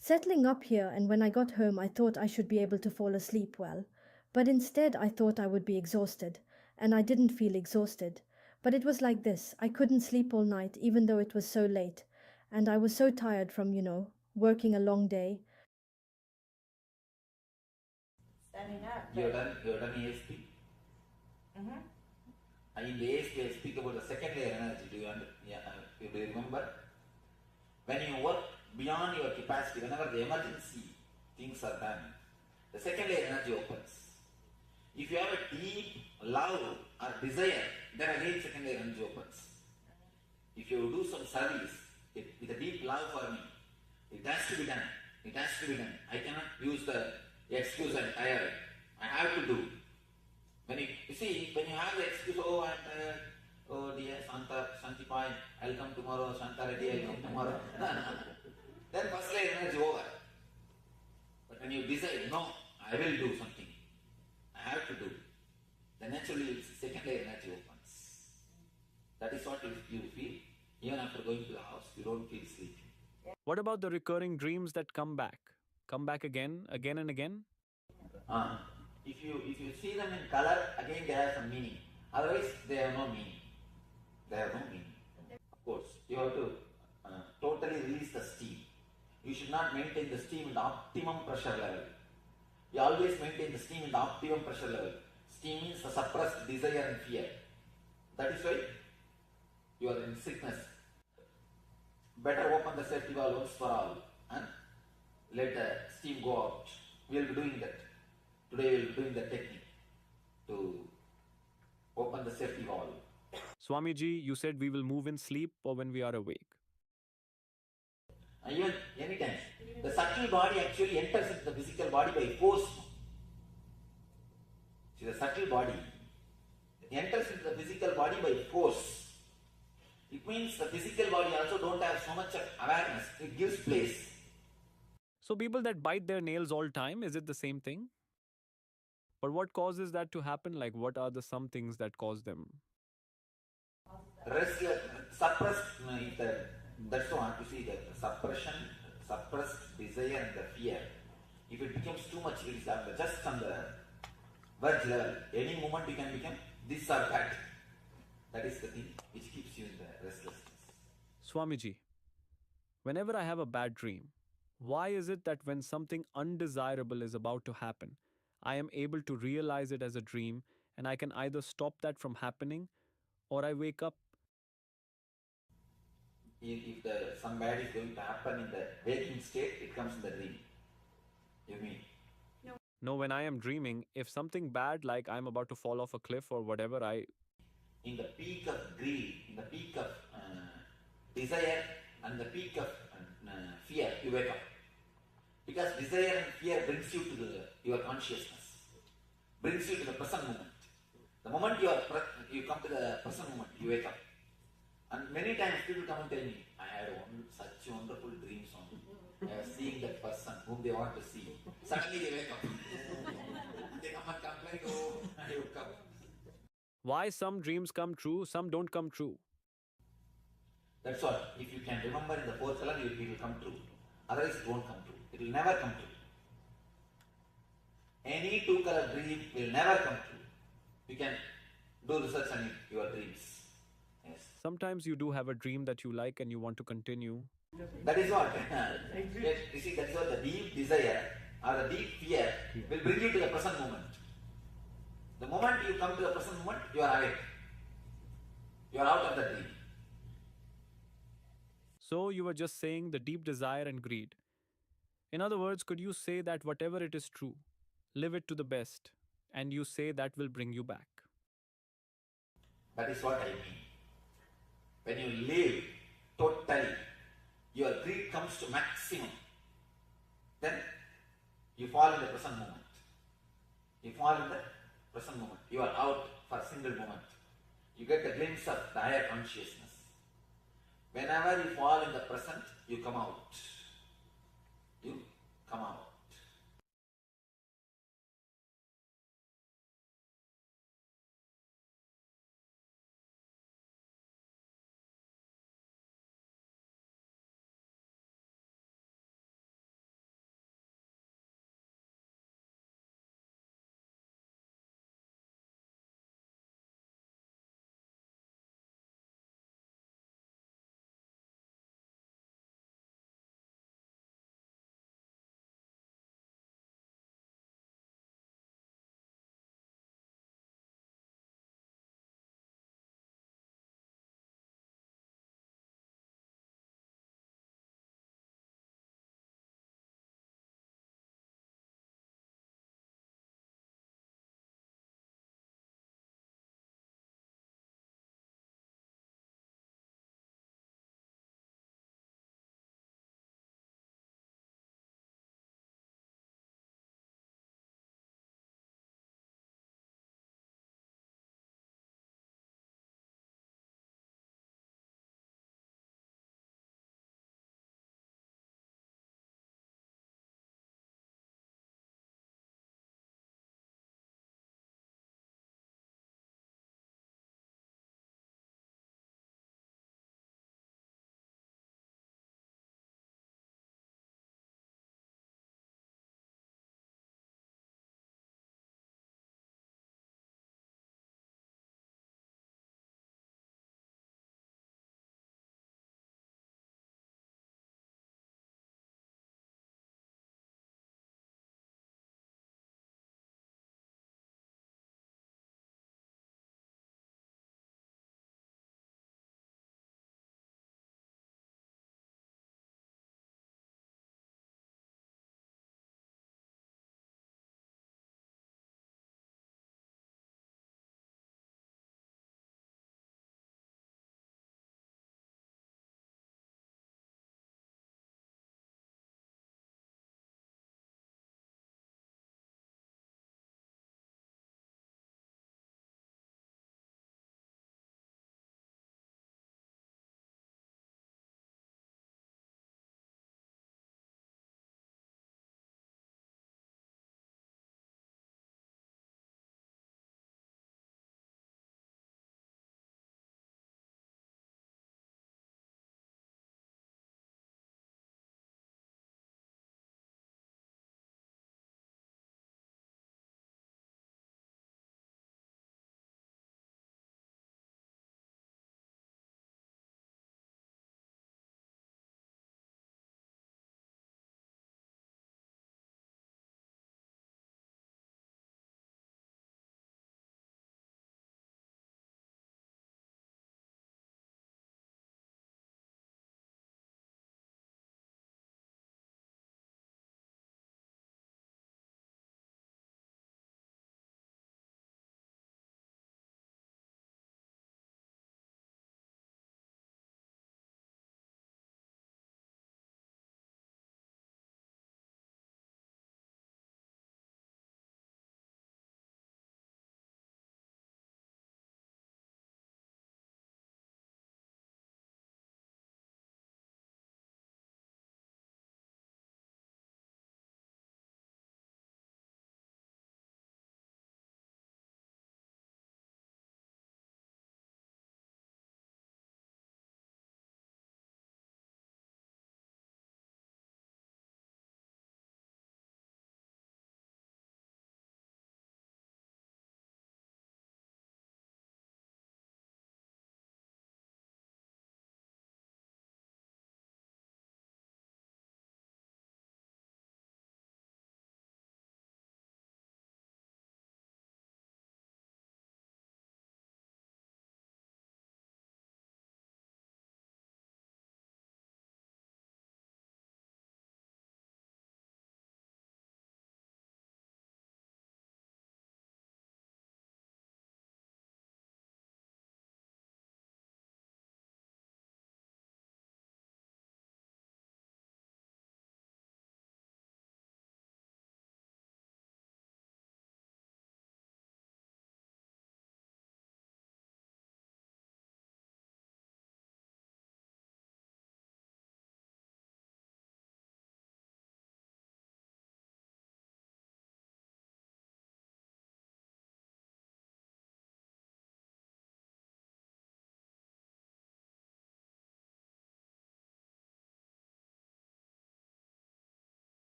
Settling up here, and when I got home, I thought I should be able to fall asleep well. But instead, I thought I would be exhausted, and I didn't feel exhausted. But it was like this. I couldn't sleep all night, even though it was so late. And I was so tired from, working a long day. Standing up. You have done ASP? Mm-hmm. In the ASP, I speak about the second layer energy. Do you remember? When you work beyond your capacity, whenever the emergency things are done, the second layer energy opens. If you have a deep love or desire, then again second layer energy opens. If you do some service with a deep love for me, it has to be done. I cannot use the excuse I'm tired. I have to do. When you have the excuse, oh, I'm tired, oh dear, Shantipai, I'll come tomorrow, Shanta Reddy, I'll come tomorrow. Then first layer energy over. But when you decide, no, I will do something, I have to do, then naturally second layer energy opens. That is what you feel. Even after going to the house, you don't feel sleepy. What about the recurring dreams that come back? Come back again and again? If you see them in color, again they have some meaning. Otherwise, they have no meaning. Of course, you have to totally release the steam. You should not maintain the steam in the optimum pressure level. You always maintain the steam in the optimum pressure level. Steam means the suppressed desire and fear. That is why you are in sickness. Better open the safety valve once for all and let the steam go out. We will be doing that. Today we will be doing the technique to open the safety valve. Swamiji, you said we will move in sleep or when we are awake. Even anytime. The subtle body actually enters into the physical body by force. See, the subtle body enters into the physical body by force. It means the physical body also don't have so much of awareness. It gives place. So people that bite their nails all time, is it the same thing? But what causes that to happen? Like, what are the some things that cause them? Restless, suppressed, that's what you see, the suppression, suppressed desire and the fear. If it becomes too much, it is just on the verge level. Any moment you can become this or that. That is the thing which keeps you in the restlessness. Swamiji, whenever I have a bad dream, why is it that when something undesirable is about to happen, I am able to realize it as a dream and I can either stop that from happening or I wake up. If some bad is going to happen in the waking state, it comes in the dream. You mean? No, when I am dreaming, if something bad like I'm about to fall off a cliff or whatever, In the peak of greed, in the peak of desire, and the peak of fear, you wake up. Because desire and fear brings you to your consciousness, brings you to the present moment. The moment you come to the present moment, you wake up. And many times people come and tell me, I had such wonderful dreams on I was seeing that person whom they want to see. Suddenly they wake up. They come and complain, oh, I woke up. why some dreams come true, some don't come true. That's what. If you can remember in the fourth color, it will come true. Otherwise, it won't come true. It will never come true. Any two-color dream will never come true. You can do research on your dreams. Yes. Sometimes you do have a dream that you like and you want to continue. That is what. Yes, you see, that is what the deep desire or the deep fear will bring you to the present moment. The moment you come to the present moment, you are awake. You are out of the dream. So you were just saying the deep desire and greed. In other words, could you say that whatever it is true, live it to the best, and you say that will bring you back? That is what I mean. When you live totally, your greed comes to maximum. Then you fall in the present moment. You fall in the present moment. You are out for a single moment. You get a glimpse of the higher consciousness. Whenever you fall in the present, you come out. You come out.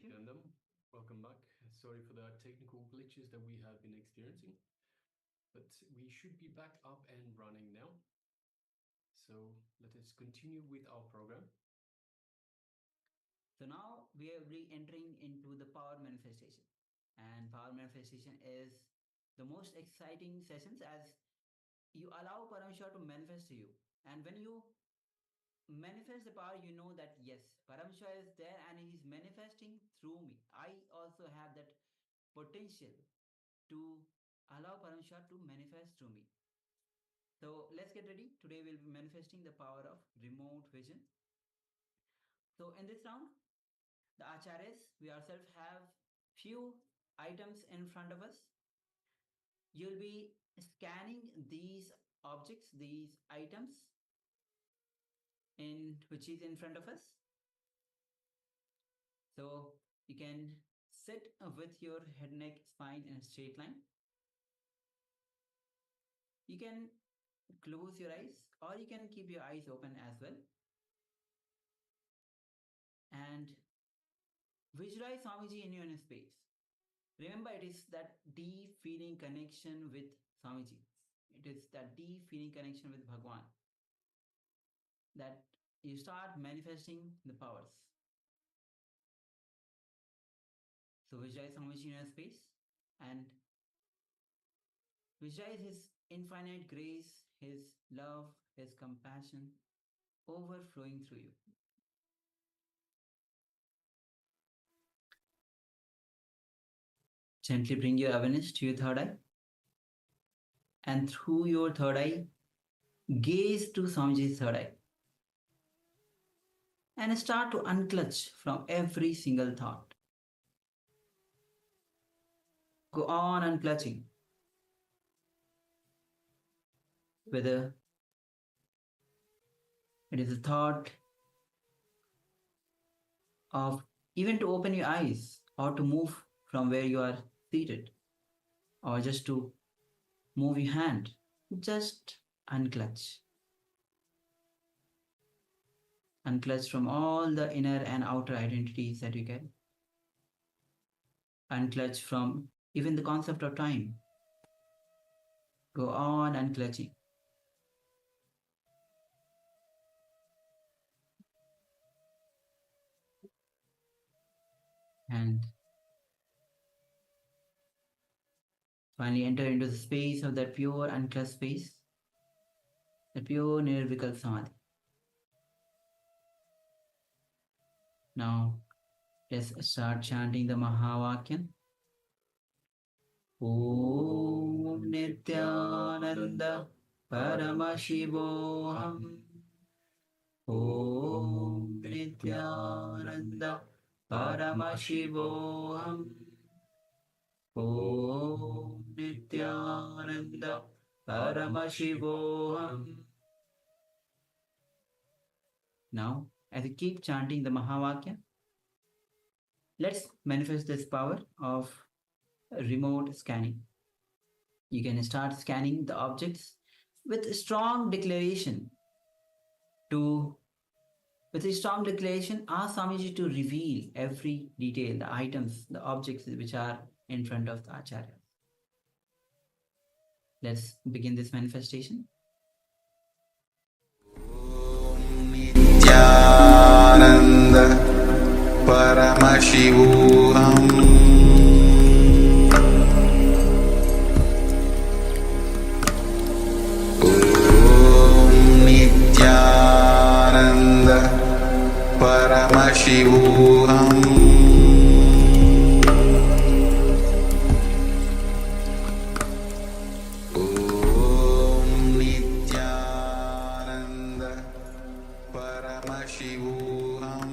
Nithyananda. Welcome back. Sorry for the technical glitches that we have been experiencing, but we should be back up and running now. So let us continue with our program. So now we are re-entering into the power manifestation. And power manifestation is the most exciting sessions as you allow Paramashiva to manifest to you. And when you manifest the power, you know that yes, Paramashiva is there and he is manifesting through me. I also have that potential to allow Paramashiva to manifest through me. So let's get ready. Today we'll be manifesting the power of remote vision. So in this round, the acharyas, we ourselves have few items in front of us. You'll be scanning these objects, these items which is in front of us. So you can sit with your head, neck, spine in a straight line. You can close your eyes or you can keep your eyes open as well. And visualize Swamiji in your inner space. Remember, it is that deep feeling connection with Swamiji. It is that deep feeling connection with Bhagwan that you start manifesting the powers. So visualize Swamiji in your space and visualize his infinite grace, his love, his compassion overflowing through you. Gently bring your awareness to your third eye. And through your third eye, gaze to Swamiji's third eye. And start to unclutch from every single thought. Go on unclutching. Whether it is a thought of even to open your eyes or to move from where you are seated or just to move your hand, just unclutch. Unclutch from all the inner and outer identities that you get. Unclutch from even the concept of time. Go on unclutching. And finally enter into the space of that pure unclutched space, the pure nirvikal samadhi. Now let's start chanting the Mahavakya. Om Nithyananda Paramashivoham. Om Nithyananda Paramashivoham. Om Nithyananda Paramashivoham. Now, as you keep chanting the Mahavakya, let's manifest this power of remote scanning. You can start scanning the objects with a strong declaration. Ask Swamiji to reveal every detail, the items, the objects which are in front of the Acharya. Let's begin this manifestation. Nithyananda Paramashivoham. Nithyananda Paramashivoham. Om Nithyananda Paramashivoham.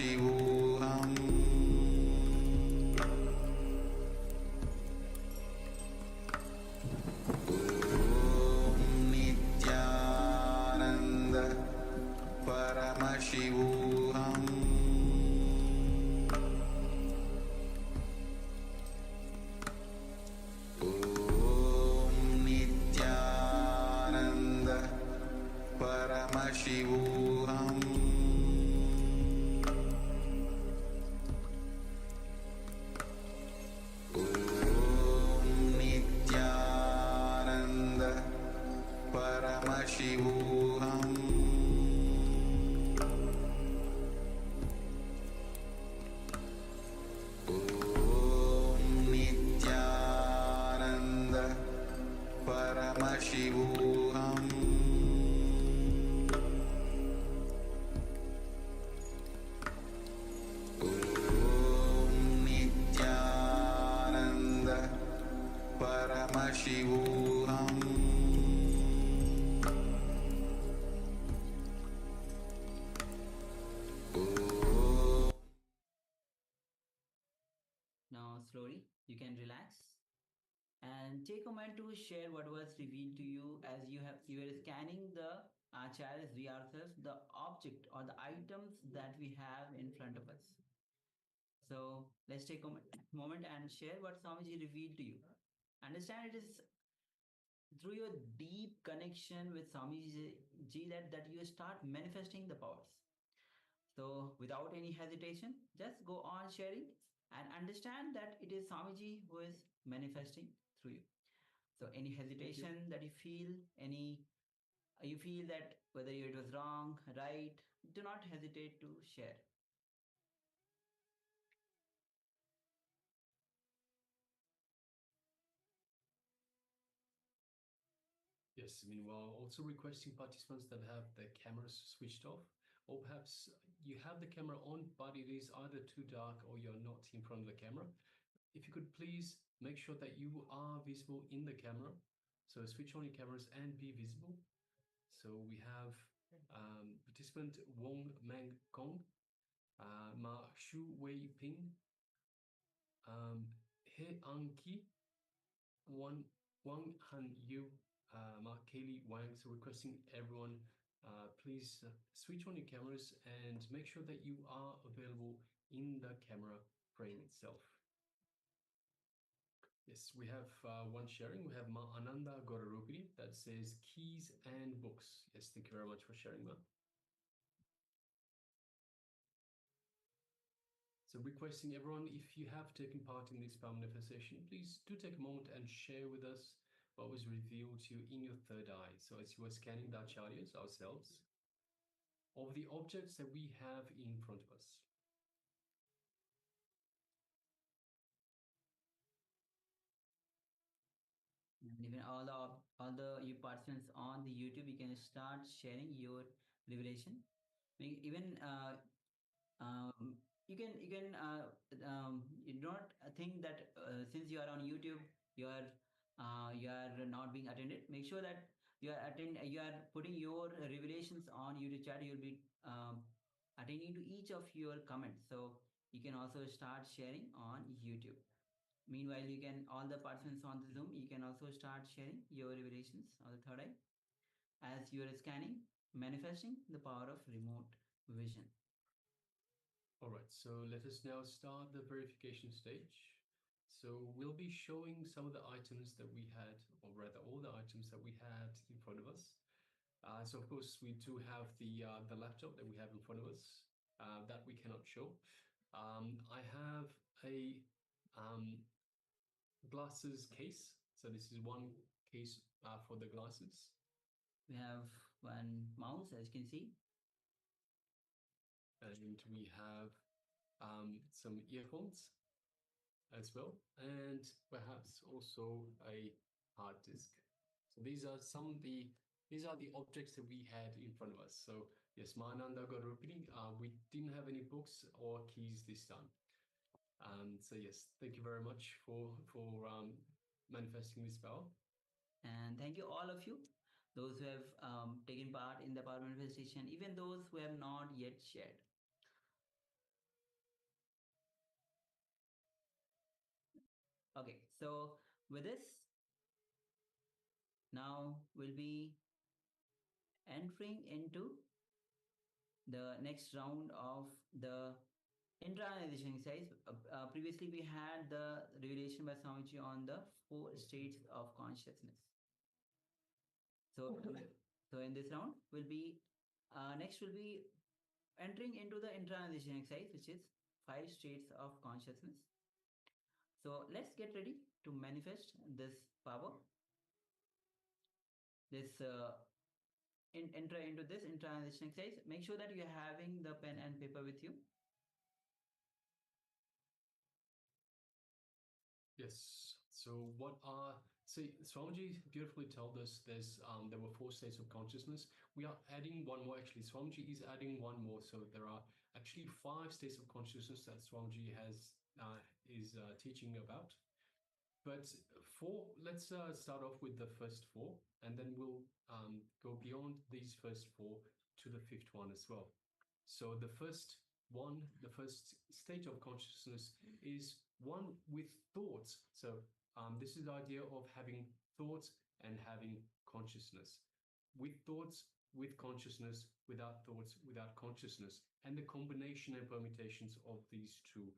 Paramashivoham. Om Nithyananda Paramashivoham. Om Nithyananda Paramashivoham. Om Nithyananda Paramashivoham. Om Nithyananda Paramashivoham. Om Nithyananda Paramashivoham. Now, slowly, you can relax and take a moment to share what was revealed to you as you were scanning the Acharya's rehearsals, the object or the items that we have in front of us. So let's take a moment and share what Swamiji revealed to you. Understand it is through your deep connection with Swamiji that you start manifesting the powers. So without any hesitation, just go on sharing and understand that it is Swamiji who is manifesting through you. So any hesitation that you feel, you feel that whether it was wrong, right, do not hesitate to share. Yes, meanwhile, also requesting participants that have their cameras switched off, or perhaps you have the camera on, but it is either too dark or you're not in front of the camera. If you could please make sure that you are visible in the camera. So switch on your cameras and be visible. So we have participant Wong Mang Kong, Ma Shu Wei Ping, He An Ki, Wang Han Yu, Mark Kaylee Wang. So requesting everyone, please switch on your cameras and make sure that you are available in the camera frame itself. Yes, we have one sharing. We have Ma Ananda Gorarupini that says keys and books. Yes, thank you very much for sharing that. So requesting everyone, if you have taken part in this power manifestation, please do take a moment and share with us what was revealed to you in your third eye. So as you are scanning the acharyas ourselves, of the objects that we have in front of us. And even all the you participants on the YouTube, you can start sharing your revelation. Even you don't think that since you are on YouTube, you are not being attended. Make sure that you are putting your revelations on YouTube chat. You'll be attending to each of your comments. So you can also start sharing on YouTube. Meanwhile, you can, all the participants on the Zoom, you can also start sharing your revelations on the third eye as you are scanning, manifesting the power of remote vision. All right, so let us now start the verification stage. So we'll be showing some of the items that we had, or rather all the items that we had in front of us. So of course we do have the laptop that we have in front of us that we cannot show. I have a glasses case. So this is one case for the glasses. We have one mouse, as you can see. And we have some earphones as well, and perhaps also a hard disk. So these are the objects that we had in front of us. So yes, Mananda Gorupini, we didn't have any books or keys this time. So yes, thank you very much for manifesting this power. And thank you all of you, those who have taken part in the power manifestation, even those who have not yet shared. Okay, so with this, now we'll be entering into the next round of the internalization exercise. Previously, we had the revelation by Swamiji on the 4 states of consciousness. So, so in this round, we'll be next will be entering into the internalization exercise, which is 5 states of consciousness. So let's get ready to manifest this power. This enter into this internalization exercise. Make sure that you're having the pen and paper with you. Yes. So what are Swamiji beautifully told us there were 4 states of consciousness. We are adding one more actually. Swamiji is adding one more. So there are actually 5 states of consciousness that Swamiji is teaching about. But let's start off with the first 4, and then we'll go beyond these first 4 to the 5th one as well. So the first state of consciousness is one with thoughts. So this is the idea of having thoughts and having consciousness. With thoughts, with consciousness, without thoughts, without consciousness, and the combination and permutations of these two,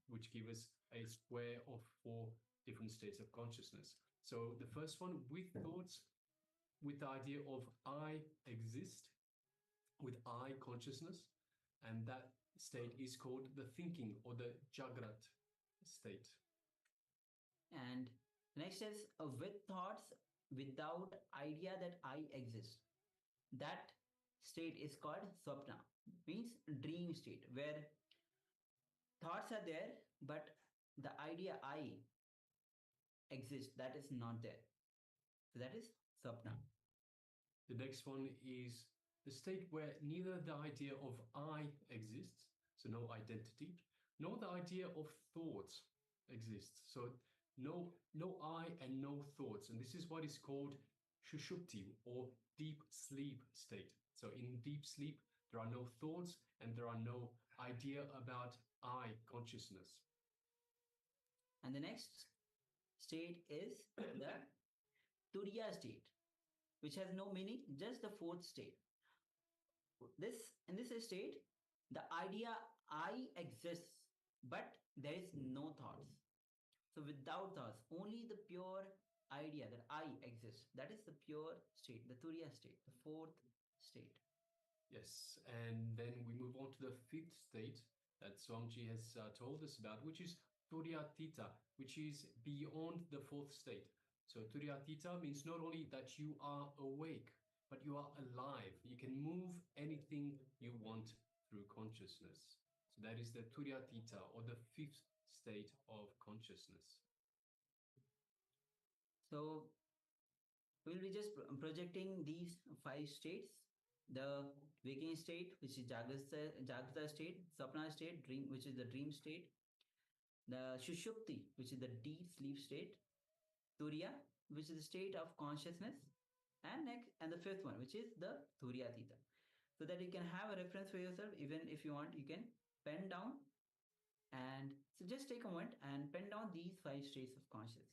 which give us a square of 4 different states of consciousness. So the first one, with thoughts, with the idea of I exist, with I consciousness, and that state is called the thinking or the Jagrat state. And next is with thoughts without idea that I exist. That state is called Swapna, means dream state, where thoughts are there, but the idea I exist, that is not there. So that is Swapna. The next one is the state where neither the idea of I exists, so no identity, nor the idea of thoughts exists. So no I and no thoughts. And this is what is called Shushupti or deep sleep state. So in deep sleep, there are no thoughts and there are no idea about I consciousness. And the next state is the Turiya state, which has no meaning, just the 4th state. In this state, the idea I exists, but there is no thoughts. So without thoughts, only the pure idea that I exist. That is the pure state, the Turiya state, the 4th state. Yes, and then we move on to the 5th state that Swamiji has told us about, which is Turyatita, which is beyond the 4th state. So Turyatita means not only that you are awake, but you are alive. You can move anything you want through consciousness. So that is the Turyatita or the 5th state of consciousness. So we'll be just projecting these 5 states. The waking state, which is Jagrata state, Sapna state, dream, which is the dream state, the Shushupti, which is the deep sleep state, Turiya, which is the state of consciousness, and the 5th one, which is the Turyatita. So that you can have a reference for yourself. Even if you want, you can pen down. And so just take a moment and pen down these 5 states of consciousness.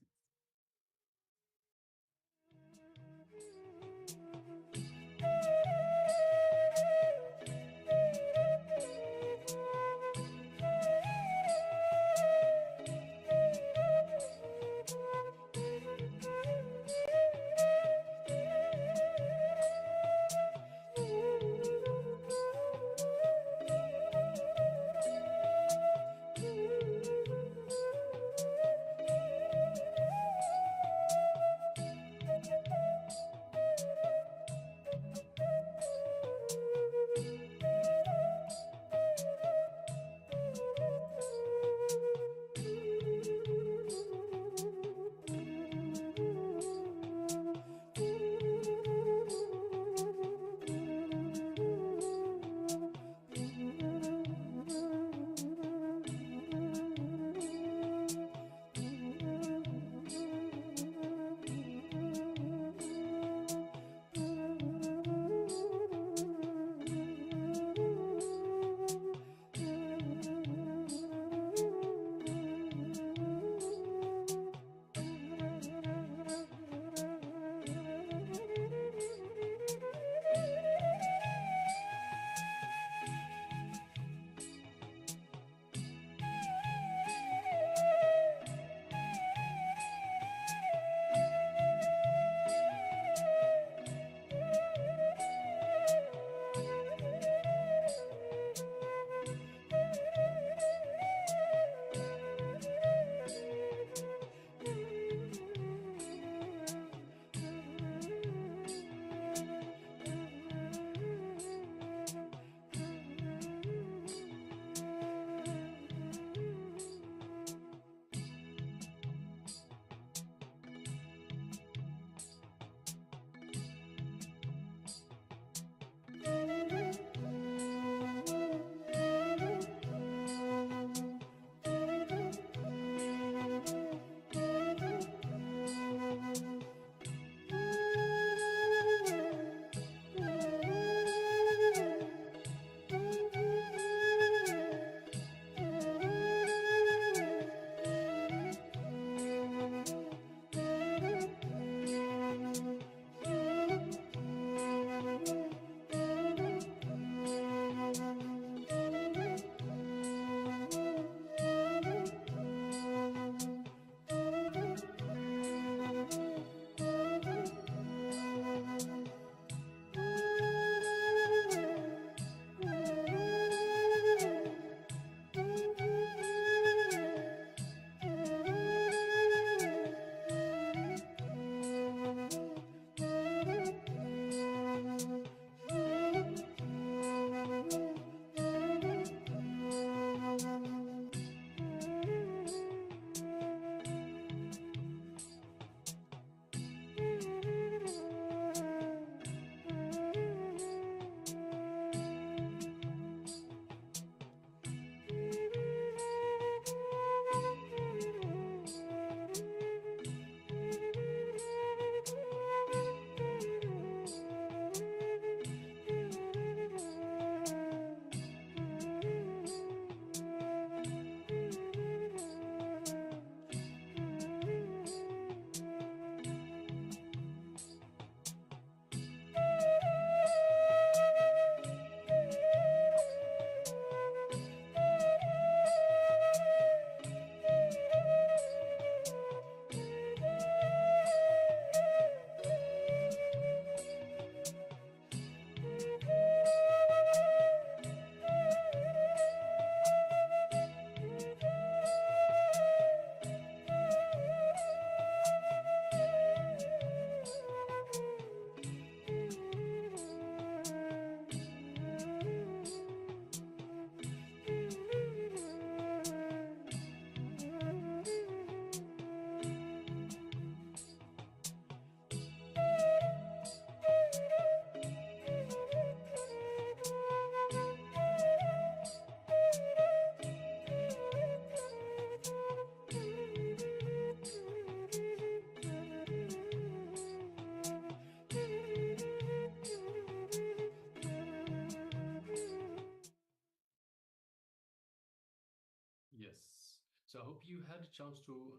Yes. So I hope you had a chance to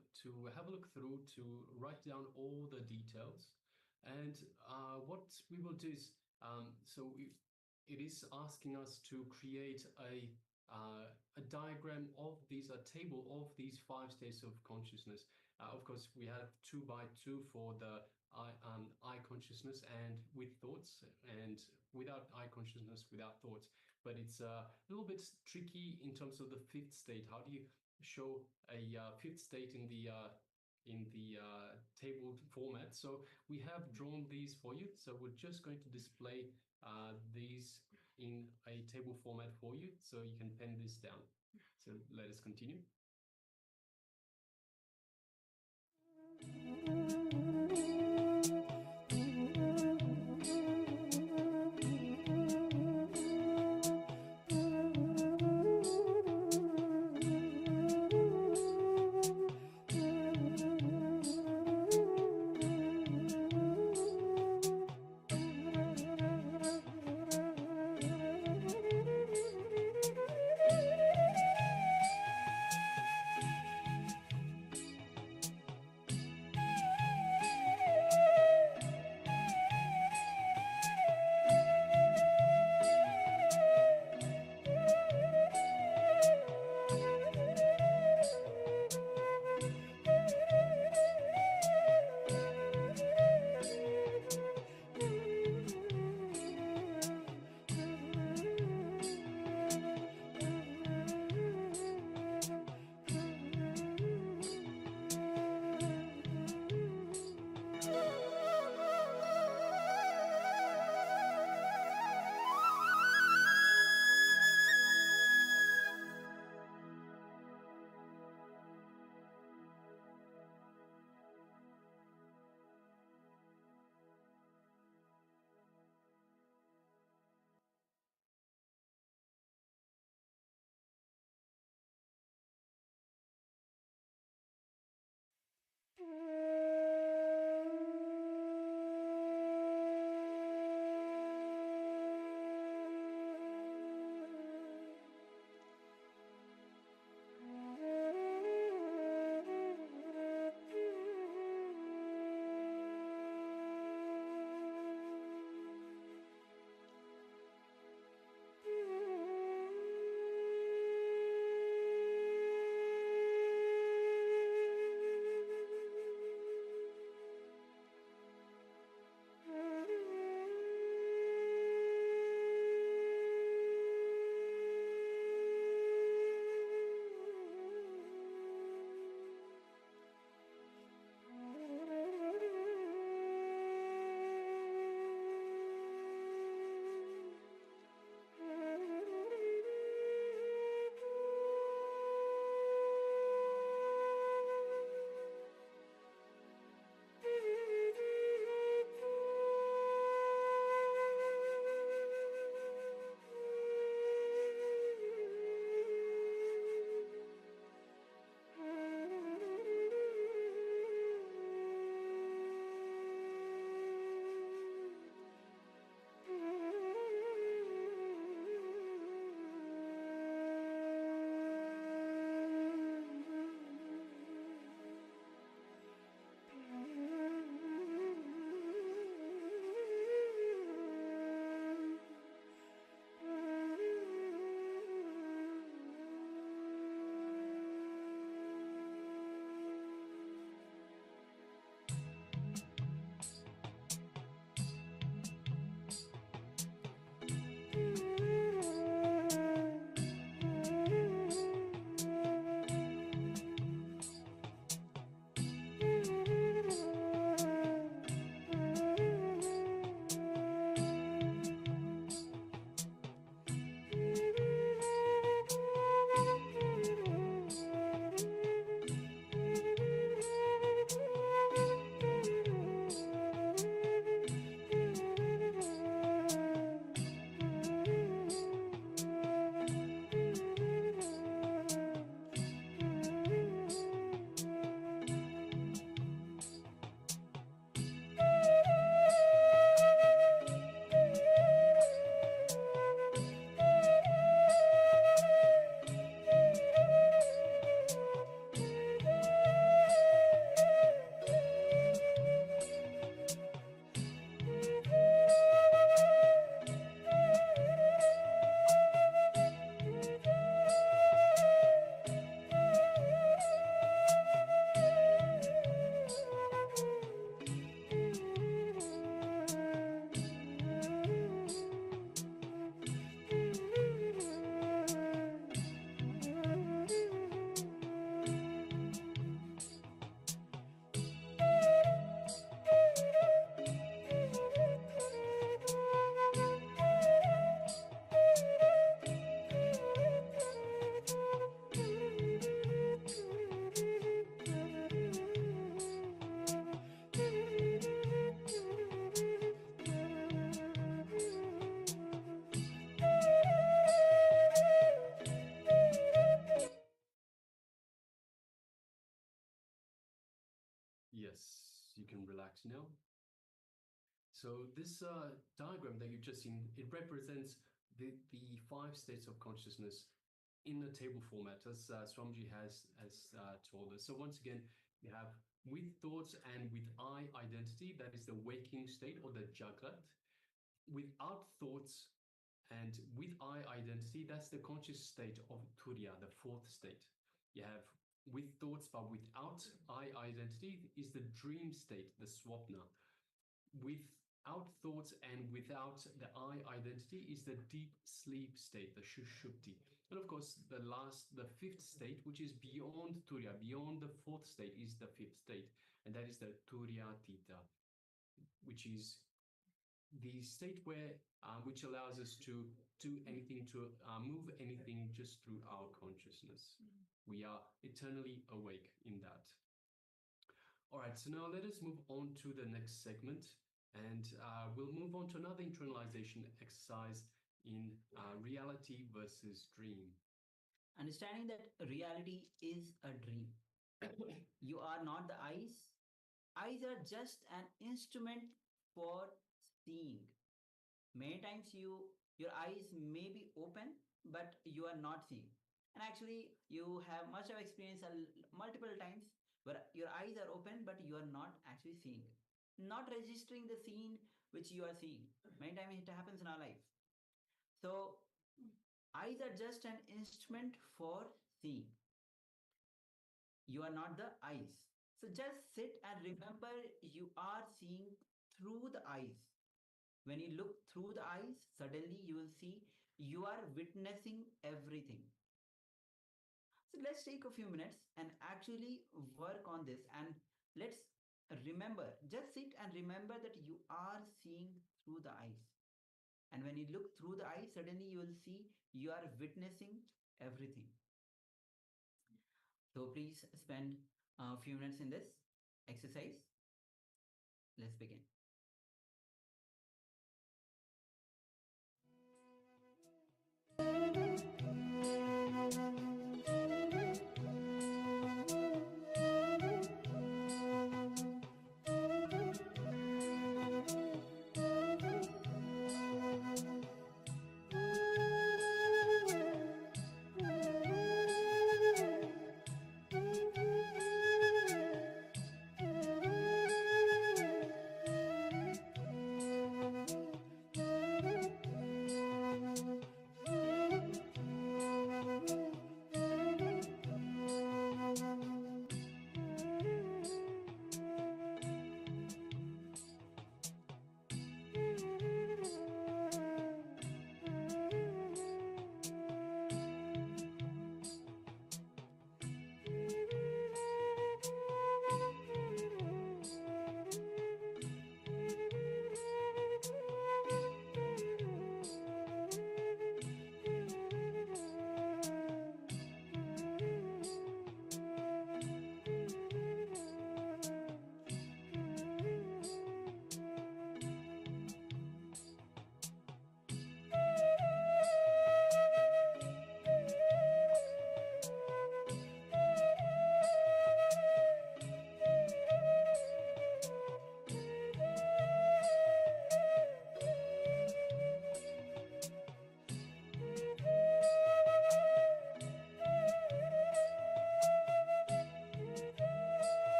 have a look through, to write down all the details. And what we will do is, it is asking us to create a diagram of these, a table of these 5 states of consciousness. Of course, we have 2 by 2 for the eye consciousness and with thoughts, and without eye consciousness, without thoughts. But it's a little bit tricky in terms of the 5th state. How do you show a 5th state in the table format? So we have drawn these for you. So we're just going to display these in a table format for you, so you can pen this down. So let us continue. Yes, you can relax now. So this diagram that you've just seen, it represents the 5 states of consciousness in a table format, as Swamiji has told us. So once again, you have with thoughts and with I identity, that is the waking state or the Jagrat. Without thoughts and with I identity, that's the conscious state of Turiya, the 4th state. You have with thoughts but without I identity is the dream state, the Swapna. Without thoughts and without the I identity is the deep sleep state, the Shushupti. And of course, the 5th state, which is beyond Turiya, beyond the 4th state, is the 5th state, and that is the Turiyatita, which is the state where which allows us to do anything, to move anything just through our consciousness. We are eternally awake in that. All right, so now let us move on to the next segment, and we'll move on to another internalization exercise in reality versus dream. Understanding that reality is a dream. You are not the eyes. Eyes are just an instrument for seeing. Many times your eyes may be open, but you are not seeing. And actually, you have much of experience multiple times where your eyes are open, but you are not actually seeing, not registering the scene which you are seeing. Many times it happens in our life. So eyes are just an instrument for seeing. You are not the eyes. So just sit and remember you are seeing through the eyes. When you look through the eyes, suddenly you will see you are witnessing everything. So let's take a few minutes and actually work on this, and let's remember, just sit and remember that you are seeing through the eyes. And when you look through the eyes, suddenly you will see you are witnessing everything. So please spend a few minutes in this exercise. Let's begin.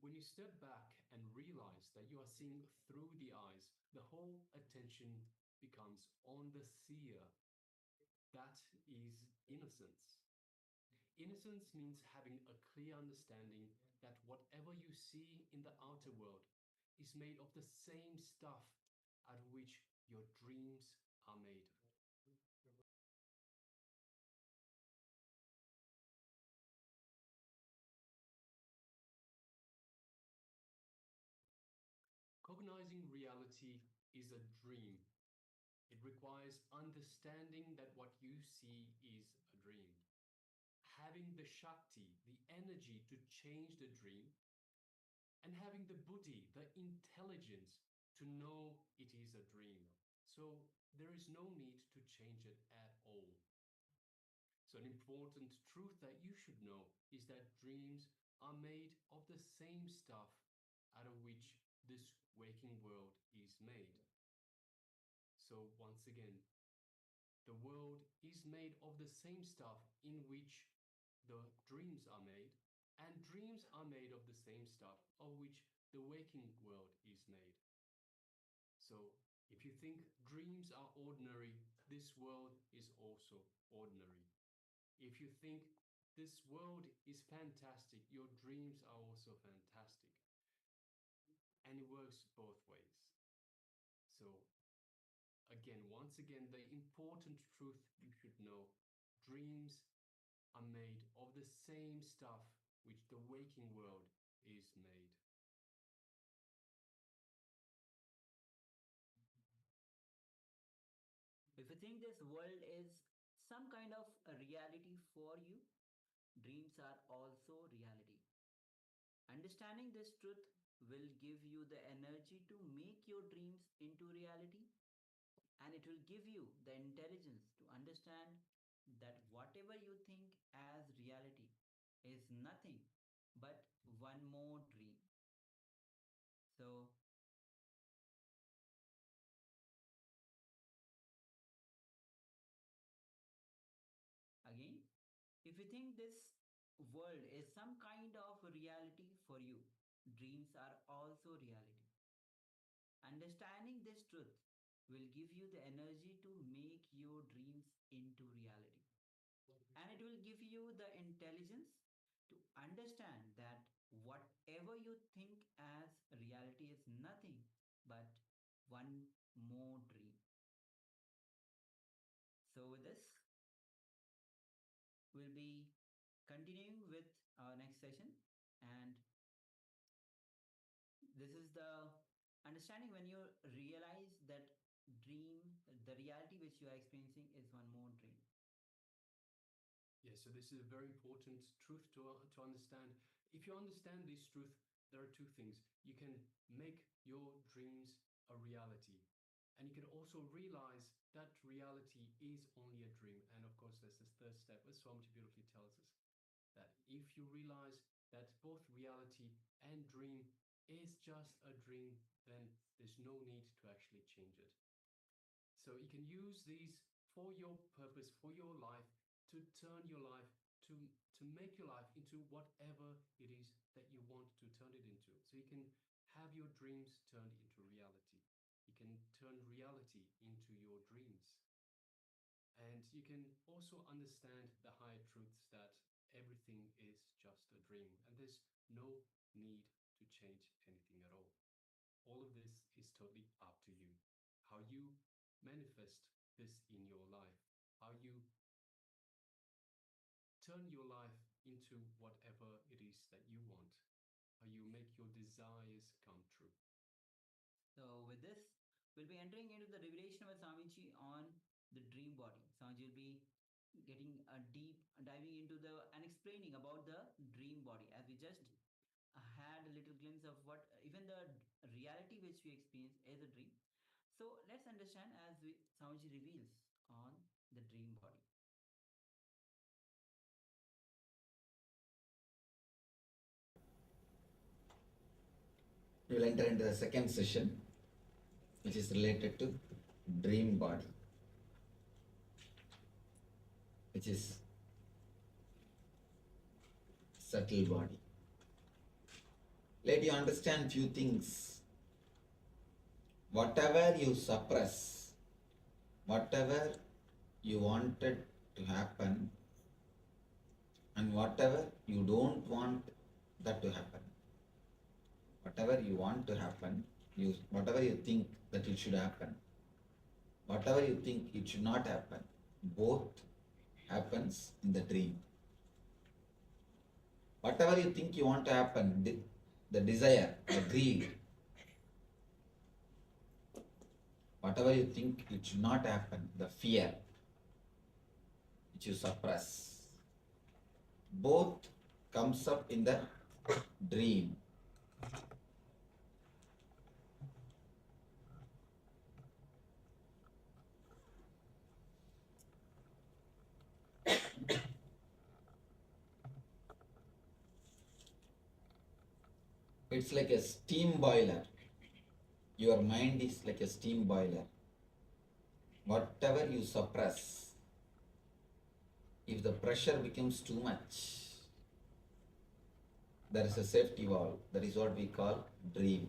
when you step back and realize that you are seeing through the eyes, the whole attention becomes on the seer. That is innocence. Innocence means having a clear understanding that whatever you see in the outer world is made of the same stuff out of which your dreams are made. Cognizing reality is a dream. It requires understanding that what you see is a dream. Having the Shakti, the energy to change the dream, and having the buddhi, the intelligence to know it is a dream. So there is no need to change it at all. So an important truth that you should know is that dreams are made of the same stuff out of which this waking world is made. So once again, the world is made of the same stuff in which the dreams are made, and dreams are made of the same stuff of which the waking world is made. So if you think dreams are ordinary, this world is also ordinary. If you think this world is fantastic, your dreams are also fantastic. And it works both ways. So again, once again, the important truth you should know, dreams are made of the same stuff which the waking world is made. If you think this world is some kind of a reality for you, dreams are also reality. Understanding this truth will give you the energy to make your dreams into reality, and it will give you the intelligence to understand that whatever you think as reality is nothing but one more dream. So, again, if you think this world is some kind of reality for you, dreams are also reality. Understanding this truth will give you the energy to make your dreams into reality. And it will give you the intelligence to understand that whatever you think as reality is nothing but one more dream. So, with this, we'll be continuing with our next session. And this is the understanding when you realize that dream, the reality which you are experiencing is one more dream. Yes, so this is a very important truth to understand. If you understand this truth, there are two things. You can make your dreams a reality. And you can also realize that reality is only a dream. And of course, there's this third step, as Swamiji beautifully tells us, that if you realize that both reality and dream is just a dream, then there's no need to actually change it. So you can use these for your purpose, for your life, to turn your life, to make your life into whatever it is that you want to turn it into. So you can have your dreams turned into reality. You can turn reality into your dreams. And you can also understand the higher truths that everything is just a dream and there's no need to change anything at all. All of this is totally up to you. How you manifest this in your life, how you turn your life into whatever it is that you want, how you make your desires come true. So, with this, we'll be entering into the revelation with Swamiji on the dream body. Swamiji will be getting a deep diving into the and explaining about the dream body, as we just had a little glimpse of what even the reality which we experience is a dream. So let's understand as Swamiji reveals on the dream body. We will enter into the second session, which is related to dream body, which is subtle body. let you understand few things. Whatever you suppress, whatever you wanted to happen, and whatever you don't want that to happen, whatever you want to happen, whatever you think that it should happen, whatever you think it should not happen, both happens in the dream. Whatever you think you want to happen, the desire, the greed, whatever you think it should not happen, the fear, which you suppress, both comes up in the dream. It's like a steam boiler. Your mind is like a steam boiler. Whatever you suppress, if the pressure becomes too much, there is a safety valve. That is what we call dream.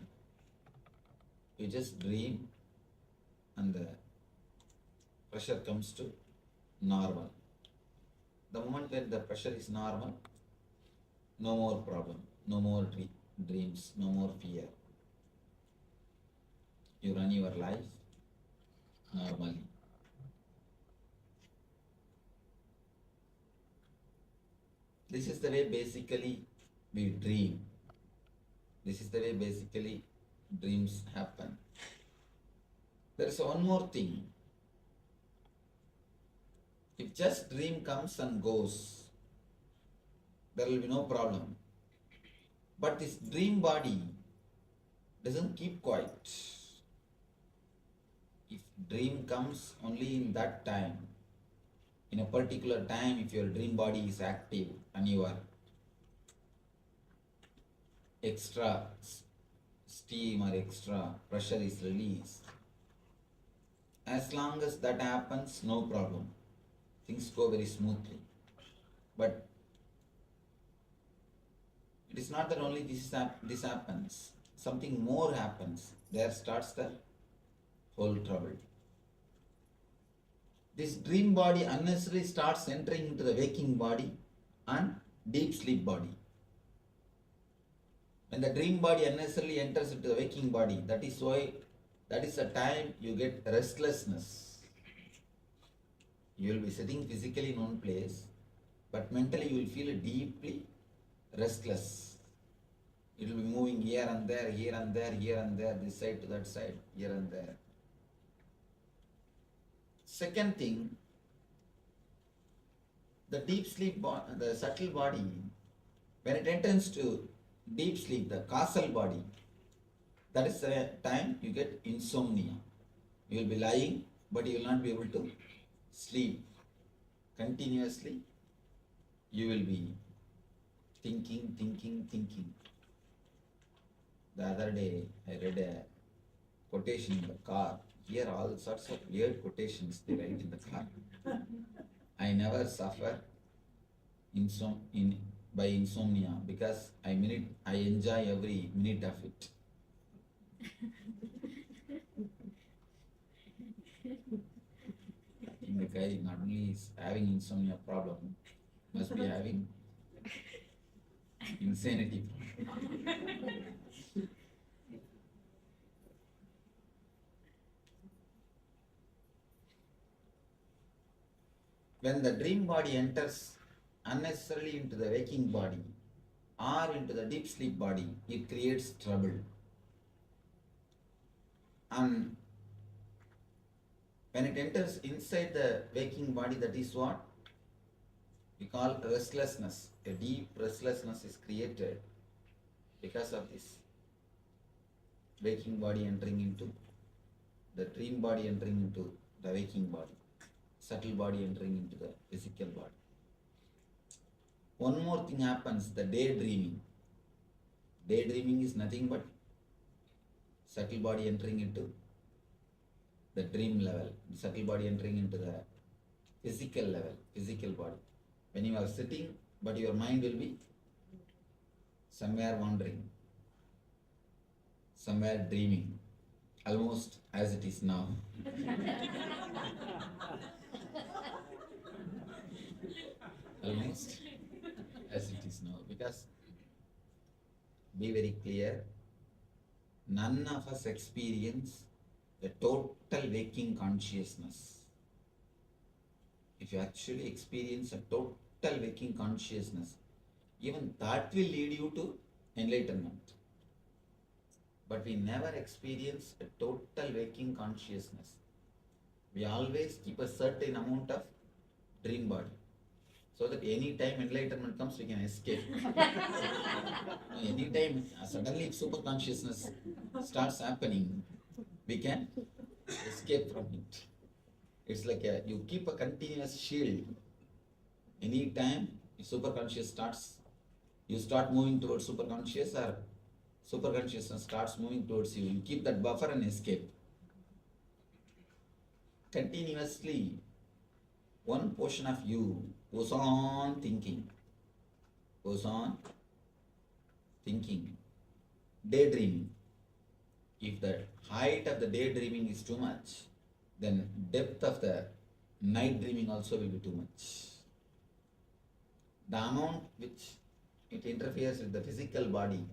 You just dream and the pressure comes to normal. The moment when the pressure is normal, no more problem, no more dreams, no more fear. You run your life normally. This is the way basically we dream. This is the way basically dreams happen. There is one more thing. If just dream comes and goes, there will be no problem. But this dream body doesn't keep quiet. If dream comes only in that time, in a particular time, if your dream body is active and your extra steam or extra pressure is released, as long as that happens, no problem. Things go very smoothly. But it is not that only this happens. Something more happens. There starts the whole trouble. This dream body unnecessarily starts entering into the waking body and deep sleep body. When the dream body unnecessarily enters into the waking body, that is the time you get restlessness. You will be sitting physically in one place, but mentally you will feel deeply restless. It will be moving here and there, here and there, here and there, this side to that side, here and there. Second thing, the deep sleep, the subtle body, when it enters to deep sleep, the causal body, that is the time you get insomnia. You will be lying, but you will not be able to sleep. Continuously, you will be thinking. The other day, I read a quotation in the car. Here all sorts of weird quotations they write in the car. I never suffer by insomnia because I enjoy every minute of it. I think the guy not only is having insomnia problem, must be having insanity problem. When the dream body enters unnecessarily into the waking body or into the deep sleep body, it creates trouble. And when it enters inside the waking body, that is what we call restlessness. A deep restlessness is created because of this waking body entering into the dream body, entering into the waking body, subtle body entering into the physical body. One more thing happens, the daydreaming. Daydreaming is nothing but subtle body entering into the dream level, subtle body entering into the physical level, physical body. When you are sitting, but your mind will be somewhere wandering. somewhere dreaming, almost as it is now. Almost as it is now. Because, be very clear, none of us experience the total waking consciousness. If you actually experience a total waking consciousness, even that will lead you to enlightenment. But we never experience a total waking consciousness. We always keep a certain amount of dream body, so that any time enlightenment comes, we can escape. Anytime, suddenly if super consciousness starts happening, we can escape from it. It's like you keep a continuous shield. Anytime if super conscious starts, you start moving towards super conscious, or super consciousness starts moving towards you, you keep that buffer and escape. Continuously, one portion of you goes on thinking, daydreaming. If the height of the daydreaming is too much, then depth of the night dreaming also will be too much. The amount which it interferes with the physical body,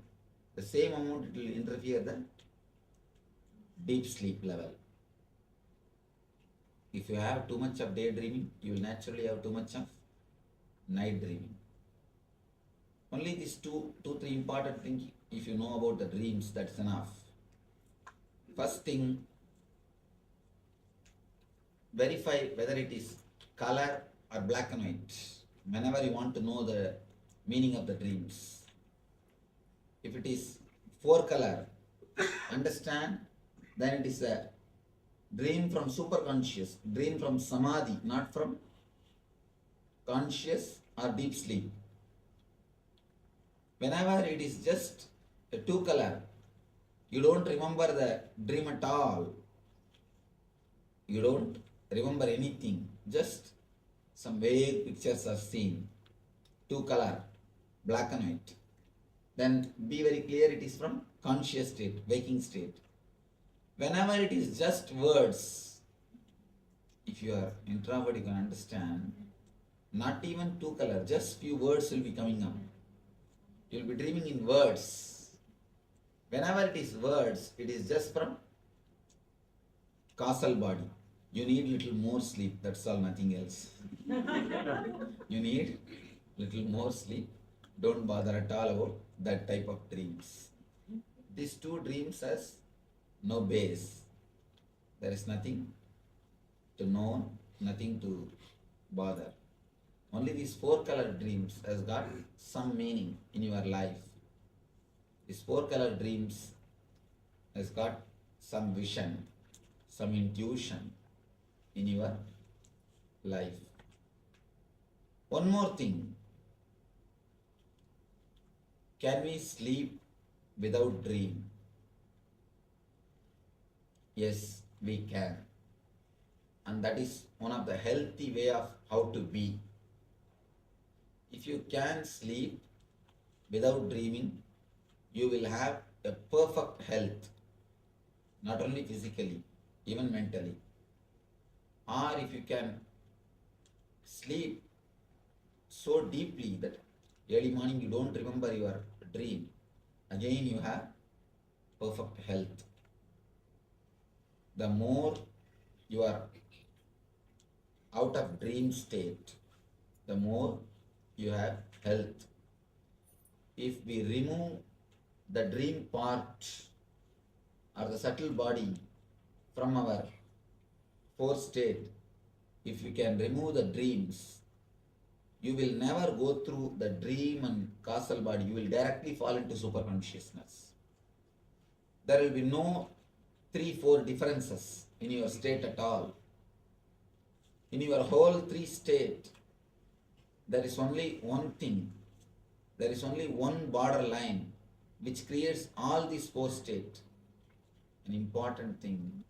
the same amount it will interfere the deep sleep level. If you have too much of daydreaming, you will naturally have too much of night dreaming. Only these two, three important things, if you know about the dreams, that's enough. First thing, verify whether it is color or black and white. Whenever you want to know the meaning of the dreams. If it is 4-color, understand, then it is a dream from superconscious, dream from samadhi, not from conscious or deep sleep. Whenever it is just a 2-color, you don't remember the dream at all. You don't remember anything, just some vague pictures are seen. 2-color, black and white. Then be very clear, it is from conscious state, waking state. Whenever it is just words, if you are introvert, you can understand, not even 2-color, just few words will be coming up. You will be dreaming in words. Whenever it is words, it is just from causal body. You need little more sleep, that's all, nothing else. You need little more sleep. Don't bother at all about that type of dreams. These two dreams has no base. There is nothing to know, nothing to bother. Only these 4-color dreams has got some meaning in your life. These 4-color dreams has got some vision, some intuition in your life. One more thing. Can we sleep without dream? Yes, we can. And that is one of the healthy way of how to be. If you can sleep without dreaming, you will have a perfect health, not only physically, even mentally. Or if you can sleep so deeply that early morning you don't remember your dream, again you have perfect health. The more you are out of dream state, the more you have health. If we remove the dream part or the subtle body from our fourth state, if you can remove the dreams, you will never go through the dream and causal body. You will directly fall into superconsciousness. There will be no 3-4 differences in your state at all. In your whole 3 state, there is only one thing. There is only one borderline which creates all these 4 states. An important thing.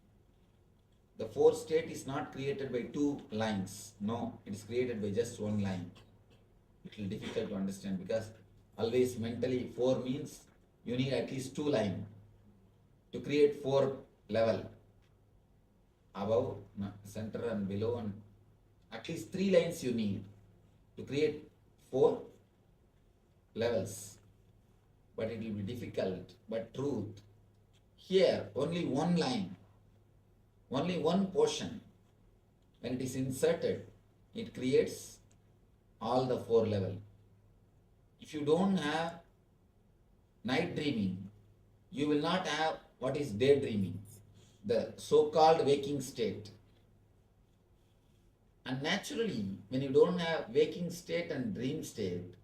The 4th state is not created by 2 lines. No, it is created by just 1 line. It will be difficult to understand because always mentally 4 means you need at least 2 lines. to create 4 level, above, center and below, and at least 3 lines you need to create 4 levels. But it will be difficult, but truth, here only one line, only one portion, when it is inserted, it creates all the 4 level. If you don't have night dreaming, you will not have what is daydreaming, the so-called waking state. And naturally, when you don't have waking state and dream state,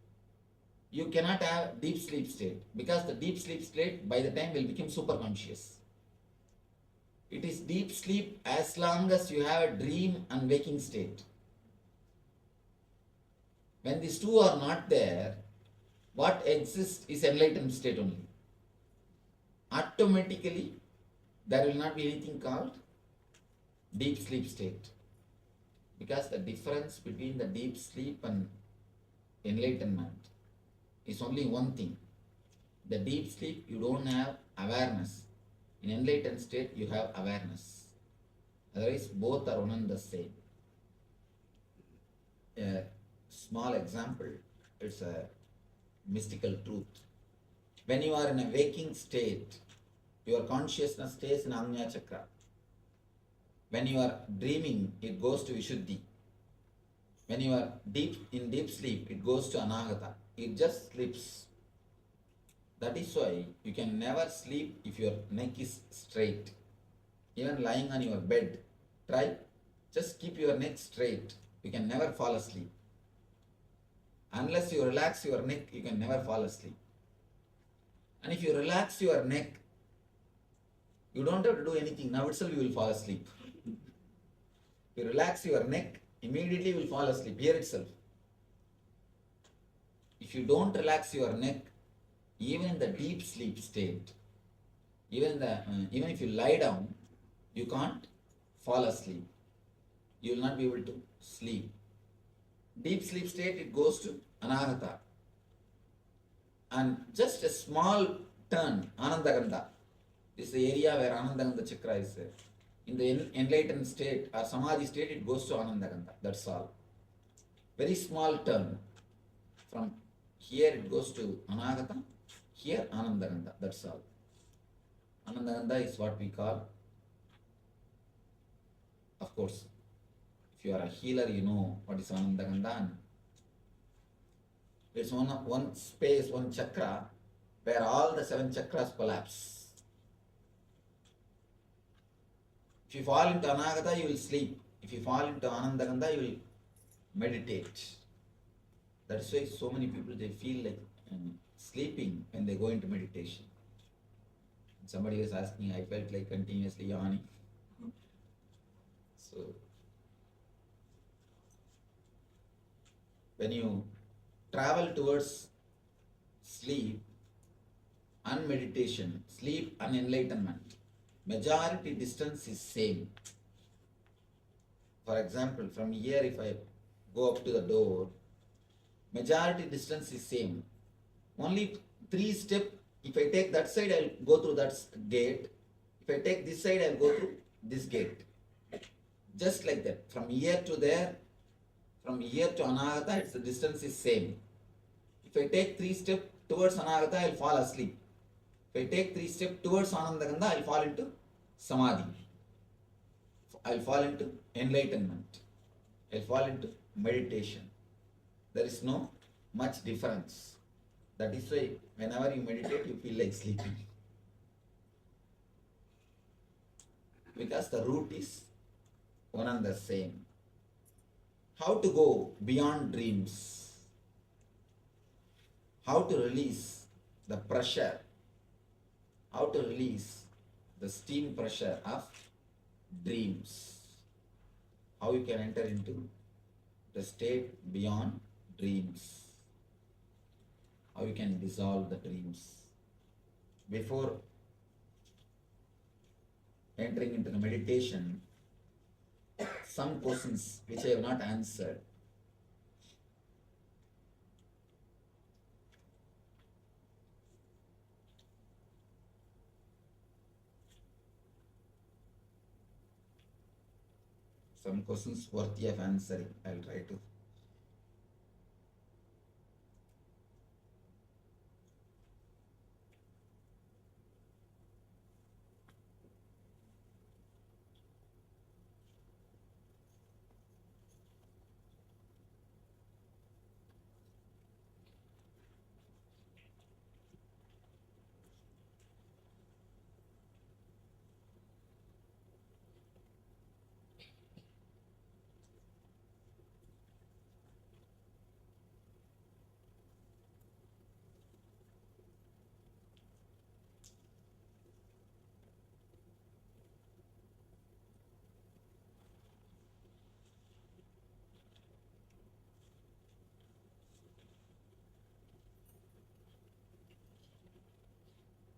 you cannot have deep sleep state, because the deep sleep state by the time will become superconscious. It is deep sleep as long as you have a dream and waking state. When these two are not there, what exists is enlightened state only. Automatically, there will not be anything called deep sleep state. Because the difference between the deep sleep and enlightenment is only one thing. The deep sleep, you don't have awareness. In enlightened state, you have awareness. Otherwise, both are one and the same. A small example, it's a mystical truth. When you are in a waking state, your consciousness stays in Agnya Chakra. When you are dreaming, it goes to Vishuddhi. When you are in deep sleep, it goes to Anahata. It just sleeps. That is why you can never sleep if your neck is straight. Even lying on your bed, try. Just keep your neck straight. You can never fall asleep. Unless you relax your neck, you can never fall asleep. And if you relax your neck, you don't have to do anything. Now itself you will fall asleep. If you relax your neck, immediately you will fall asleep, here itself. If you don't relax your neck, even in the deep sleep state, even if you lie down, you can't fall asleep. You will not be able to sleep. Deep sleep state, it goes to Anahata. And just a small turn, Anandagandha. This is the area where Anandagandha Chakra is there. In the enlightened state or Samadhi state, it goes to Anandagandha. That's all. Very small turn. From here it goes to Anahata, here Anandagandha. That's all. Anandagandha is what we call, of course, if you are a healer, you know what is Anandagandha. It's one space, one chakra, where all the 7 chakras collapse. If you fall into Anagata, you will sleep. If you fall into Anandagandha, you will meditate. That's why so many people, they feel like sleeping when they go into meditation. Somebody was asking, I felt like continuously yawning. So, when you travel towards sleep and meditation, sleep and enlightenment, majority distance is same. For example, from here if I go up to the door, majority distance is same. Only 3 steps, if I take that side, I'll go through that gate. If I take this side, I'll go through this gate. Just like that. From here to there, from here to Anahata, the distance is same. If I take 3 steps towards Anahata, I'll fall asleep. If I take 3 steps towards Anandagandha, I'll fall into Samadhi. I'll fall into enlightenment. I'll fall into meditation. There is no much difference. That is why whenever you meditate, you feel like sleeping. Because the root is one and the same. How to go beyond dreams? How to release the pressure? How to release the steam pressure of dreams? How you can enter into the state beyond dreams? How you can dissolve the dreams? Before entering into the meditation, some questions which I have not answered. some questions worthy of answering. I'll try to.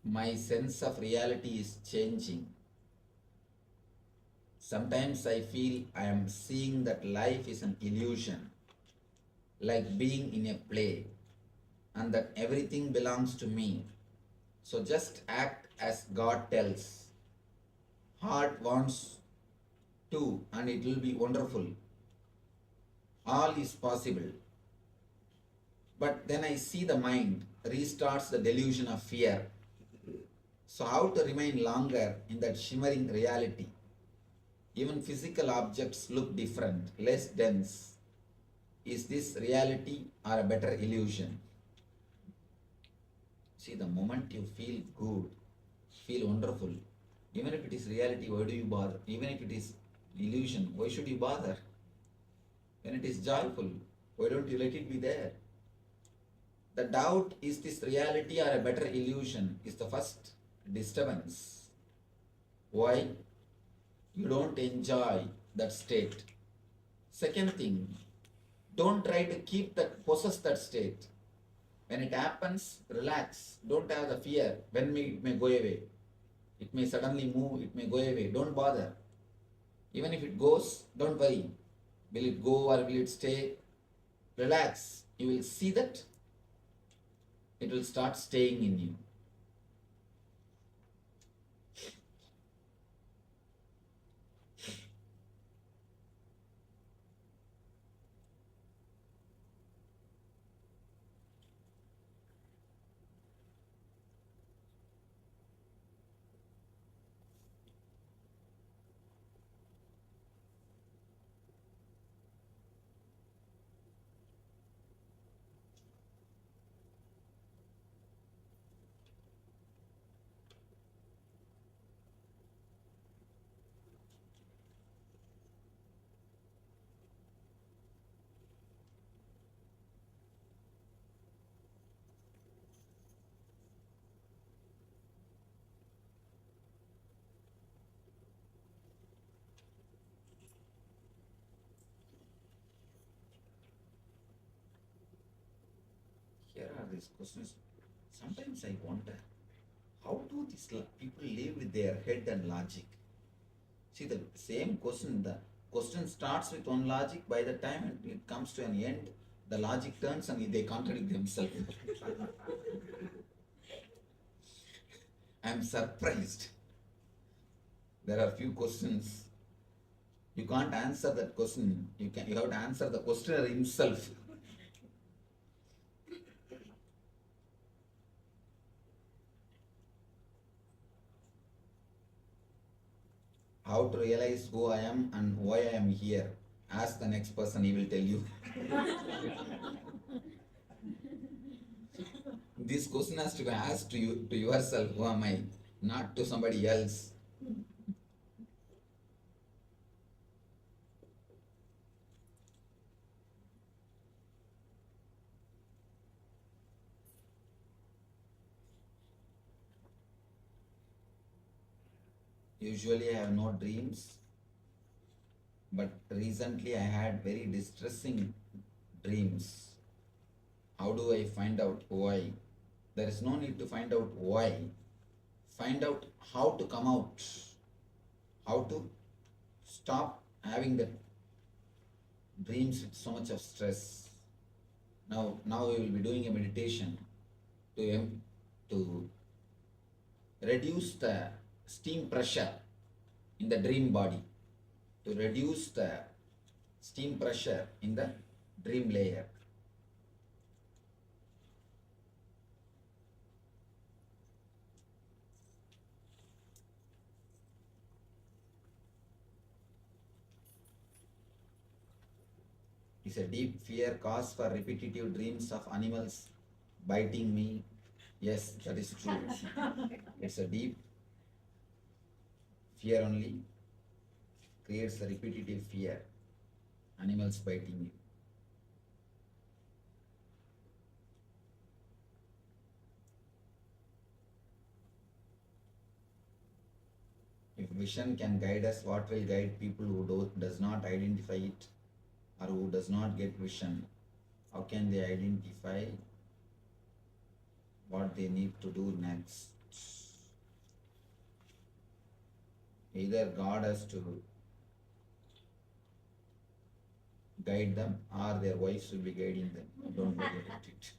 My sense of reality is changing. Sometimes I feel I am seeing that life is an illusion, like being in a play, and that everything belongs to me. So just act as God tells. Heart wants to, and it will be wonderful. All is possible. But then I see the mind restarts the delusion of fear. So how to remain longer in that shimmering reality? Even physical objects look different, less dense. Is this reality or a better illusion? See, the moment you feel good, feel wonderful, even if it is reality, why do you bother? Even if it is illusion, why should you bother? When it is joyful, why don't you let it be there? The doubt, is this reality or a better illusion, is the first disturbance. Why? You don't enjoy that state. Second thing, don't try to possess that state. When it happens, relax. Don't have the fear. When it may go away. It may suddenly move, it may go away. Don't bother. Even if it goes, don't worry. Will it go or will it stay? Relax. You will see that it will start staying in you. Here are these questions. Sometimes I wonder, how do these people live with their head and logic? See, the same question, the question starts with one logic, by the time it comes to an end, the logic turns and they contradict themselves. I am surprised. There are few questions. You can't answer that question. You have to answer the questioner himself. How to realize who I am and why I am here? Ask the next person, he will tell you. This question has to be asked to you, to yourself, who am I? Not to somebody else. Usually I have no dreams, but recently I had very distressing dreams. How do I find out why? There is no need to find out why. Find out how to come out, how to stop having the dreams with so much of stress. Now we will be doing a meditation to reduce the steam pressure in the dream body. to reduce the steam pressure in the dream layer. Is a deep fear cause for repetitive dreams of animals biting me? Yes, that is true. It's a deep fear only creates a repetitive fear, animals biting you. If vision can guide us, what will guide people who does not identify it or who does not get vision? How can they identify what they need to do next? Either God has to guide them or their wives will be guiding them. Don't worry about it.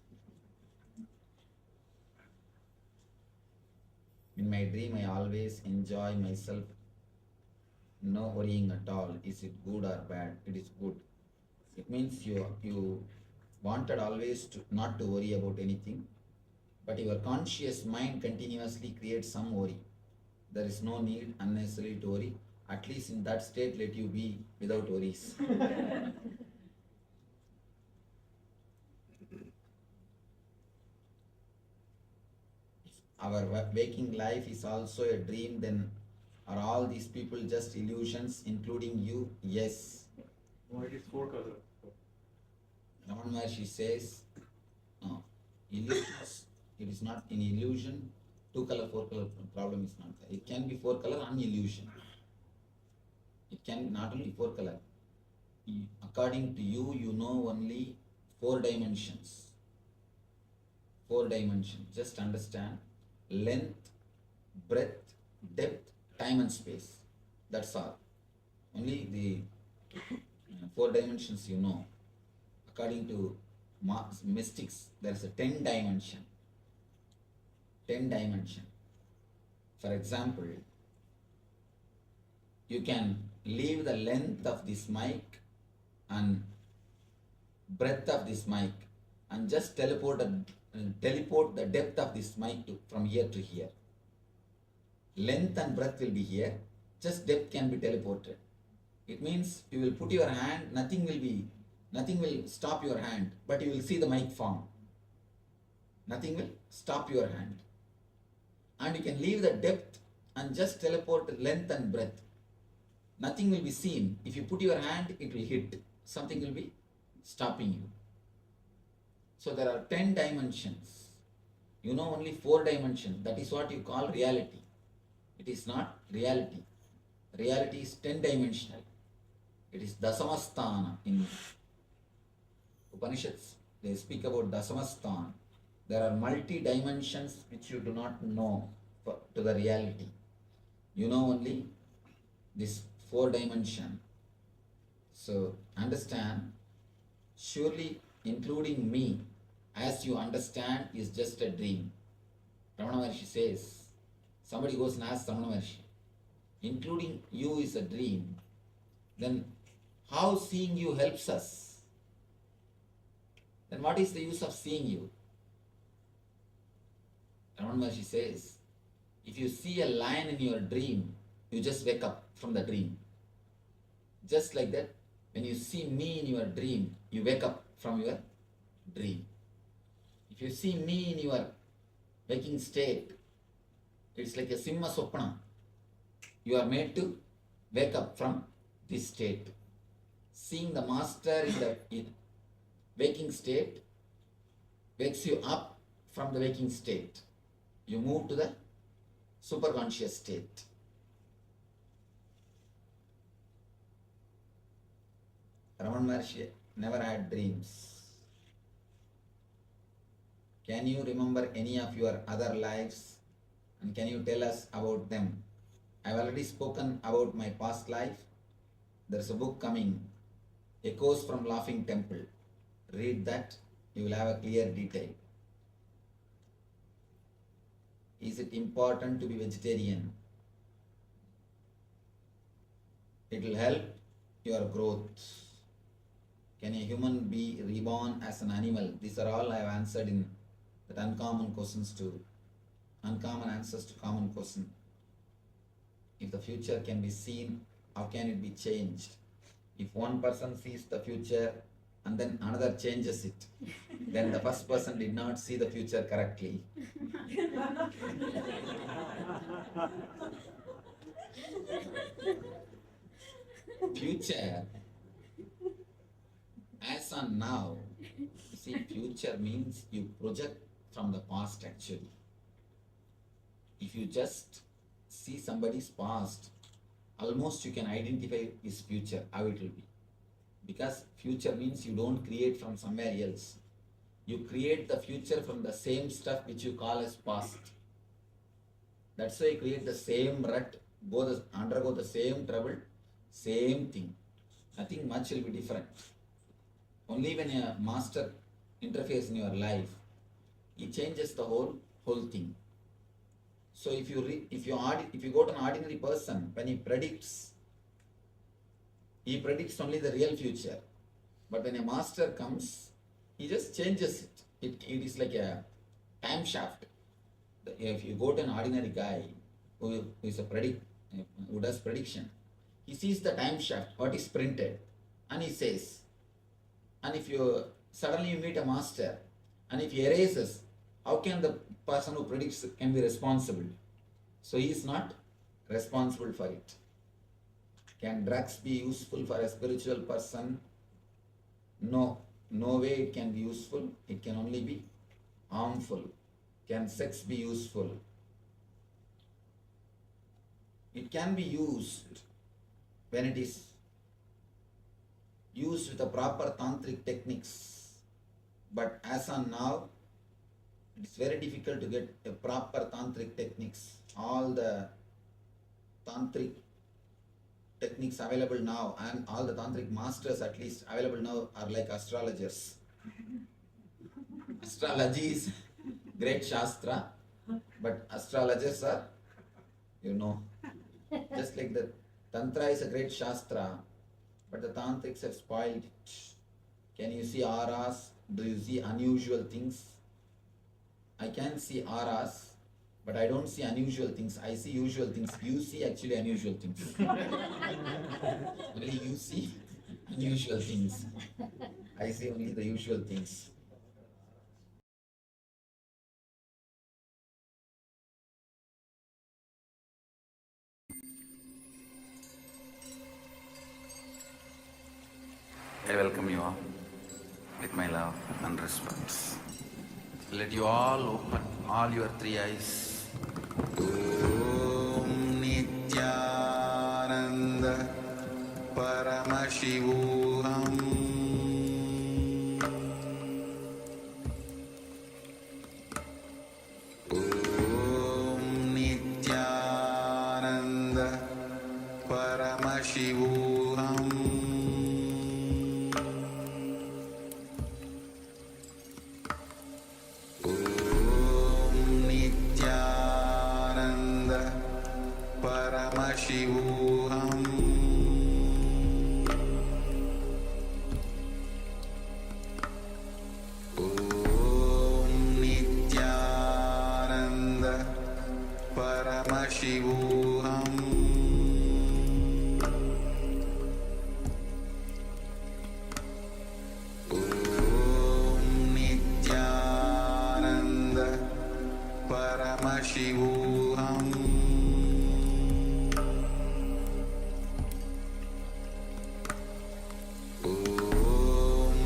In my dream, I always enjoy myself. No worrying at all. Is it good or bad? It is good. It means you wanted always to not to worry about anything, but your conscious mind continuously creates some worry. There is no need unnecessarily to worry. At least in that state, let you be without worries. Our waking life is also a dream, then are all these people just illusions, including you? Yes. No, it is 4 color. Ramana Maharshi says, no, illusions, it is not an illusion. 2 color, 4 color problem is not there. It can be 4 color and illusion. It can not only 4 color. According to you, you know only 4 dimensions. 4 dimensions. Just understand length, breadth, depth, time and space. That's all. Only the 4 dimensions you know. According to mystics, there is a 10 dimension. 10 dimension. For example, you can leave the length of this mic and breadth of this mic and just teleport the depth of this mic from here to here. Length and breadth will be here, just depth can be teleported. It means you will put your hand, nothing will stop your hand, but you will see the mic form. Nothing will stop your hand. And you can leave the depth and just teleport length and breadth. Nothing will be seen. If you put your hand, it will hit. Something will be stopping you. So there are 10 dimensions. You know only 4 dimensions. That is what you call reality. It is not reality. Reality is 10 dimensional. It is Dasamasthana. In Upanishads, they speak about Dasamasthana. There are multi-dimensions which you do not know to the reality. You know only this 4 dimension. So understand, surely including me, as you understand, is just a dream. Ramana Maharshi says, somebody goes and asks Ramana Maharshi, including you is a dream, then how seeing you helps us? Then what is the use of seeing you? Ramana Maharshi says, if you see a lion in your dream, you just wake up from the dream. Just like that, when you see me in your dream, you wake up from your dream. If you see me in your waking state, it's like a simha sopna. You are made to wake up from this state. Seeing the master in the waking state wakes you up from the waking state. You move to the superconscious state. Ramana Maharshi never had dreams. Can you remember any of your other lives and can you tell us about them? I've already spoken about my past life. There's a book coming, Echoes from Laughing Temple. Read that, you will have a clear detail. Is it important to be vegetarian? It will help your growth. Can a human be reborn as an animal? These are all I have answered in that uncommon answers to common question. If the future can be seen, how can it be changed? If one person sees the future and then another changes it, then the first person did not see the future correctly. Future, as on now, see, future means you project from the past actually. If you just see somebody's past, almost you can identify his future, how it will be. Because future means you don't create from somewhere else. You create the future from the same stuff which you call as past. That's why you create the same rut, undergo the same trouble, same thing. Nothing much will be different. Only when a master interferes in your life, he changes the whole thing. So if you go to an ordinary person, when he predicts only the real future. But when a master comes, he just changes it. It is like a time shaft. If you go to an ordinary guy who does prediction, he sees the time shaft, what is printed, and he says. And if you suddenly meet a master, and if he erases, how can the person who predicts can be responsible? So he is not responsible for it. Can drugs be useful for a spiritual person? No. No way it can be useful. It can only be harmful. Can sex be useful? It can be used when it is used with the proper tantric techniques. But as on now, it's very difficult to get a proper tantric techniques. All the tantric techniques available now and all the tantric masters at least available now are like astrologers. Astrology is great shastra, but astrologers are, just like the tantra is a great shastra, but the tantrics have spoiled it. Can you see auras? Do you see unusual things? I can see auras, but I don't see unusual things. I see usual things. You see actually unusual things. Only you see unusual things. I see only the usual things. I welcome you all with my love and respect. Let you all open all your three eyes. Om Nithyananda Paramashivoham. Om Nithyananda Paramashivoham. Paramashivoham. Om Nithyananda Paramashivoham. Om Nithyananda Paramashivoham. Paramashivoham. Om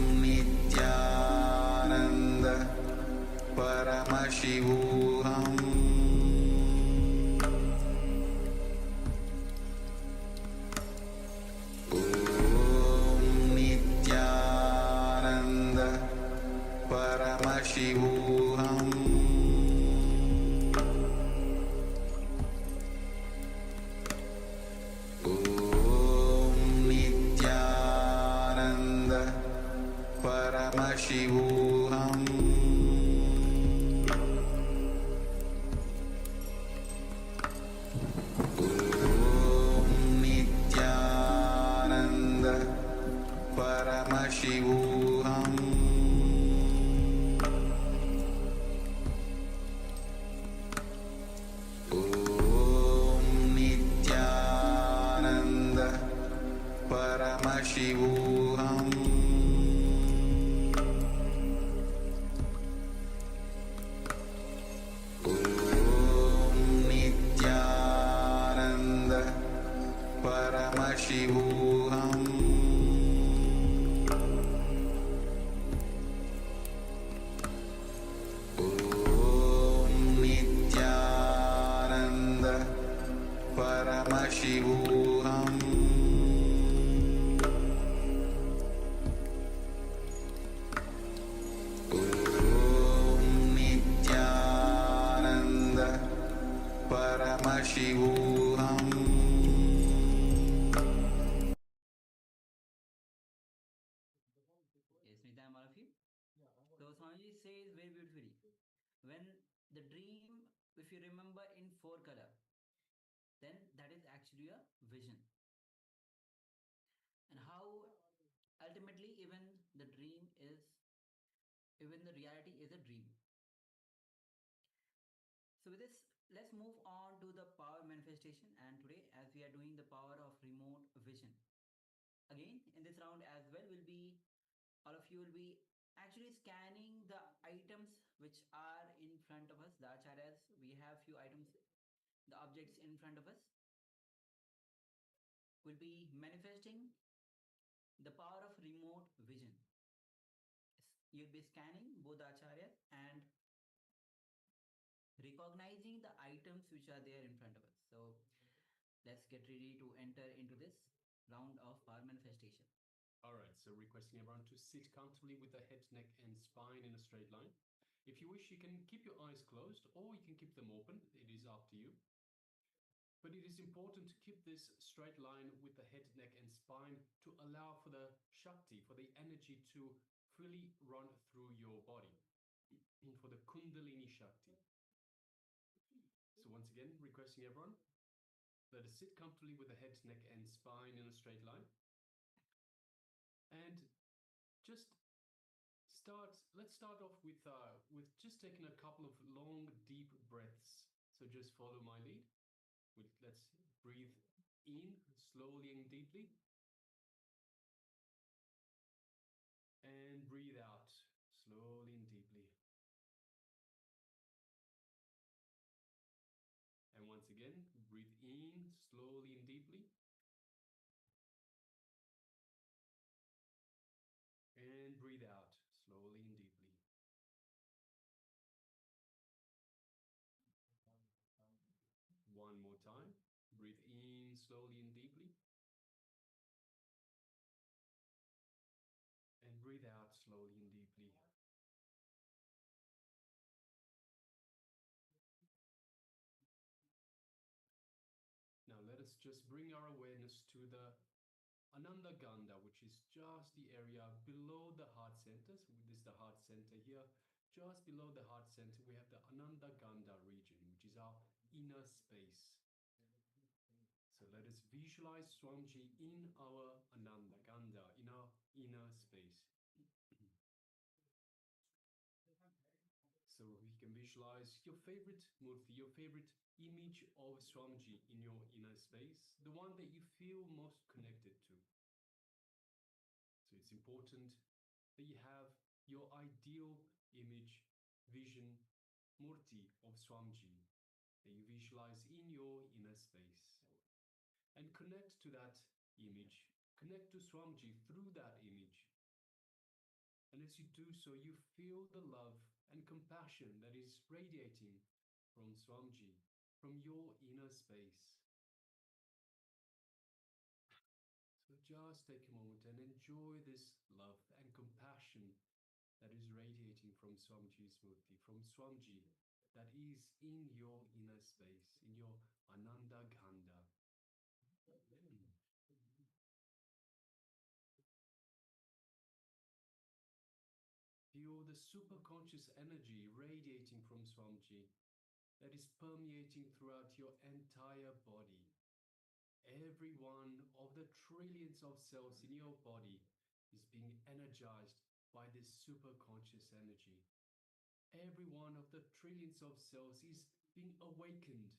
Nithyananda Paramashivoham. Om Nithyananda Paramashivoham. Om Nithyananda Swamiji says very beautifully, when the dream, if you remember in four color, then that is actually a vision. And how ultimately even the dream is, even the reality is a dream. So with this, let's move on to the power manifestation. And today, as we are doing the power of remote vision, again in this round as well, will be all of you will be actually scanning the items which are in front of us, the acharyas. We have few items, the objects in front of us. Will be manifesting the power of remote vision. You'll be scanning both the acharyas and recognizing the items which are there in front of us. So let's get ready to enter into this round of power manifestation. All right, so requesting everyone to sit comfortably with the head, neck, and spine in a straight line. If you wish, you can keep your eyes closed or you can keep them open. It is up to you. But it is important to keep this straight line with the head, neck, and spine to allow for the Shakti, for the energy to fully run through your body, for the Kundalini Shakti. So once again, requesting everyone, let us sit comfortably with the head, neck, and spine in a straight line. And just let's start off with just taking a couple of long, deep breaths. So just follow my lead. Let's breathe in slowly and deeply. And breathe out slowly and deeply. And once again, breathe in slowly and deeply. And breathe out slowly and deeply. One more time. Breathe in slowly and deeply. And breathe out slowly and deeply. Now let us just bring our awareness to the Ananda Gandha, which is just the area below the heart center. So this is the heart center here. Just below the heart center, we have the Ananda Gandha region, which is our inner space. So let us visualize Swamiji in our Ananda Gandha, in our inner space. So we can visualize your favorite murti, your favorite image of Swamiji in your inner space, the one that you feel most connected to. So it's important that you have your ideal image, vision, murti of Swamiji that you visualize in your inner space. And connect to that image, connect to Swamiji through that image. And as you do so, you feel the love and compassion that is radiating from Swamiji, from your inner space. So just take a moment and enjoy this love and compassion that is radiating from Swamiji's murti, from Swamiji that is in your inner space, in your Ananda Gandha. Feel the superconscious energy radiating from Swamiji that is permeating throughout your entire body. Every one of the trillions of cells in your body is being energized by this superconscious energy. Every one of the trillions of cells is being awakened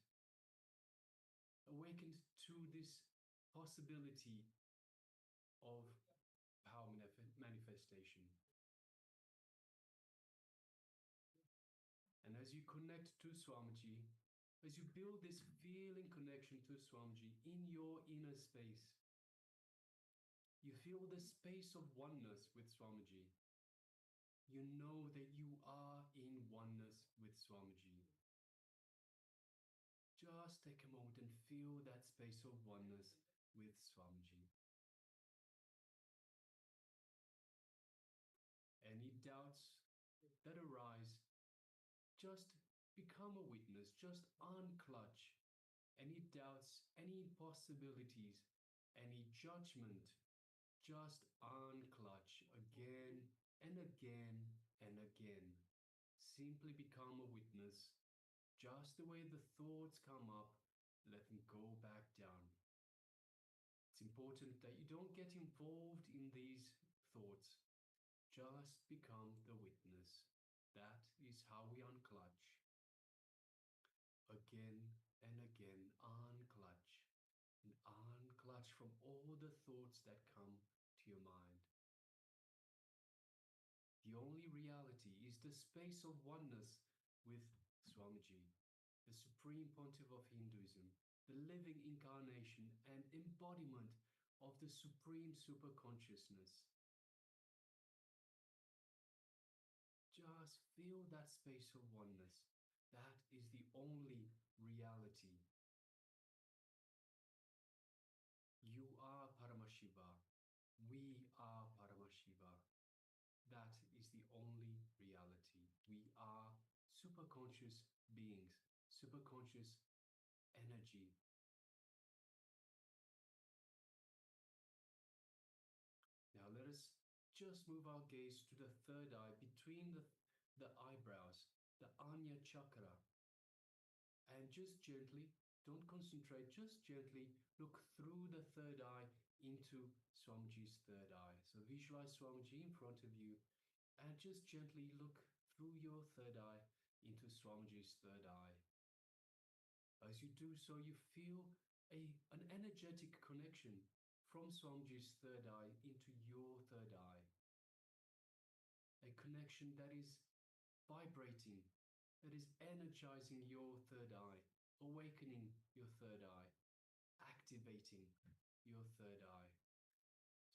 to this possibility of power manifestation. And as you connect to Swamiji, as you build this feeling connection to Swamiji in your inner space, you feel the space of oneness with Swamiji. You know that you are in oneness with Swamiji. Just take a moment and feel that space of oneness with Swamiji. Any doubts that arise, just become a witness, just unclutch any doubts, any impossibilities, any judgment. Just unclutch again and again and again. Simply become a witness. Just the way the thoughts come up, let them go back down. It's important that you don't get involved in these thoughts. Just become the witness. That is how we unclutch. Again and again, unclutch. And unclutch from all the thoughts that come to your mind. The only reality is the space of oneness with Swamiji, the Supreme Pontiff of Hinduism, the living incarnation and embodiment of the Supreme Superconsciousness. Just feel that space of oneness. That is the only reality. You are Paramashiva. We are Paramashiva. That is the only reality. We are superconscious beings, superconscious energy. Now let us just move our gaze to the third eye between the eyebrows, the Anya chakra. And just gently, don't concentrate, just gently look through the third eye into Swamiji's third eye. So visualize Swamiji in front of you and just gently look through your third eye into Swamiji's third eye. As you do so, you feel an energetic connection from Swamiji's third eye into your third eye. A connection that is vibrating, that is energizing your third eye, awakening your third eye, activating your third eye.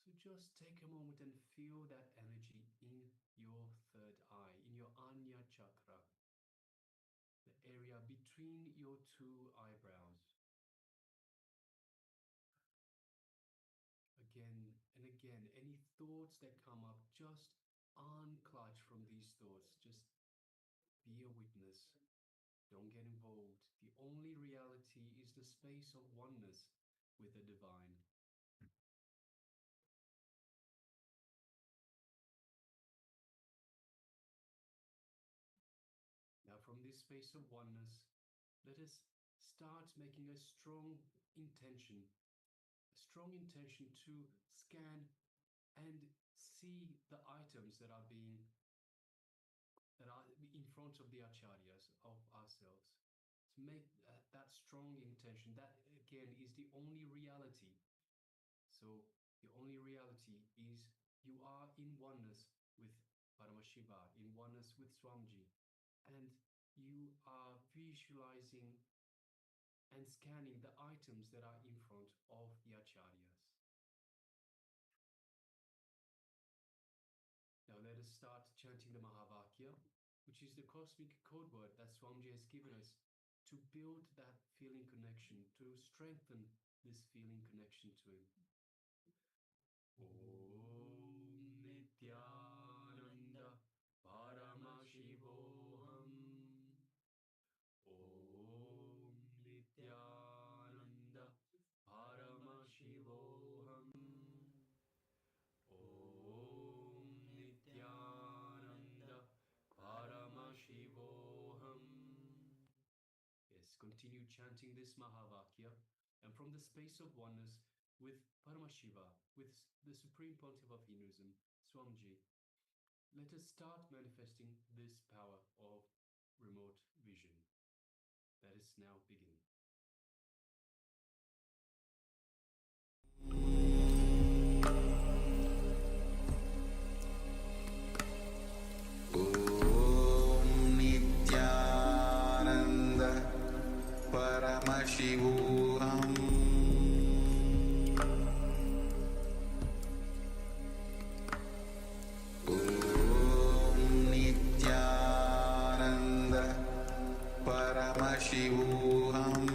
So just take a moment and feel that energy in your third eye, in your Anya chakra, the area between your two eyebrows. Again and again, any thoughts that come up, just unclutch from these thoughts. Just be a witness. Don't get involved. The only reality is the space of oneness with the divine. Now, from this space of oneness, let us start making a strong intention to scan and see the items that are in front of the acharyas of ourselves. To make that strong intention, that again is the only reality. So the only reality is you are in oneness with Paramashiva, in oneness with Swamiji, and you are visualizing and scanning the items that are in front of the acharyas. Now let us start chanting the Mahavakya, which is the cosmic code word that Swamiji has given us to build that feeling connection, to strengthen this feeling connection to him. Om Nithyananda Paramashivoham. Om Nithyananda Paramashivoham. Om Nithyananda Paramashivoham. Yes, continue chanting this Mahavakya, and from the space of oneness with Paramashiva, with the Supreme Pontiff of Hinduism, Swamiji, let us start manifesting this power of remote vision. Let us now begin. Om Nithyananda Paramashivoham. Om Nithyananda Paramashivoham.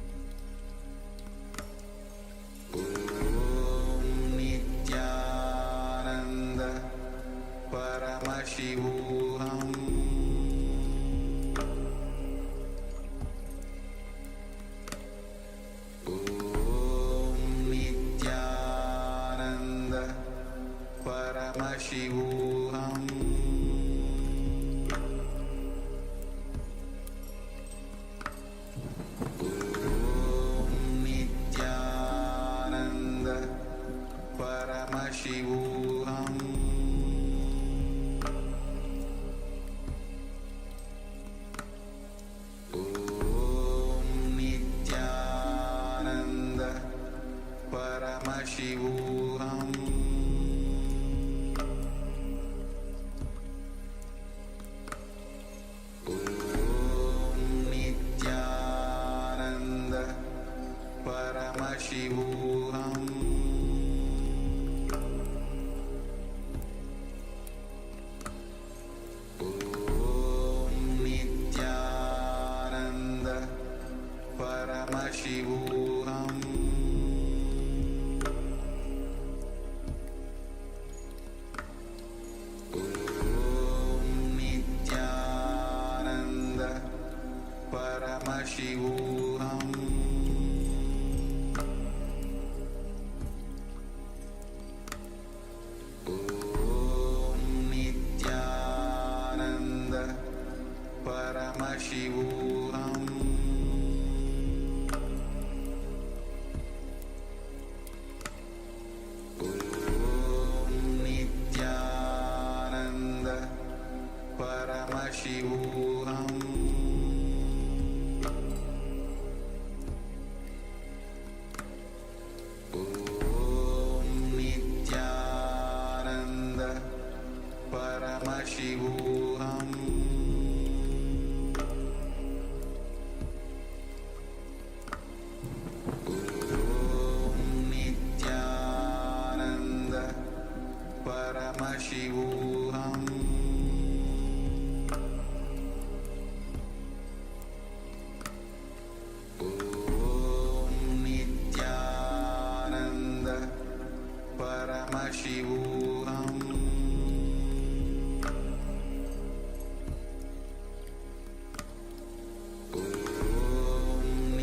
Paramashivoham. Nithyananda Paramashivoham. Nithyananda Paramashivoham. Nithyananda Paramashivoham. Nithyananda Paramashivoham. Nithyananda Paramashivoham. Nithyananda Paramashivoham. Nithyananda Paramashivoham. Nithyananda Paramashivoham.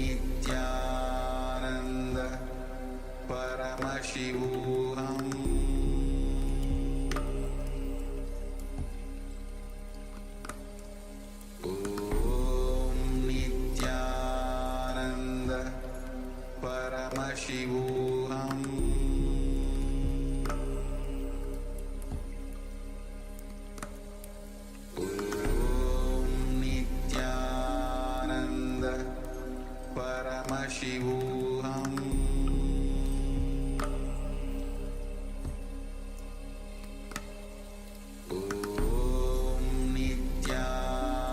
Nithyananda Paramashivoham. Nithyananda Paramashivoham. Nithyananda Paramashivoham. Nithyananda Paramashivoham.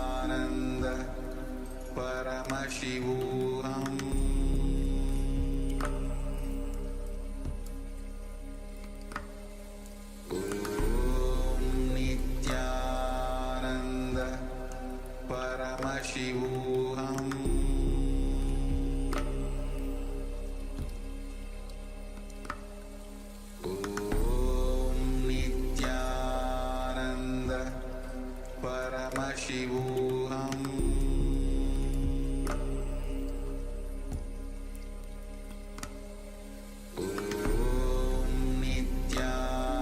Nithyananda Paramashivoham. Nithyananda Paramashivoham. Nithyananda Paramashivoham.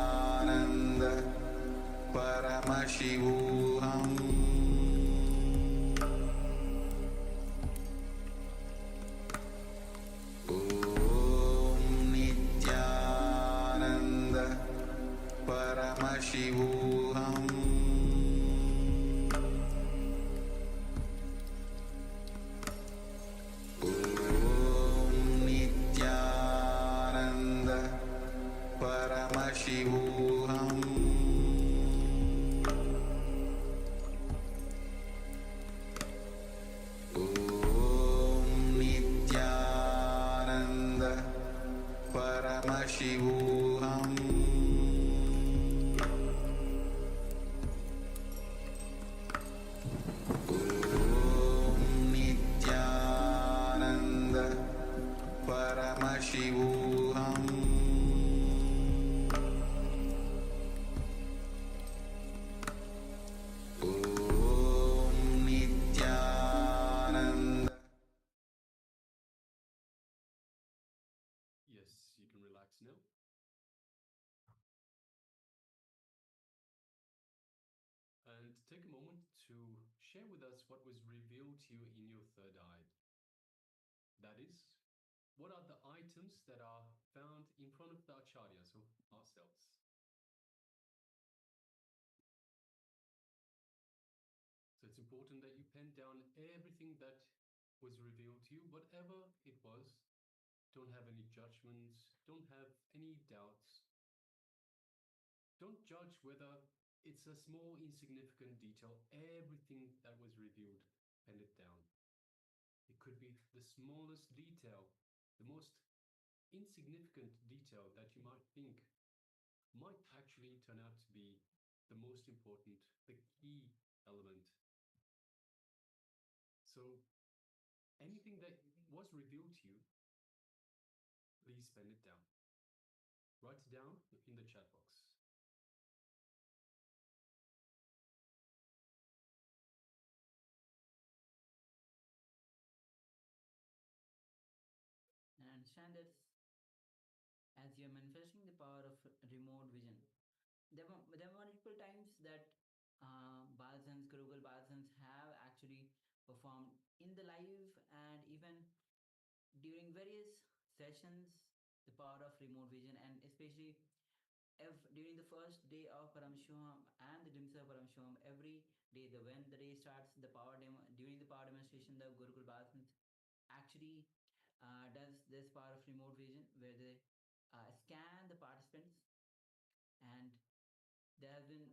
Nithyananda Paramashivoham. Nithyananda Paramashivoham. Nithyananda Paramashivoham. Nithyananda Paramashivoham. Nithyananda. Yes, you can relax now. And take a moment to share with us what was revealed to you in your third eye. That is, what are the items that are found in front of the acharyas, so ourselves? So it's important that you pen down everything that was revealed to you, whatever it was, don't have any judgments, don't have any doubts. Don't judge whether it's a small, insignificant detail. Everything that was revealed, pen it down. It could be the smallest detail, the most insignificant detail that you might think might actually turn out to be the most important, the key element. So anything that was revealed to you, please pen it down. Write it down in the chat box. And understand that as you're manifesting the power of remote vision, there were multiple times that Balasans, Gurukul Balasans have actually performed in the live and even during various sessions the power of remote vision, and especially if during the first day of Paramashivoham and the glimpse of Paramashivoham, every day when the day starts, the power demo during the power demonstration, the Gurukul Balasans actually does this power of remote vision where they scan the participants, and there has been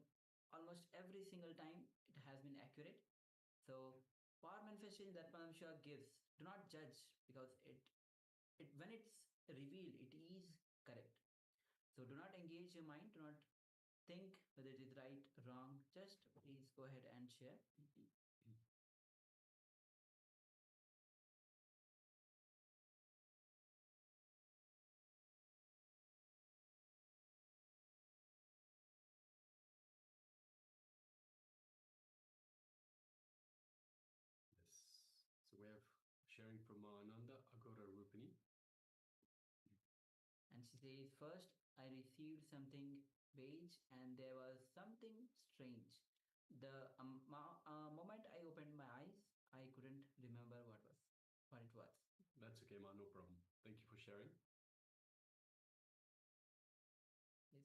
almost every single time it has been accurate. So power manifestation that Paramashiva gives, do not judge, because it when it's revealed, it is correct. So do not engage your mind, do not think whether it is right, wrong. Just please go ahead and share. Yes. So we have sharing from Ananda Agora Rupini. And she says, first I received something beige and there was something strange. The moment I opened my eyes, I couldn't remember what it was. That's okay, Ma, no problem. Thank you for sharing. Yes.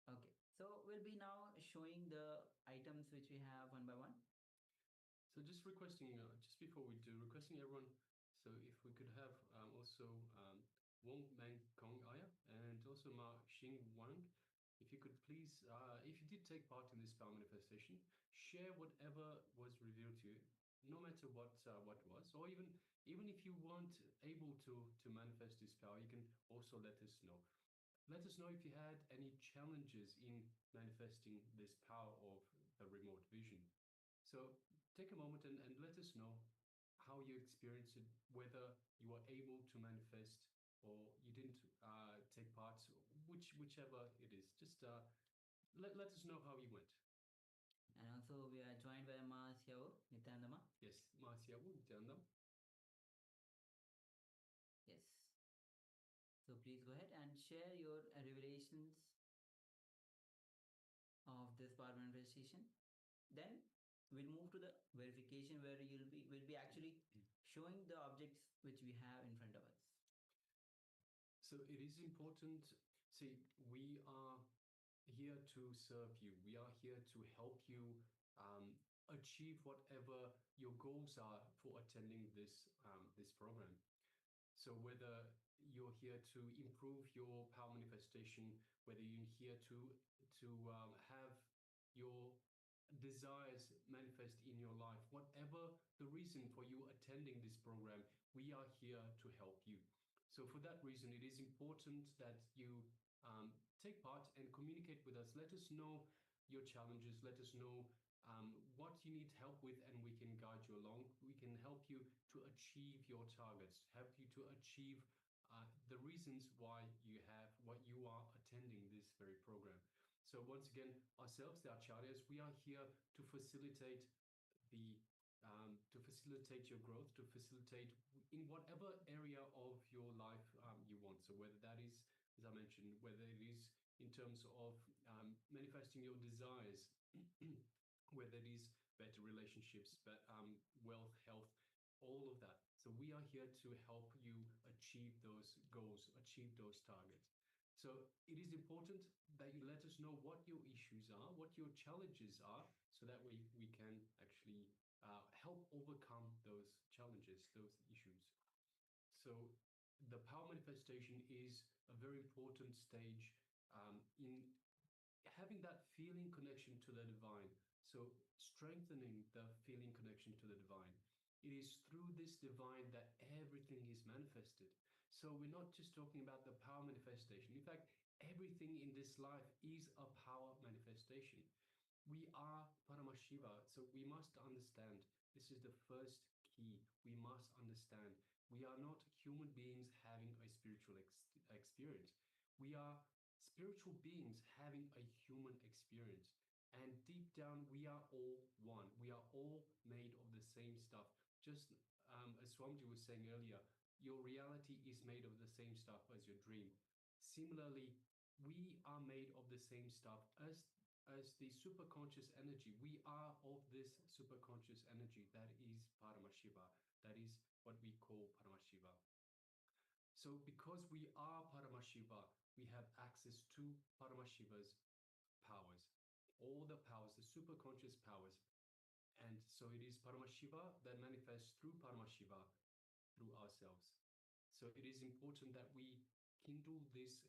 Okay. So we'll be now showing the items which we have one by one. So just requesting, just before we do, requesting everyone, so if we could have also Wong Man Kong Aya and also Ma Xing Wang, if you could please, if you did take part in this power manifestation, share whatever was revealed to you, no matter what was, or even if you weren't able to manifest this power, you can also let us know. Let us know if you had any challenges in manifesting this power of the remote vision. So take a moment and let us know how you experienced it, whether you were able to manifest or you didn't take part, whichever it is. Just let us know how you went. And also we are joined by Ma Xiao Nithyananda. Yes, Ma Xiao Nithyananda. Yes. So please go ahead and share your revelations of this power manifestation. Then we'll move to the verification where we'll be actually showing the objects which we have in front of us. So it is important. See, we are here to serve you. We are here to help you achieve whatever your goals are for attending this this program. So whether you're here to improve your power manifestation, whether you're here to have your desires manifest in your life, whatever the reason for you attending this program, we are here to help you. So for that reason, it is important that you take part and communicate with us. Let us know your challenges. Let us know what you need help with, and we can guide you along. We can help you to achieve your targets, help you to achieve the reasons why you are attending this very program. So once again, ourselves, the acharyas, we are here to facilitate your growth, to facilitate in whatever area of your life you want. So whether that is, as I mentioned, whether it is in terms of manifesting your desires, whether it is better relationships, but wealth, health, all of that. So we are here to help you achieve those goals, achieve those targets. So it is important that you let us know what your issues are, what your challenges are, so that we can actually help overcome those challenges, those issues. So the power manifestation is a very important stage in having that feeling connection to the divine. So strengthening the feeling connection to the divine. It is through this divine that everything is manifested. So we're not just talking about the power manifestation. In fact, everything in this life is a power manifestation. We are Paramashiva, so we must understand this is the first key. We must understand we are not human beings having a spiritual experience. We are spiritual beings having a human experience. And deep down, we are all one. We are all made of the same stuff. Just as Swamiji was saying earlier, your reality is made of the same stuff as your dream. Similarly, we are made of the same stuff as the superconscious energy. We are of this superconscious energy that is Paramashiva. That is what we call Paramashiva. So because we are Paramashiva, we have access to Paramashiva's powers, all the powers, the superconscious powers. And so it is Paramashiva that manifests through Paramashiva, through ourselves. So it is important that we kindle this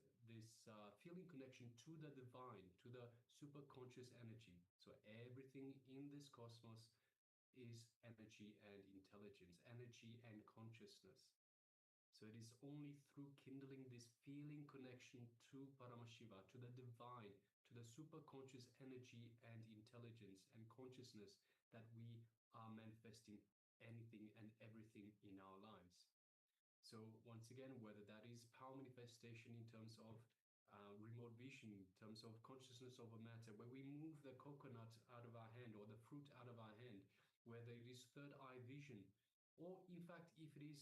feeling connection to the divine, to the superconscious energy. So everything in this cosmos is energy and intelligence, energy and consciousness. So it is only through kindling this feeling connection to Paramashiva, to the divine, to the superconscious energy and intelligence and consciousness that we are manifesting anything and everything in our lives. So once again, whether that is power manifestation in terms of remote vision, in terms of consciousness over matter, where we move the coconut out of our hand or the fruit out of our hand, whether it is third eye vision, or in fact, if it is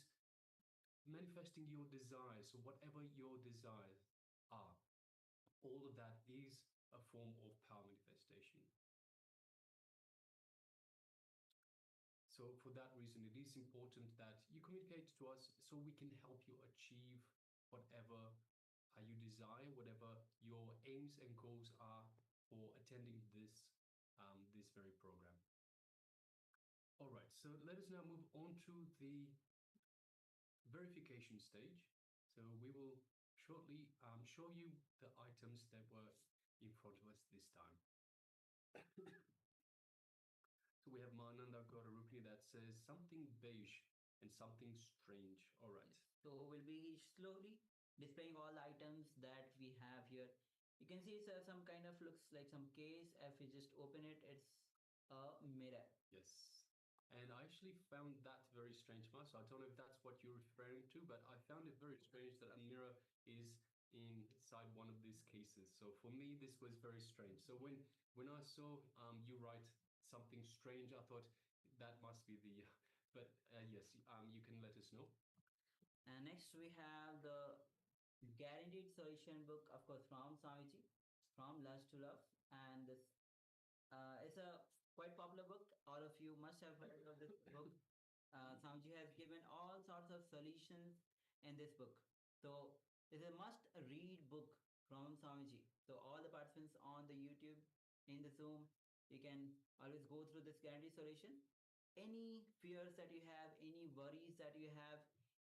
manifesting your desires, so whatever your desires are, all of that is a form of power manifestation. So for that reason, it is important that you communicate to us so we can help you achieve whatever you desire, whatever your aims and goals are for attending this very program. All right, so let us now move on to the verification stage. So we will shortly show you the items that were in front of us this time. So we have Mananda Gaurarupni that says something beige and something strange. All right. So we'll be slowly displaying all the items that we have here. You can see it's some kind of looks like some case. If you just open it, it's a mirror. Yes. And I actually found that very strange, Ma. So I don't know if that's what you're referring to, but I found it very strange that a mirror is inside one of these cases. So for me, this was very strange. So when I saw you write something strange, I thought that must be the, but yes, you can let us know. And next we have the guaranteed solution book, of course, from Swamiji, from Lust to Love. And this it's a quite popular book. All of you must have heard of this book. Swamiji has given all sorts of solutions in this book. So it's a must read book from Swamiji. So all the participants on the YouTube, in the Zoom, you can always go through this guaranteed solution. Any fears that you have, any worries that you have,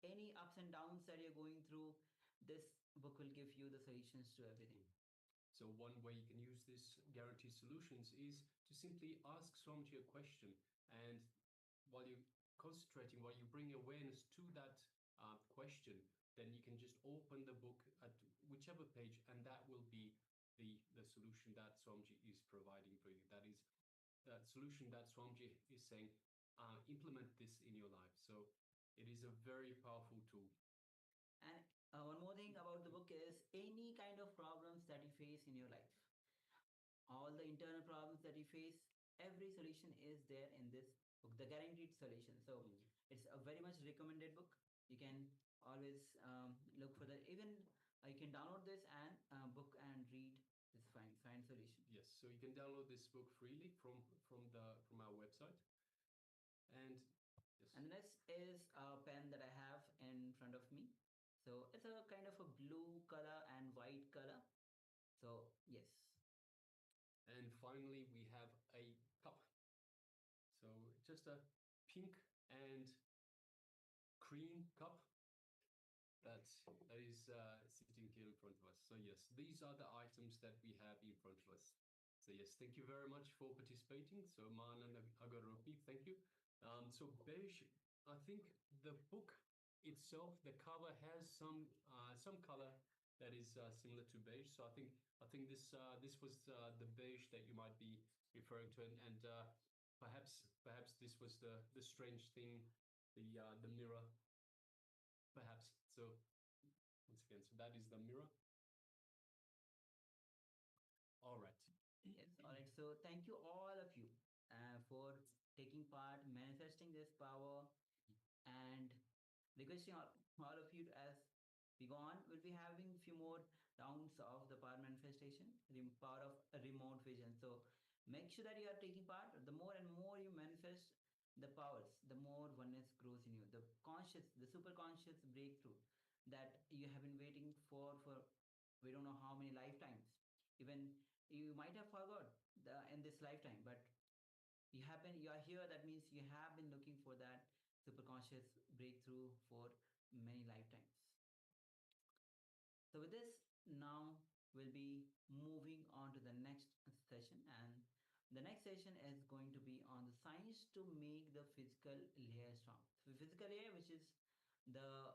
any ups and downs that you're going through, this book will give you the solutions to everything. So one way you can use this guaranteed solutions is to simply ask Swamiji a question, and while you're concentrating, while you bring awareness to that question, then you can just open the book at whichever page, and that will be the solution that Swamiji is providing for you. That is that solution that Swamiji is saying, implement this in your life. So it is a very powerful tool. And one more thing about the book is any kind of problems that you face in your life, all the internal problems that you face, every solution is there in this book, the guaranteed solution. So it's a very much recommended book. You can always look for that. Even you can download this and book and read this fine solution. Yes, so you can download this book freely from our website. And yes. And the next is a pen that I have in front of me. So it's a kind of a blue color and white color. So yes. And finally, we have a cup. So just a pink and cream cup. that is sitting here in front of us. So yes, these are the items that we have in front of us. So yes, thank you very much for participating. So Man and Agaropi, thank you. So beige, I think the book itself, the cover has some color that is similar to beige. So I think this was the beige that you might be referring to, and perhaps this was the strange thing, the mirror, perhaps. So once again, so that is the mirror. All right. Yes, all right. So thank you all of you for taking part, manifesting this power, and requesting all of you as we go on. We'll be having a few more rounds of the power manifestation, power of remote vision. So make sure that you are taking part. The more and more you manifest the powers, the more oneness grows in you. The conscious, the super conscious breakthrough that you have been waiting for we don't know how many lifetimes. Even you might have forgot in this lifetime, but you are here. That means you have been looking for that super conscious breakthrough for many lifetimes. So with this, now we'll be moving on to the next session, and the next session is going to be on the science to make the physical layer strong. So physical layer, which is the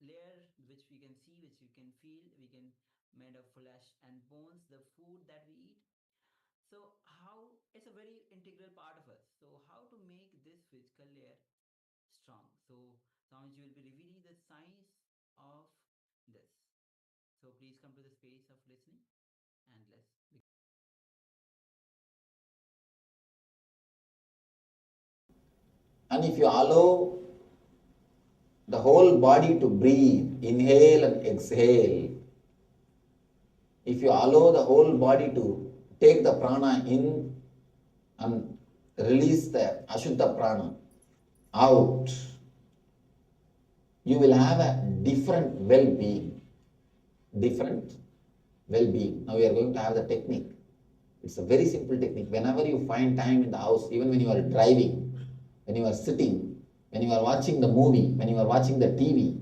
layer which we can see, which you can feel, we can made of flesh and bones, the food that we eat. So how it's a very integral part of us. So how to make this physical layer strong? So Swamiji will be revealing the science of this. So please come to the space of listening and let's begin. And if you allow the whole body to breathe, inhale and exhale, if you allow the whole body to take the prana in and release the Ashuddha prana out, you will have a different well-being. Different well-being. Now we are going to have the technique. It's a very simple technique. Whenever you find time in the house, even when you are driving, when you are sitting, when you are watching the movie, when you are watching the TV,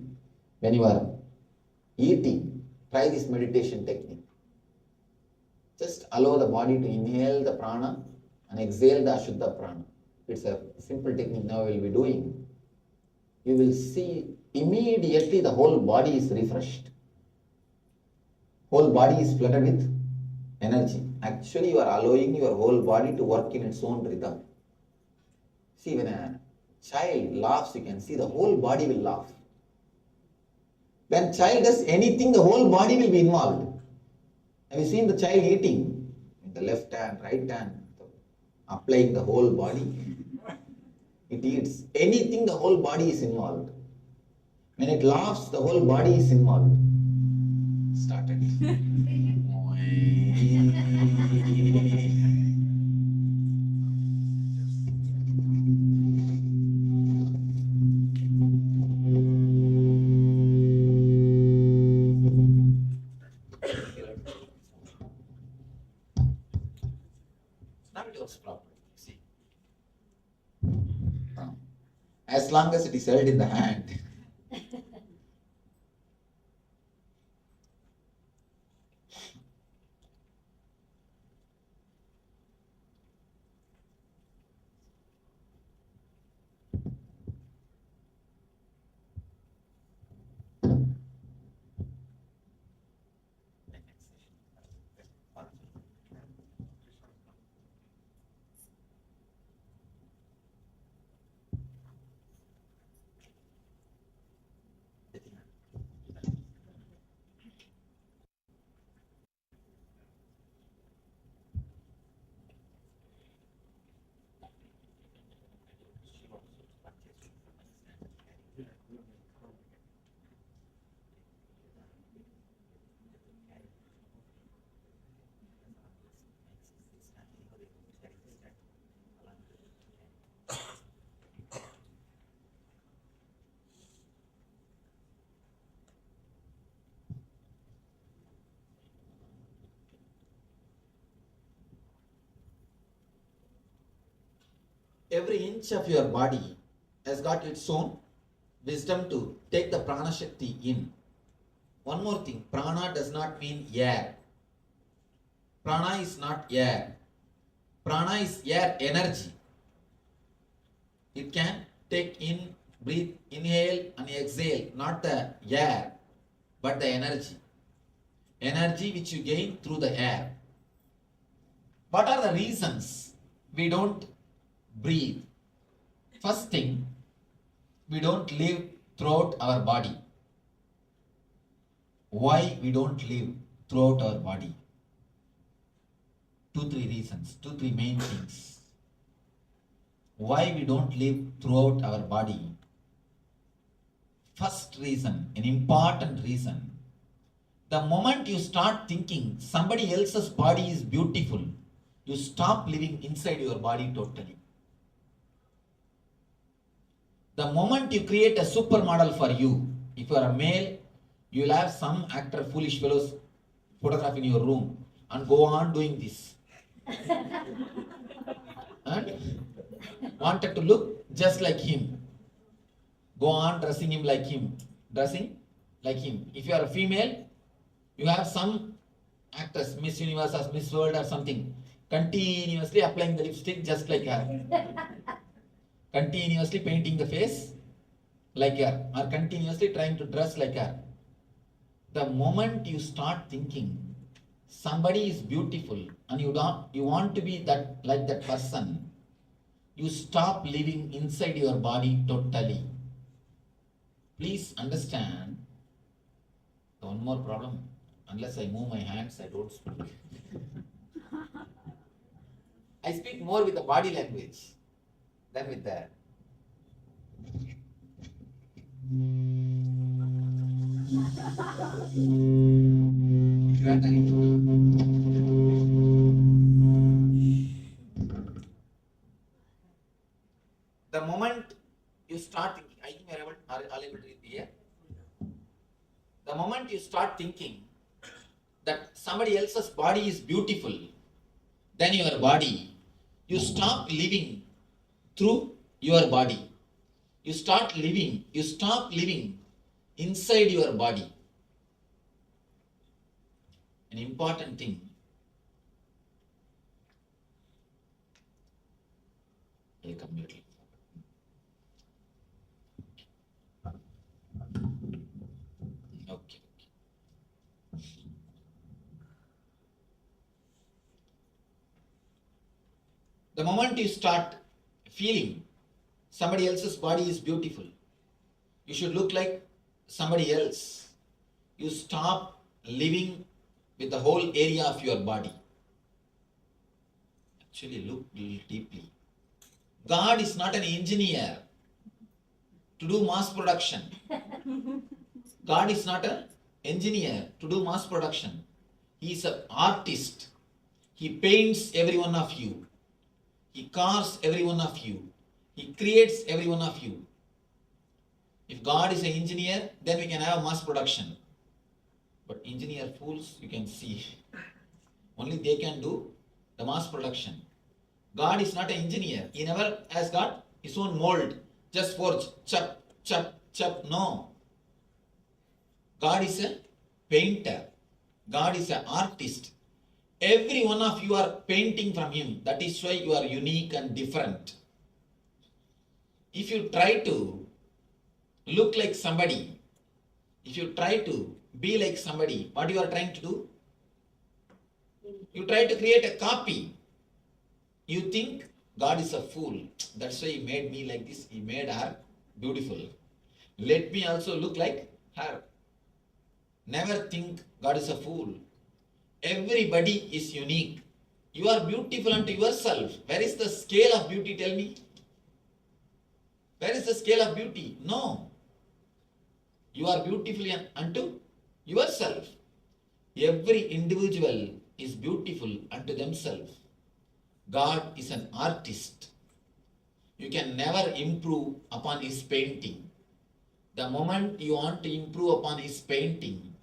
when you are eating, try this meditation technique. Just allow the body to inhale the prana and exhale the Ashuddha prana. It's a simple technique now we will be doing. You will see immediately the whole body is refreshed. Whole body is flooded with energy. Actually, you are allowing your whole body to work in its own rhythm. See, when a child laughs, you can see the whole body will laugh. When child does anything, the whole body will be involved. Have you seen the child eating? In the left hand, right hand, applying the whole body. It eats. Anything, the whole body is involved. When it laughs, the whole body is involved. Started. Now it works properly. See. As long as it is held in the hand. Every inch of your body has got its own wisdom to take the prana shakti in. One more thing, prana does not mean air. Prana is not air. Prana is air energy. It can take in, breathe, inhale and exhale, not the air, but the energy. Energy which you gain through the air. What are the reasons we don't breathe? First thing, we don't live throughout our body. Why we don't live throughout our body? 2-3 reasons, 2-3 main things. Why we don't live throughout our body? First reason, an important reason. The moment you start thinking somebody else's body is beautiful, you stop living inside your body totally. The moment you create a supermodel for you, if you are a male, you will have some actor, foolish fellows photograph in your room and go on doing this. And wanted to look just like him. Go on dressing him like him. Dressing like him. If you are a female, you have some actors, Miss Universe or Miss World or something, continuously applying the lipstick just like her. Continuously painting the face like her, or continuously trying to dress like her. The moment you start thinking somebody is beautiful and you want to be that like that person, you stop living inside your body totally. Please understand. One more problem. Unless I move my hands, I don't speak. I speak more with the body language than with the the moment you start thinking, I think we are all able to read here. The moment you start thinking that somebody else's body is beautiful than your body, you stop living through your body. You stop living inside your body. An important thing. I'll come here. Okay. The moment you start feeling somebody else's body is beautiful, you should look like somebody else, you stop living with the whole area of your body. Actually, look deeply. God is not an engineer to do mass production. God is not an engineer to do mass production. He is an artist. He paints every one of you. He carves every one of you. He creates every one of you. If God is an engineer, then we can have mass production. But engineer fools, you can see. Only they can do the mass production. God is not an engineer. He never has got his own mold. Just forge, chop, chop, chop. No. God is a painter. God is an artist. Every one of you are painting from him. That is why you are unique and different. If you try to look like somebody, if you try to be like somebody, what you are trying to do? You try to create a copy. You think God is a fool. That's why he made me like this. He made her beautiful. Let me also look like her. Never think God is a fool. Everybody is unique. You are beautiful unto yourself. Where is the scale of beauty? Tell me. Where is the scale of beauty? No. You are beautiful unto yourself. Every individual is beautiful unto themselves. God is an artist. You can never improve upon his painting. The moment you want to improve upon his painting,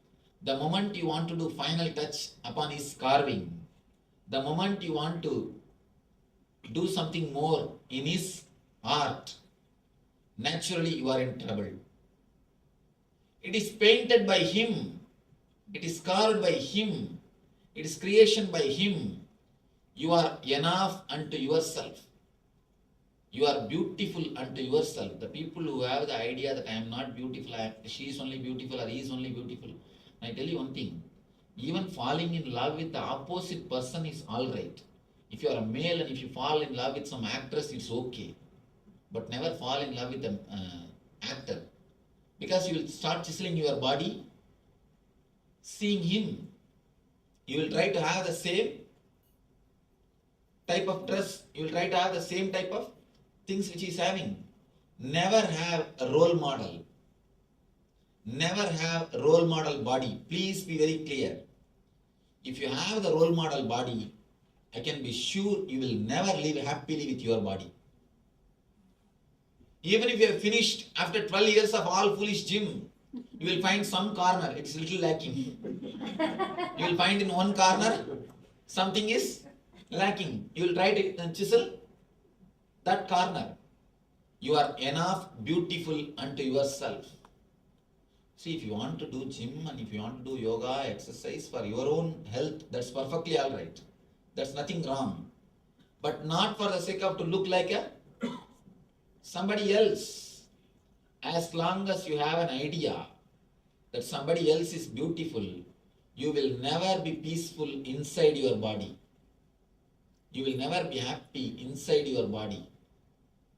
the moment you want to do final touch upon his carving, the moment you want to do something more in his art, naturally you are in trouble. It is painted by Him. It is carved by Him. It is creation by Him. You are enough unto yourself. You are beautiful unto yourself. The people who have the idea that I am not beautiful, she is only beautiful or he is only beautiful. I tell you one thing, even falling in love with the opposite person is alright. If you are a male and if you fall in love with some actress, it's okay. But never fall in love with the actor. Because you will start chiseling your body, seeing him. You will try to have the same type of dress. You will try to have the same type of things which he is having. Never have a role model. Never have a role model body. Please be very clear. If you have the role model body, I can be sure you will never live happily with your body. Even if you have finished after 12 years of all foolish gym, you will find some corner, it's a little lacking. You will find in one corner, something is lacking. You will try to chisel that corner. You are enough beautiful unto yourself. See, if you want to do gym and if you want to do yoga, exercise for your own health, that's perfectly alright. That's nothing wrong. But not for the sake of to look like a somebody else. As long as you have an idea that somebody else is beautiful, you will never be peaceful inside your body. You will never be happy inside your body.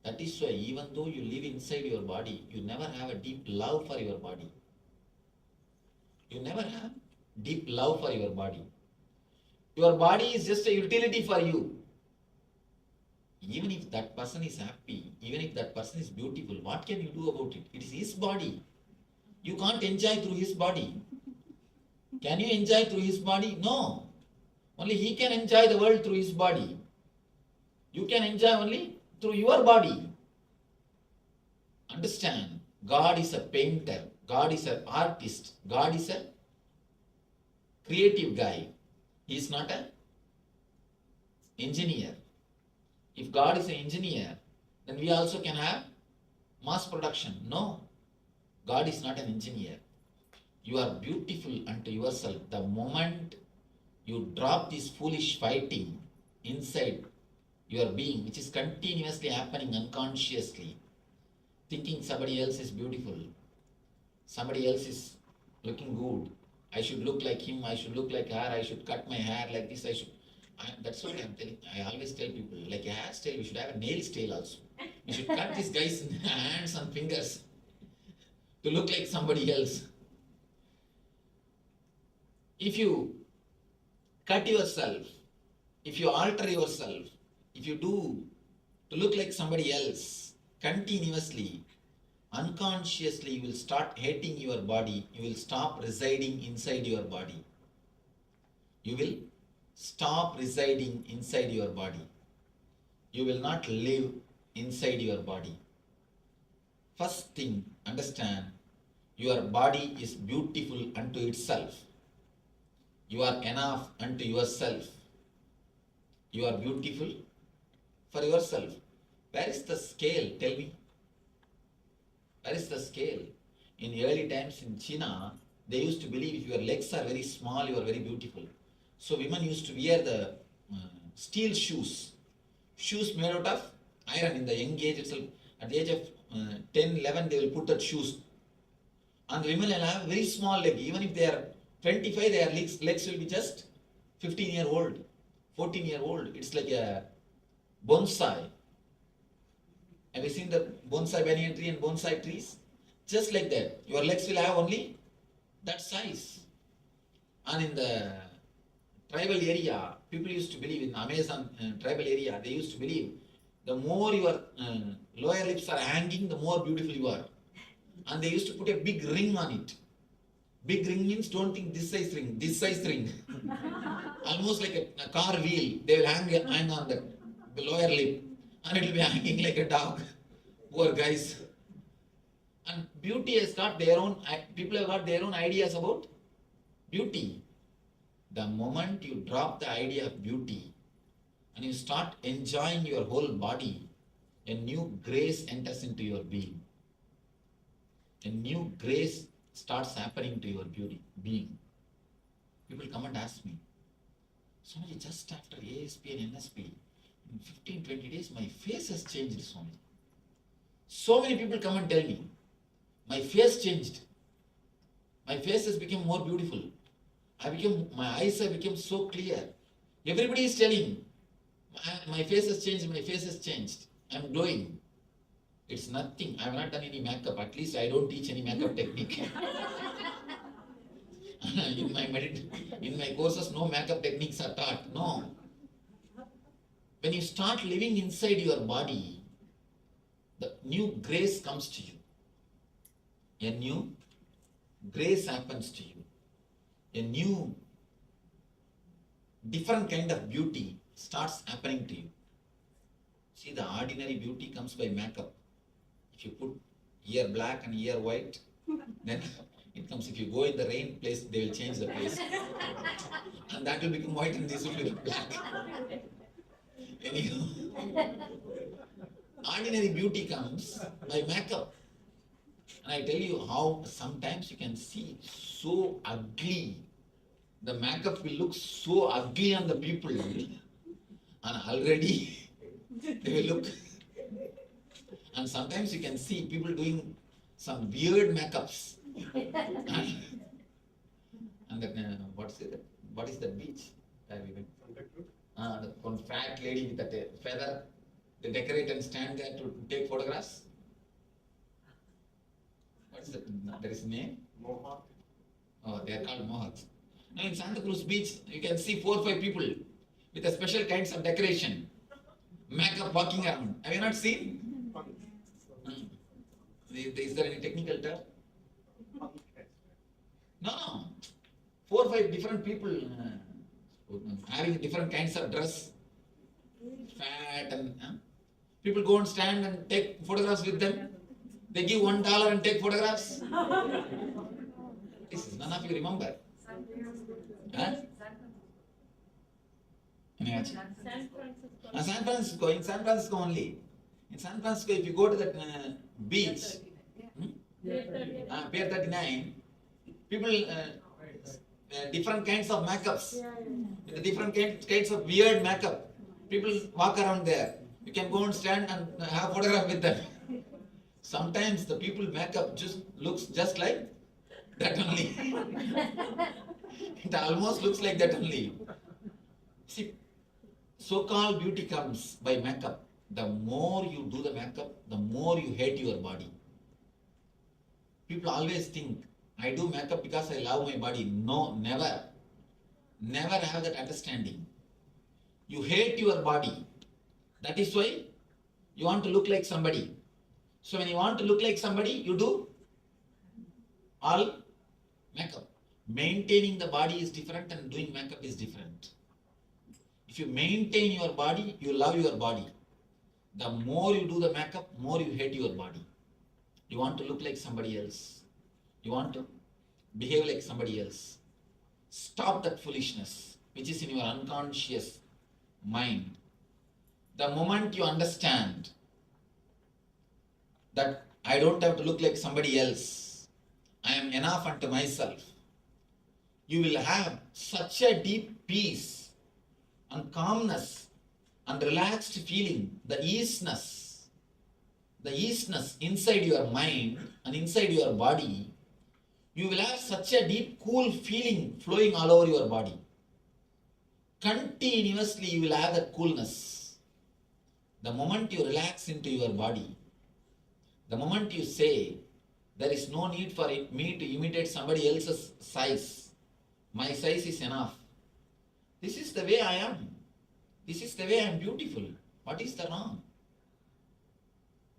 That is why even though you live inside your body, you never have a deep love for your body. You never have deep love for your body. Your body is just a utility for you. Even if that person is happy, even if that person is beautiful, what can you do about it? It is his body. You can't enjoy through his body. Can you enjoy through his body? No. Only he can enjoy the world through his body. You can enjoy only through your body. Understand, God is a painter. God is an artist. God is a creative guy. He is not an engineer. If God is an engineer, then we also can have mass production. No, God is not an engineer. You are beautiful unto yourself. The moment you drop this foolish fighting inside your being, which is continuously happening unconsciously, thinking somebody else is beautiful, somebody else is looking good, I should look like him, I should look like her, I should cut my hair like this, that's what I'm telling. I always tell people, like a hairstyle, we should have a nails tail also. We should cut these guys' hands and fingers to look like somebody else. If you cut yourself, if you alter yourself, if you do to look like somebody else continuously, unconsciously you will start hating your body. You will stop residing inside your body. You will stop residing inside your body. You will not live inside your body. First thing, understand, your body is beautiful unto itself. You are enough unto yourself. You are beautiful for yourself. Where is the scale? Tell me. Where is the scale? In early times in China, they used to believe if your legs are very small, you are very beautiful. So women used to wear the steel shoes. Shoes made out of iron in the young age itself. At the age of 10, 11, they will put that shoes. And the women will have very small leg. Even if they are 25, their legs will be just 15-year-old, 14-year-old. It's like a bonsai. Have you seen the bonsai banyan tree and bonsai trees? Just like that. Your legs will have only that size. And in the tribal area, people used to believe, in Amazon tribal area, they used to believe the more your lower lips are hanging, the more beautiful you are. And they used to put a big ring on it. Big ring means don't think this size ring, this size ring. Almost like a car wheel. They will hang on the lower lip and it will be hanging like a dog. Poor guys. And beauty has got their own, people have got their own ideas about beauty. The moment you drop the idea of beauty and you start enjoying your whole body, a new grace enters into your being. A new grace starts happening to your beauty, being. People come and ask me, Swamiji, just after ASP and NSP, in 15-20 days, my face has changed, Swamiji. So many people come and tell me, my face changed. My face has become more beautiful. My eyes have become so clear. Everybody is telling, my face has changed, my face has changed. I'm glowing. It's nothing. I have not done any makeup. At least I don't teach any makeup technique. In my courses, no makeup techniques are taught. No. When you start living inside your body, the new grace comes to you. A new grace happens to you. A new, different kind of beauty starts happening to you. See, the ordinary beauty comes by makeup. If you put ear black and ear white, then it comes. If you go in the rain place, they will change the place. And that will become white and this will become black. Anyhow, ordinary beauty comes by makeup. And I tell you how sometimes you can see so ugly. The makeup will look so ugly on the people. And already they will look. And sometimes you can see people doing some weird makeups. And then, what is that beach? The one fat lady with that feather. They decorate and stand there to take photographs. What is that? There is a name? Mohawk. Oh, they are called Mohawks. Now in Santa Cruz Beach, you can see 4 or 5 people with a special kinds of decoration. Makeup walking around. Have you not seen? Is there any technical term? No. 4 or 5 different people having different kinds of dress, fat and people go and stand and take photographs with them. They give $1 and take photographs. This is none of you remember. Huh? San Francisco. In San Francisco only. In San Francisco, if you go to that beach, Pier 39, people, different kinds of makeups, with different kinds of weird makeup. People walk around there. You can go and stand and have a photograph with them. Sometimes the people makeup just looks just like that only. It almost looks like that only. See, so-called beauty comes by makeup. The more you do the makeup, the more you hate your body. People always think, I do makeup because I love my body. No, never. Never have that understanding. You hate your body. That is why you want to look like somebody. So when you want to look like somebody, you do all makeup. Maintaining the body is different and doing makeup is different. If you maintain your body, you love your body. The more you do the makeup, more you hate your body. You want to look like somebody else. You want to behave like somebody else. Stop that foolishness, which is in your unconscious mind. The moment you understand that I don't have to look like somebody else, I am enough unto myself, you will have such a deep peace and calmness and relaxed feeling, the easiness inside your mind and inside your body. You will have such a deep, cool feeling flowing all over your body. Continuously you will have that coolness. The moment you relax into your body, the moment you say, there is no need for me to imitate somebody else's size. My size is enough. This is the way I am. This is the way I am beautiful. What is the wrong?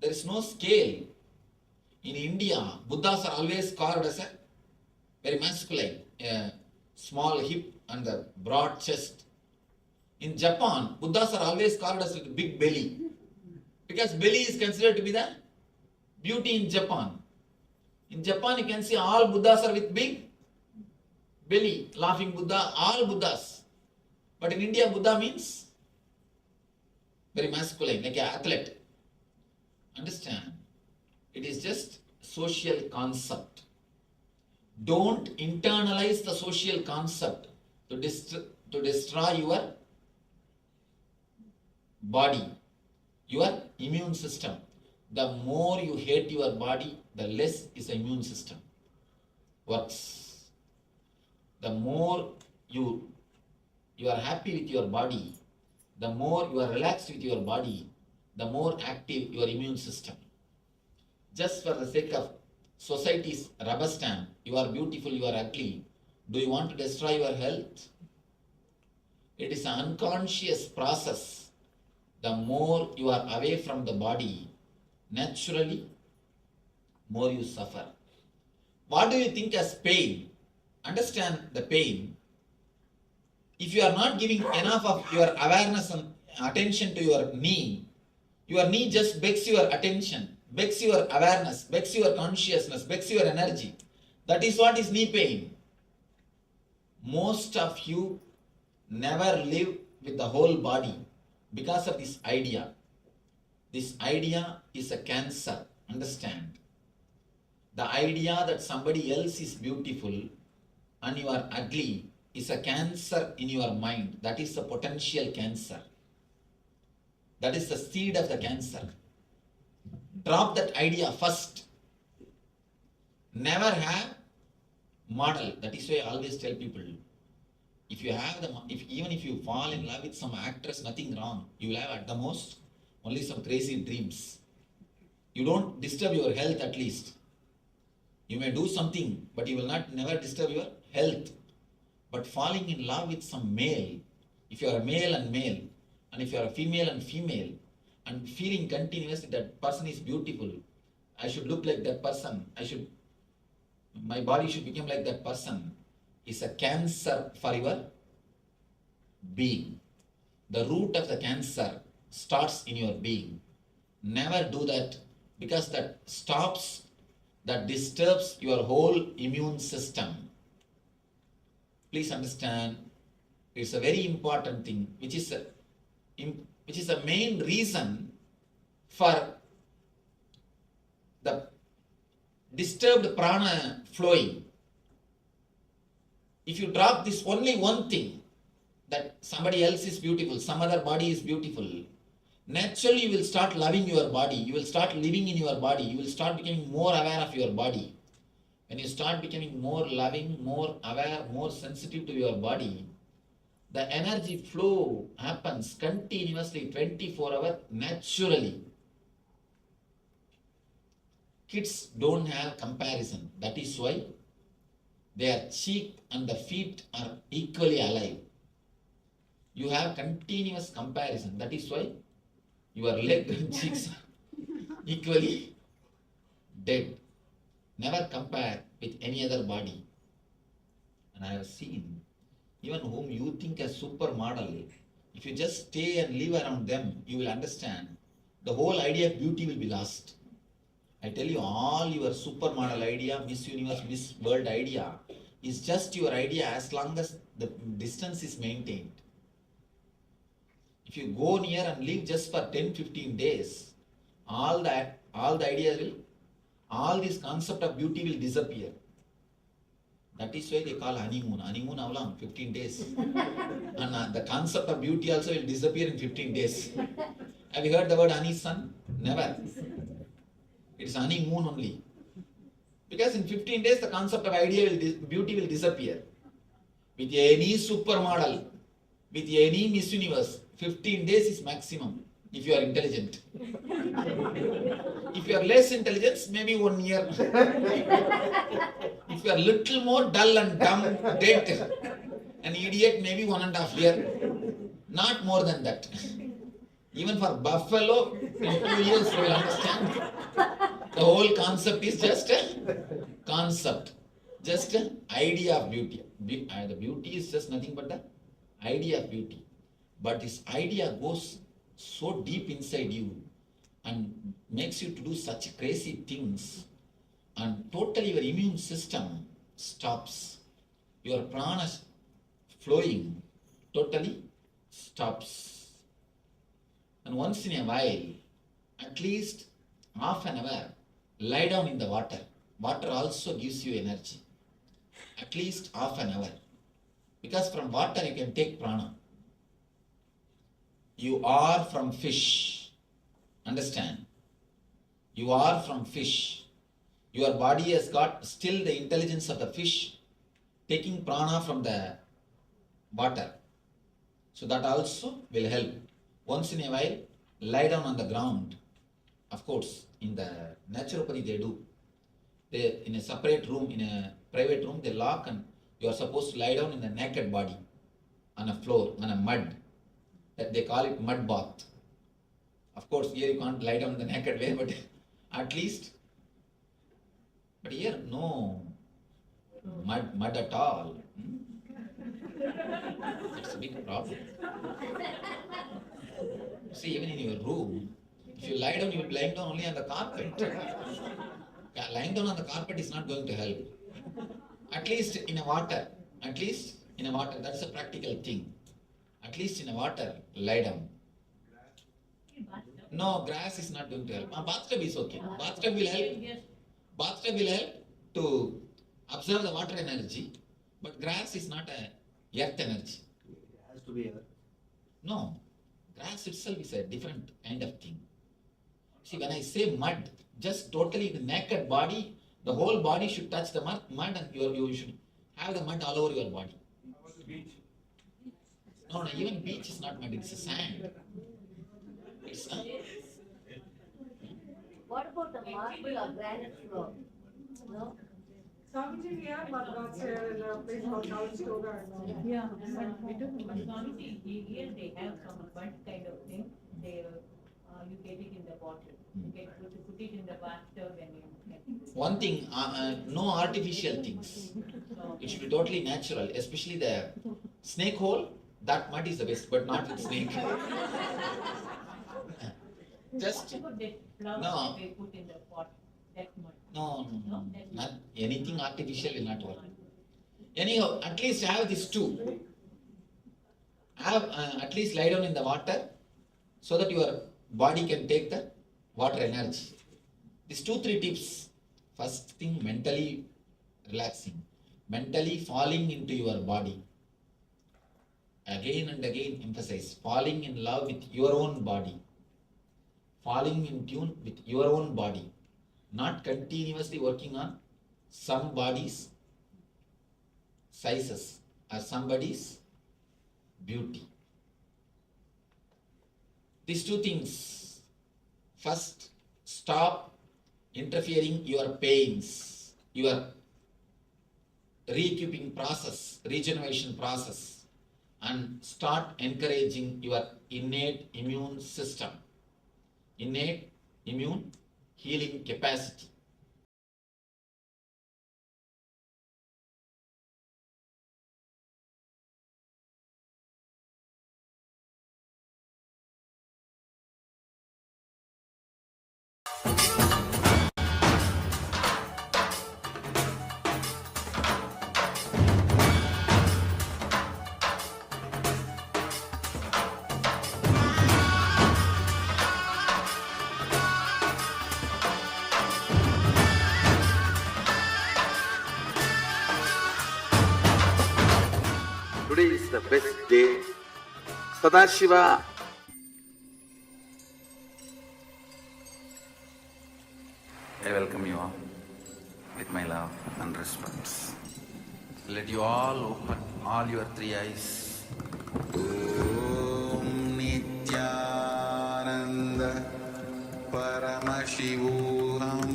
There is no scale. In India, Buddhas are always carved as a very masculine, a small hip and a broad chest. In Japan, Buddhas are always carved as a big belly. Because belly is considered to be the beauty in Japan. In Japan, you can see all Buddhas are with big belly, laughing Buddha, all Buddhas. But in India, Buddha means very masculine, like an athlete. Understand? It is just social concept. Don't internalize the social concept to destroy your body, your immune system. The more you hate your body, the less is the immune system works. The more you are happy with your body, the more you are relaxed with your body, the more active your immune system. Just for the sake of society's rubber stamp, you are beautiful, you are ugly. Do you want to destroy your health? It is an unconscious process. The more you are away from the body, naturally, more you suffer. What do you think as pain? Understand the pain. If you are not giving enough of your awareness and attention to your knee just begs your attention, begs your awareness, begs your consciousness, begs your energy. That is what is knee pain. Most of you never live with the whole body because of this idea. This idea is a cancer, understand. The idea that somebody else is beautiful and you are ugly is a cancer in your mind. That is a potential cancer. That is the seed of the cancer. Drop that idea first. Never have model. That is why I always tell people, if you have even if you fall in love with some actress, nothing wrong. You will have at the most only some crazy dreams. You don't disturb your health at least. You may do something, but you will never disturb your health. But falling in love with some male, if you are a male and male, and if you are a female and female, and feeling continuously that person is beautiful, I should look like that person, my body should become like that person, is a cancer for your being. The root of the cancer starts in your being. Never do that, because that disturbs your whole immune system. Please understand, it's a very important thing, which is a main reason for the disturbed prana flowing. If you drop this only one thing, that somebody else is beautiful, some other body is beautiful, naturally you will start loving your body, you will start living in your body, you will start becoming more aware of your body. When you start becoming more loving, more aware, more sensitive to your body, the energy flow happens continuously 24 hours naturally. Kids don't have comparison. That is why their cheek and the feet are equally alive. You have continuous comparison. That is why your leg and cheeks are equally dead. Never compare with any other body. And I have seen, even whom you think as supermodel, if you just stay and live around them, you will understand the whole idea of beauty will be lost. I tell you, all your supermodel idea, Miss Universe, Miss World idea is just your idea as long as the distance is maintained. If you go near and live just for 10-15 days, all the ideas will, all this concept of beauty will disappear. That is why they call honeymoon. Honeymoon how long? 15 days. And the concept of beauty also will disappear in 15 days. Have you heard the word honey sun? Never. It's honeymoon only. Because in 15 days the concept of beauty will disappear. With any supermodel, with any Miss Universe, 15 days is maximum if you are intelligent. If you are less intelligent, maybe 1 year. If you are little more dull and dumb, dead, an idiot, maybe 1.5 years. Not more than that. Even for buffalo, in 2 years you will understand. The whole concept is just a concept, just an idea of beauty. The beauty is just nothing but the idea of beauty. But this idea goes so deep inside you and makes you to do such crazy things, and totally your immune system stops. Your prana flowing totally stops. And once in a while, at least half an hour, lie down in the water. Water also gives you energy. At least half an hour. Because from water you can take prana. You are from fish. Understand? You are from fish. Your body has got still the intelligence of the fish, taking prana from the water. So that also will help. Once in a while, lie down on the ground. Of course, in the naturopathy they do. They, in a separate room, in a private room, they lock and you are supposed to lie down in the naked body on a floor, on a mud. That they call it mud bath. Of course, here you can't lie down in the naked way, but at least. But here, no mud at all. That's a big problem. See, even in your room, if you lie down, you will be lying down only on the carpet. Lying down on the carpet is not going to help. At least in a water, that's a practical thing. At least in a water, lie down. No, grass is not going to help. Bathtub is okay. Bathtub will help to absorb the water energy, but grass is not a earth energy. It has to be earth. No, grass itself is a different kind of thing. See, when I say mud, just totally the naked body, the whole body should touch the mud and you should have the mud all over your body. How about the beach? No, even beach is not mud, it's a sand. It's What about the marble or granite floor? No? Swamiji, we have mud baths here in a place called Calistoga. Yeah, but we don't, but Swamiji, here they have some mud kind of thing. They, you get it in the bottle. You get to put it in the bathtub and you can. one thing, no artificial things. It should be totally natural, especially the snake hole. That mud is the best, but not with snake. Just What about that flower no. that they put in the pot? That mud. No, not anything artificial will not work. Anyhow, at least have these two. Have at least lie down in the water so that your body can take the water energy. These 2-3 tips. First thing, mentally relaxing, mentally falling into your body. Again and again emphasize, falling in love with your own body. Falling in tune with your own body. Not continuously working on somebody's sizes or somebody's beauty. These 2 things. First, stop interfering your pains, your reequipping process, regeneration process, and start encouraging your innate immune system, innate immune healing capacity. Today is the best day. Sadashiva. I welcome you all with my love and respect. Let you all open all your 3 eyes. Om Nithyananda Paramashivoham.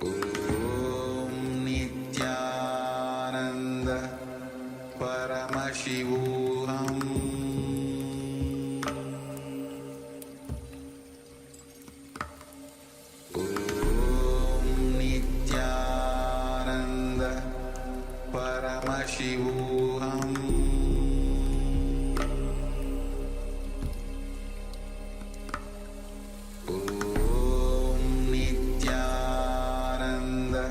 Om Nithyananda Paramashivoham. Om Nithyananda Paramashivoham. Om Nithyananda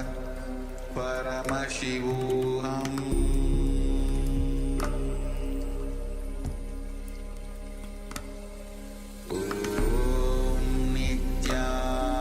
Paramashivoham. Om Nithyananda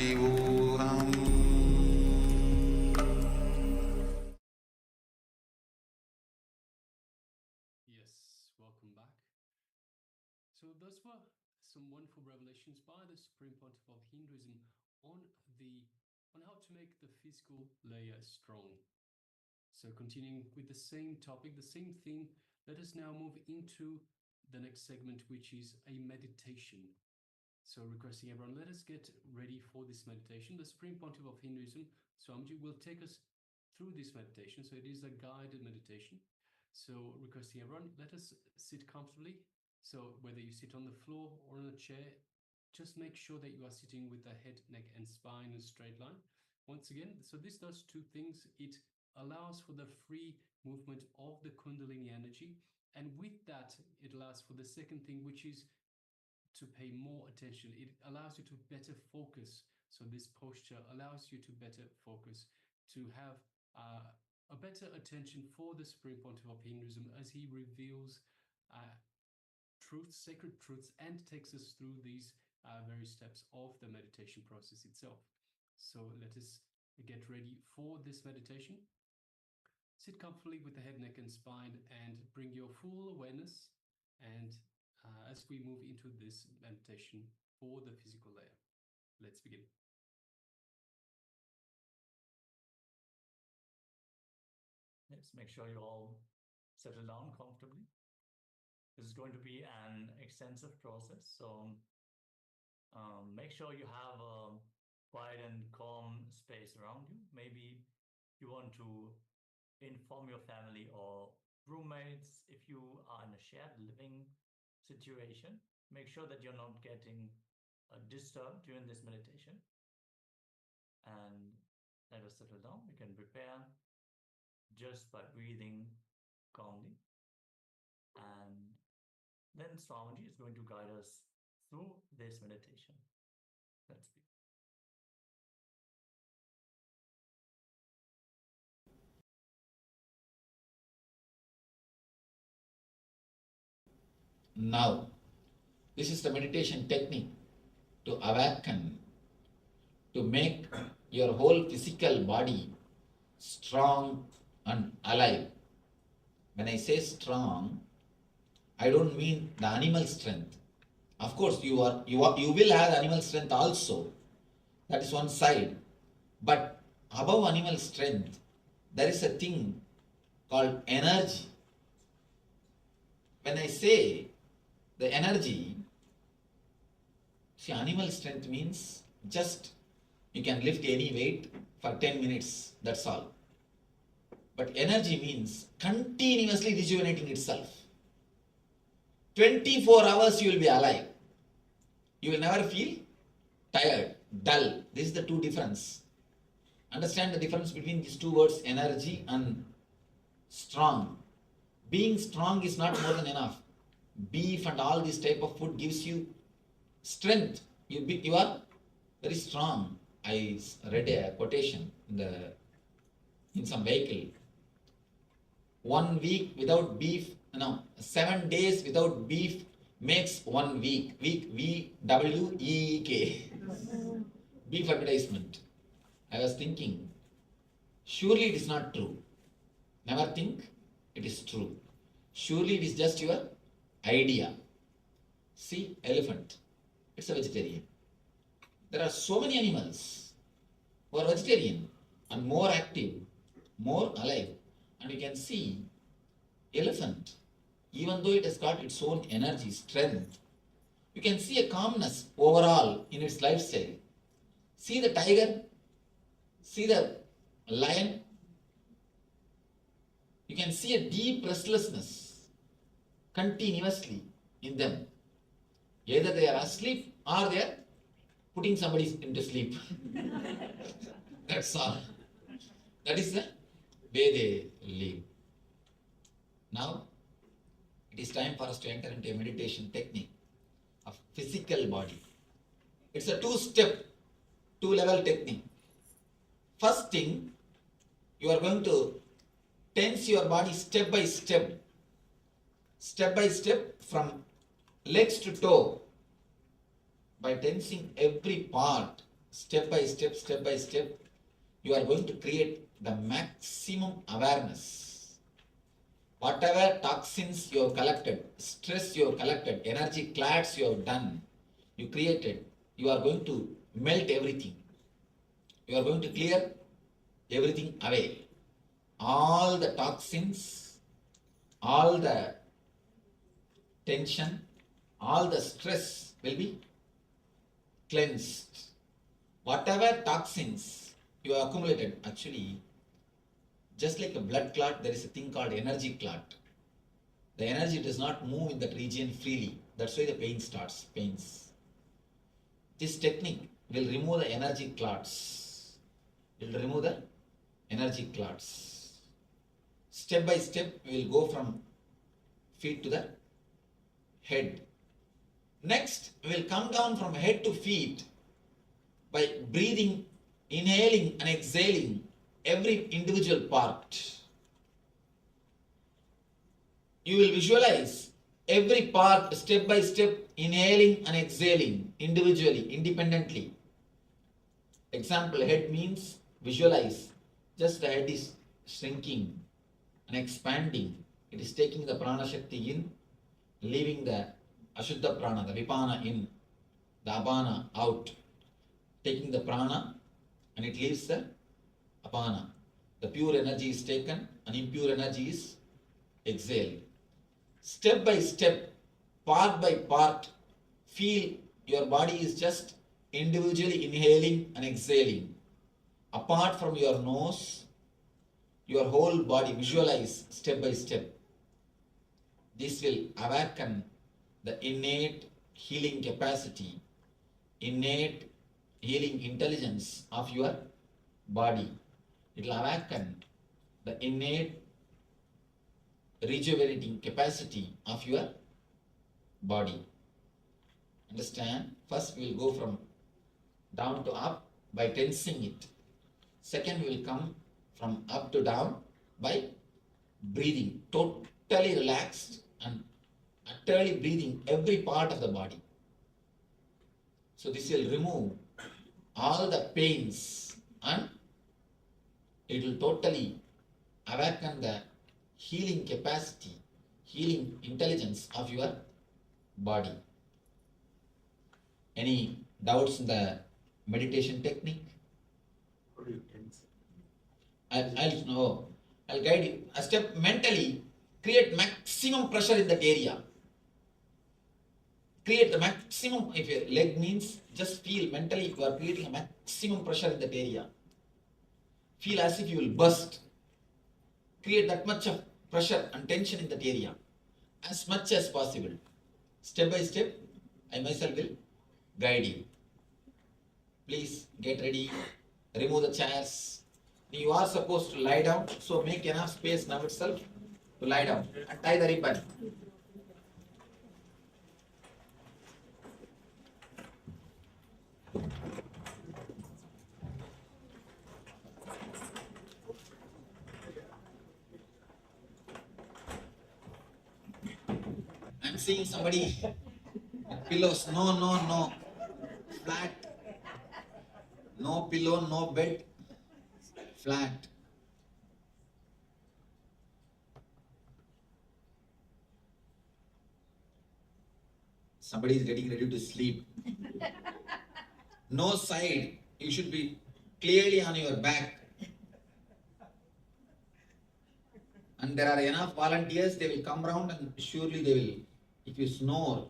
Paramashivoham. Yes, welcome back. So those were some wonderful revelations by the Supreme Pontiff of Hinduism on how to make the physical layer strong. So continuing with the same topic, the same theme, let us now move into the next segment, which is a meditation. So requesting everyone, let us get ready for this meditation. The Supreme Pontiff of Hinduism, Swamiji, will take us through this meditation. So it is a guided meditation. So requesting everyone, let us sit comfortably. So whether you sit on the floor or on a chair, just make sure that you are sitting with the head, neck, and spine in a straight line. Once again, so this does two things. It allows for the free movement of the Kundalini energy. And with that, it allows for the second thing, which is to pay more attention. It allows you to better focus. So this posture allows you to better focus, to have a better attention for the Supreme Pontiff of Hinduism as he reveals truths, sacred truths, and takes us through these various steps of the meditation process itself. So let us get ready for this meditation. Sit comfortably with the head, neck, and spine, and bring your full awareness. And as we move into this meditation for the physical layer, let's begin. Let's make sure you all settle down comfortably. This is going to be an extensive process, so make sure you have a quiet and calm space around you. Maybe you want to inform your family or roommates if you are in a shared living situation. Make sure that you're not getting disturbed during this meditation. And let us settle down. We can prepare just by breathing calmly. And then Swamiji is going to guide us through this meditation. Let's begin. Now, this is the meditation technique to awaken, to make your whole physical body strong and alive. When I say strong, I don't mean the animal strength. Of course, you will have animal strength also. That is one side. But above animal strength, there is a thing called energy. When I say the energy, see, animal strength means just you can lift any weight for 10 minutes, that's all. But energy means continuously rejuvenating itself. 24 hours you will be alive. You will never feel tired, dull. This is the two difference. Understand the difference between these two words, energy and strong. Being strong is not more than enough. Beef and all this type of food gives you strength. You are very strong. I read a quotation in some vehicle. 1 week without beef, 7 days without beef makes 1 week. Week, W-E-E-K. Beef advertisement. I was thinking, surely it is not true. Never think it is true. Surely it is just your idea. See, elephant. It's a vegetarian. There are so many animals who are vegetarian and more active, more alive. And you can see elephant, even though it has got its own energy, strength, you can see a calmness overall in its lifestyle. See the tiger, see the lion, you can see a deep restlessness continuously in them. Either they are asleep or they are putting somebody into sleep. That's all. That is the way they live. Now, it is time for us to enter into a meditation technique of physical body. It's a two-level technique. First thing, you are going to tense your body step by step from legs to toe, by tensing every part step by step, you are going to create the maximum awareness. Whatever toxins you have collected, stress you have collected, energy clads you have done, you created, you are going to melt everything. You are going to clear everything away. All the toxins, all the tension, all the stress will be cleansed. Whatever toxins you have accumulated, actually, just like a blood clot, there is a thing called energy clot. The energy does not move in that region freely. That's why the pain starts, pains. This technique will remove the energy clots. It will remove the energy clots. Step by step, we will go from feet to the head. Next, we will come down from head to feet by breathing, inhaling and exhaling every individual part. You will visualize every part step by step, inhaling and exhaling individually, independently. Example, head means visualize. Just the head is shrinking and expanding. It is taking the prana shakti in, leaving the ashuddha prana, the vipana in, the apana out. Taking the prana and it leaves the apana. The pure energy is taken and impure energy is exhaled. Step by step, part by part, feel your body is just individually inhaling and exhaling. Apart from your nose, your whole body, visualize step by step. This will awaken the innate healing capacity, innate healing intelligence of your body. It will awaken the innate rejuvenating capacity of your body. Understand? First we will go from down to up by tensing it. Second we will come from up to down by breathing, totally relaxed and utterly breathing every part of the body. So this will remove all the pains and it will totally awaken the healing capacity, healing intelligence of your body. Any doubts in the meditation technique? I'll guide you. A step mentally, create maximum pressure in that area. Create the maximum, if your leg means, just feel mentally you are creating a maximum pressure in that area. Feel as if you will burst. Create that much of pressure and tension in that area as much as possible. Step by step, I myself will guide you. Please get ready, remove the chairs. You are supposed to lie down, so make enough space now itself to lie down and tie the ribbon. I'm seeing somebody with pillows. No. Flat. No pillow, no bed. Flat. Somebody is getting ready to sleep. No side. You should be clearly on your back. And there are enough volunteers, they will come round and surely they will, if you snore.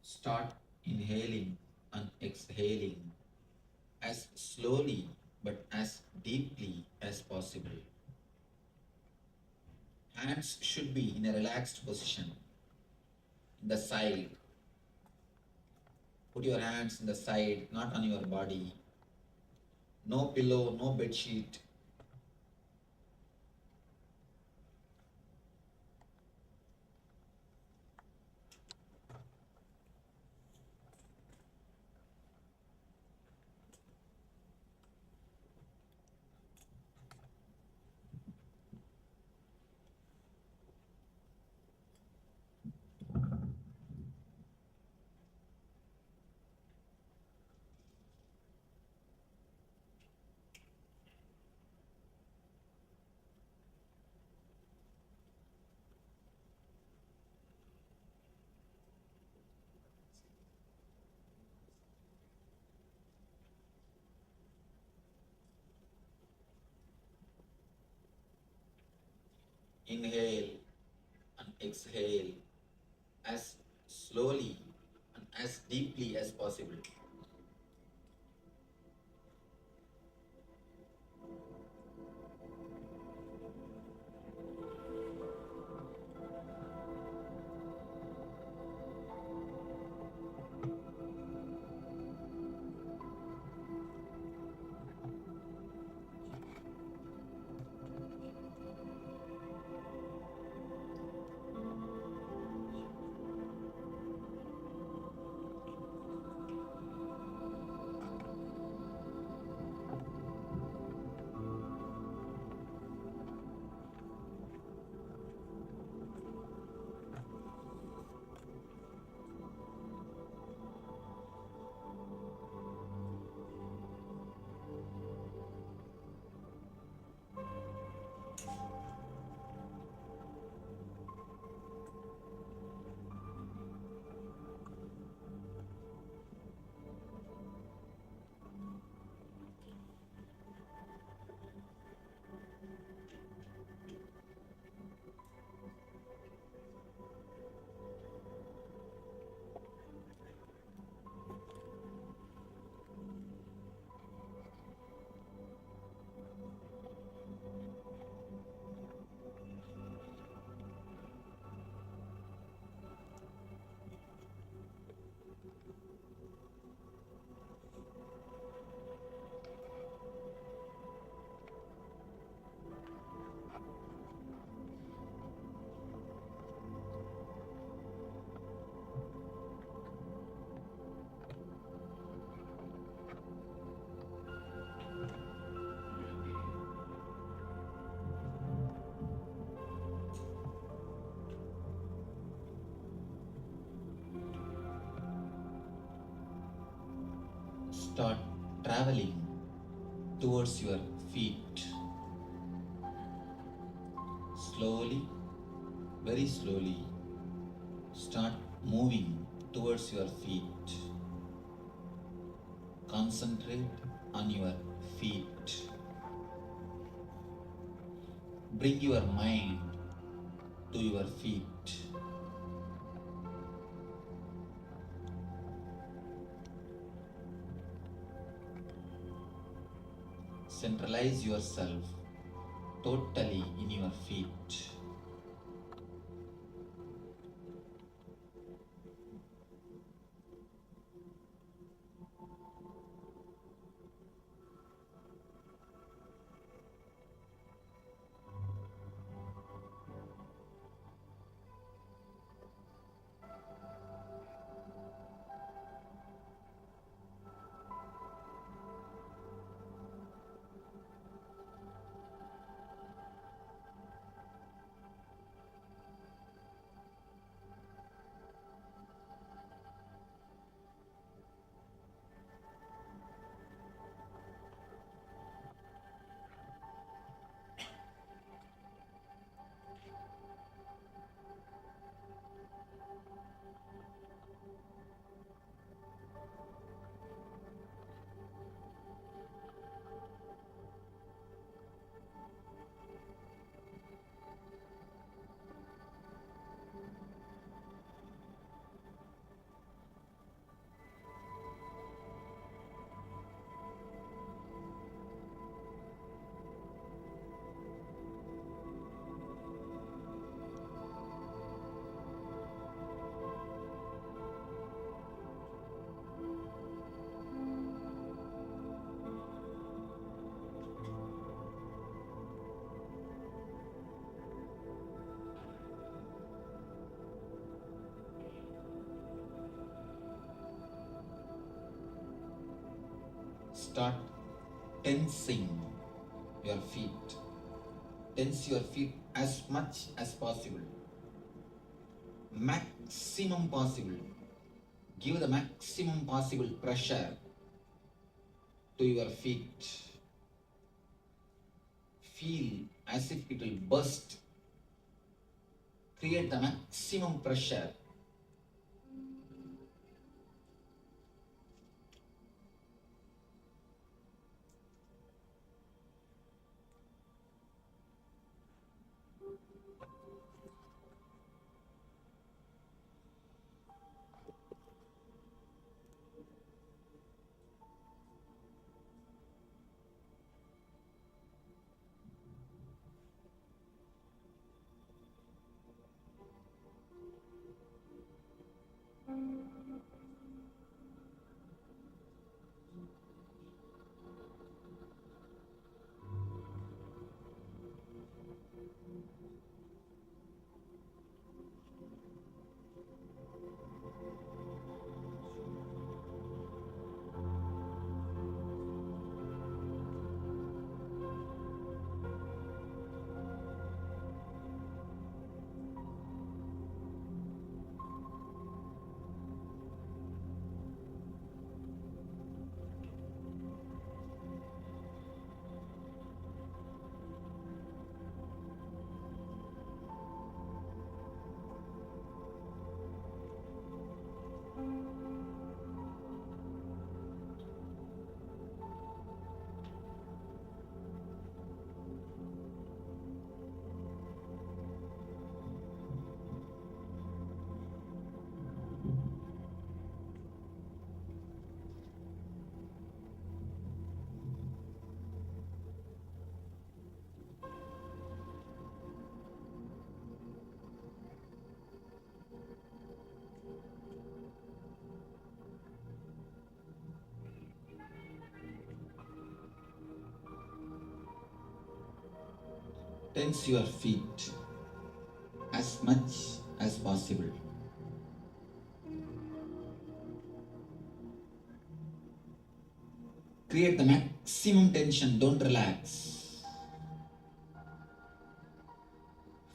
Start inhaling and exhaling as slowly but as deeply as possible. Hands should be in a relaxed position, in the side. Put your hands in the side, not on your body. No pillow, no bed sheet. Inhale and exhale as slowly and as deeply as possible. Start traveling towards your feet. Slowly, very slowly, start moving towards your feet. Concentrate on your feet. Bring your mind to your feet. Centralize yourself totally in your feet. Start tensing your feet. Tense your feet as much as possible. Maximum possible. Give the maximum possible pressure to your feet. Feel as if it will burst. Create the maximum pressure. Tense your feet as much as possible. Create the maximum tension, don't relax.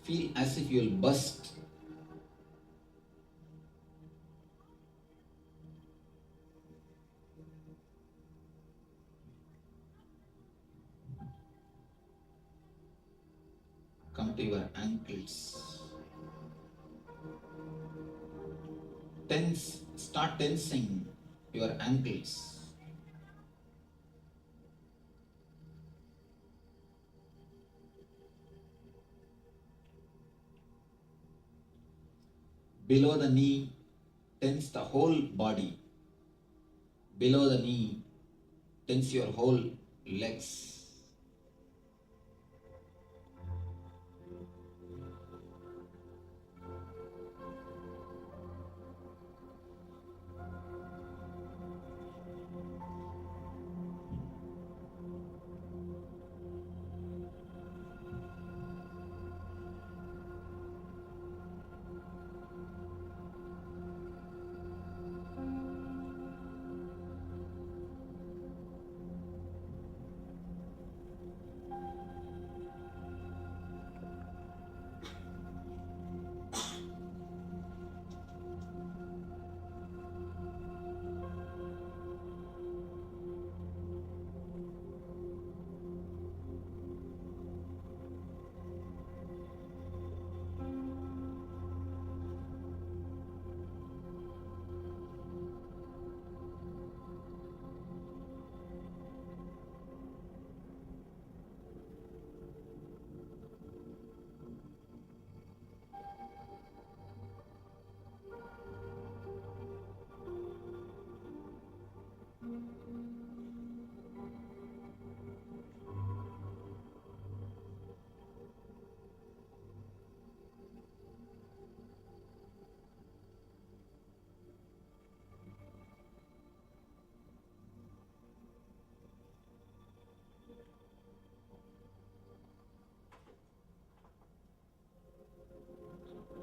Feel as if you'll burst. Come to your ankles. Tense, start tensing your ankles. Below the knee, tense the whole body. Below the knee, tense your whole legs.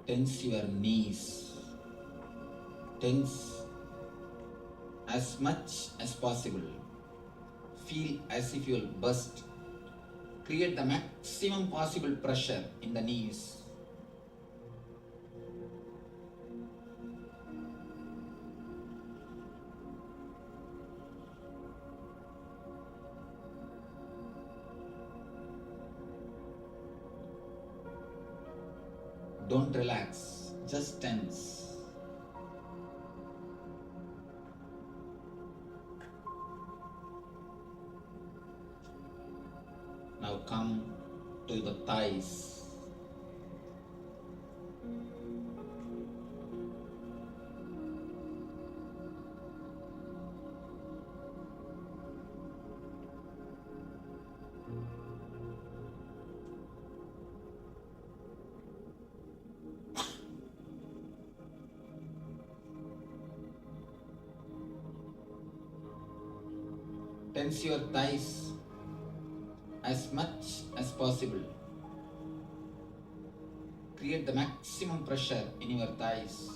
Tense your knees. Tense as much as possible. Feel as if you'll burst. Create the maximum possible pressure in the knees. Don't relax, just tense. Now come to the thighs. Tense your thighs as much as possible. Create the maximum pressure in your thighs.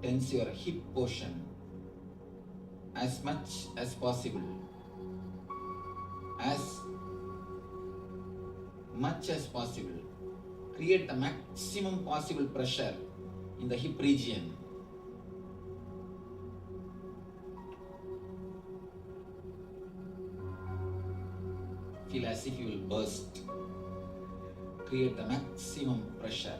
Tense your hip portion as much as possible. as much as possible. Create the maximum possible pressure in the hip region. Feel as if you will burst. Create the maximum pressure.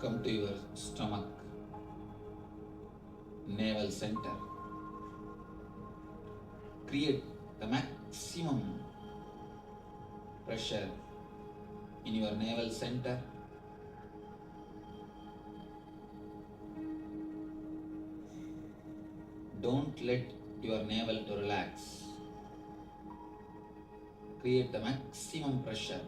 Come to your stomach, navel center. Create the maximum pressure in your navel center. Don't let your navel to relax. Create the maximum pressure.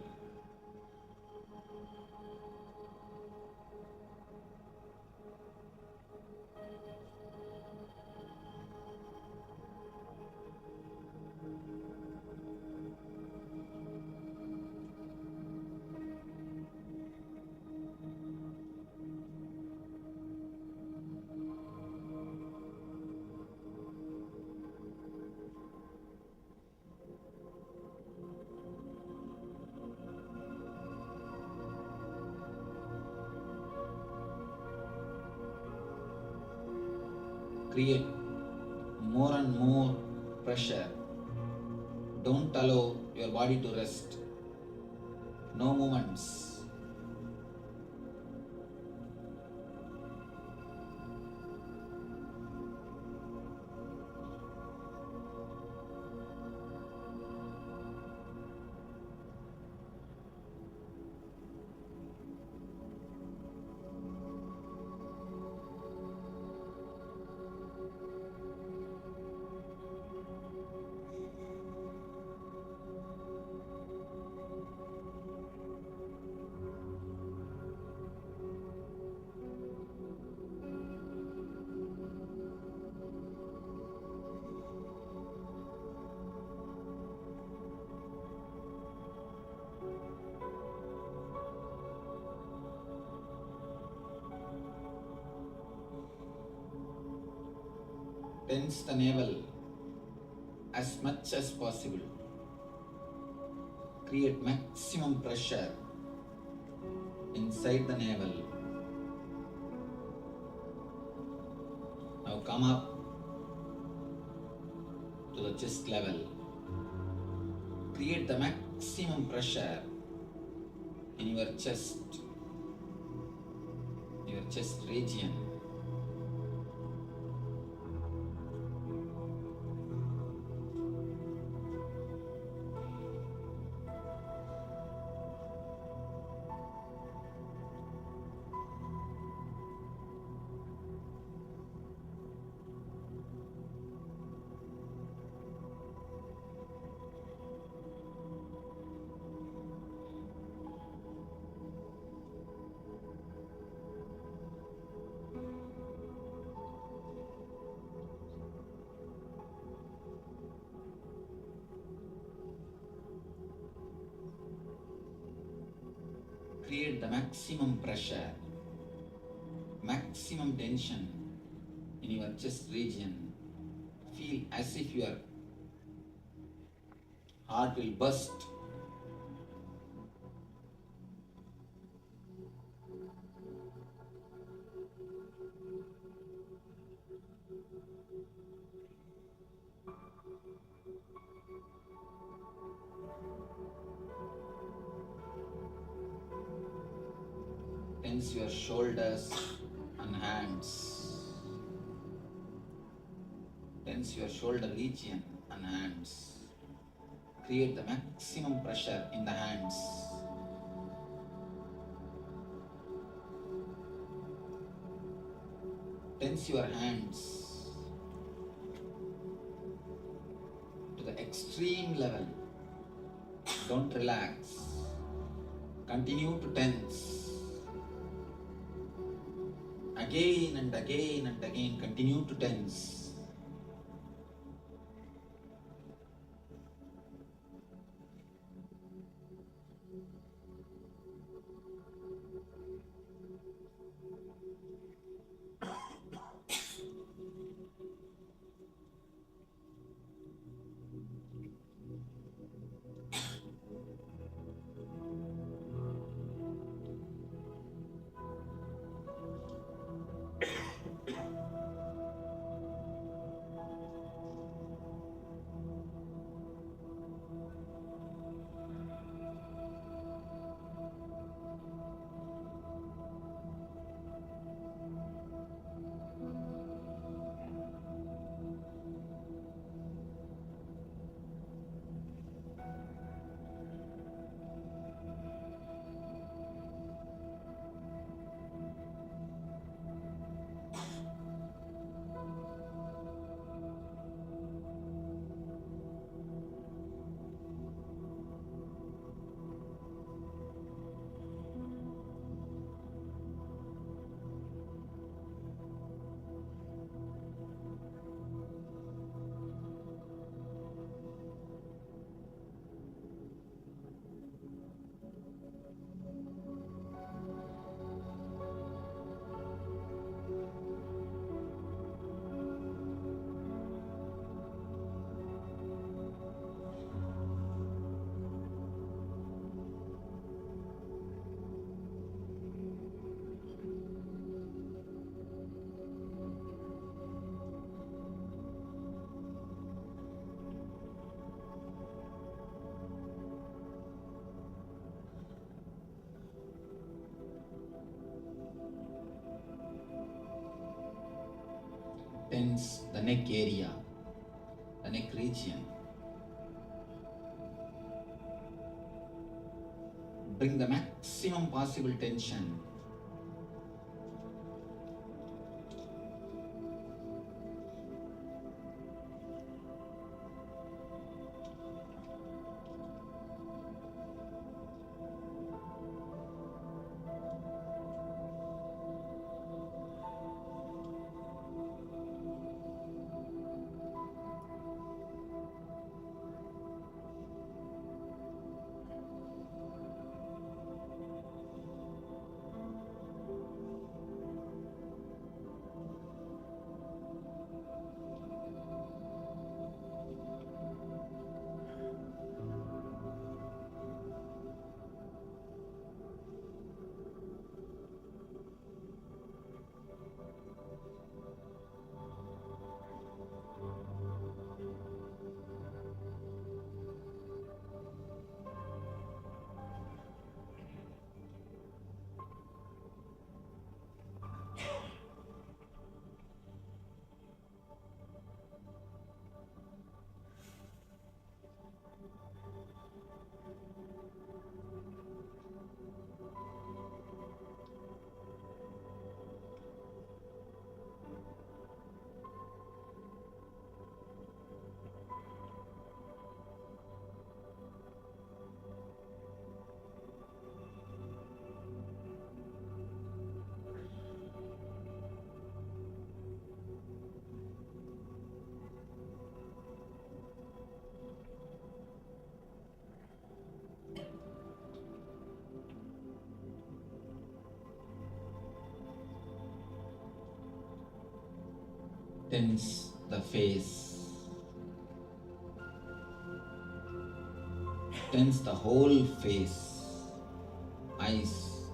Create more and more pressure. Don't allow your body to rest. No movements. Tense the navel as much as possible. Create maximum pressure inside the navel. Now come up to the chest level. Create the maximum pressure in your chest region. Create the maximum pressure, maximum tension in your chest region. Feel as if your heart will burst. Tense your shoulders and hands. Tense your shoulder region and hands. Create the maximum pressure in the hands. Tense your hands to the extreme level. Don't relax. Continue to tense. Again and again and again, continue to tense. Tense the neck area, the neck region. Bring the maximum possible tension. Tense the face. Tense the whole face. Eyes,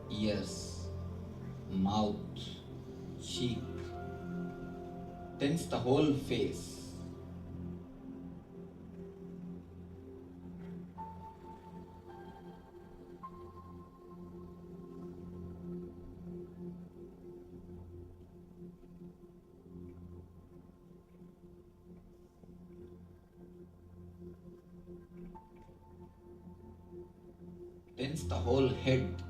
ears, mouth, cheek. Tense the whole face. Tense the whole head.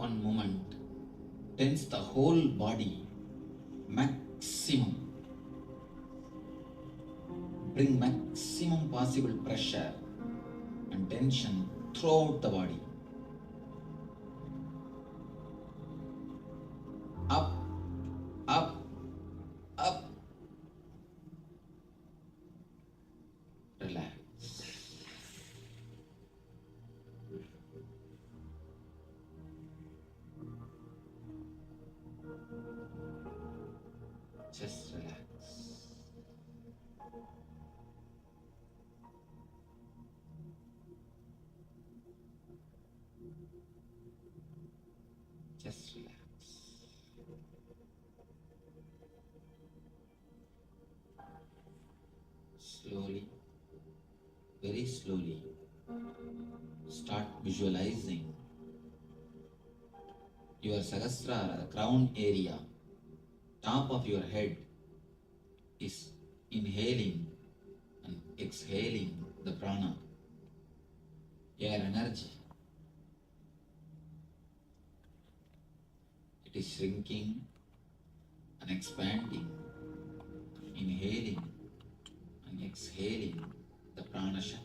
one moment, tense the whole body, maximum. Bring maximum possible pressure and tension throughout the body. Up, up, up. Relax. Just relax. Just relax. Slowly, very slowly, start visualizing your Sahasrara, the crown area, top of your head is inhaling and exhaling the prana, air energy. It is shrinking and expanding, inhaling and exhaling the prana shakti.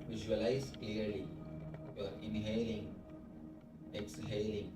Visualize clearly. You are inhaling, exhaling.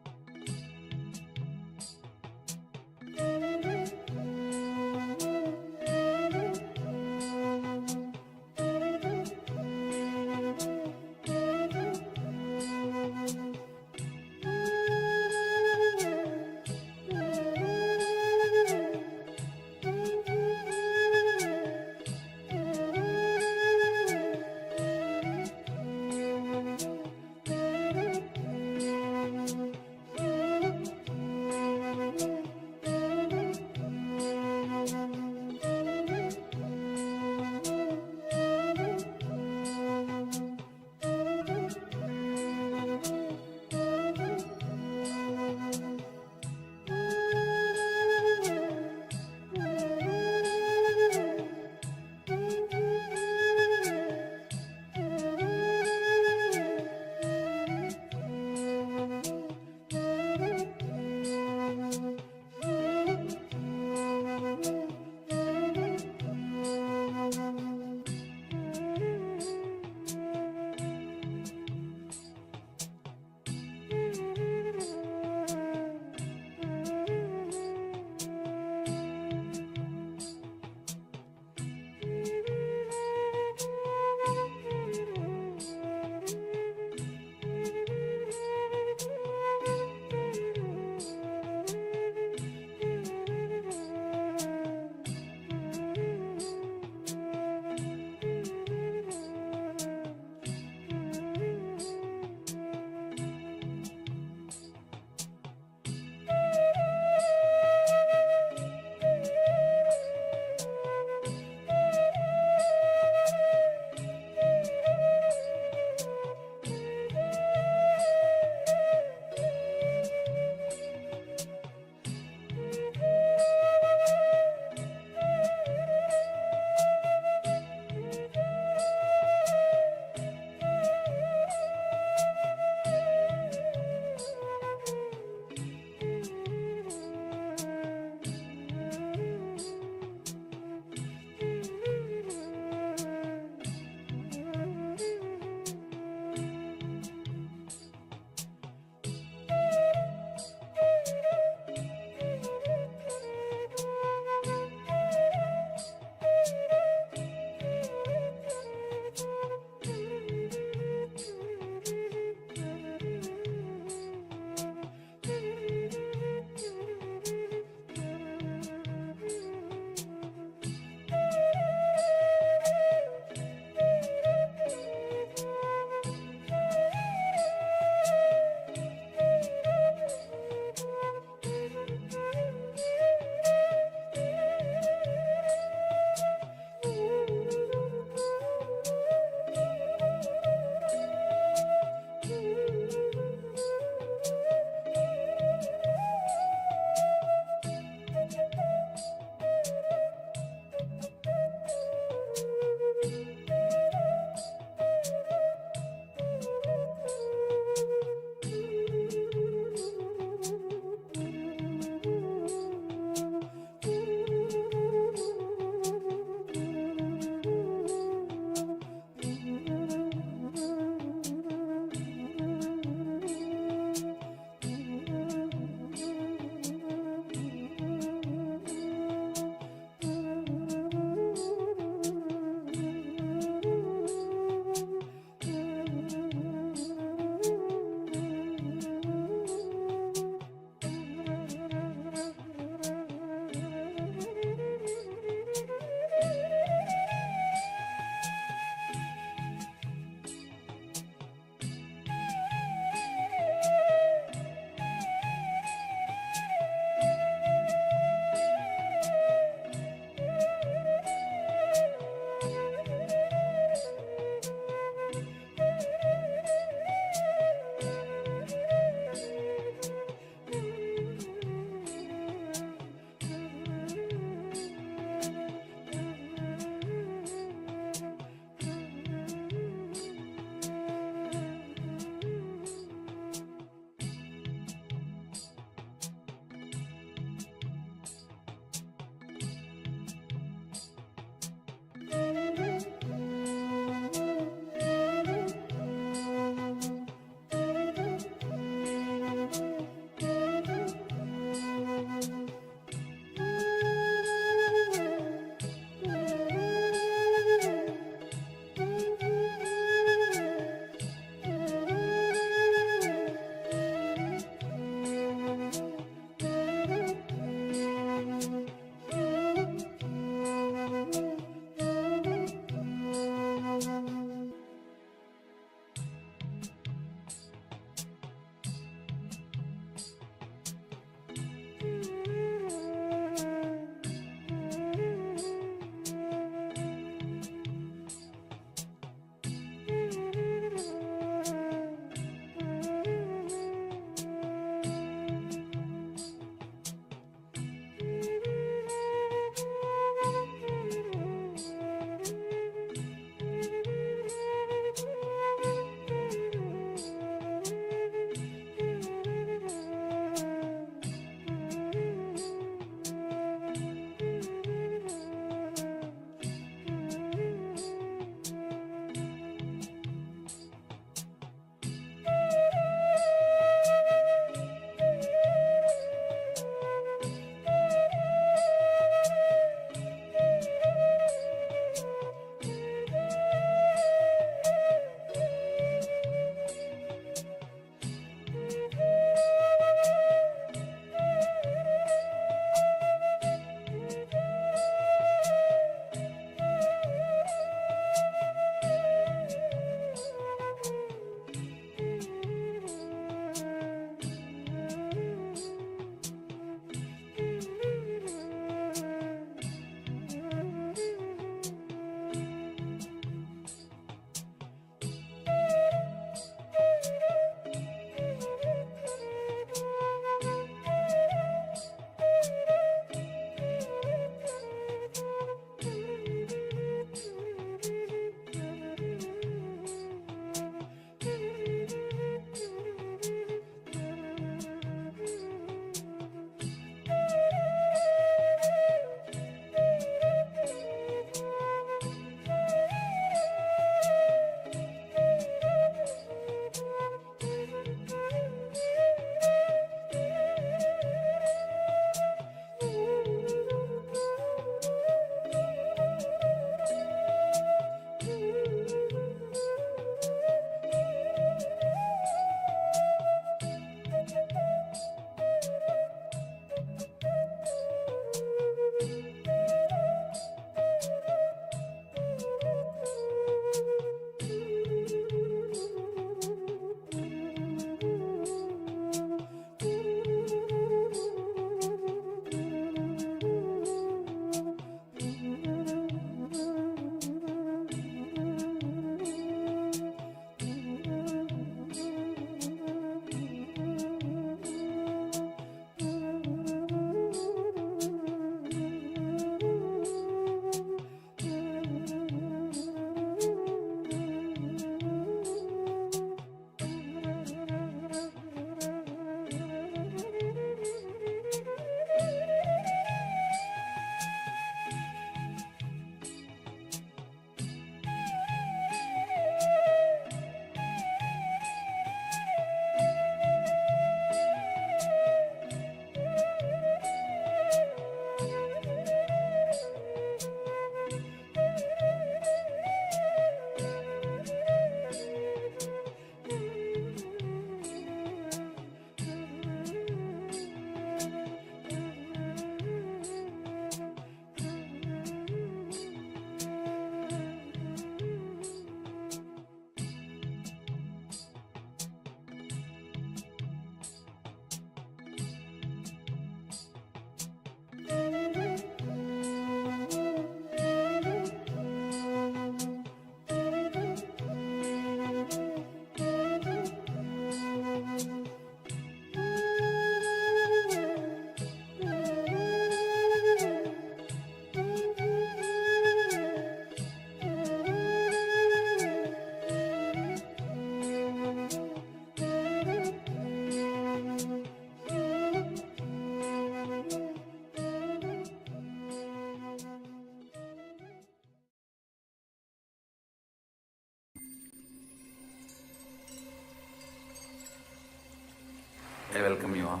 welcome you all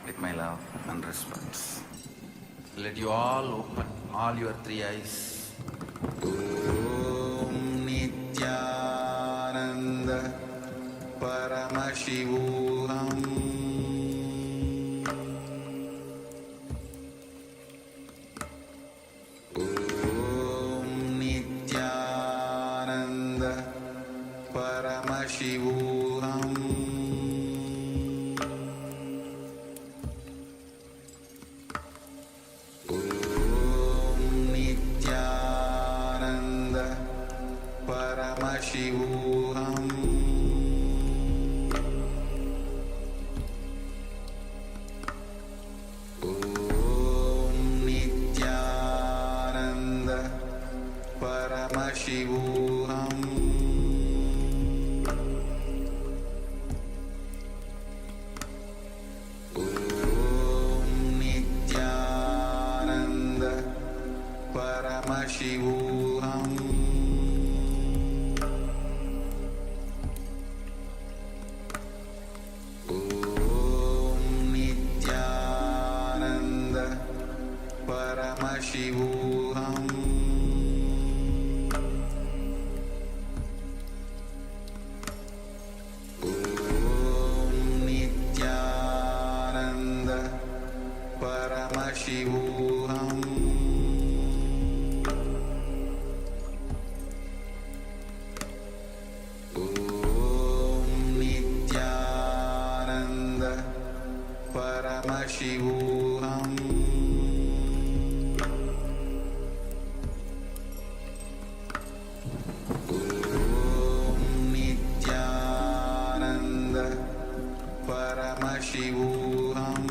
with my love and respect. Let you all open all your three eyes. Om Nithyananda Paramashivoham. Om Nithyananda Paramashivoham. Nithyananda Paramashivoham. Om Nithyananda Paramashivoham. Om Nithyananda Paramashivoham. Om Nithyananda Paramashivoham. Om Nithyananda Paramashivoham. Om Nithyananda Paramashivoham. Om Nithyananda Paramashivoham.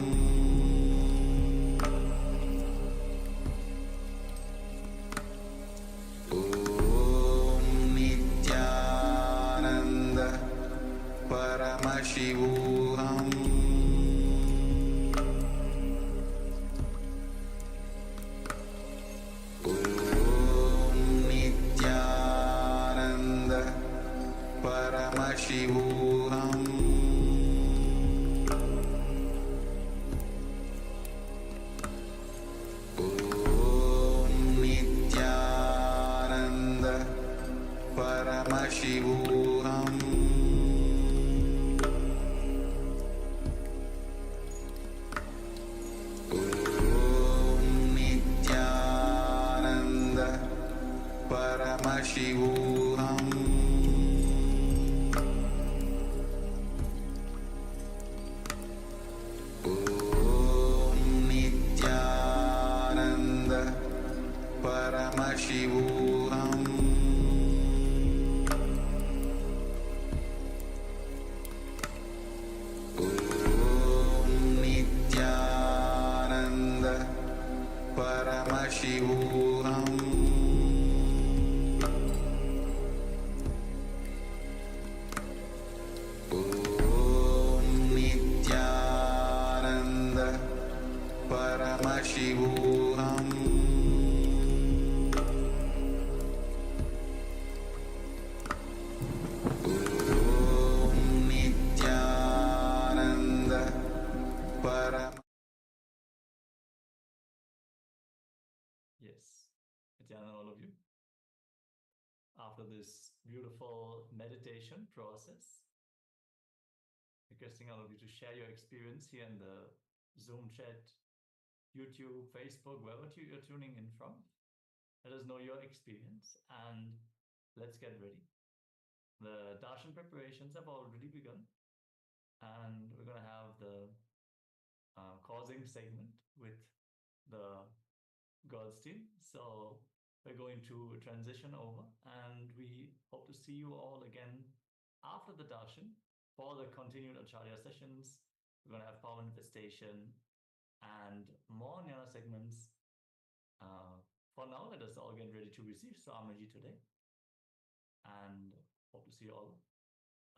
Om Nithyananda Paramashivoham. Om Nithyananda Paramashivoham. Om Nithyananda Paramashivoham. Om Nithyananda Paramashivoham. Om Nithyananda Paramashivoham. Om Nithyananda Paramashivoham. Om Nithyananda Paramashivoham. Om Nithyananda Param. Yes, Nithyananda, all of you. After this beautiful meditation process, requesting all of you to share your experience here in the Zoom chat, YouTube, Facebook, wherever you're tuning in from. Let us know your experience and let's get ready. The darshan preparations have already begun, and we're going to have the causing segment with the girls team. So we're going to transition over, and we hope to see you all again after the darshan for the continued acharya sessions. We're going to have power manifestation and more jnana segments. For now, let us all get ready to receive Swamiji today, and hope to see you all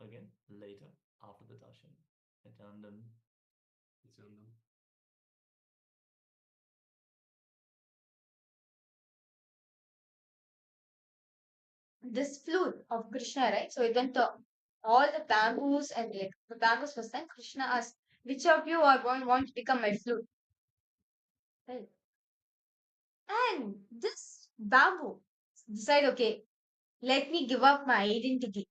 again later after the darshan. Nithyanandam. Nithyanandam. This flute of Krishna, right? So it went to all the bamboos and like the bamboos was then Krishna asked, Which of you are going want to become my flute? Right. And this bamboo decide, okay, let me give up my identity.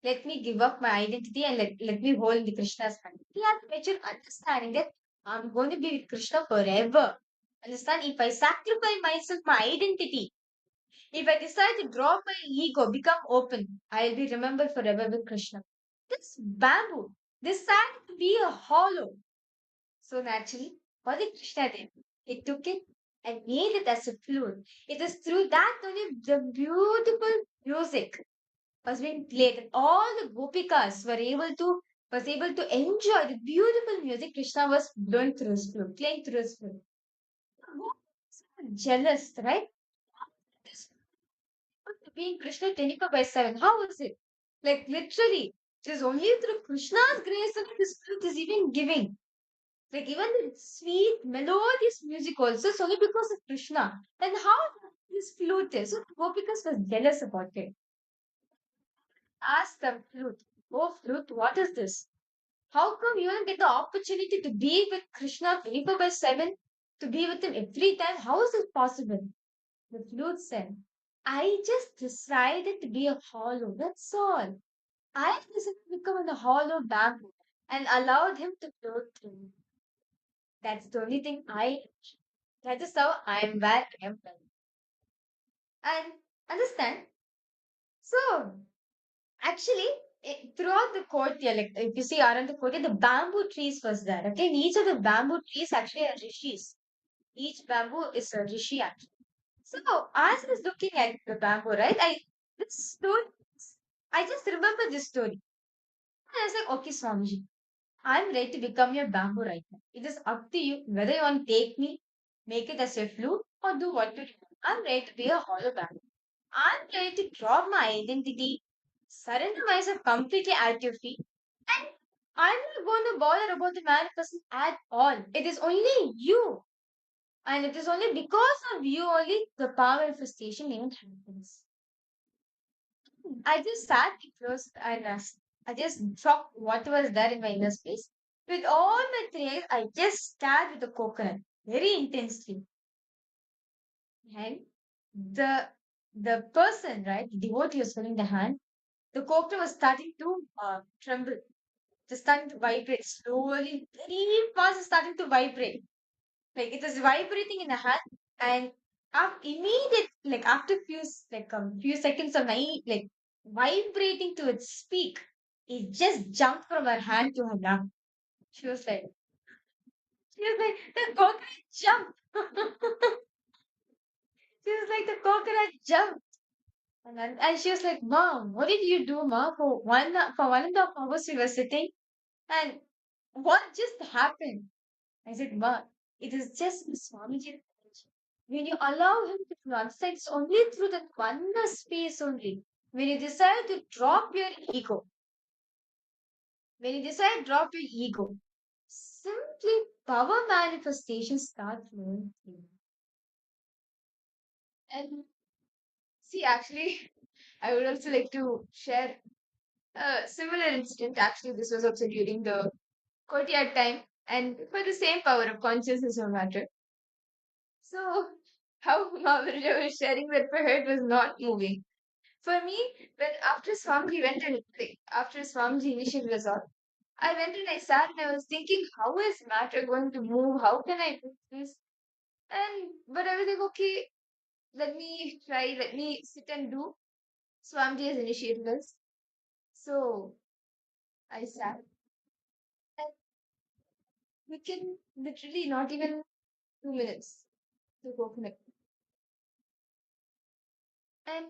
Let me give up my identity and let me hold the Krishna's hand. He has mature understanding that I'm going to be with Krishna forever. Understand? If I sacrifice myself, my identity, if I decide to drop my ego, become open, I'll be remembered forever with Krishna. This bamboo decided to be a hollow. So naturally, what did Krishna did? He took it and made it as a flute. It is through that only the beautiful music was being played, and all the gopikas was able to enjoy the beautiful music Krishna was blowing through his flute, playing through his flute. Gopikas are jealous, right? This being Krishna 24/7. How is it? Like literally, it is only through Krishna's grace that this flute is even giving. Like even the sweet, melodious music also, it's only because of Krishna. And how this flute is. So Gopikas was jealous about it. Ask the flute, oh flute, what is this? How come you don't get the opportunity to be with Krishna 24/7? To be with him every time? How is it possible? The flute said, I just decided to be a hollow, that's all. I decided to become a hollow bamboo and allowed him to float through. That's the only thing that is how I am where I am right. And understand? So, actually, throughout the courtyard, like if you see around the courtyard, the bamboo trees was there. Okay, and each of the bamboo trees actually are rishis. Each bamboo is a rishi actually. So, as I was looking at the bamboo, right, this story, I just remember this story. And I was like, okay, Swamiji, I'm ready to become your bamboo right now. It is up to you whether you want to take me, make it as a flute, or do what you do. I'm ready to be a hollow bamboo. I'm ready to drop my identity, surrender myself completely at your feet, and I'm not going to bother about the manifestation at all. It is only you. And it is only because of you only the power manifestation even happens. I just sat close and I just dropped what was there in my inner space. With all my three eyes, I just stared at the coconut very intensely. And the person, right, the devotee was holding the hand, the coconut was starting to tremble, just starting to vibrate slowly, very fast, it's starting to vibrate. Like it was vibrating in the hand, and immediate, like after few seconds of my like vibrating to its peak, it just jumped from her hand to her lung. She was like, the coconut jumped. She was like, the coconut jumped. And she was like, Mom, what did you do, Mom? For 1.5 hours we were sitting, and what just happened? I said, Ma, it is just the Swamiji. When you allow him to transcend, it's only through that oneness space only. When you decide to drop your ego, when you decide to drop your ego, simply power manifestations start flowing through. And see, actually, I would also like to share a similar incident. Actually, this was also during the courtyard time, and for the same power of consciousness of matter. So, how Mahavira was sharing that her head was not moving. For me, when after Swamiji went and after Swamiji initiated was all, I went and I sat and I was thinking, how is matter going to move? How can I do this? But I was like, okay, let me try, let me sit and do. Swamiji has initiated us. So I sat and we can literally not even 2 minutes to coconut. And